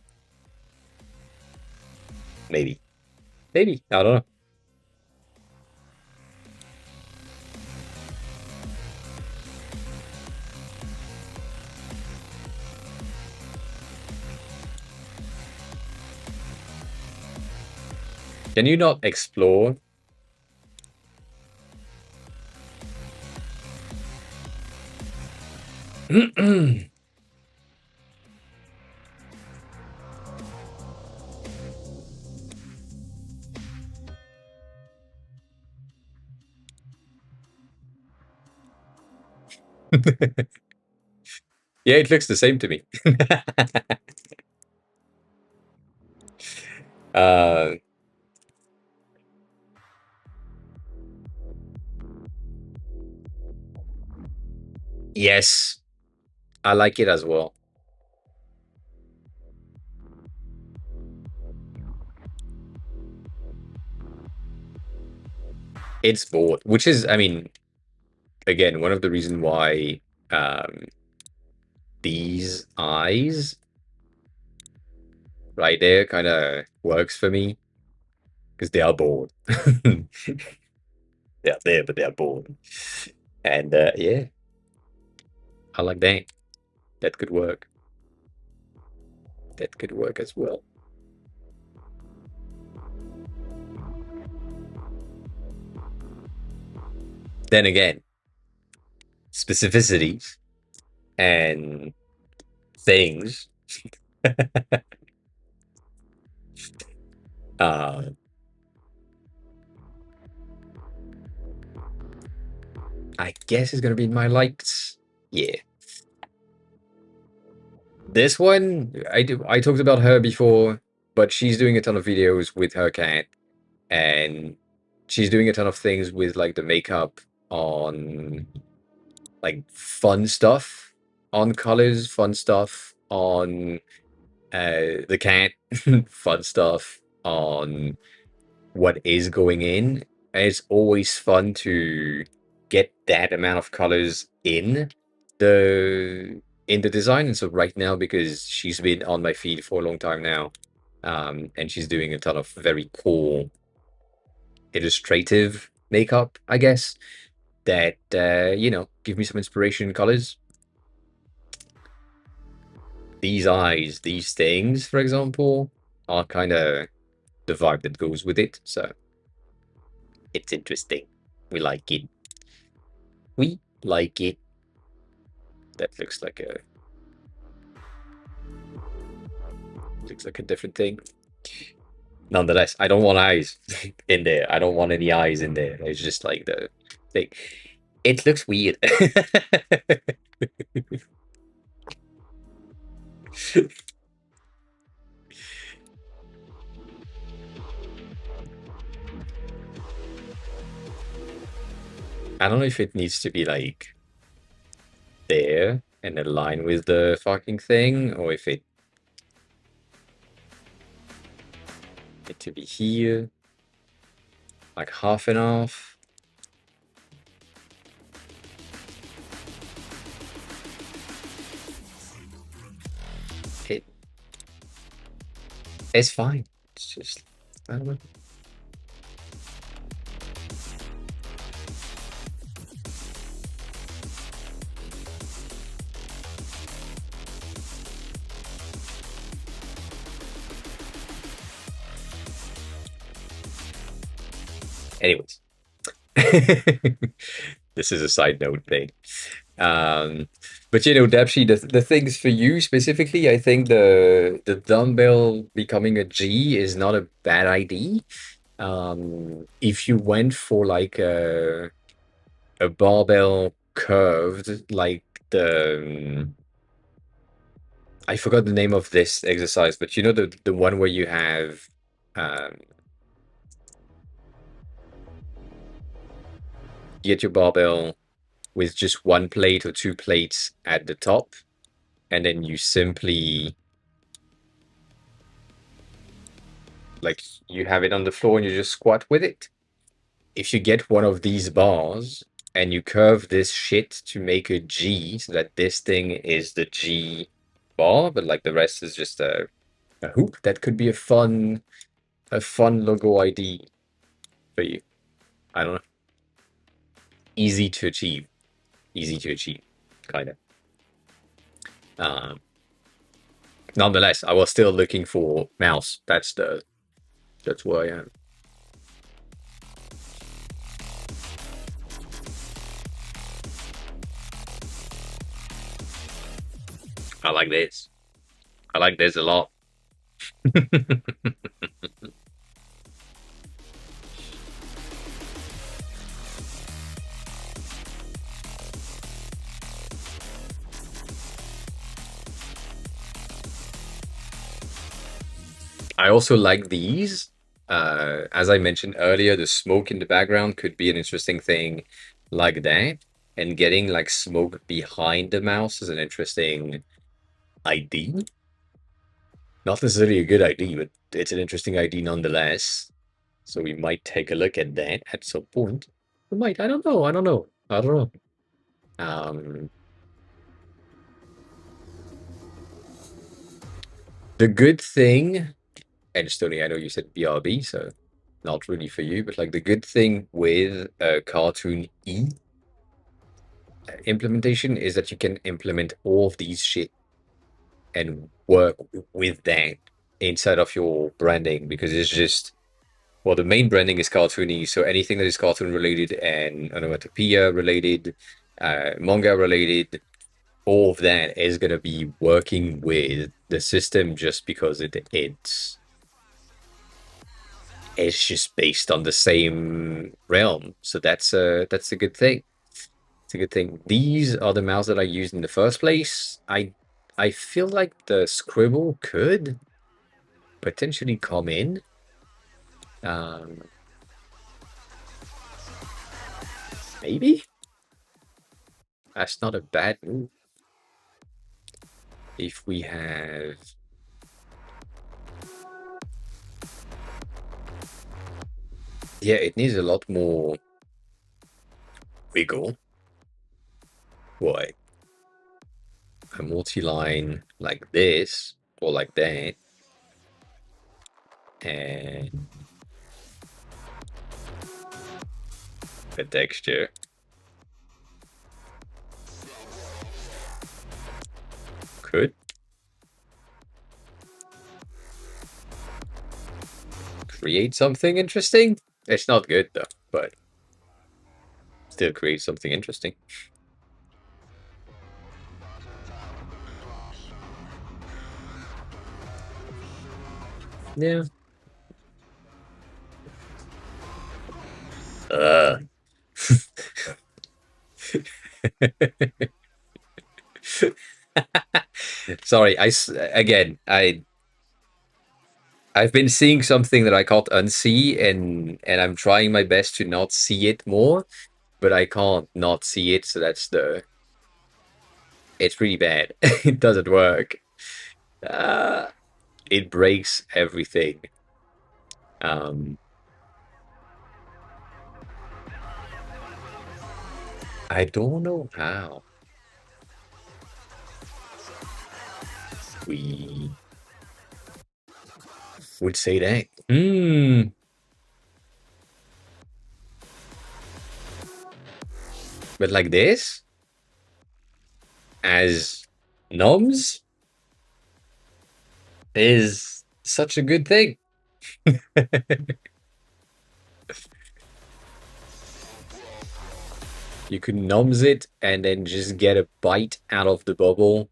Maybe, maybe I don't know. Can you not explore? Yeah, it looks the same to me. uh, yes, I like it as well. It's bored, which is, I mean, again, one of the reasons why um, these eyes right there kind of works for me because they are bored. They are there, but they are bored. And yeah, I like that. That could work. That could work as well. Then again, specificities and things. uh, I guess it's gonna be my likes. Yeah. This one, I talked about her before, but she's doing a ton of videos with her cat, and she's doing a ton of things with like the makeup on like fun stuff on colors, fun stuff on the cat, fun stuff on what is going in. And it's always fun to get that amount of colors the in the design. And so right now, because she's been on my feed for a long time now, and she's doing a ton of very cool illustrative makeup, I guess, that you know, give me some inspiration in colors. These eyes, these things, for example, are kind of the vibe that goes with it. So it's interesting. We like it. We like it. That looks like a different thing. Nonetheless, I don't want eyes in there. I don't want any eyes in there. It's just like the thing. It looks weird. I don't know if it needs to be like there and align with the fucking thing, or if it to be here, like half and half. It it's fine. It's just I don't know. Anyways, this is a side note thing. But Dapshi, the things for you specifically, I think the dumbbell becoming a G is not a bad idea. If you went for like a barbell curved, like the I forgot the name of this exercise, but the one where you have um, you get your barbell with just one plate or two plates at the top, and then you simply like you have it on the floor and you just squat with it. If you get one of these bars and you curve this shit to make a G so that this thing is the G bar, but like the rest is just a hoop, that could be a fun logo ID for you. I don't know. Easy to achieve. Easy to achieve, kind of. Nonetheless, I was still looking for mouse. That's where I am. I like this. I like this a lot. I also like these. As I mentioned earlier, the smoke in the background could be an interesting thing like that. And getting like smoke behind the mouse is an interesting idea. Not necessarily a good idea, but it's an interesting idea nonetheless. So we might take a look at that at some point. We might. I don't know. I don't know. I don't know. The good thing, and Stoney, I know you said BRB, so not really for you, but like the good thing with Cartoon E implementation is that you can implement all of these shit and work with that inside of your branding, because it's just, well, the main branding is cartoony, so anything that is cartoon related and onomatopoeia related, manga related, all of that is going to be working with the system just because it's just based on the same realm. So that's a good thing. It's a good thing. These are the mouse that I used in the first place. I feel like the scribble could potentially come in. Maybe? That's not a bad move. If we have... Yeah, it needs a lot more wiggle. Why? A multi-line like this, or like that. And the texture. Could create something interesting. It's not good though, but still create something interesting. Yeah. Sorry, again, I've been seeing something that I can't unsee, and I'm trying my best to not see it more, but I can't not see it, so it's pretty bad. It doesn't work. It breaks everything. I don't know how we would say that. But like this, as noms, is such a good thing. You could nums it and then just get a bite out of the bubble.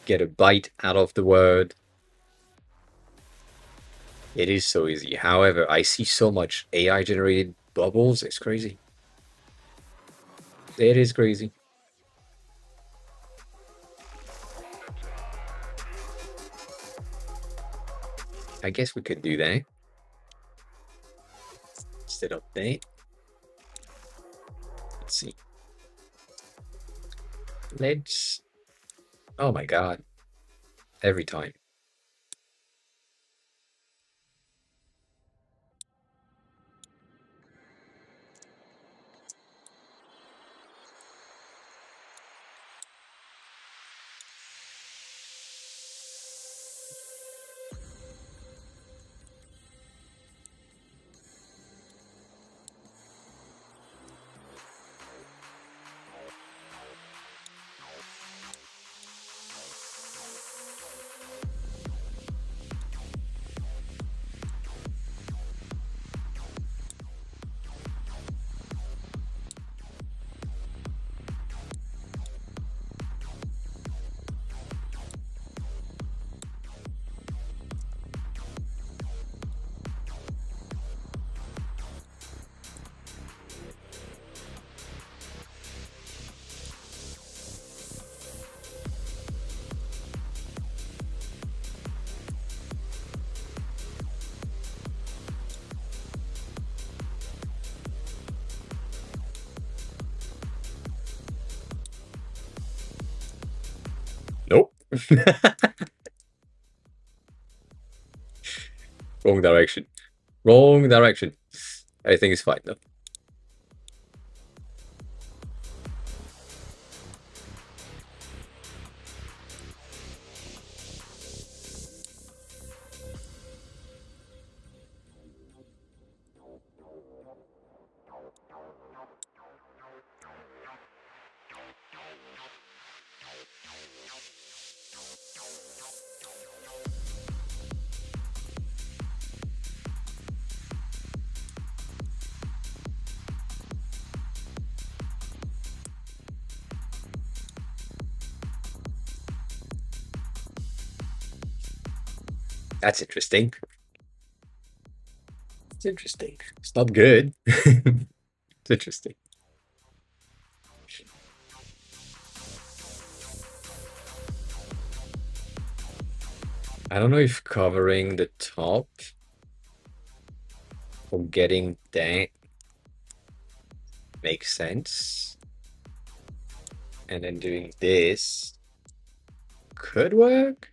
Get a bite out of the word. It is so easy. However, I see so much AI generated bubbles. It's crazy. It is crazy. I guess we could do that. Instead of that. Let's see. Let's. Oh my god. Every time. Nope. Wrong direction. Wrong direction. I think it's fine though. That's interesting. It's interesting. It's not good. It's interesting. I don't know if covering the top or getting that makes sense. And then doing this could work.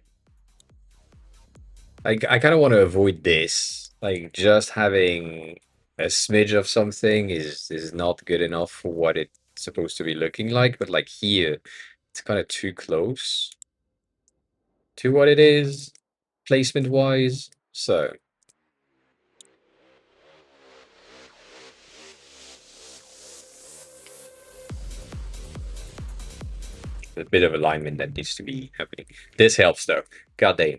I kind of want to avoid this. Like just having a smidge of something is not good enough for what it's supposed to be looking like. But like here, it's kind of too close to what it is placement wise. So a bit of alignment that needs to be happening. This helps though. God damn.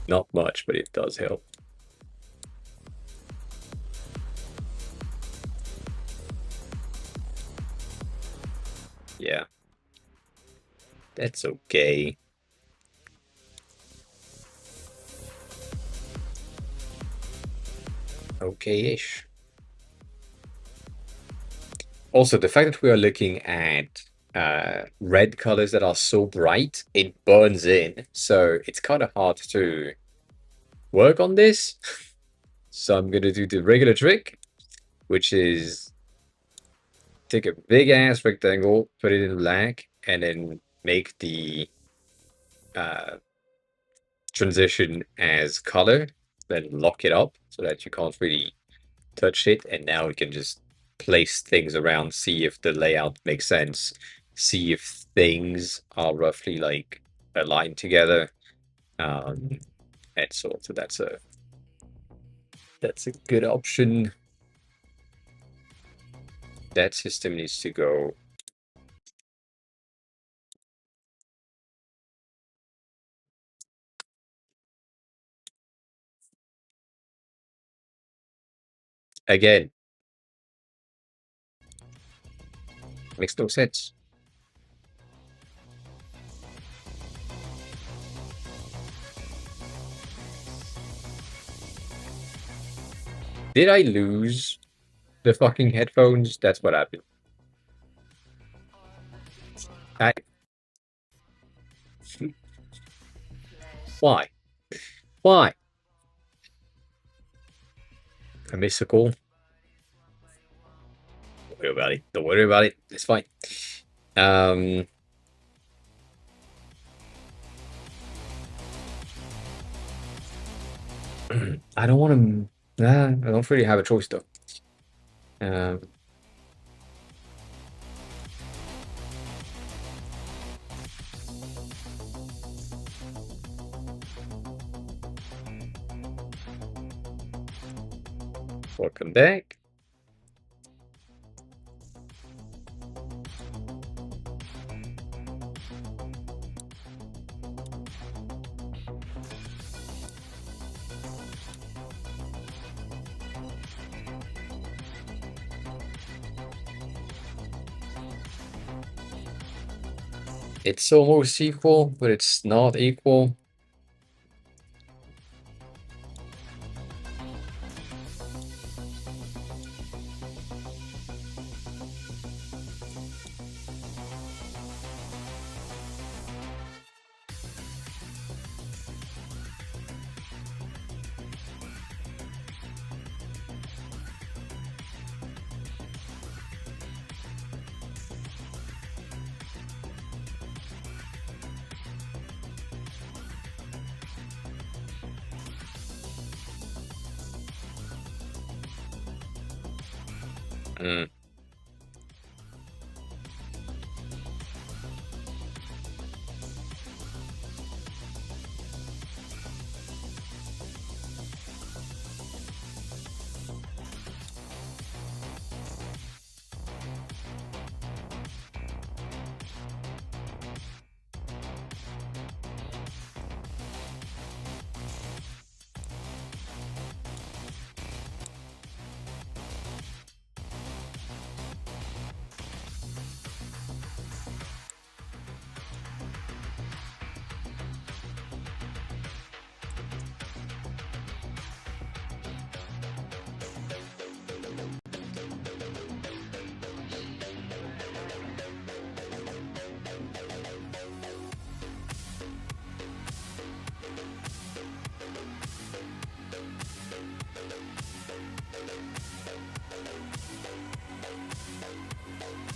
Not much, but it does help. Yeah. That's okay. Okay-ish. Also, the fact that we are looking at red colors that are so bright, it burns in. So it's kind of hard to work on this. So I'm going to do the regular trick, which is take a big ass rectangle, put it in black, and then make the transition as color, then lock it up so that you can't really touch it. And now we can just place things around, see if the layout makes sense, see if things are roughly like aligned together. And so that's a good option. That system needs to go. Again, makes no sense. Did I lose the fucking headphones? That's what happened. I... Why? Why? I missed a call. Don't worry about it. Don't worry about it. It's fine. I don't want to. Nah, I don't really have a choice though. Welcome back. It's almost equal, but it's not equal. Mm.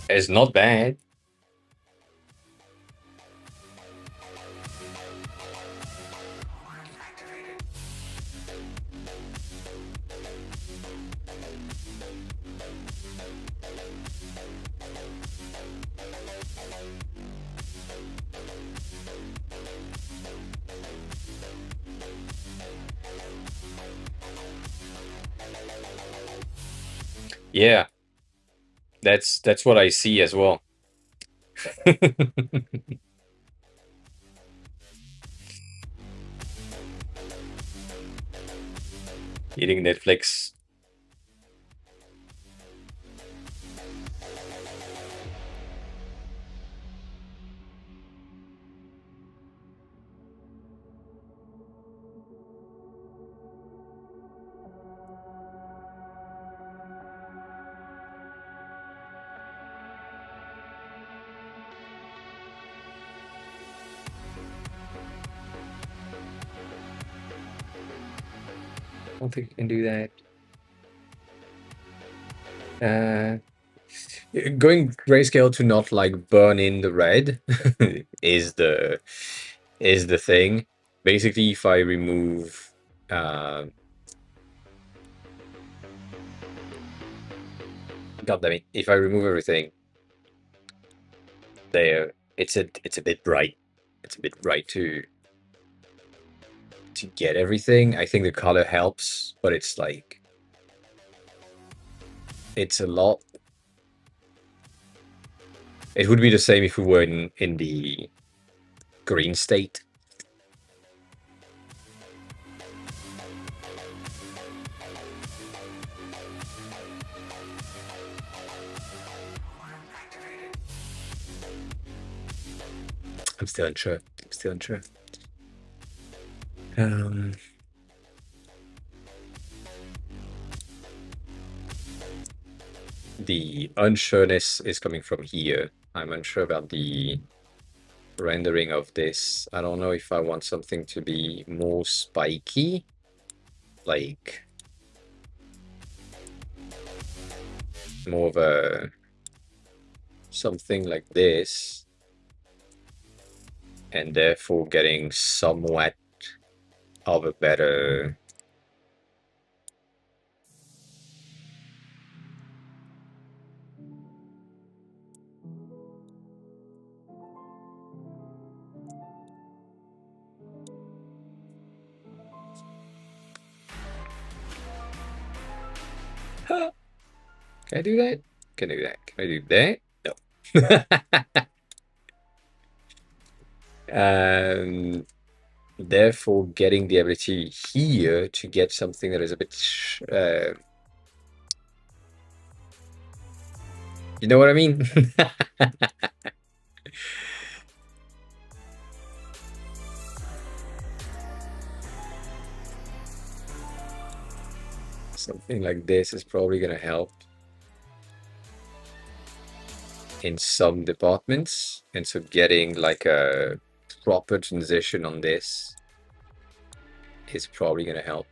It's not bad. Yeah, that's what I see as well. Eating Netflix. I don't think you can do that. Going grayscale to not like burn in the red is the thing. Basically, if I remove God damn it, if I remove everything, there it's a bit bright. It's a bit bright to get everything. I think the color helps, but it's like it's a lot. It would be the same if we were in the green state. I'm still unsure. I'm still unsure. The unsureness is coming from here. I'm unsure about the rendering of this. I don't know if I want something to be more spiky, like more of a something like this, and therefore getting somewhat of a better Can I do that? Can I do that? Can I do that? No. Therefore, getting the ability here to get something that is a bit, you know what I mean? Something like this is probably going to help in some departments, and so getting like a proper transition on this is probably going to help.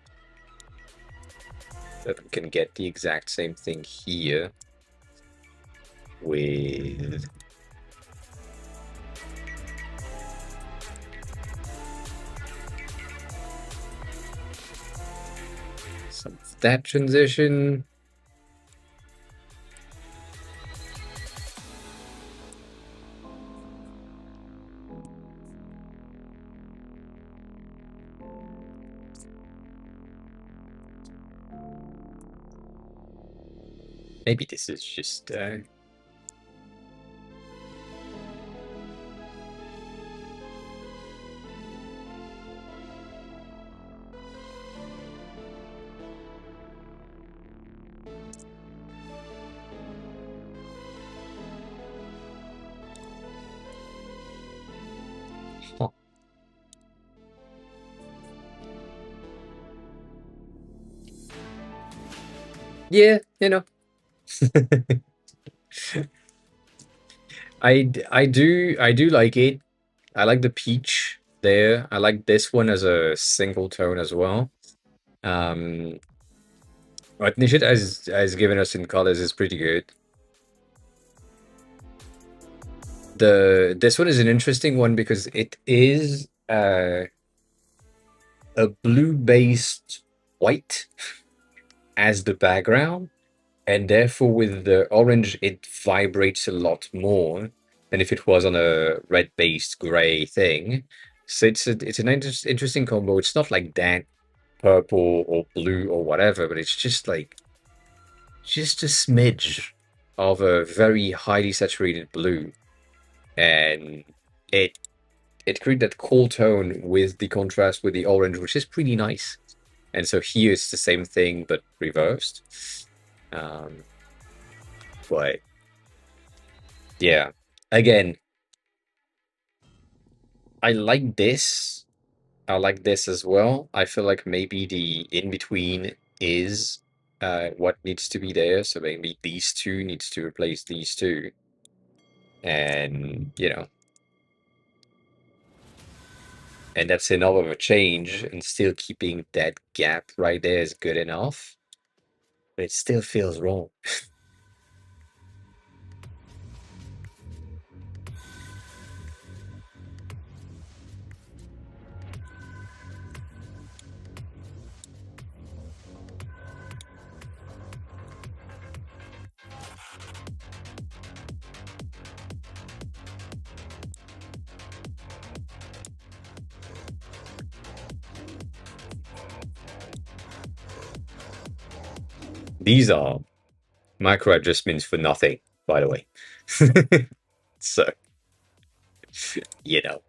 That we can get the exact same thing here with some of that transition. Maybe this is just yeah, you know. I do like it. I like the peach there. I like this one as a single tone as well. What Nishit has given us in colors is pretty good. This one is an interesting one because it is a blue-based white as the background, and therefore with the orange it vibrates a lot more than if it was on a red-based gray thing. So it's an interesting combo. It's not like that purple or blue or whatever, but it's just like just a smidge of a very highly saturated blue, and it creates that cool tone with the contrast with the orange, which is pretty nice. And so here it's the same thing but reversed. But yeah, again, I like this. I like this as well. I feel like maybe the in-between is what needs to be there. So maybe these two needs to replace these two. And, you know, and that's enough of a change, and still keeping that gap right there is good enough. But it still feels wrong. These are micro adjustments for nothing, by the way. So, you know.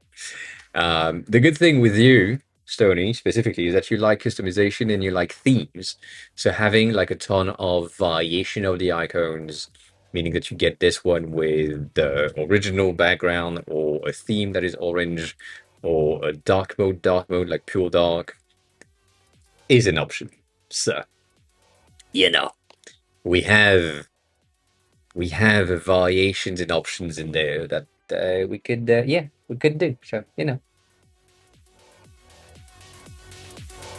The good thing with you, Stony, specifically, is that you like customization and you like themes. So having like a ton of variation of the icons meaning that you get this one with the original background or a theme that is orange or a dark mode like pure dark is an option. So, you know, we have variations and options in there that we could we could do. So, you know.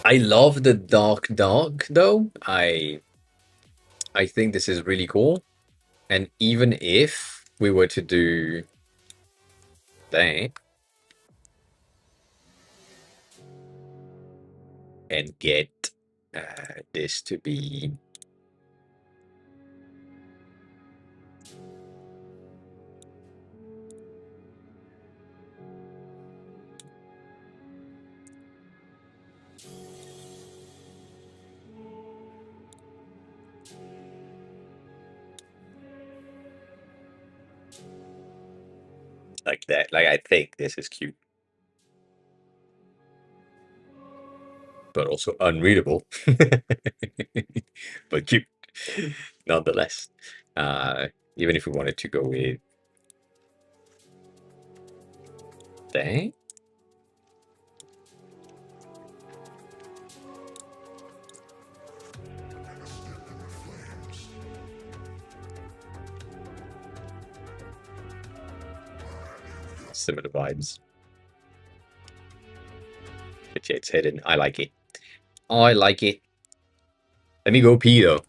I love the dark though. I think this is really cool. And even if we were to do that and get this to be like that, like I think this is cute, but also unreadable, but cute nonetheless. Even if we wanted to go with that. Similar vibes. But yeah, it's hidden. I like it. I like it. Let me go pee though.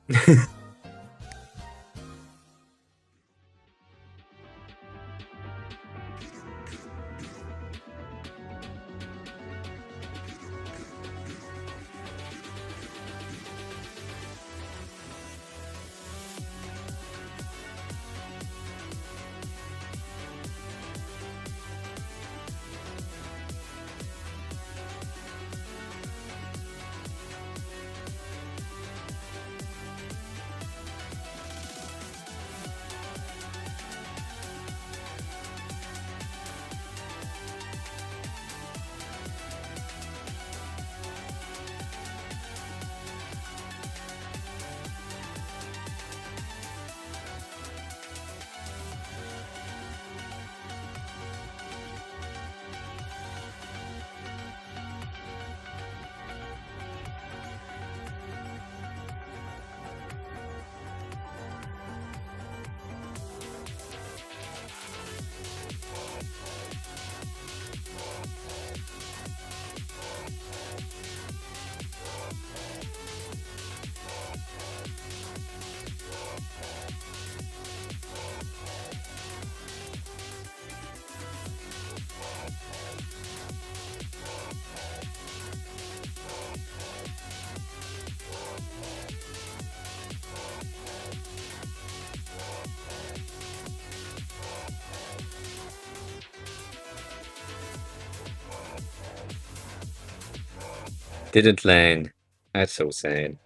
Didn't land. That's so sad.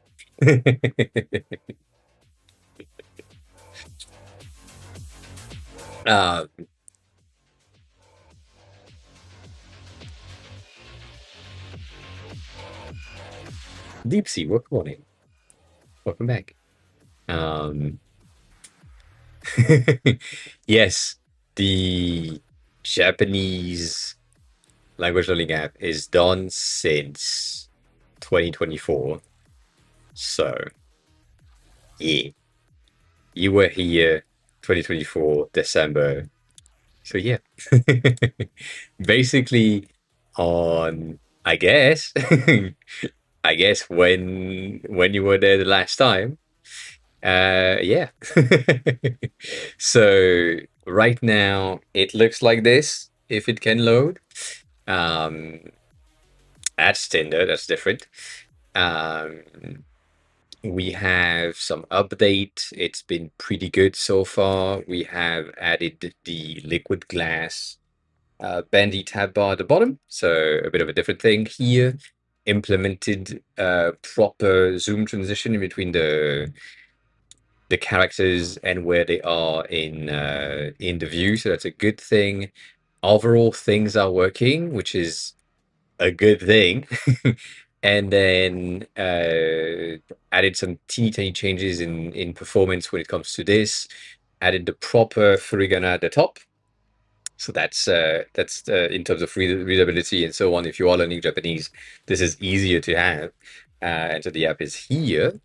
uh, Deep Sea, welcome morning. Welcome back. Um, yes, the Japanese language learning app is done since 2024. So, yeah, you were here 2024 December. So yeah, basically on I guess I guess when you were there the last time. Yeah. So right now it looks like this if it can load. Um, that's Tinder, that's different. Um, we have some update. It's been pretty good so far. We have added the liquid glass bandy tab bar at the bottom, so a bit of a different thing here. Implemented proper zoom transition in between the characters and where they are in the view, so that's a good thing. Overall, things are working, which is a good thing. And then added some teeny tiny changes in performance when it comes to this. added the proper furigana at the top. So that's in terms of readability and so on. If you are learning Japanese, this is easier to have. And so the app is here,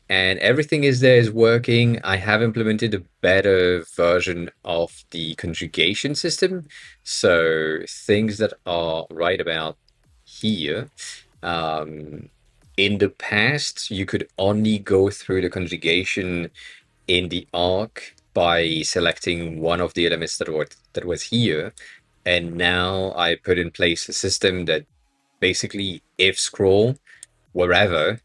and everything is there, is working. I have implemented a better version of the conjugation system. So things that are right about here. In the past, you could only go through the conjugation in the arc by selecting one of the elements that was here. And now I put in place a system that basically, if scroll wherever,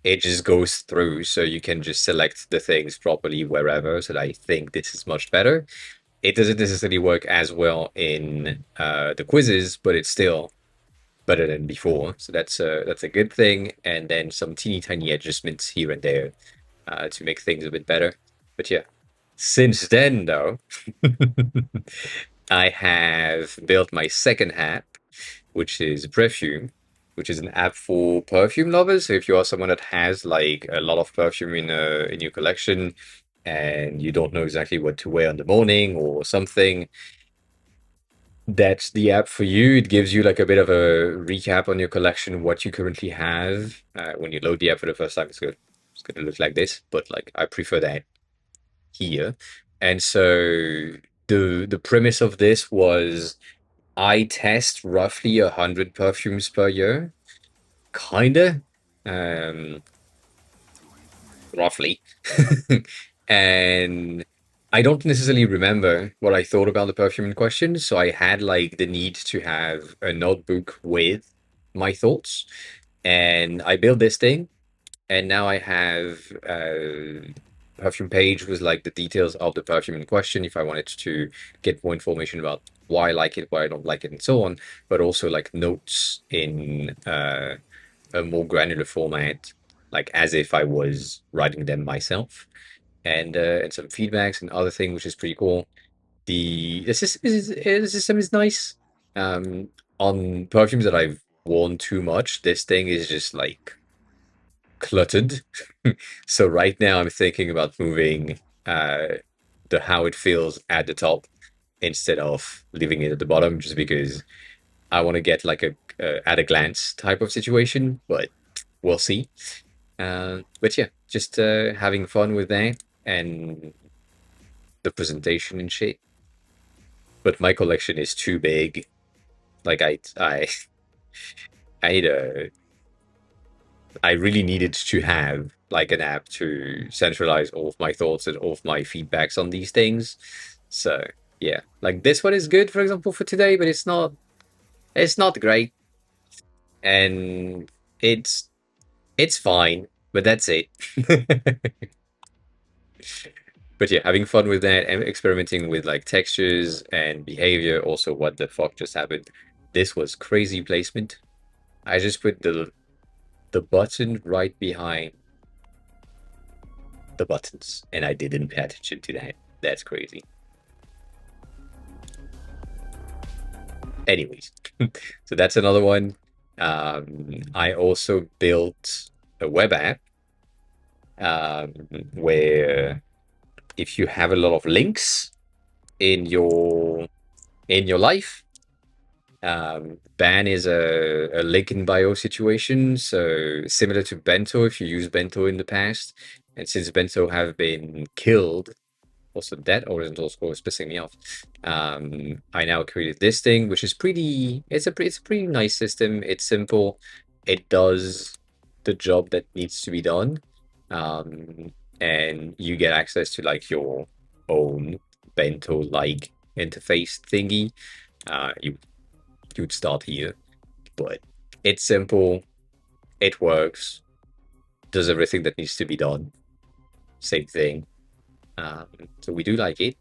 it just goes through. So you can just select the things properly wherever. So I think this is much better. It doesn't necessarily work as well in the quizzes, but it's still better than before. So that's a good thing. And then some teeny tiny adjustments here and there to make things a bit better. But yeah, since then though, I have built my second app, which is Perfume, which is an app for perfume lovers. So if you are someone that has like a lot of perfume in your collection and you don't know exactly what to wear in the morning or something, that's the app for you. It gives you like a bit of a recap on your collection, what you currently have. When you load the app for the first time, it's gonna look like this, but like I prefer that here. And so the premise of this was I test roughly 100 perfumes per year, kinda, roughly. And I don't necessarily remember what I thought about the perfume in question, so I had like the need to have a notebook with my thoughts, and I built this thing, and now I have a perfume page with like the details of the perfume in question if I wanted to get more information about why I like it, why I don't like it, and so on, but also like notes in a more granular format, like as if I was writing them myself, and some feedbacks and other thing, which is pretty cool. The system is nice. On perfumes that I've worn too much, this thing is just like cluttered. So right now I'm thinking about moving the how it feels at the top instead of leaving it at the bottom, just because I want to get like a at a glance type of situation, but we'll see. But yeah, just having fun with that and the presentation and shit. But my collection is too big. Like I need a I really needed to have like an app to centralize all of my thoughts and all of my feedbacks on these things. So yeah, like this one is good, for example, for today, but it's not great, and it's fine, but that's it. But yeah, having fun with that and experimenting with like textures and behavior. Also, what the fuck just happened? This was crazy placement. I just put the button right behind the buttons, and I didn't pay attention to that. That's crazy. Anyways, so that's another one. I also built a web app where if you have a lot of links in your life, ban is a link in bio situation, so similar to bento if you use bento in the past. And since bento have been killed, also that horizontal score is pissing me off. I now created this thing, which is it's a pretty nice system. It's simple. It does the job that needs to be done. And you get access to like your own bento-like interface thingy. You'd start here, but it's simple. It works. Does everything that needs to be done. Same thing. So we do like it.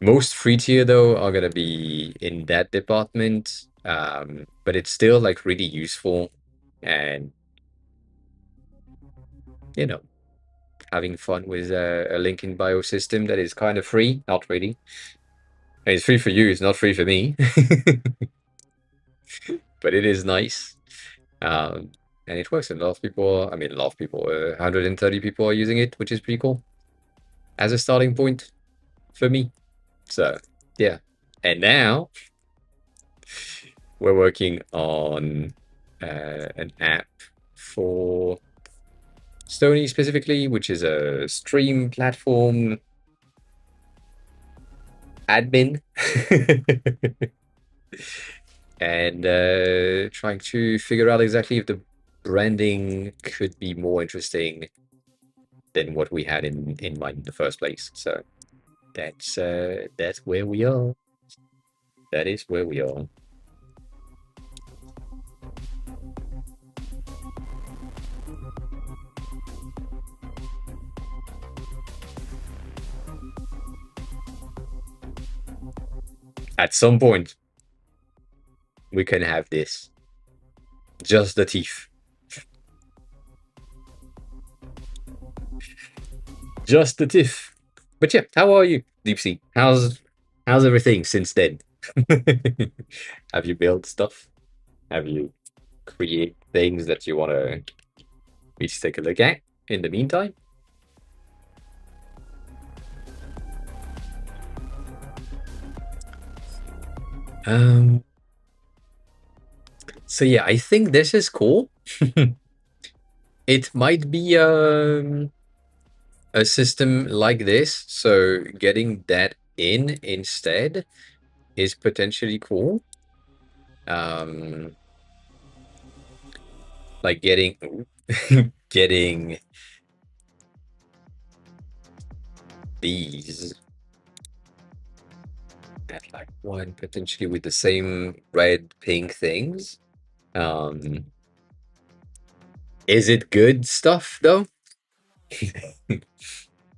Most free tier though are gonna be in that department, but it's still like really useful, and you know, having fun with a link in bio system that is kind of free. Not really. I mean, it's free for you. It's not free for me, but it is nice. And it works. And a lot of people, I mean, a lot of people, 130 people are using it, which is pretty cool. as a starting point for me. So yeah, and now we're working on an app for Stony specifically, which is a stream platform admin. And trying to figure out exactly if the branding could be more interesting than what we had in mind in the first place. So that's where we are. That is where we are. At some point, we can have this. Just the teeth. Just the teeth. But yeah, how are you, Deep Sea? How's everything since then? Have you built stuff? Have you create things that you want to me to take a look at in the meantime? So yeah, I think this is cool. It might be a system like this, so getting that in instead is potentially cool. Like getting getting these at like one potentially with the same red pink things. Is it good stuff though?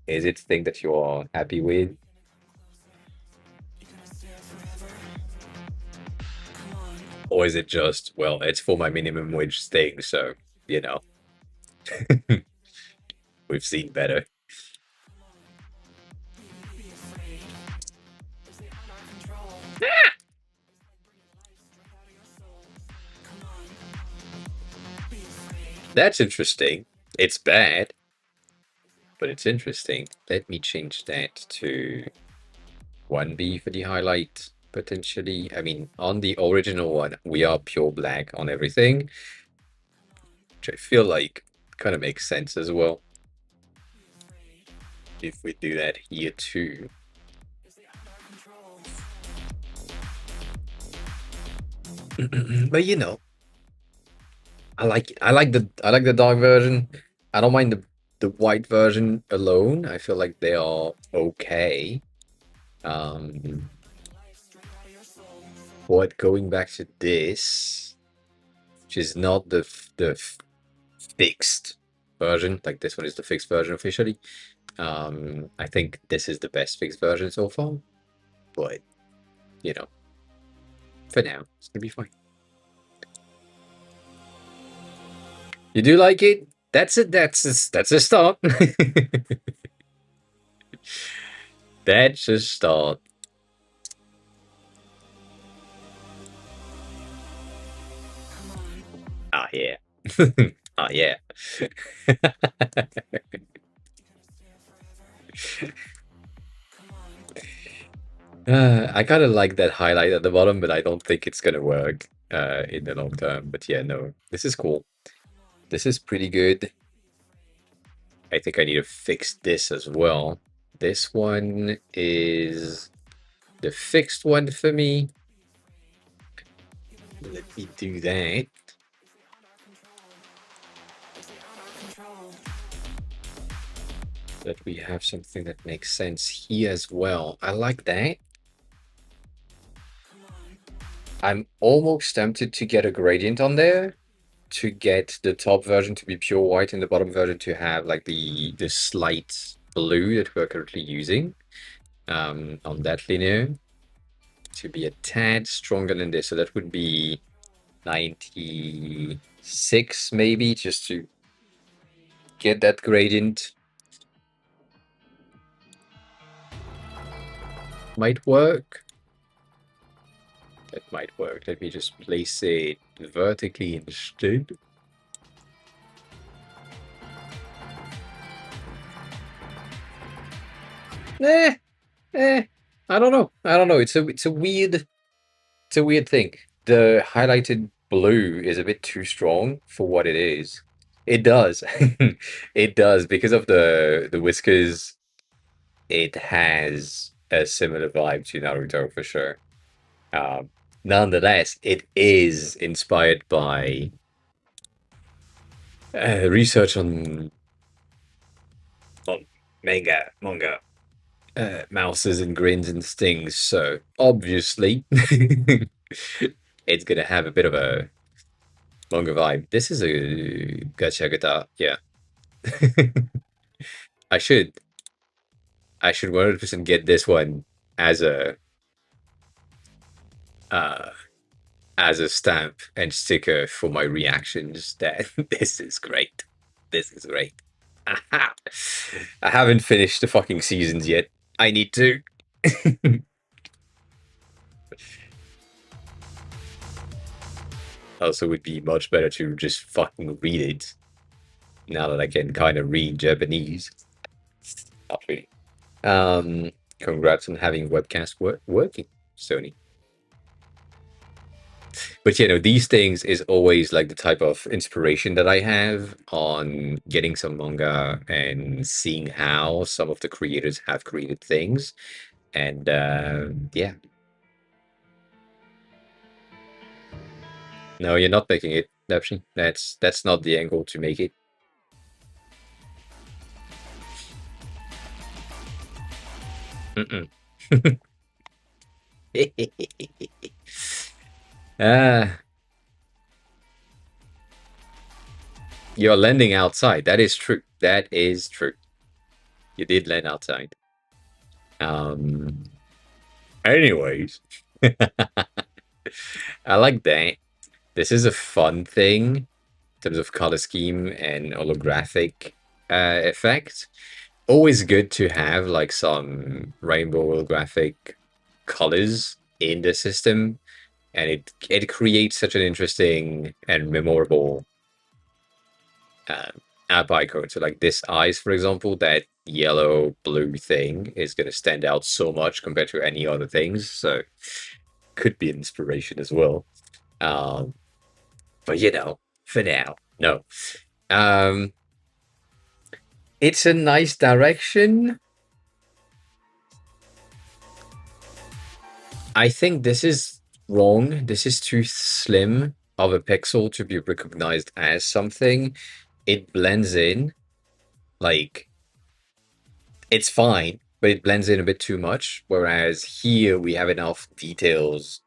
Is it thing that you are happy with? Or is it just, well, it's for my minimum wage thing, so you know. We've seen better. That's interesting. It's bad, but it's interesting. Let me change that to 1B for the highlight, potentially. I mean, on the original one, we are pure black on everything, which I feel like kind of makes sense as well. If we do that here too. But you know, I like it. I like the dark version. I don't mind the white version alone. I feel like they are okay. But going back to this, which is not the fixed version, like this one is the fixed version officially. I think this is the best fixed version so far. But you know, for now, it's gonna be fine. You do like it? That's it. That's a start. That's a start. Ah, yeah. Ah, yeah. I kind of like that highlight at the bottom, but I don't think it's gonna work in the long term. But yeah, no, this is cool. This is pretty good. I think I need to fix this as well. This one is the fixed one for me. Let me do that. That we have something that makes sense here as well. I like that. I'm almost tempted to get a gradient on there to get the top version to be pure white and the bottom version to have like the slight blue that we're currently using on that linear to be a tad stronger than this. So that would be 96 maybe, just to get that gradient. Might work. That might work. Let me just place it vertically instead. Eh, I don't know. I don't know. It's a weird thing. The highlighted blue is a bit too strong for what it is. It does. It does because of the whiskers. It has a similar vibe to Naruto for sure. Um, Nonetheless, it is inspired by research on manga, mouses and grins and stings. So obviously, it's gonna have a bit of a manga vibe. This is a gacha guitar. Yeah, I should I should 100% get this one as a uh as a stamp and sticker for my reactions. That this is great. This is great. Aha. I haven't finished the fucking seasons yet. I need to. Also, would be much better to just fucking read it now that I can kind of read Japanese. Not really. Congrats on having webcast working, Sony. But you know, these things is always like the type of inspiration that I have on getting some manga and seeing how some of the creators have created things. And yeah. No, you're not making it, Dapshi. That's not the angle to make it. Mm-mm. Ah, you're landing outside. That is true. That is true. You did land outside. Um. Anyways, I like that. This is a fun thing in terms of color scheme and holographic effect. Always good to have like some rainbow holographic colors in the system, and it creates such an interesting and memorable app icon. So like this eyes, for example, that yellow blue thing is going to stand out so much compared to any other things. So could be inspiration as well. Um, but you know, for now, no. Um, it's a nice direction. I think this is wrong. This is too slim of a pixel to be recognized as something. It blends in, like it's fine, but it blends in a bit too much. Whereas here we have enough details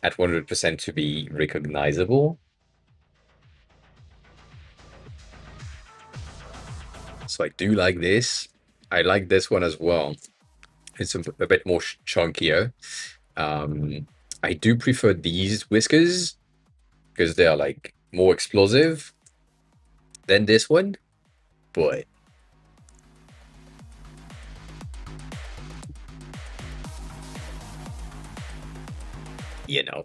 at 100% to be recognizable. So I do like this. I like this one as well. It's a bit more chunkier. I do prefer these whiskers because they are like more explosive than this one, but you know.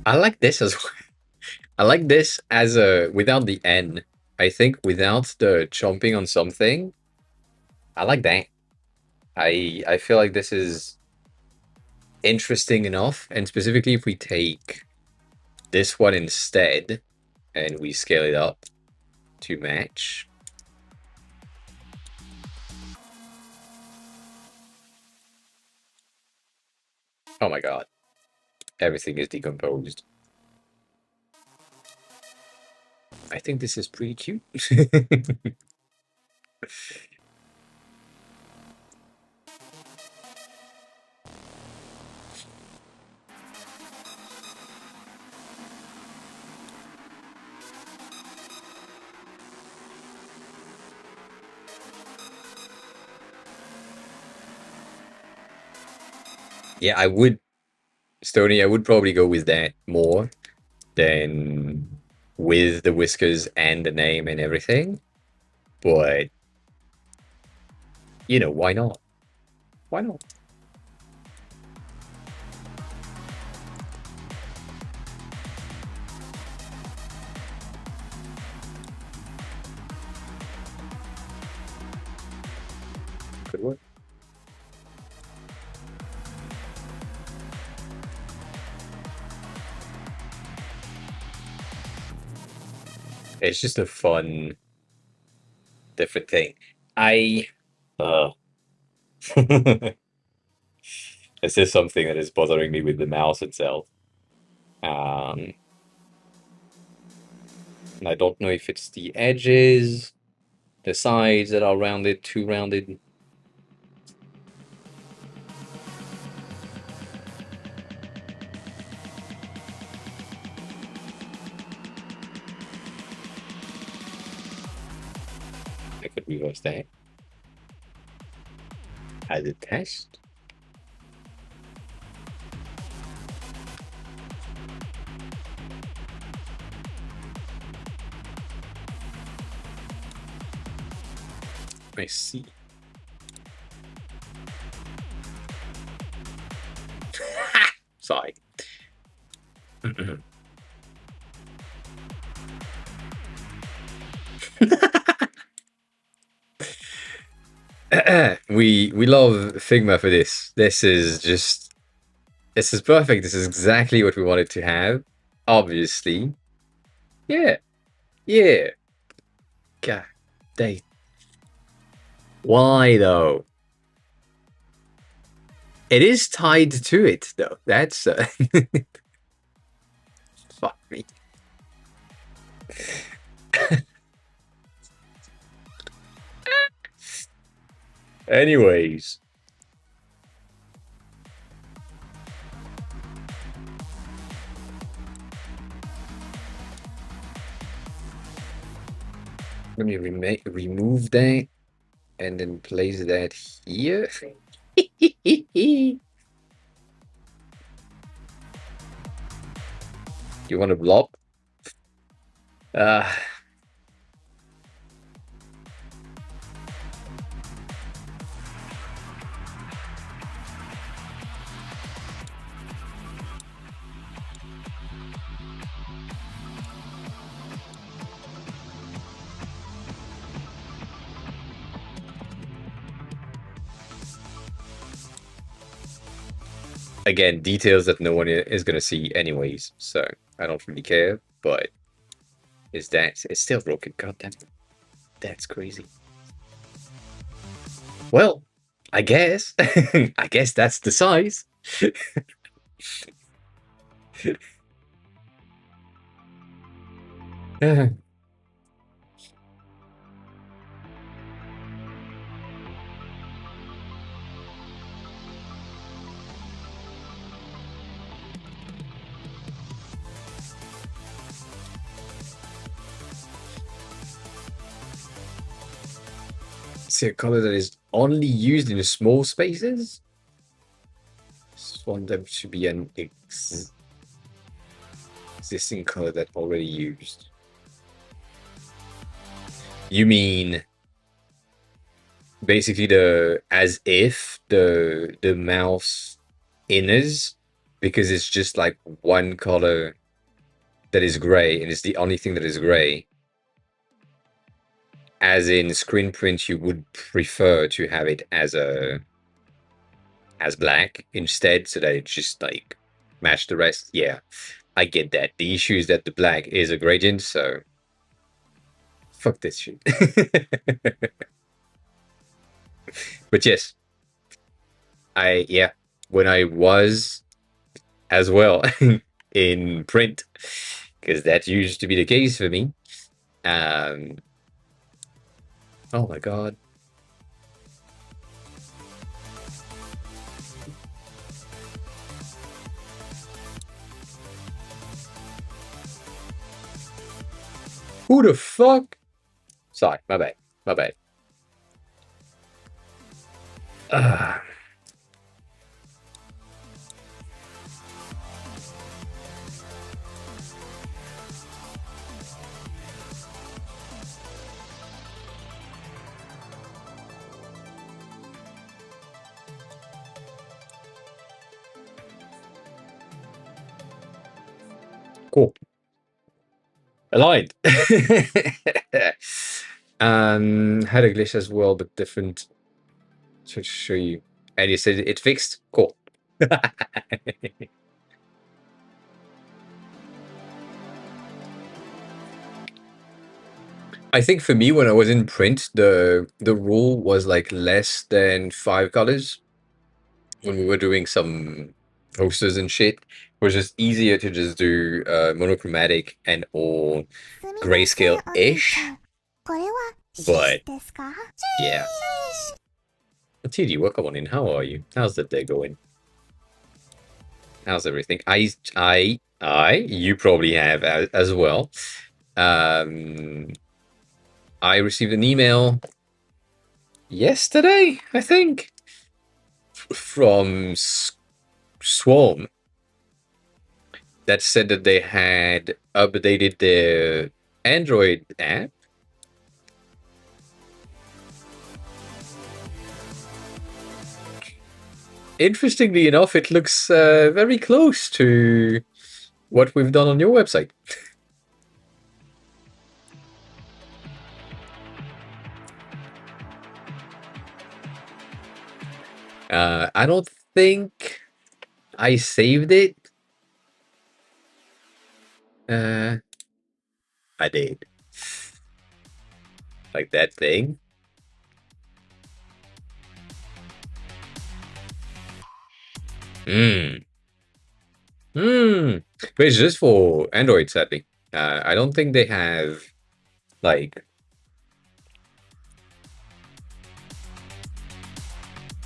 I like this as well. I like this as a without the N. I think without the chomping on something, I like that. I feel like this is interesting enough, and specifically if we take this one instead and we scale it up to match. Oh my god. Everything is decomposed. I think this is pretty cute. Yeah, Stony, I would probably go with that more than with the whiskers and the name and everything. But why not? Why not? Could work. It's just a fun, different thing. I This is something that is bothering me with the mouse itself. And I don't know if it's the edges, the sides that are rounded, too rounded. I could reverse that as a test. I see. Sorry. we love Figma for this. This is perfect. This is exactly what we wanted to have. Obviously. Yeah. Yeah. God, why though? It is tied to it though. That's fuck me. Anyways. Let me remove that and then place that here. You want to blob? Again, details that no one is going to see anyways, so I don't really care, but it's still broken. God damn it. That's crazy. Well, I guess. I guess that's the size. See a color that is only used in small spaces? Just want them to be an existing color that already used. You mean basically as if the mouse inners, because it's just like one color that is gray and it's the only thing that is gray. As in screen print, you would prefer to have it as black instead, so that it just like match the rest. Yeah, I get that. The issue is that the black is a gradient, so fuck this shit. But yes, when I was as well in print, because that used to be the case for me. Oh my god. Who the fuck? Sorry, my bad. My bad. Aligned. Had a glitch as well, but different. To show you, and you said it fixed. Cool. I think for me, when I was in print, the rule was like less than 5 colors. When we were doing some posters and shit, it was just easier to just do monochromatic and or grayscale-ish. But yeah. TD, welcome on in. How are you? How's the day going? How's everything? You probably have as well. I received an email yesterday, I think, from Swarm that said that they had updated their Android app. Interestingly enough, it looks very close to what we've done on your website. I don't think I saved it. I did. Like that thing. But it's just for Android, sadly. I don't think they have, like...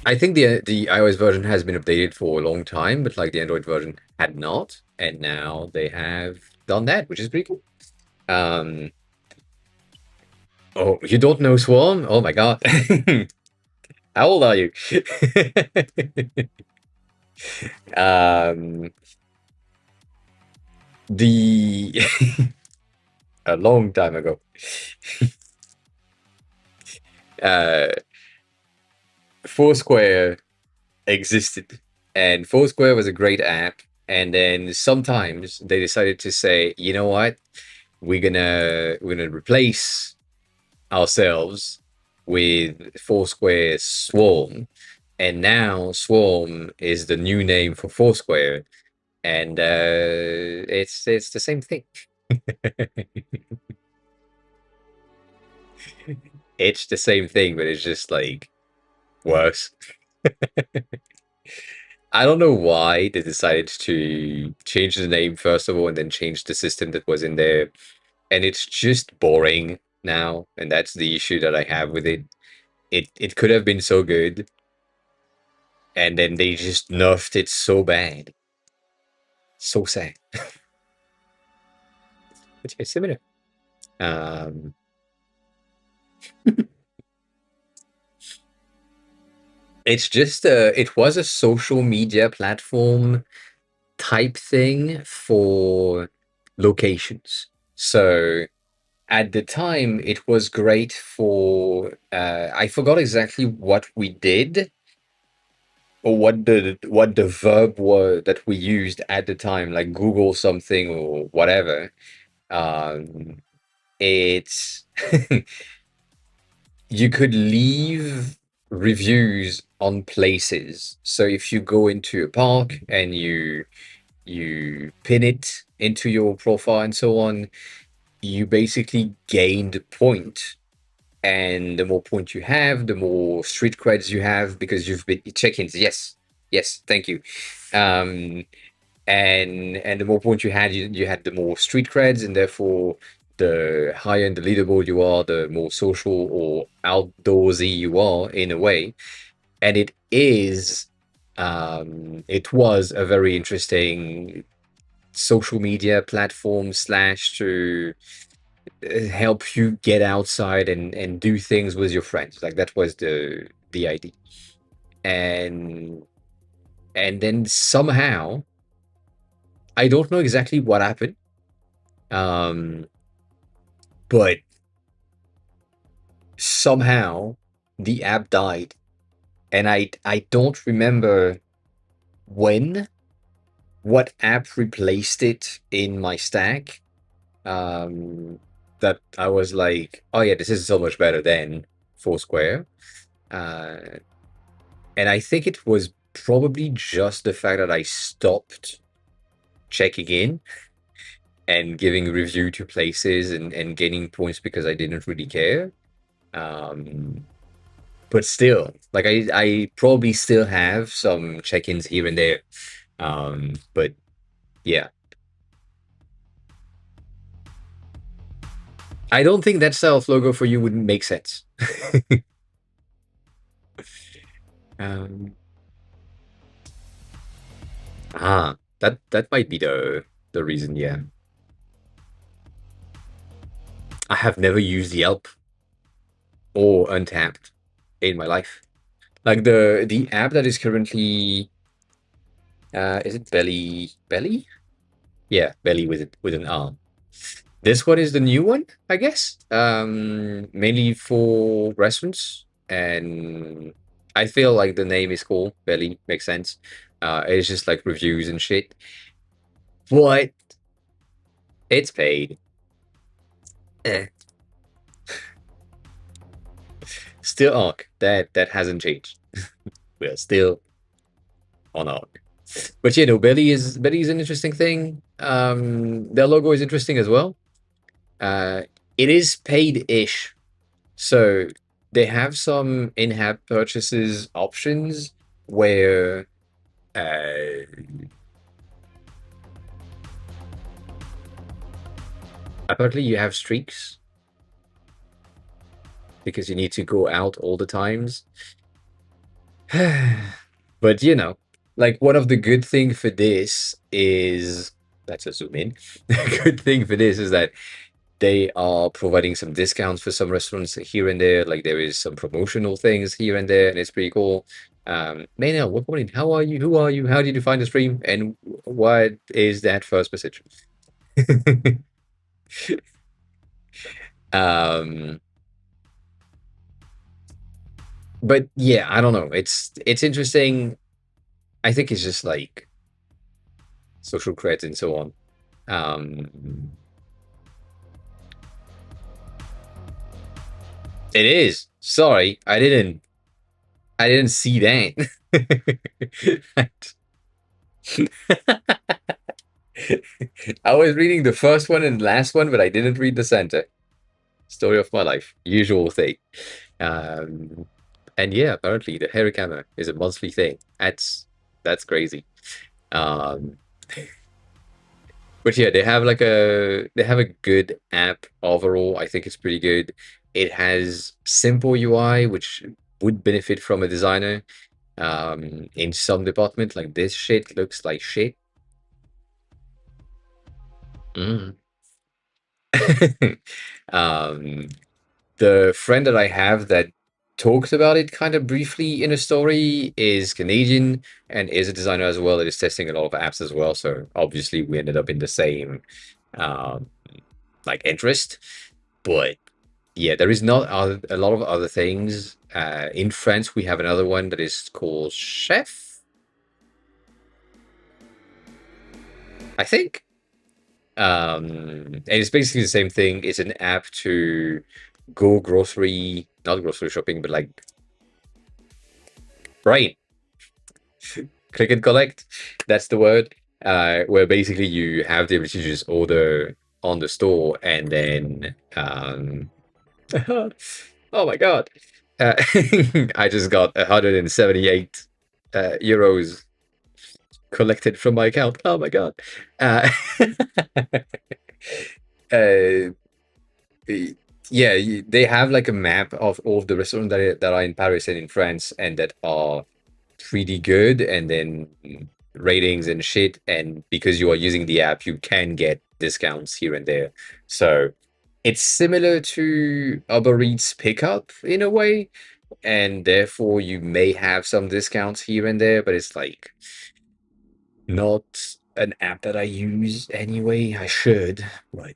I think the iOS version has been updated for a long time, but like the Android version had not, and now they have done that, which is pretty cool. Oh, you don't know Swarm? Oh my god. How old are you? The a long time ago. Foursquare existed, and Foursquare was a great app. And then sometimes they decided to say, you know what, we're gonna replace ourselves with Foursquare Swarm, and now Swarm is the new name for Foursquare, and it's the same thing. It's the same thing, but it's just like worse. I don't know why they decided to change the name first of all, and then change the system that was in there, and it's just boring now, and that's the issue that I have with it. It could have been so good, and then they just nerfed it so bad. So sad. But yeah, similar. It's just it was a social media platform type thing for locations. So at the time, it was great for I forgot exactly what we did, or what the verb were that we used at the time, like Google something or whatever. It's you could leave reviews on places. So if you go into a park and you pin it into your profile and so on, you basically gained a point. And the more points you have, the more street creds you have, because you've been check-ins. Yes, yes, thank you. And the more points you had, you had the more street creds, and therefore the higher in the leaderboard you are, the more social or outdoorsy you are in a way. And it was a very interesting social media platform slash to help you get outside and do things with your friends. Like that was the idea. And then somehow, I don't know exactly what happened, but somehow the app died, and I don't remember what app replaced it in my stack, that I was like, oh yeah, this is so much better than Foursquare. Uh, and I think it was probably just the fact that I stopped checking in and giving review to places and gaining points because I didn't really care. Um, but still, like I probably still have some check-ins here and there. But yeah, I don't think that style of logo for you would make sense. um, that might be the reason. Yeah, I have never used Yelp or Untapped in my life. Like the app that is currently is it Belly? Yeah, Belly with an R. This one is the new one, I guess. Mainly for restaurants, and I feel like the name is cool. Belly makes sense. It's just like reviews and shit, but it's paid. Eh. Still Arc. That hasn't changed. We're still on Arc. But yeah, no, Belly is an interesting thing. Their logo is interesting as well. Uh, it is paid-ish. So they have some in-app purchases options where apparently you have streaks because you need to go out all the times. But you know, like one of the good thing for this is let's just zoom in. The good thing for this is that they are providing some discounts for some restaurants here and there. Like there is some promotional things here and there, and it's pretty cool. Maynell, what morning? How are you? Who are you? How did you find the stream? And what is that first message? um, but yeah, I don't know. It's interesting. I think it's just like social credit and so on. Um, it is. Sorry, I didn't see that. I was reading the first one and last one, but I didn't read the center. Story of my life. Usual thing. Um, and yeah, apparently the Harikama is a monthly thing. That's crazy. Um, but yeah, they have a good app overall. I think it's pretty good. It has simple UI, which would benefit from a designer. In some department, like this shit looks like shit. Mm. um, the friend that I have that talks about it kind of briefly in a story is Canadian and is a designer as well. It is testing a lot of apps as well. So obviously we ended up in the same um, like interest. But yeah, there is not a lot of other things. In France, we have another one that is called Chef, I think. And it's basically the same thing. It's an app to go grocery, not grocery shopping, but like right, click and collect. That's the word. Where basically you have the ability to just order on the store and then oh my god. Uh, I just got 178 euros collected from my account. Oh my god. Uh, uh, yeah, they have like a map of all of the restaurants that are in Paris and in France and that are pretty good, and then ratings and shit. And because you are using the app, you can get discounts here and there. So it's similar to Uber Eats pickup in a way, and therefore you may have some discounts here and there, but it's like not an app that I use anyway. I should, but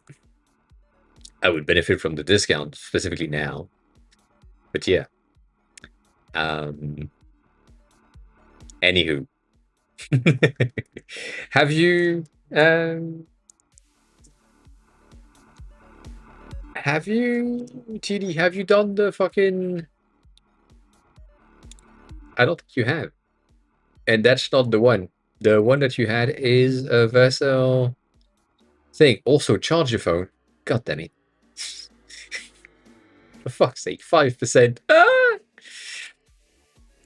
I would benefit from the discount specifically now. But yeah. Um Anywho. Have you Have you, TD, have you done the fucking... I don't think you have. And that's not the one. The one that you had is a Vessel thing. Also, charge your phone. God damn it. For fuck's sake, 5%. Ah!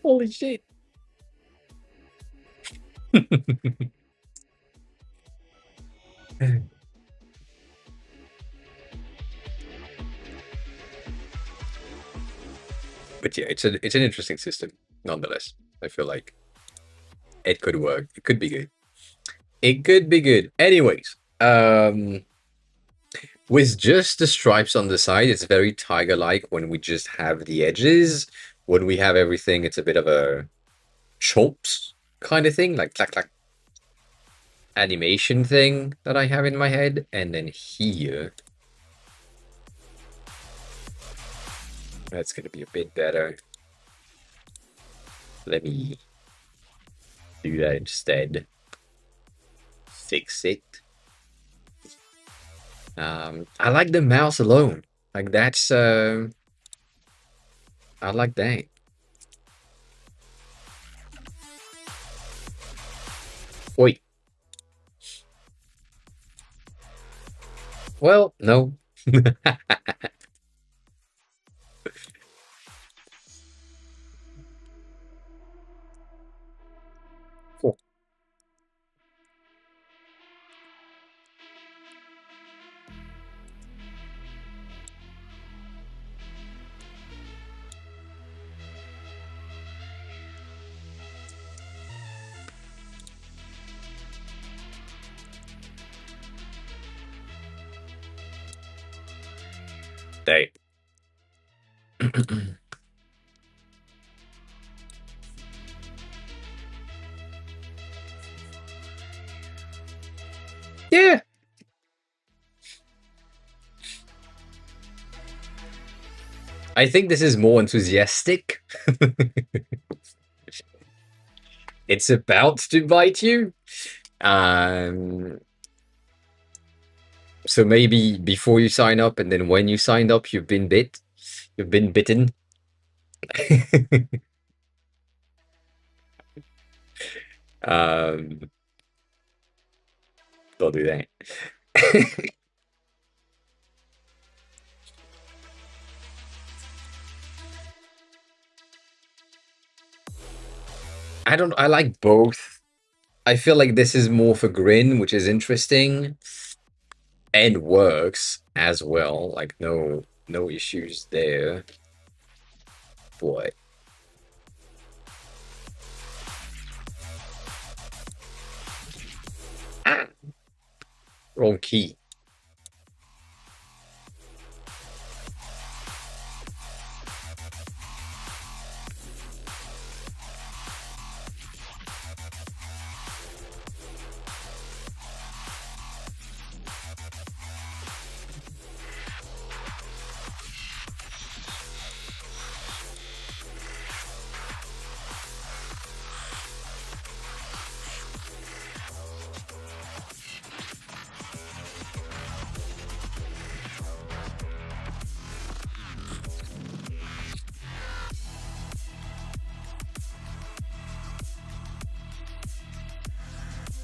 Holy shit. But yeah, it's an interesting system, nonetheless. I feel like it could work. It could be good. It could be good. Anyways, with just the stripes on the side, it's very tiger-like when we just have the edges. When we have everything, it's a bit of a chops kind of thing, like clack clack animation thing that I have in my head. And then here, that's gonna be a bit better. Let me do that instead. Fix it. I like the mouse alone. Like that's I like that. Oi. Well, no. Cool. Day. Yeah. I think this is more enthusiastic. It's about to bite you. So maybe before you sign up, and then when you signed up, you've been bit. You've been bitten. Don't do that. I like both. I feel like this is more for Grin, which is interesting and works as well. Like no issues there. But wrong key.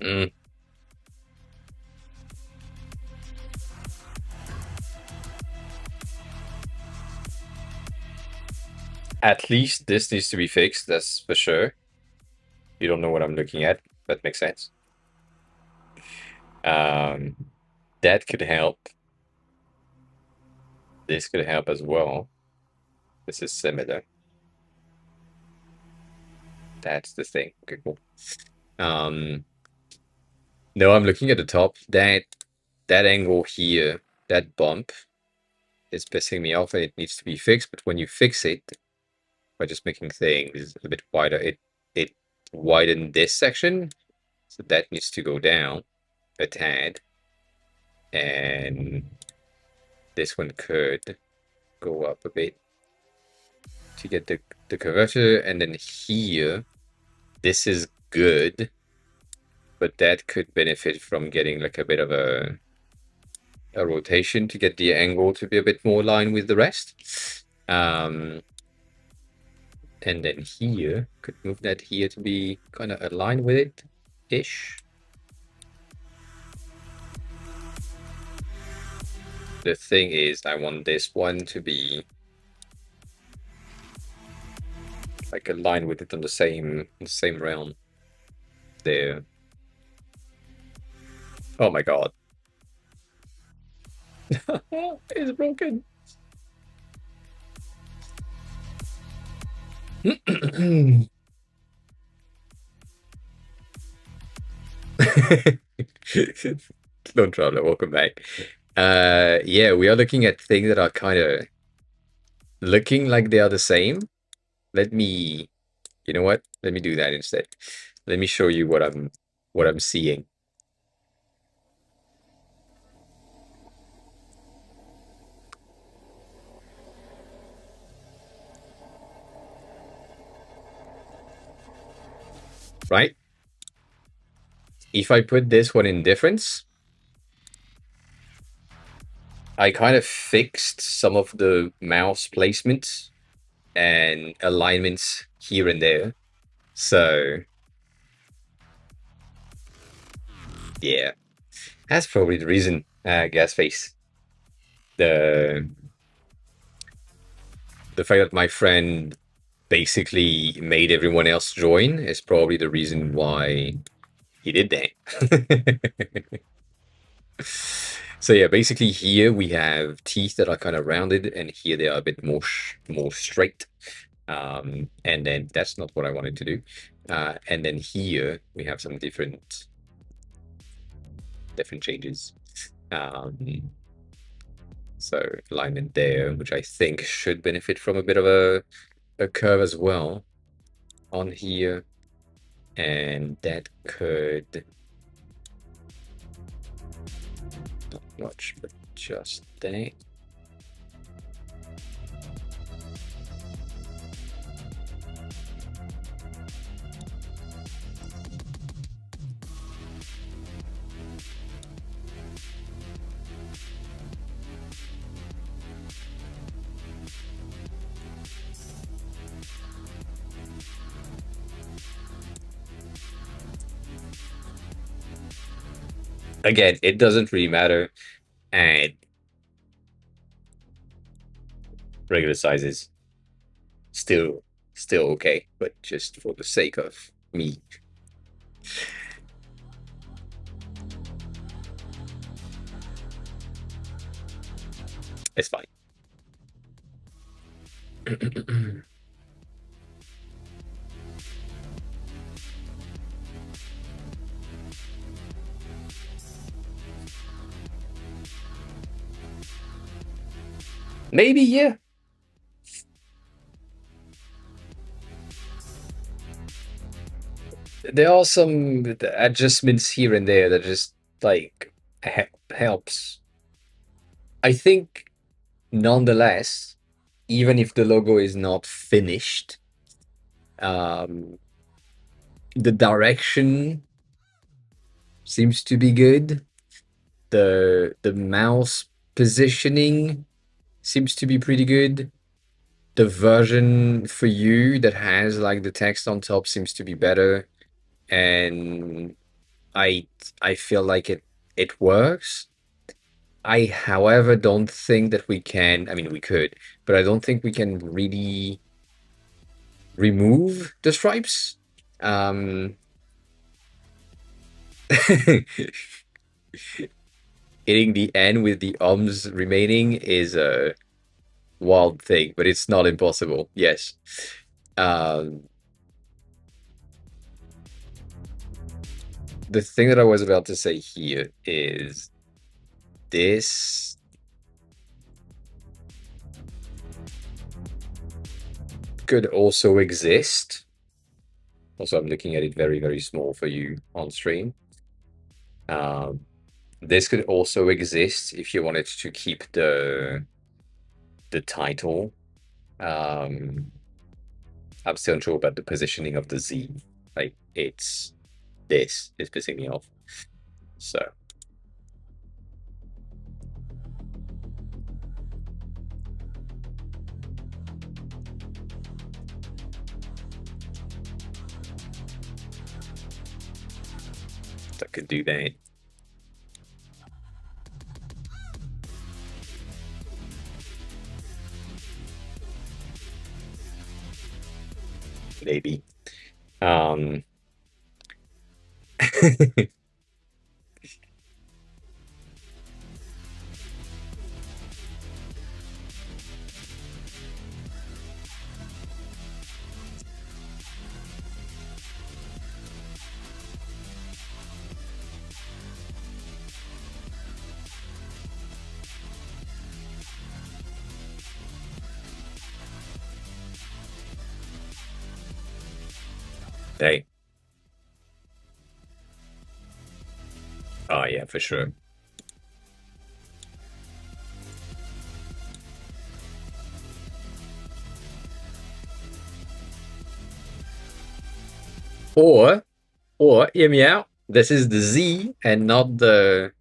Mm. At least this needs to be fixed, that's for sure. You don't know what I'm looking at. That makes sense. That could help. This could help as well. This is similar. That's the thing. Okay, cool. No, I'm looking at the top. That angle here, that bump, is pissing me off and it needs to be fixed. But when you fix it by just making things a bit wider, it widened this section. So that needs to go down a tad. And this one could go up a bit to get the converter. And then here, this is good, but that could benefit from getting like a bit of a a rotation to get the angle to be a bit more aligned with the rest. And then here, could move that here to be kind of aligned with it-ish. The thing is, I want this one to be like aligned with it on the same realm. There. Oh my god. It's broken. Don't traveler, welcome back. Yeah, we are looking at things that are kind of looking like they are the same. Let me, you know what? Let me do that instead. Let me show you what I'm seeing. Right? If I put this one in difference, I kind of fixed some of the mouse placements and alignments here and there. So yeah, that's probably the reason, gas face. The fact that my friend basically made everyone else join is probably the reason why he did that. So yeah, basically here we have teeth that are kind of rounded, and here they are a bit more straight. And then that's not what I wanted to do. And then here we have some different changes. So alignment there, which I think should benefit from a bit of a curve as well on here, and that could not much, but just that. Again, it doesn't really matter, and regular sizes still okay, but just for the sake of me. It's fine. Maybe, yeah. There are some adjustments here and there that just like helps. I think nonetheless, even if the logo is not finished, the direction seems to be good. The mouse positioning seems to be pretty good. The version for you that has like the text on top seems to be better, and I feel like it works. I, however, don't think that we can. I mean, we could, but I don't think we can really remove the stripes. Hitting the N with the ums remaining is a wild thing, but it's not impossible. Yes. The thing that I was about to say here is this could also exist. Also, I'm looking at it very, very small for you on stream. This could also exist if you wanted to keep the title. I'm still unsure about the positioning of the Z. Like, this is pissing me off. So could do that. Maybe. Um, hey. Oh yeah, for sure. Or hear me out. This is the Z and not the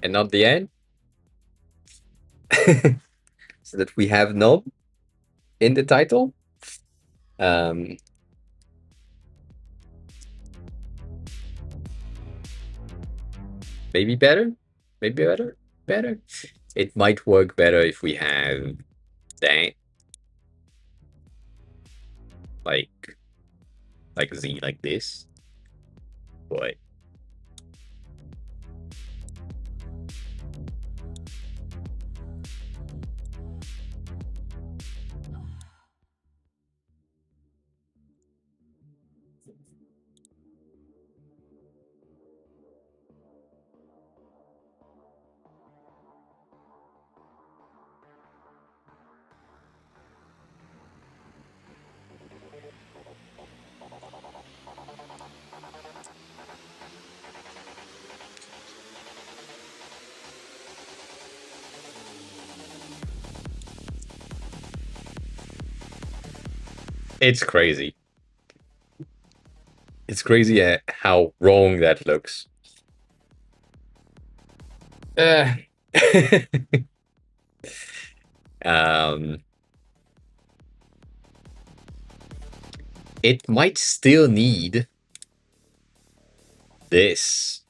N. So that we have knob in the title. Maybe better. Maybe better. It might work better if we have that. Like Z like this. But it's crazy. It's crazy at how wrong that looks. um, it might still need this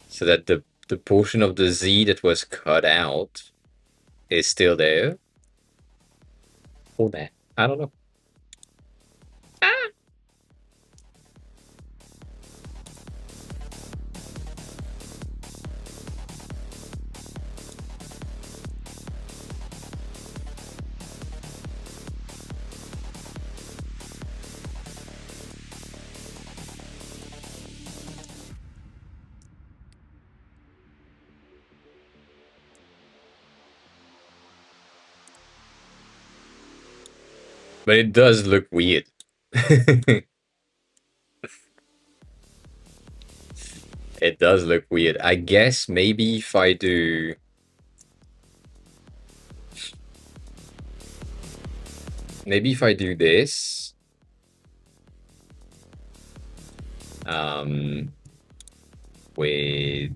so that the portion of the Z that was cut out is still there. Or that. I don't know. But it does look weird. It does look weird. I guess maybe if I do... Maybe if I do this... With...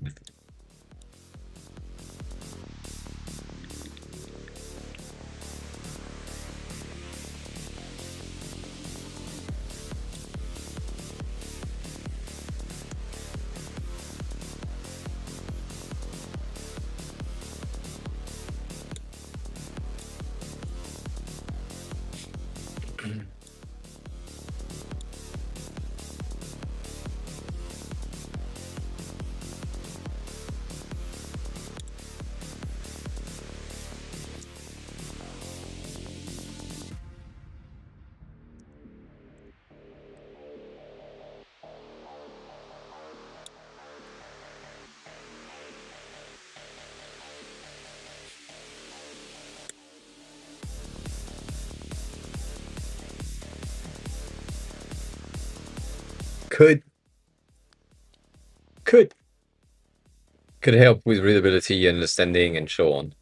Could help with readability, understanding, and so on.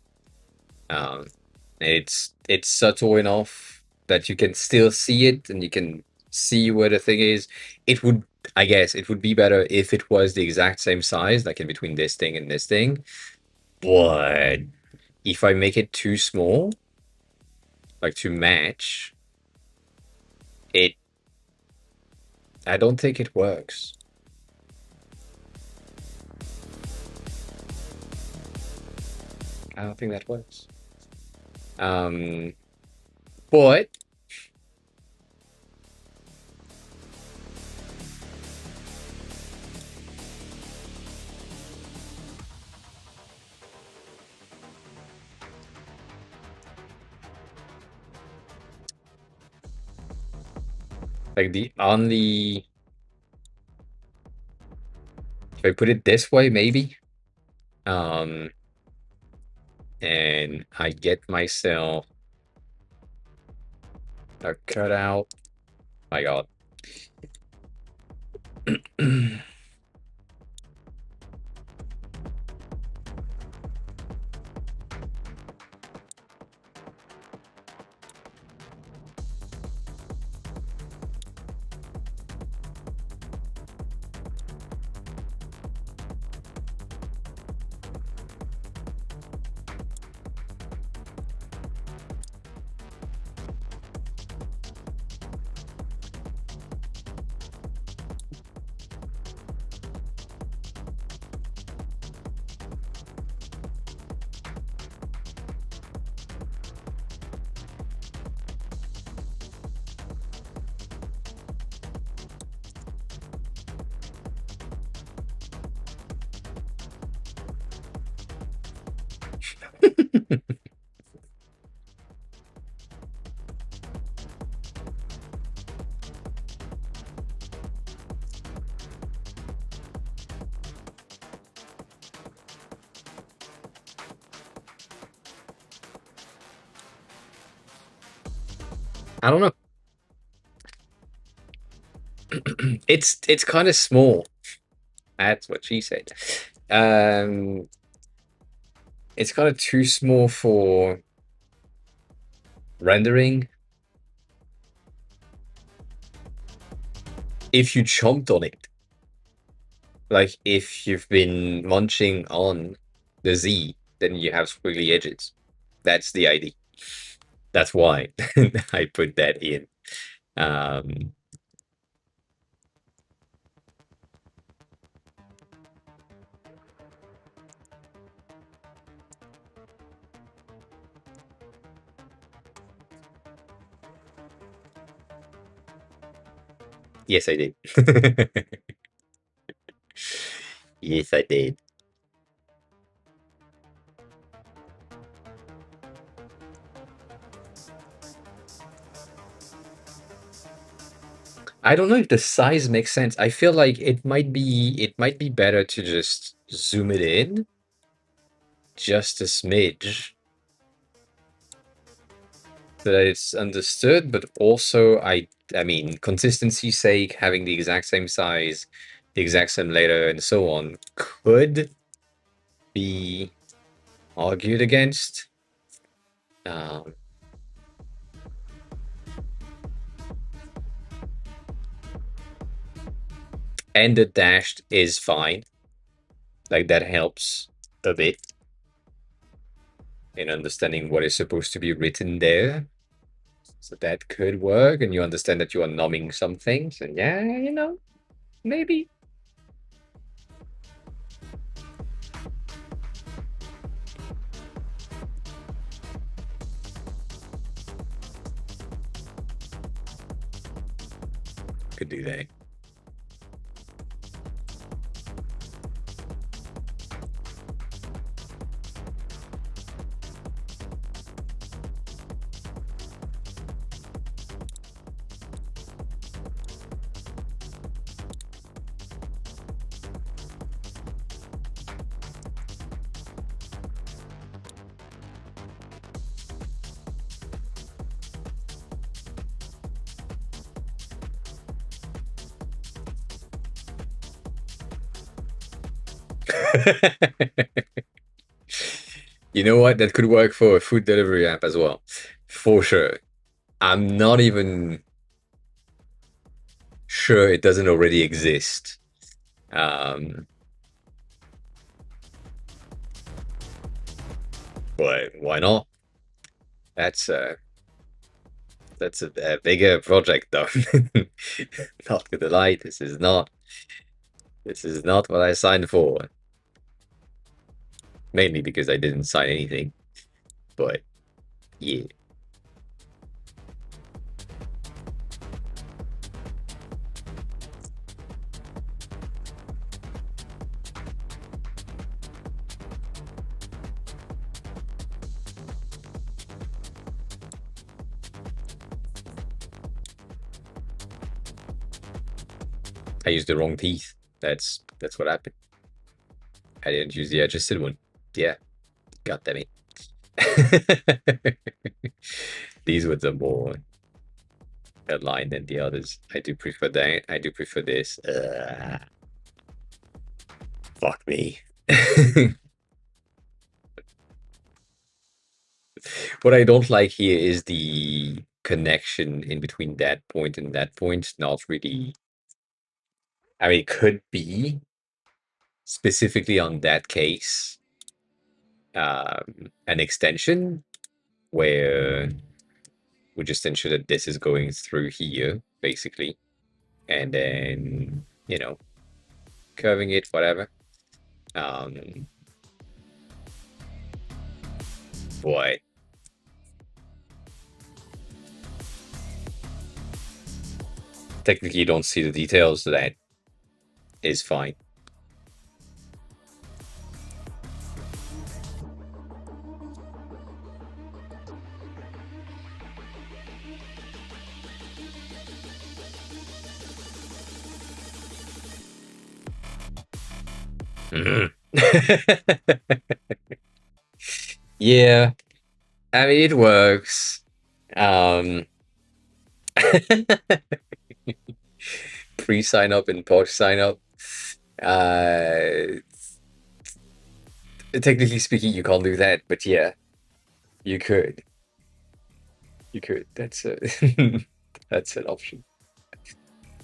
It's subtle enough that you can still see it and you can see where the thing is. It would, I guess, it would be better if it was the exact same size, like in between this thing and this thing. But if I make it too small, like to match, it I don't think it works. I don't think that works. But like the only, if I put it this way, maybe, and I get myself a cutout. My God. I don't know. It's kind of small. That's what she said. Um, it's kind of too small for rendering. If you chomped on it, like if you've been munching on the Z, then you have squiggly edges. That's the idea. That's why I put that in. Um, yes, I did. Yes, I did. I don't know if the size makes sense. I feel like it might be better to just zoom it in just a smidge so that it's understood, but also I mean, consistency's sake, having the exact same size, the exact same letter, and so on could be argued against. Um, and the dashed is fine. Like that helps a bit in understanding what is supposed to be written there. So that could work, and you understand that you are numbing some things, and yeah, maybe. Could do that. You know what? That could work for a food delivery app as well. For sure. I'm not even sure it doesn't already exist. Um, But why not? That's a bigger project, though. Not gonna lie, this is not what I signed for. Mainly because I didn't sign anything. But yeah. I used the wrong teeth. That's what happened. I didn't use the adjusted one. Yeah. God damn it. These ones are more aligned than the others. I do prefer that. I do prefer this. Fuck me. What I don't like here is the connection in between that point and that point. Not really. I mean, it could be specifically on that case an extension where we just ensure that this is going through here, basically, and then, you know, curving it, whatever. Boy. Technically, you don't see the details, so that is fine. Yeah, I mean, it works. Pre-sign up and post sign up. Technically speaking, you can't do that, but yeah, you could. You could. That's a that's an option.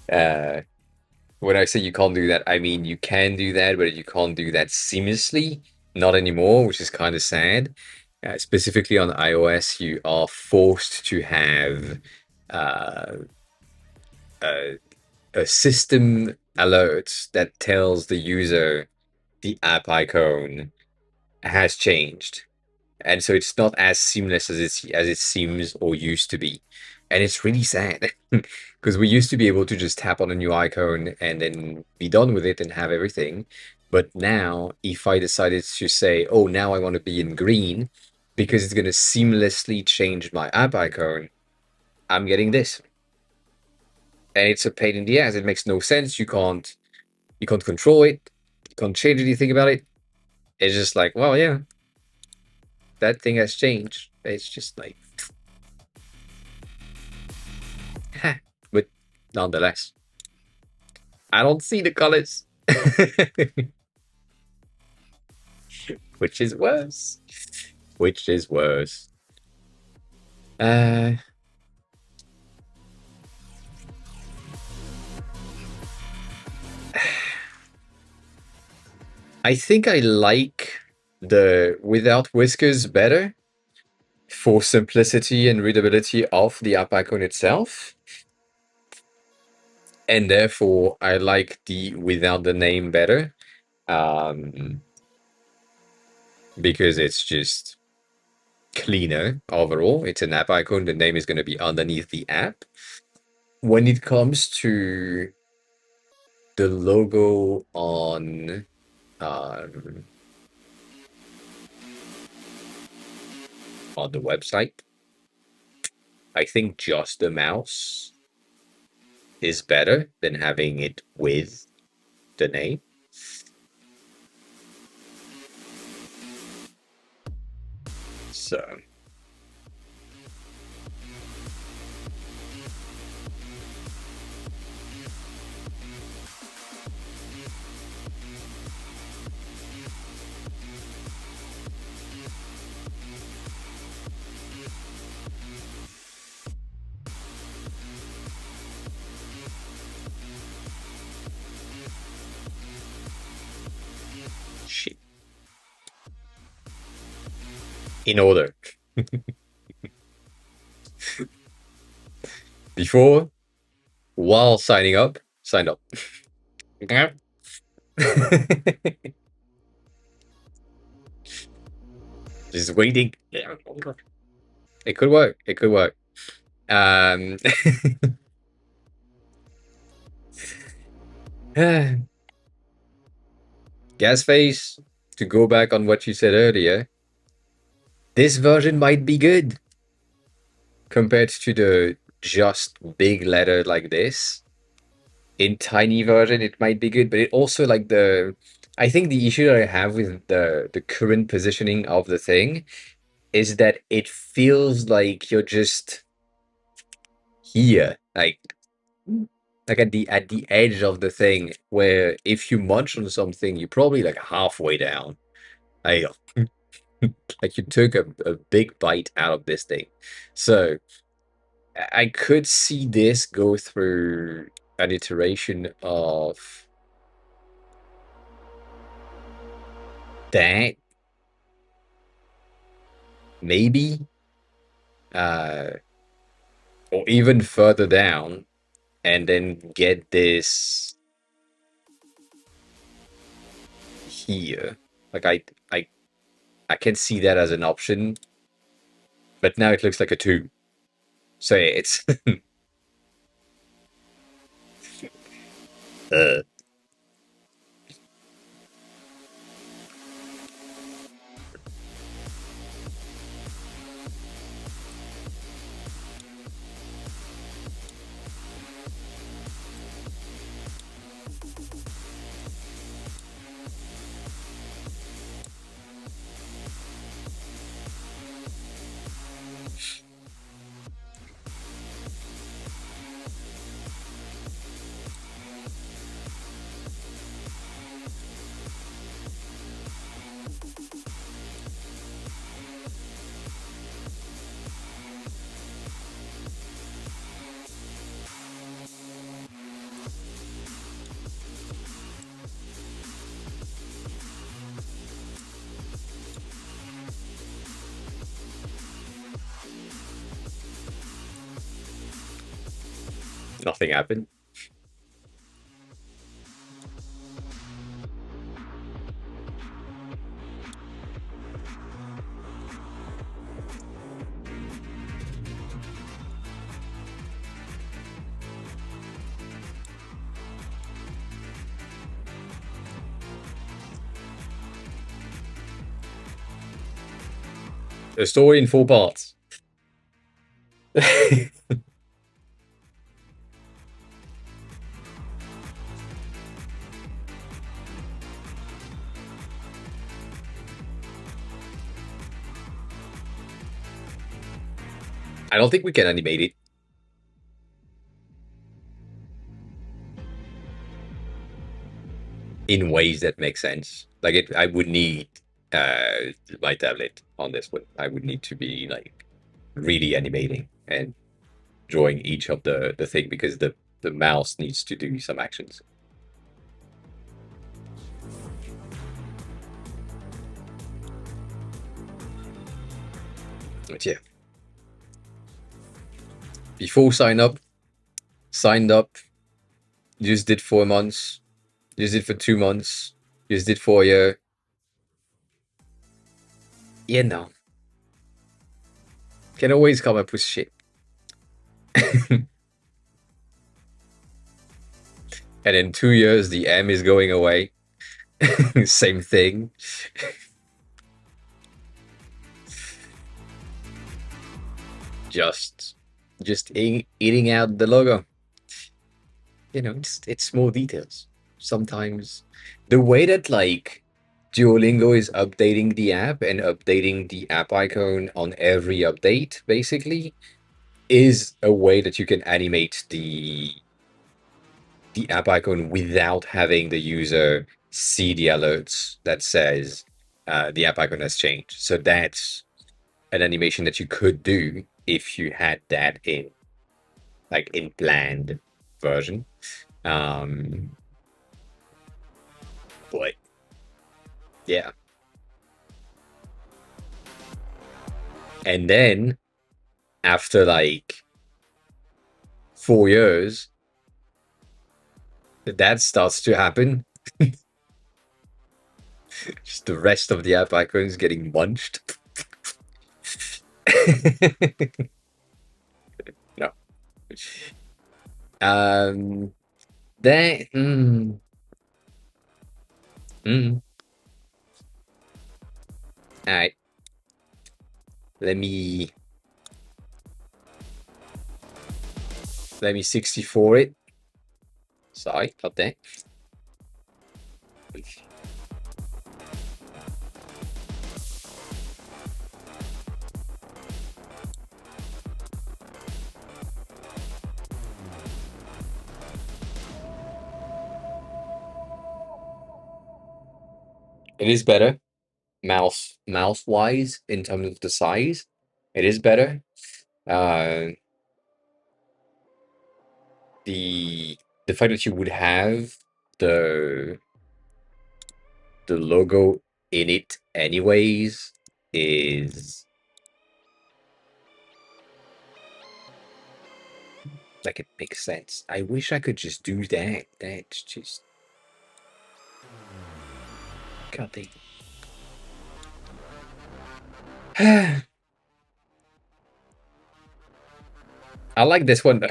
When I say you can't do that, I mean you can do that, but you can't do that seamlessly. Not anymore, which is kind of sad. Specifically on iOS, you are forced to have uh, a system alert that tells the user the app icon has changed, and so it's not as seamless as it seems or used to be, and it's really sad because we used to be able to just tap on a new icon and then be done with it and have everything. But now, if I decided to say, "Oh, now I want to be in green," because it's going to seamlessly change my app icon, I'm getting this, and it's a pain in the ass. It makes no sense. You can't control it. You can't change anything about it. It's just like, well, yeah, that thing has changed. It's just like, but nonetheless, I don't see the colors, which is worse. Which is worse. I think I like the without whiskers better for simplicity and readability of the app icon itself. And therefore, I like the without the name better. Because it's just cleaner overall. It's an app icon. The name is going to be underneath the app. When it comes to the logo on the website, I think just the mouse is better than having it with the name. So in order. Before, while signing up, signed up. Just waiting. It could work. It could work. Gas face, to go back on what you said earlier, this version might be good compared to the just big letter like this. In tiny version, it might be good, but it also like I think the issue that I have with the current positioning of the thing is that it feels like you're just here, like at the edge of the thing, where if you munch on something, you're probably like halfway down. Like, like you took a big bite out of this thing. So I could see this go through an iteration of that, maybe, or even further down, and then get this here. Like I can see that as an option, but now it looks like a 2. So it's uh, nothing happened. A story in 4 parts. I don't think we can animate it. In ways that make sense. Like I would need my tablet on this one. I would need to be like really animating and drawing each of the thing, because the mouse needs to do some actions. But yeah. Before signed up, used it for months, used it for 2 months, used it for a year. Yeah, no. Can always come up with shit. And in 2 years, the M is going away. Same thing. Just eating out the logo. You know, it's small details. Sometimes the way that like Duolingo is updating the app and updating the app icon on every update, basically, is a way that you can animate the app icon without having the user see the alerts that says the app icon has changed. So that's an animation that you could do if you had that in planned version. But yeah. And then after like 4 years, that starts to happen. Just the rest of the app icons getting munched. No. That. All right. Let me 64 it. Sorry, not that. It is better, mouse wise, in terms of the size. It is better. The fact that you would have the logo in it anyways is like, it makes sense. I wish I could just do that. That's just God dang. I like this one though.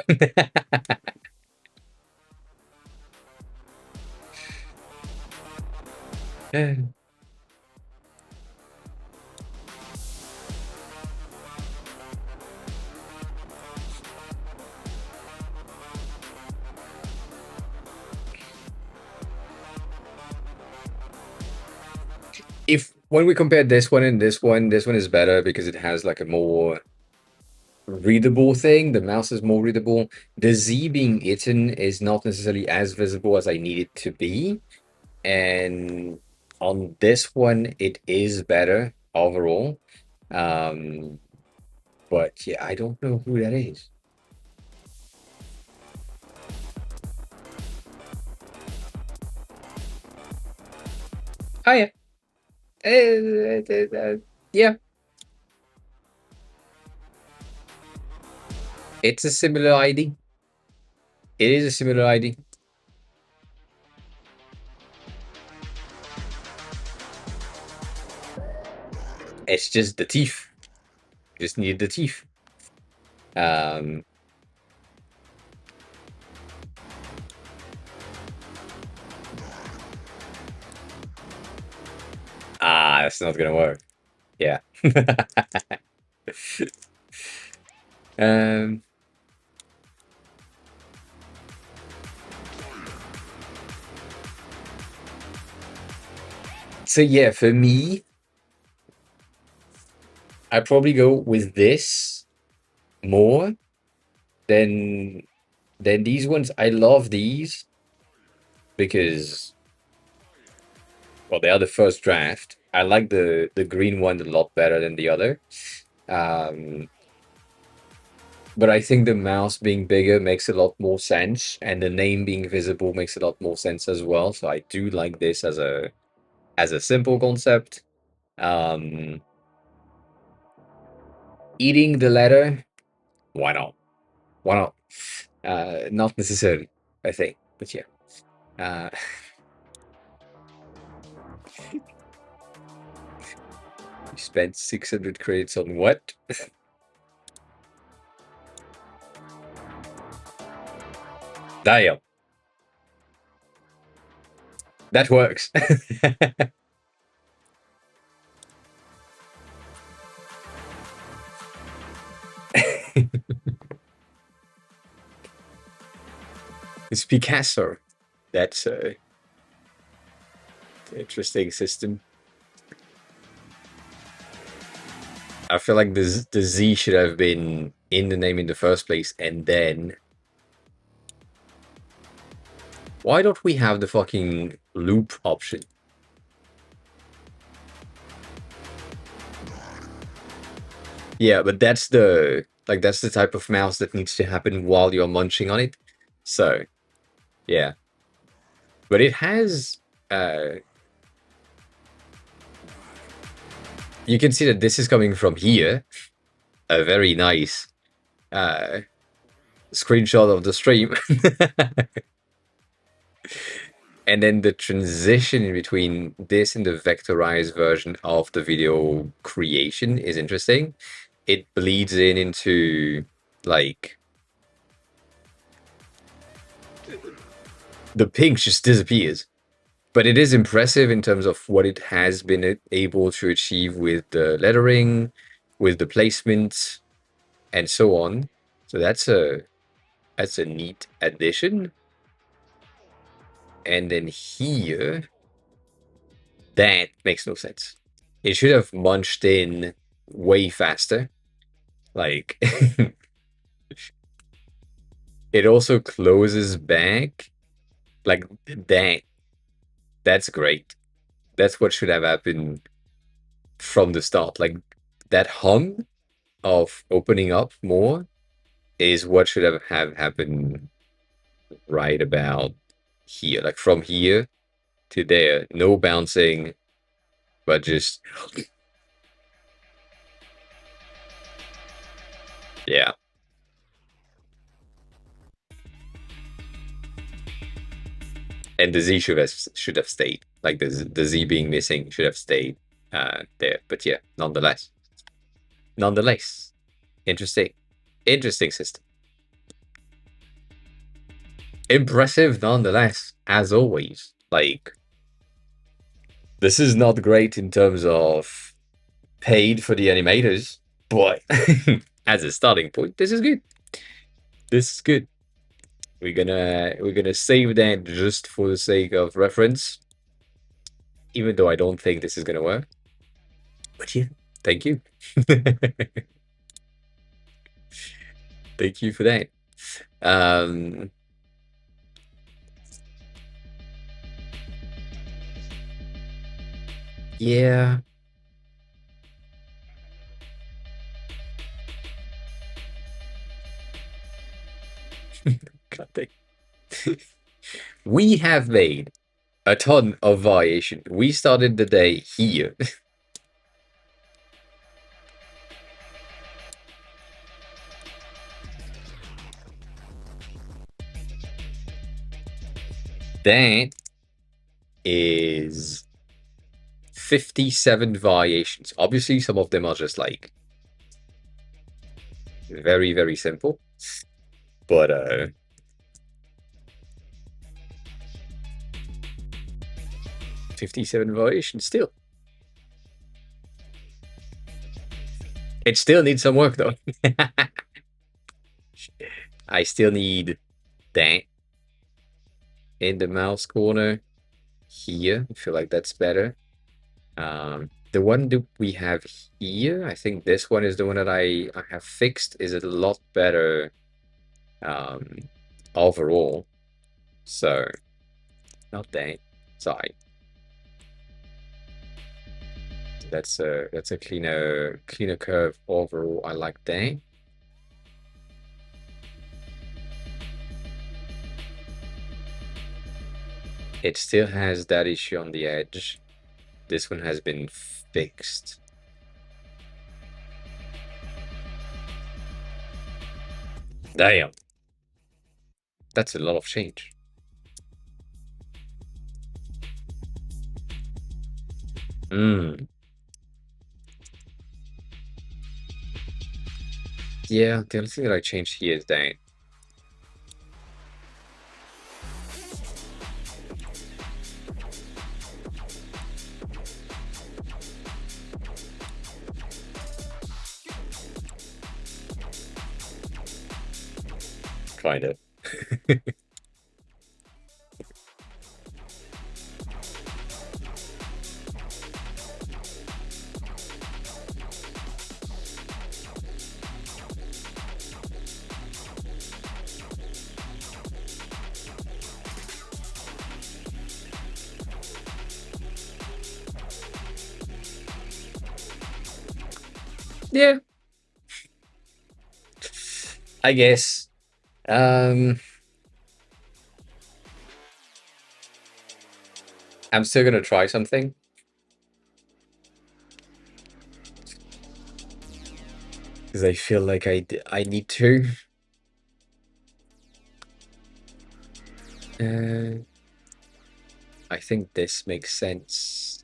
If when we compare this one and this one is better because it has like a more readable thing. The mouse is more readable. The Z being eaten is not necessarily as visible as I need it to be. And on this one, it is better overall. But yeah, I don't know who that is. Oh yeah. Yeah. It's a similar ID. It is a similar ID. It's just the teeth. Just need the teeth. That's not gonna work. Yeah. So yeah, for me, I probably go with this more than these ones. I love these because, well, they are the first draft. I like the green one a lot better than the other. But I think the mouse being bigger makes a lot more sense, and the name being visible makes a lot more sense as well. So I do like this as a simple concept. Eating the letter, why not? Why not? Not necessarily, I think, but yeah. You spent 600 credits on what? Damn. That works. It's Picasso. That's a interesting system. I feel like the Z should have been in the name in the first place, and then why don't we have the fucking loop option? Yeah, but that's the type of mouse that needs to happen while you're munching on it. So, yeah. But it has you can see that this is coming from here, a very nice screenshot of the stream. And then the transition in between this and the vectorized version of the video creation is interesting. It bleeds into like the pink just disappears. But it is impressive in terms of what it has been able to achieve with the lettering, with the placement, and so on. So that's a neat addition. And then here, that makes no sense. It should have munched in way faster. Like, it also closes back. Like, that's great. That's what should have happened from the start. Like, that hum of opening up more is what should have happened right about here. Like, from here to there. No bouncing, but just... yeah. And the Z should have stayed. Like the Z being missing should have stayed there. But yeah, nonetheless, interesting system. Impressive nonetheless, as always. Like, this is not great in terms of paid for the animators, but as a starting point, this is good. This is good. We're gonna save that just for the sake of reference, even though I don't think this is gonna work. But yeah, thank you. Thank you for that. Yeah. God dang. We have made a ton of variation. We started the day here. That is 57 variations. Obviously, some of them are just like very, very simple. But 57 variations still. It still needs some work though. I still need that in the mouse corner here. I feel like that's better. The one that we have here, I think this one is the one that I have fixed, is a lot better overall. So, not that. Sorry. That's a cleaner curve overall. I like that. It still has that issue on the edge. This one has been fixed. Damn. That's a lot of change. Yeah, the only thing that I changed here is that. Kind of. Yeah. I guess. I'm still gonna try something. because I feel like I need to. I think this makes sense.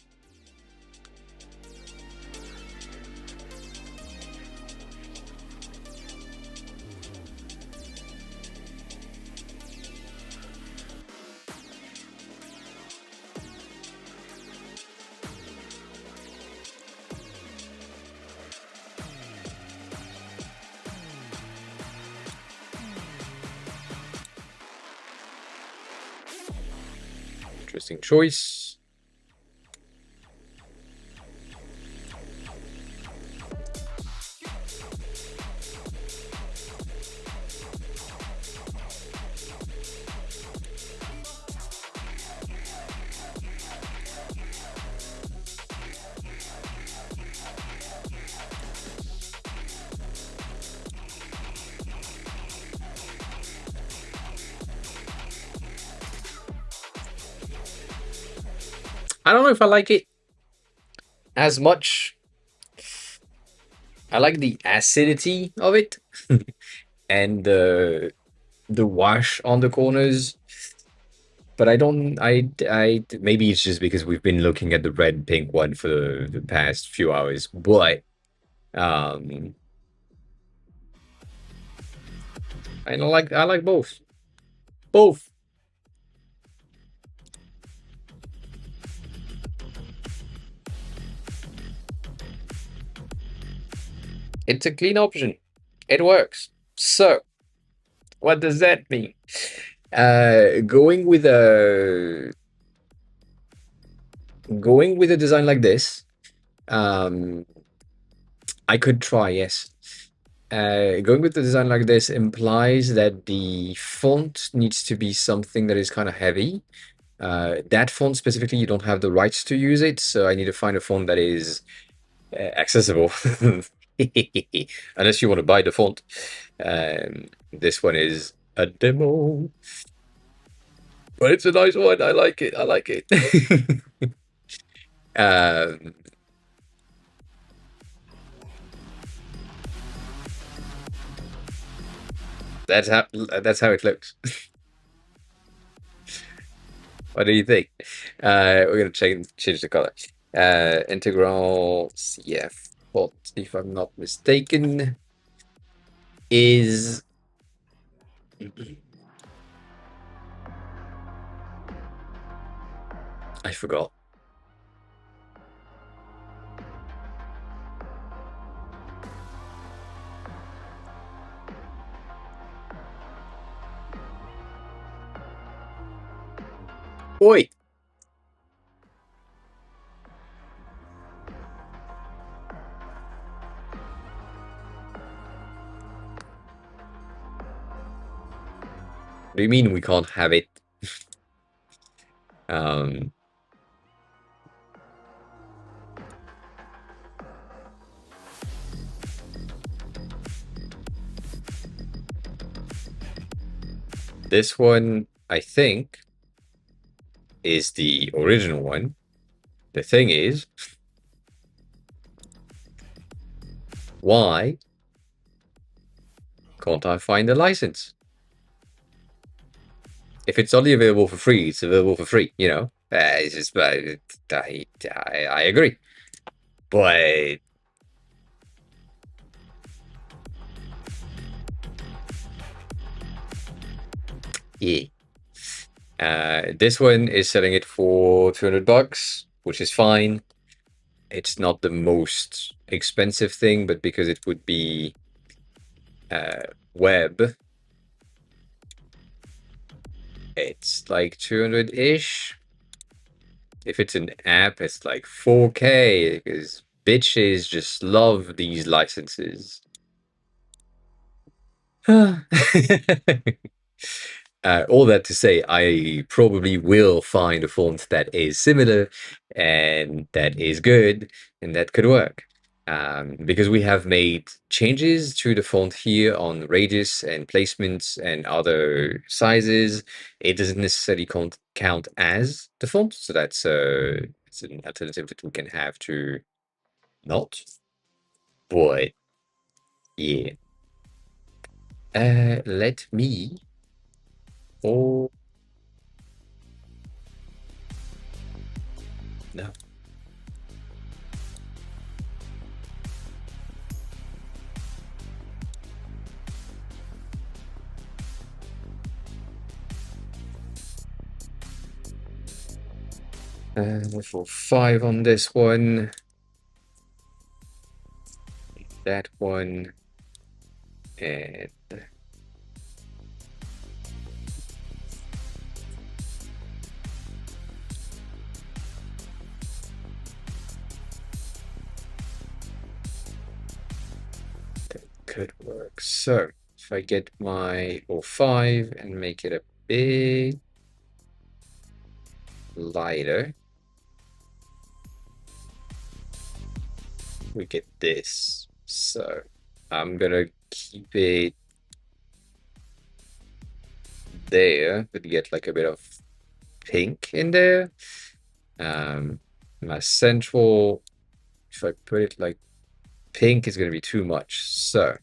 Interesting choice. I don't know if I like it as much. I like the acidity of it and the wash on the corners. But I don't. Maybe it's just because we've been looking at the red pink one for the past few hours. But um, I like both. Both. It's a clean option. It works. So, what does that mean? Going with a design like this, um, I could try, yes. Going with the design like this implies that the font needs to be something that is kind of heavy. That font specifically, you don't have the rights to use it, so I need to find a font that is accessible. Unless you want to buy the font. This one is a demo. But it's a nice one. I like it. I like it. um, that's how it looks. What do you think? We're gonna change the color. Integral CF font, if I'm not mistaken, is I forgot. Oi! What do you mean we can't have it? um, this one, I think, is the original one. The thing is, why can't I find the license? If it's only available for free, it's available for free, you know? It's just, I agree. But yeah. This one is selling it for $200, which is fine. It's not the most expensive thing, but because it would be web, it's like 200-ish. If it's an app, it's like 4K, because bitches just love these licenses. All that to say, I probably will find a font that is similar and that is good and that could work. Because we have made changes to the font here on radius and placements and other sizes, it doesn't necessarily count as the font. So that's it's an alternative that we can have to not. But Yeah. Let me. Oh. No. For 5 on this one. That one. And that could work. So if I get my 05 and make it a bit lighter, we get this. So I'm gonna keep it there, but get like a bit of pink in there. My central, if I put it like pink, is gonna be too much. So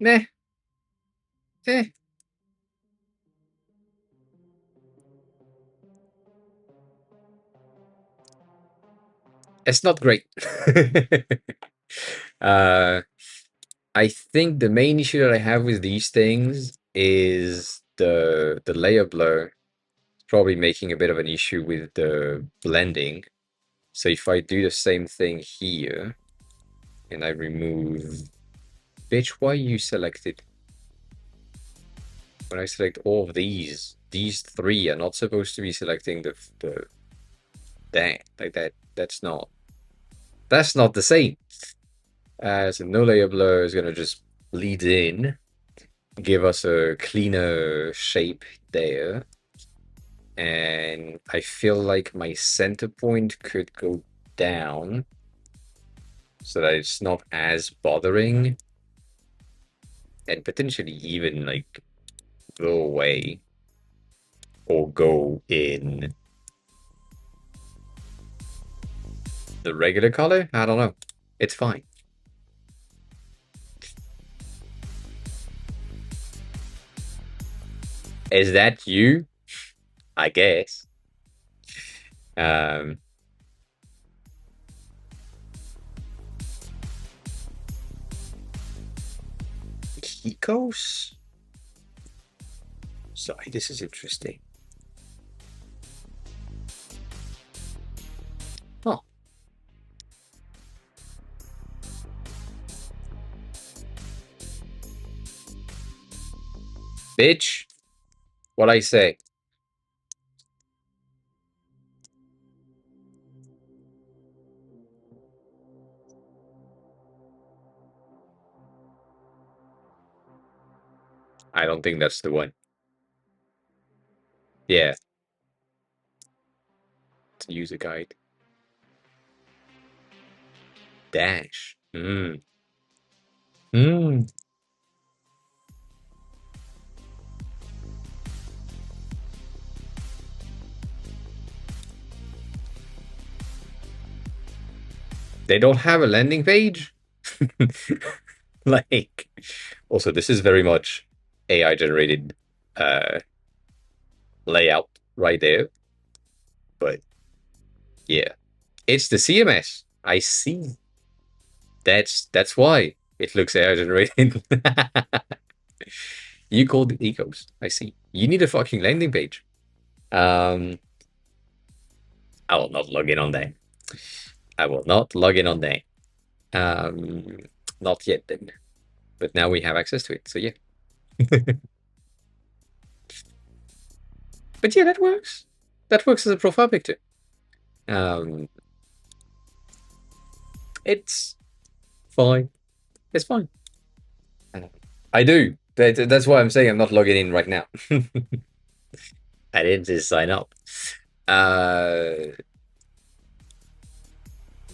meh. Eh. It's not great. I think the main issue that I have with these things is the layer blur. It's probably making a bit of an issue with the blending. So if I do the same thing here and I remove, bitch, why you selected? When I select all of these 3 are not supposed to be selecting the that like that. That's not the same. So no layer blur is gonna just bleed in, give us a cleaner shape there. And I feel like my center point could go down so that it's not as bothering, and potentially even like go away or go in the regular color. I don't know. It's fine. Is that you? I guess. Kikos? Sorry, this is interesting. Oh. Bitch. What I say? I don't think that's the one. Yeah. It's a user guide. Dash. Hmm. Hmm. They don't have a landing page? Like, also, this is very much AI generated layout right there. But yeah, it's the CMS. I see. That's why it looks AI generated. You called it ecos. I see. You need a fucking landing page. I will not log in on that. I will not log in on that. Not yet then. But now we have access to it, so yeah. But yeah, that works. That works as a profile picture. It's fine. It's fine. I do. That's why I'm saying I'm not logging in right now. I didn't just sign up. Uh,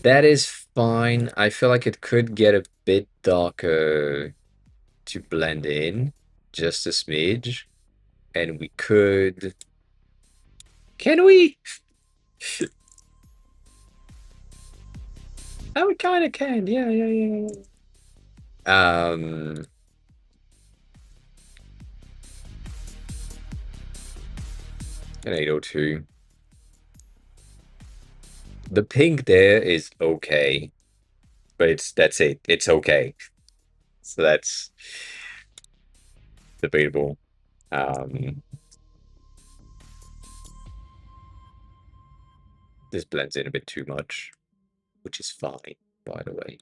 that is fine. I feel like it could get a bit darker to blend in, just a smidge. And we could... Can we? Oh, we kind of can. Yeah. An 802. The pink there is okay, but that's it. It's okay. So that's debatable. This blends in a bit too much, which is fine, by the way.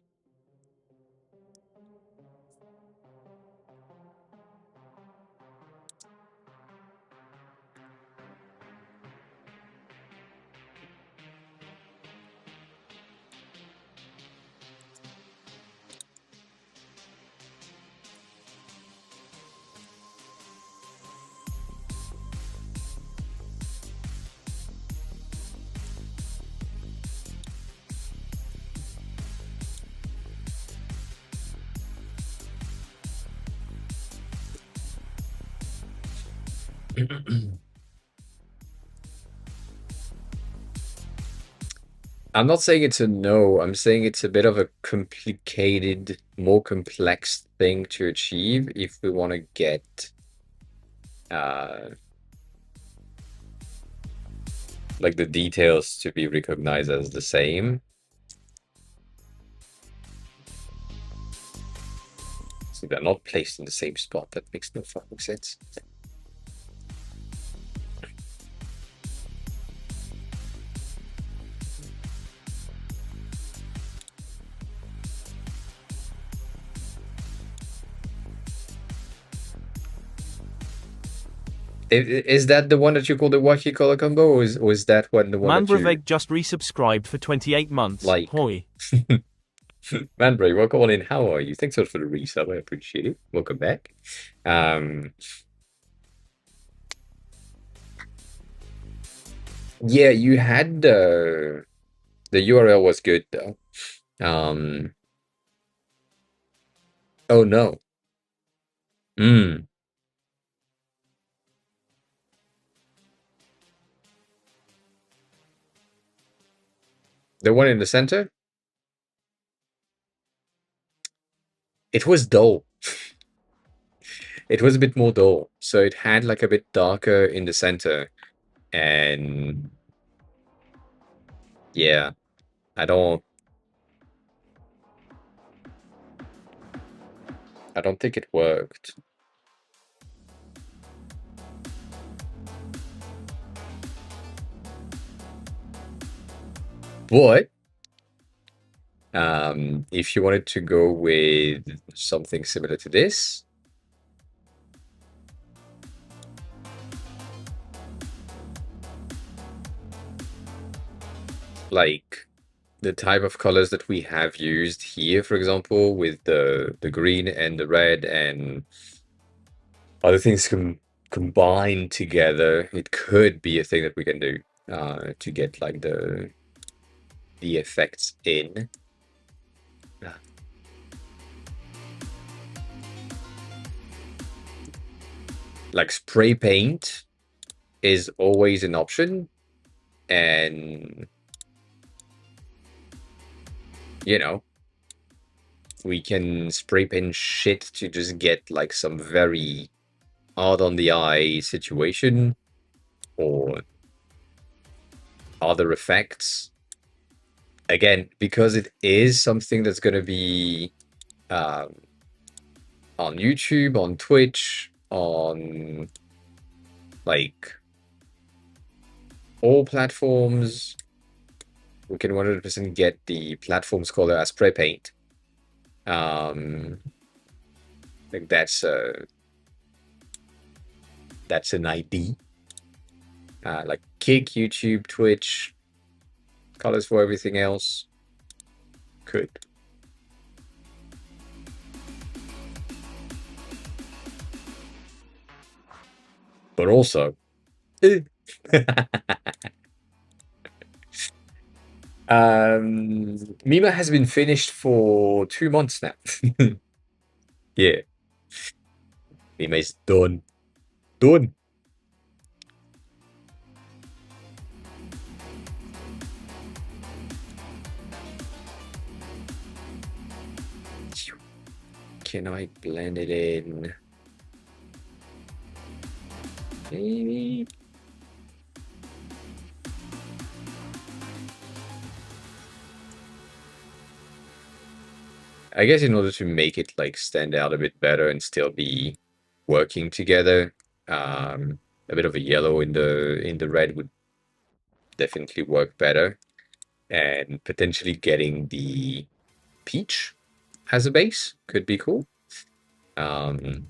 I'm not saying it's a no. I'm saying it's a bit of a complicated, more complex thing to achieve if we want to get like the details to be recognized as the same. So they're not placed in the same spot. That makes no fucking sense. Is that the one that you call the wacky color combo, or is that one the one that you Manbraveg just resubscribed for 28 months. like? Hoi. Manbray, welcome on in. How are you? Thanks so much for the resub. I appreciate it. Welcome back. Yeah, you had the URL was good though. Oh no. The one in the center? It was dull. It was a bit more dull. So it had like a bit darker in the center. And yeah, I don't think it worked. But if you wanted to go with something similar to this, like the type of colors that we have used here, for example, with the green and the red and other things combined together, it could be a thing that we can do to get like the effects in. Like spray paint is always an option, and you know, we can spray paint shit to just get like some very hard on the eye situation or other effects. Again, because it is something that's going to be on YouTube, on Twitch, on like all platforms, we can 100% get the platform's color as spray paint. Like that's an ID. Like Kick, YouTube, Twitch, colors for everything else. Could. But also, Mima has been finished for 2 months now. Yeah, Mima is done. Done. Can I blend it in? Maybe. I guess in order to make it like stand out a bit better and still be working together, a bit of a yellow in the red would definitely work better, and potentially getting the peach as a base could be cool. Um,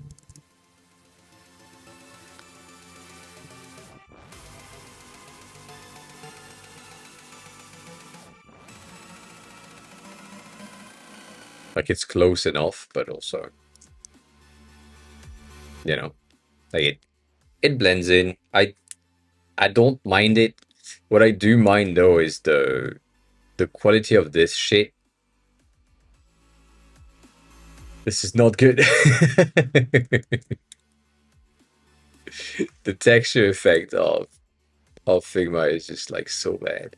like it's close enough, but also, you know, like it blends in. I don't mind it. What I do mind though is the quality of this shit. This is not good. The texture effect of Figma is just like so bad.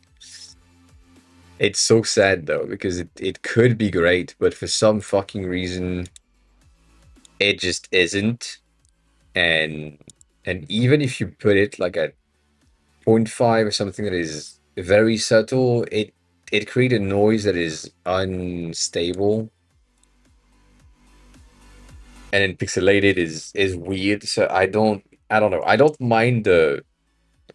It's so sad though, because it could be great, but for some fucking reason it just isn't. And even if you put it like at 0.5 or something that is very subtle, it creates a noise that is unstable. And then pixelated is weird. So I don't know. I don't mind the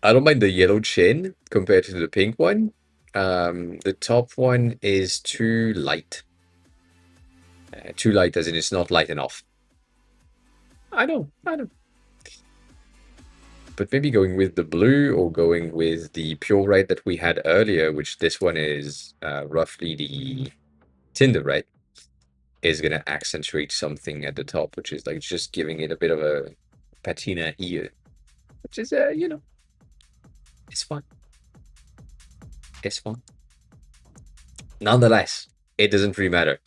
yellow chin compared to the pink one. The top one is too light. Too light as in it's not light enough. I know. But maybe going with the blue or going with the pure red that we had earlier, which this one is roughly the Tinder red, is going to accentuate something at the top, which is like just giving it a bit of a patina here, which is, it's fun. It's fun. Nonetheless, it doesn't really matter.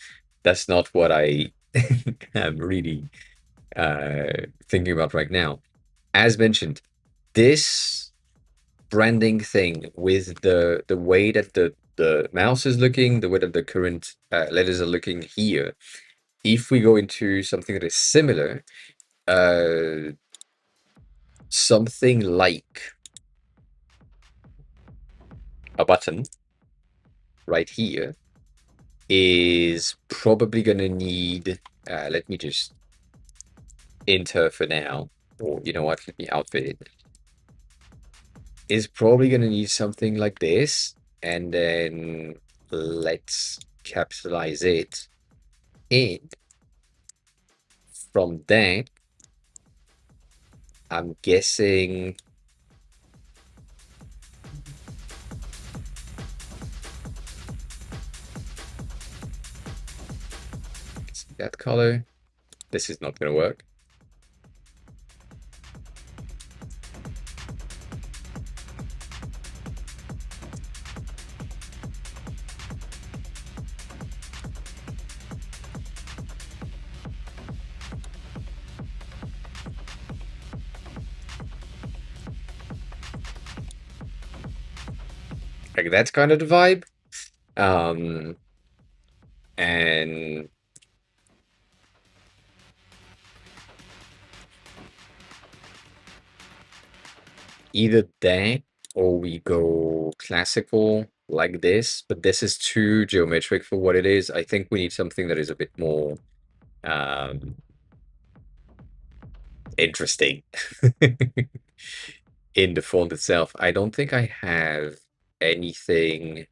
That's not what I am really thinking about right now. As mentioned, this branding thing with the way that the mouse is looking, the way that the current letters are looking here, if we go into something that is similar, something like a button right here is probably going to need, let me just enter for now, or you know what, let me outfit it, is probably going to need something like this, and then let's capitalize it in. From that, I'm guessing that color. This is not going to work. Like that's kind of the vibe. And either that or we go classical like this, but this is too geometric for what it is. I think we need something that is a bit more interesting in the font itself. I don't think I have anything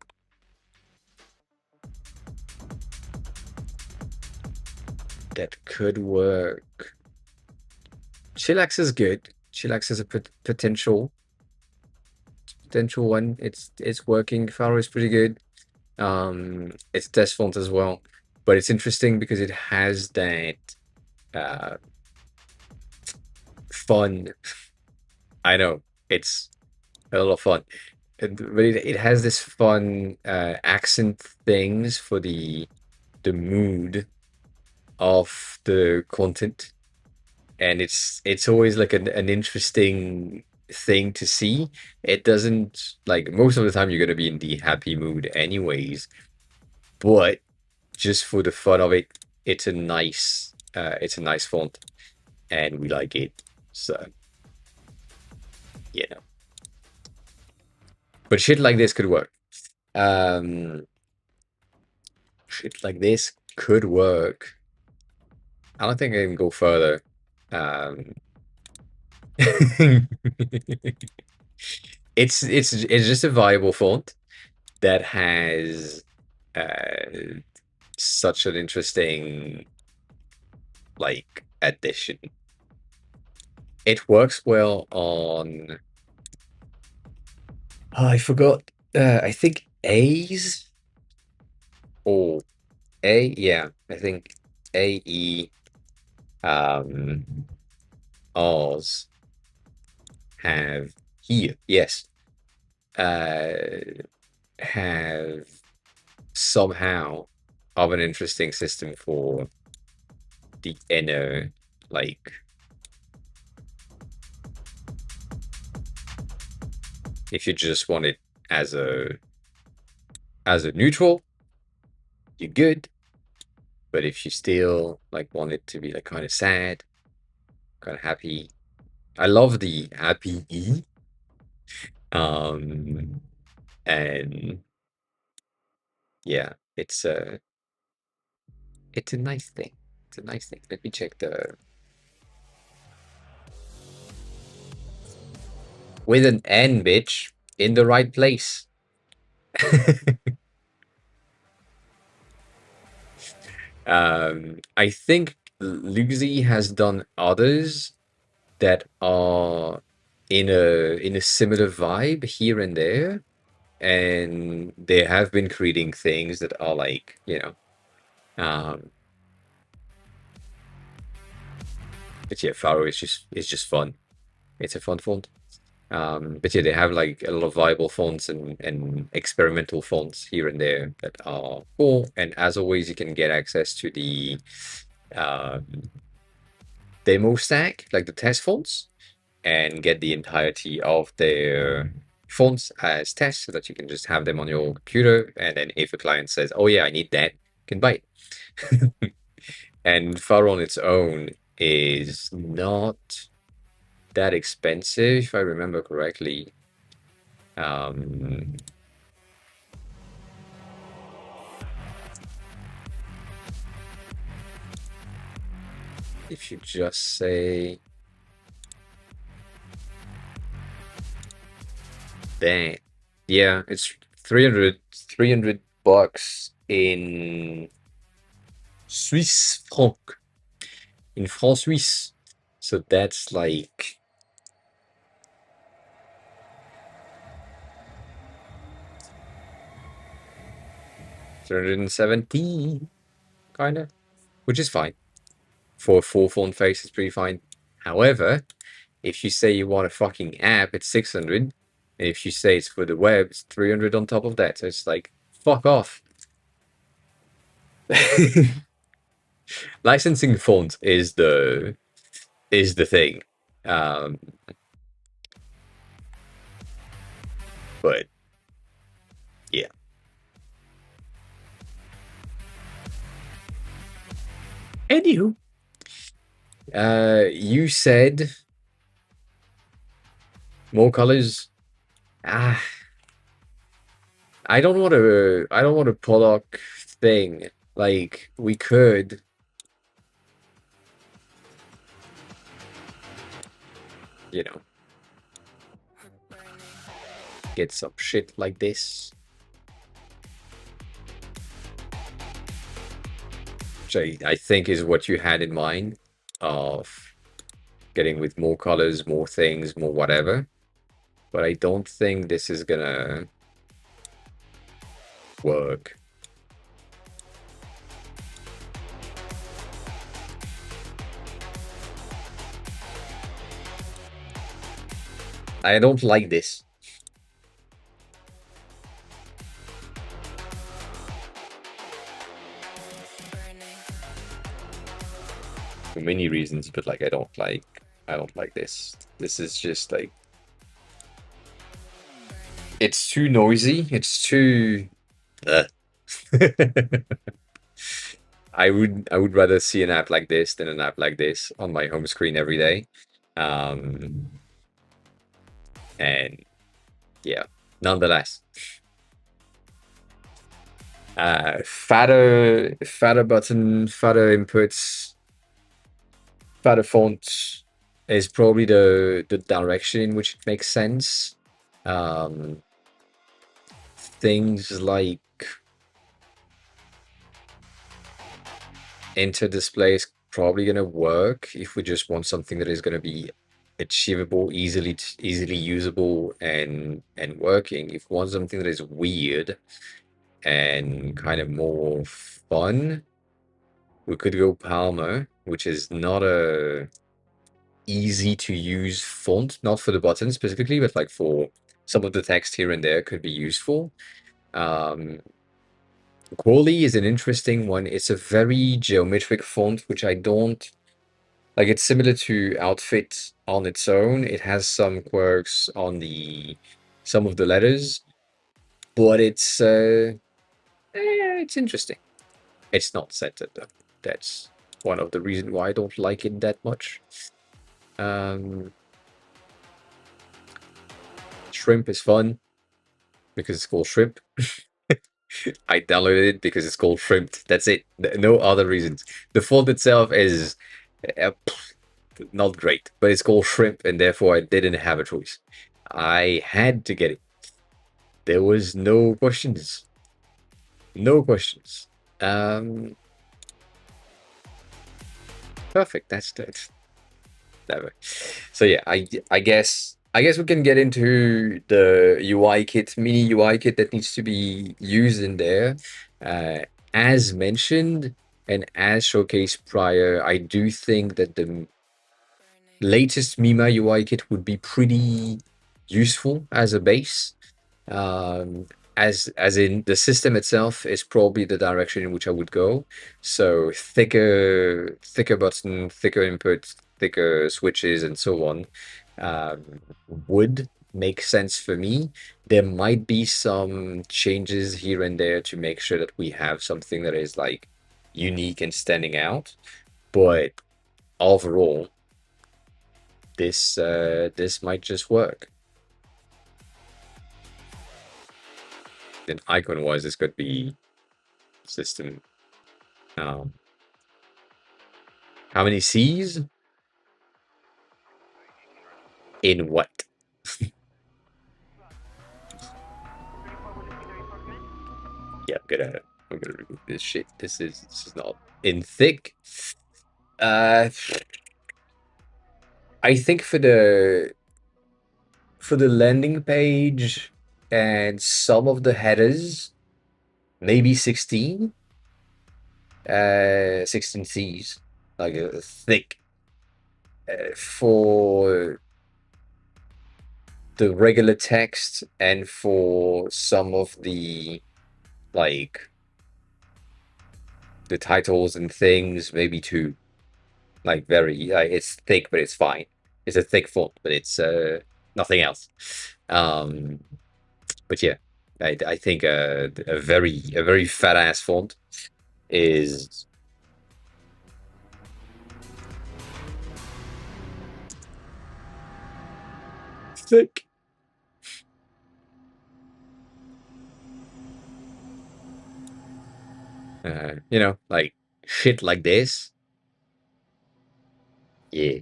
that could work. Chillax is good. Chillax is a potential one. It's working. Faro is pretty good. It's test font as well, but it's interesting because it has that uh, fun. I know it's a lot of fun, but it has this fun accent things for the mood of the content, and it's always like an interesting thing to see. It doesn't like most of the time you're gonna be in the happy mood anyways, but just for the fun of it, it's a nice font, and we like it. So you know, but shit like this could work. Um, shit like this could work. I don't think I can go further. Um, it's just a viable font that has uh, such an interesting like addition. It works well on. Oh, I forgot. I think A's or A. Yeah, I think AE R's have here. Yes, uh, have somehow of an interesting system for the inner like if you just want it as a neutral, you're good. But if you still like want it to be like kind of sad, kind of happy, I love the happy E. Um, and yeah, it's a nice thing. It's a nice thing. Let me check the with an N, bitch, in the right place. I think Luxy has done others that are in a similar vibe here and there, and they have been creating things that are like um, but yeah, Faro is just fun. It's a fun font. But yeah, they have like a lot of viable fonts and experimental fonts here and there that are cool. And as always, you can get access to the um, demo stack, like the test fonts, and get the entirety of their fonts as tests so that you can just have them on your computer. And then if a client says, oh yeah, I need that, you can buy it. And Faro on its own is not that expensive, if I remember correctly. If you just say that, yeah, it's 300 bucks in Swiss franc, in franc Suisse. So that's like 370, kind of, which is fine. For a full font face, it's pretty fine. However, if you say you want a fucking app, it's 600. And if you say it's for the web, it's 300 on top of that. So it's like, fuck off. Licensing fonts is the thing. Um, but yeah. Anywho, you said more colors. Ah, I don't want to. I don't want a Pollock thing. Like we could. You know, get some shit like this. Which I think is what you had in mind of getting with more colors, more things, more whatever. But I don't think this is gonna work. I don't like this. For many reasons, but like I don't like this. This is just like it's too noisy. It's too I would rather see an app like this than an app like this on my home screen every day. And yeah, nonetheless. Fatter button, fatter inputs, fatter font is probably the direction in which it makes sense. Things like enter display is probably going to work if we just want something that is going to be achievable, easily usable, and working. If we want something that is weird and kind of more fun, we could go Palmer, which is not a easy to use font, not for the buttons specifically, but like for some of the text here and there could be useful. Quali is an interesting one. It's a very geometric font, which I don't like. It's similar to Outfit on its own. It has some quirks on some of the letters, but it's interesting. It's not centered though. That's one of the reasons why I don't like it that much. Shrimp is fun because it's called Shrimp. I downloaded it because it's called Shrimp. That's it. No other reasons. The font itself is not great, but it's called Shrimp, and therefore I didn't have a choice. I had to get it. There was no questions. No questions. Perfect. That's never. So yeah, I guess we can get into the UI kit, mini UI kit that needs to be used in there. As mentioned and as showcased prior, I do think that the latest Mima UI kit would be pretty useful as a base. As in the system itself is probably the direction in which I would go. So thicker button, thicker input, thicker switches, and so on would make sense for me. There might be some changes here and there to make sure that we have something that is like unique and standing out. But overall, this might just work. Then icon-wise, this could be system. How many C's? In what? Yeah, I'm gonna remove this shit. This is not in thick. I think for the landing page and some of the headers, maybe 16. 16 C's, like a thick. For the regular text and for some of the like the titles and things, maybe two. Like very, it's thick, but it's fine. It's a thick font, but it's nothing else. But yeah, I think a very fat ass font is thick. Like shit like this. Yeah.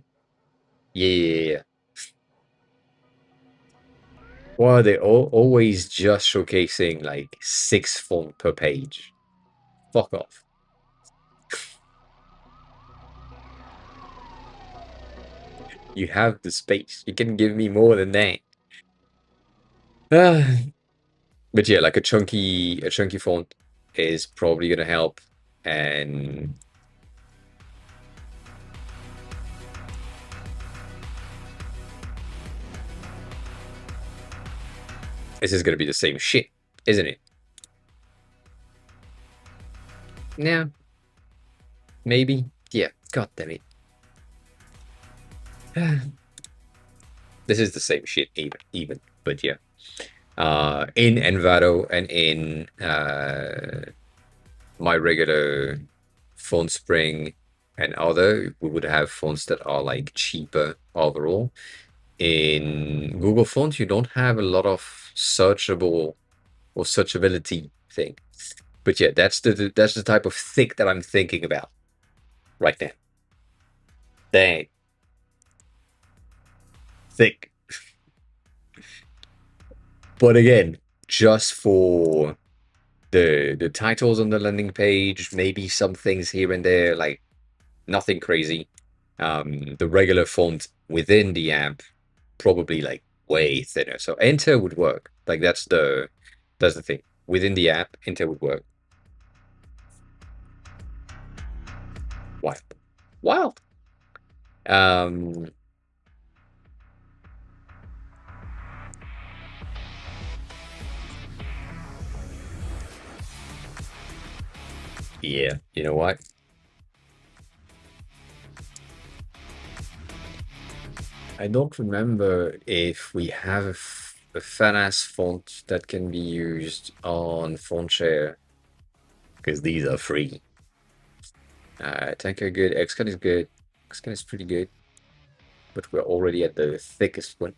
Yeah. Well, they're always just showcasing like 6 font per page. Fuck off. You have the space. You can give me more than that. But yeah, like a chunky font is probably gonna help. And this is gonna be the same shit, isn't it? Yeah. Maybe. Yeah. God damn it. This is the same shit even. But yeah. In Envato and in my regular font spring and other, we would have fonts that are like cheaper overall. In Google Fonts, you don't have a lot of searchable or searchability thing. But yeah, that's the type of thick that I'm thinking about right now. Dang. Thick. But again, just for the titles on the landing page, maybe some things here and there, like nothing crazy. The regular font within the app, probably like way thinner. So Enter would work. Like that's the thing. Within the app, Enter would work. Wild. Wild. Yeah, you know what? I don't remember if we have a fan-ass font that can be used on FontShare, because these are free. Tanker good, Xcode is good, Xcode is pretty good, but we're already at the thickest one.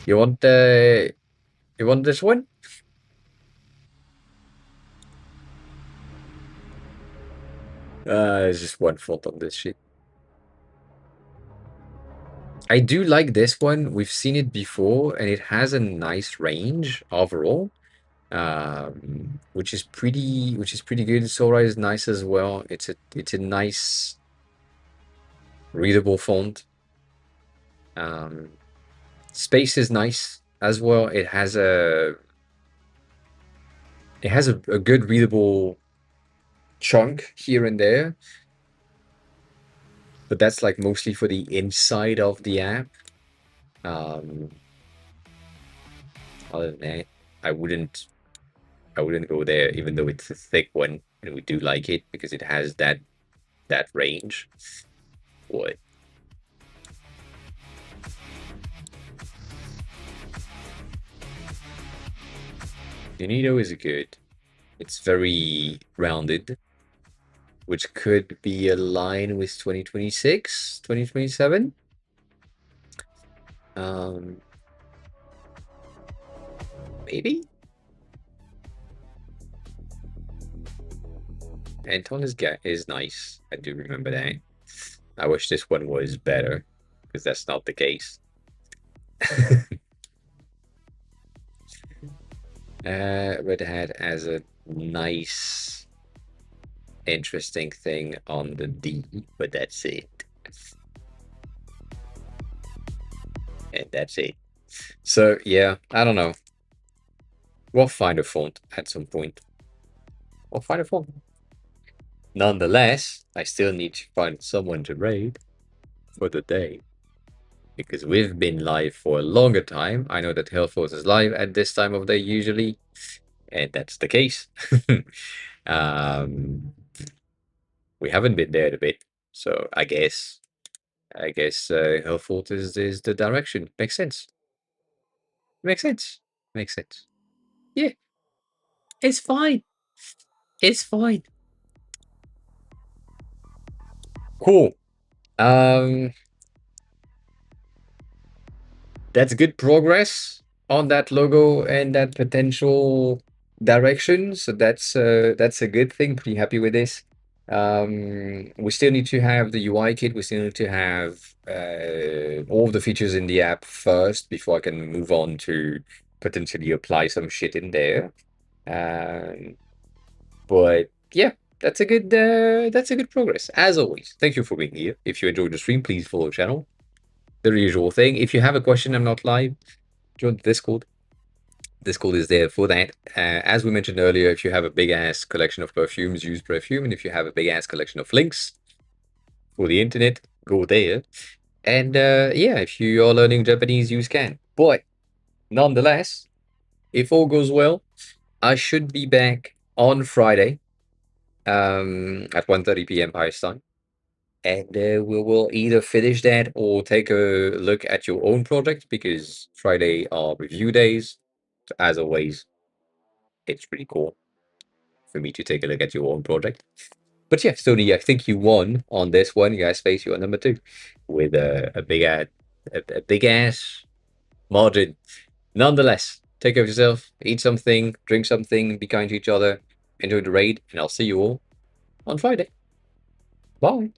You want this one? There's just one font on this shit. I do like this one. We've seen it before, and it has a nice range overall, which is pretty good. Sora is nice as well. It's a nice readable font. Space is nice as well. It has a good readable chunk here and there, but that's like mostly for the inside of the app. Other than that, I wouldn't go there, even though it's a thick one, and we do like it because it has that range. What? Unito is good. It's very rounded, which could be a line with 2026, 2027. Maybe. Anton is nice. I do remember that. I wish this one was better, because that's not the case. Red Hat has a nice, interesting thing on the D, but that's it. And that's it. So yeah, I don't know. We'll find a font at some point. We'll find a font. Nonetheless, I still need to find someone to raid for the day, because we've been live for a longer time. I know that Hellforce is live at this time of day usually, and that's the case. We haven't been there a bit, so I guess Hellfort is the direction. Makes sense. Makes sense. Makes sense. Yeah, it's fine. It's fine. Cool. That's good progress on that logo and that potential direction, so that's a good thing. Pretty happy with this. We still need to have the UI kit. We still need to have all of the features in the app first before I can move on to potentially apply some shit in there. But yeah, that's a good progress. As always, thank you for being here. If you enjoyed the stream, please follow the channel. The usual thing. If you have a question, I'm not live, join the Discord. Discord is there for that. As we mentioned earlier, if you have a big ass collection of perfumes, use perfume. And if you have a big ass collection of links for the internet, go there. And yeah, if you are learning Japanese, use can. But nonetheless, if all goes well, I should be back on Friday at 1:30 p.m. Paris time. And we will either finish that or take a look at your own project because Friday are review days. So as always, it's pretty cool for me to take a look at your own project. But yeah, Stoney, I think you won on this one. You guys face you on number 2 with a big ass margin. Nonetheless, take care of yourself, eat something, drink something, be kind to each other, enjoy the raid, and I'll see you all on Friday. Bye.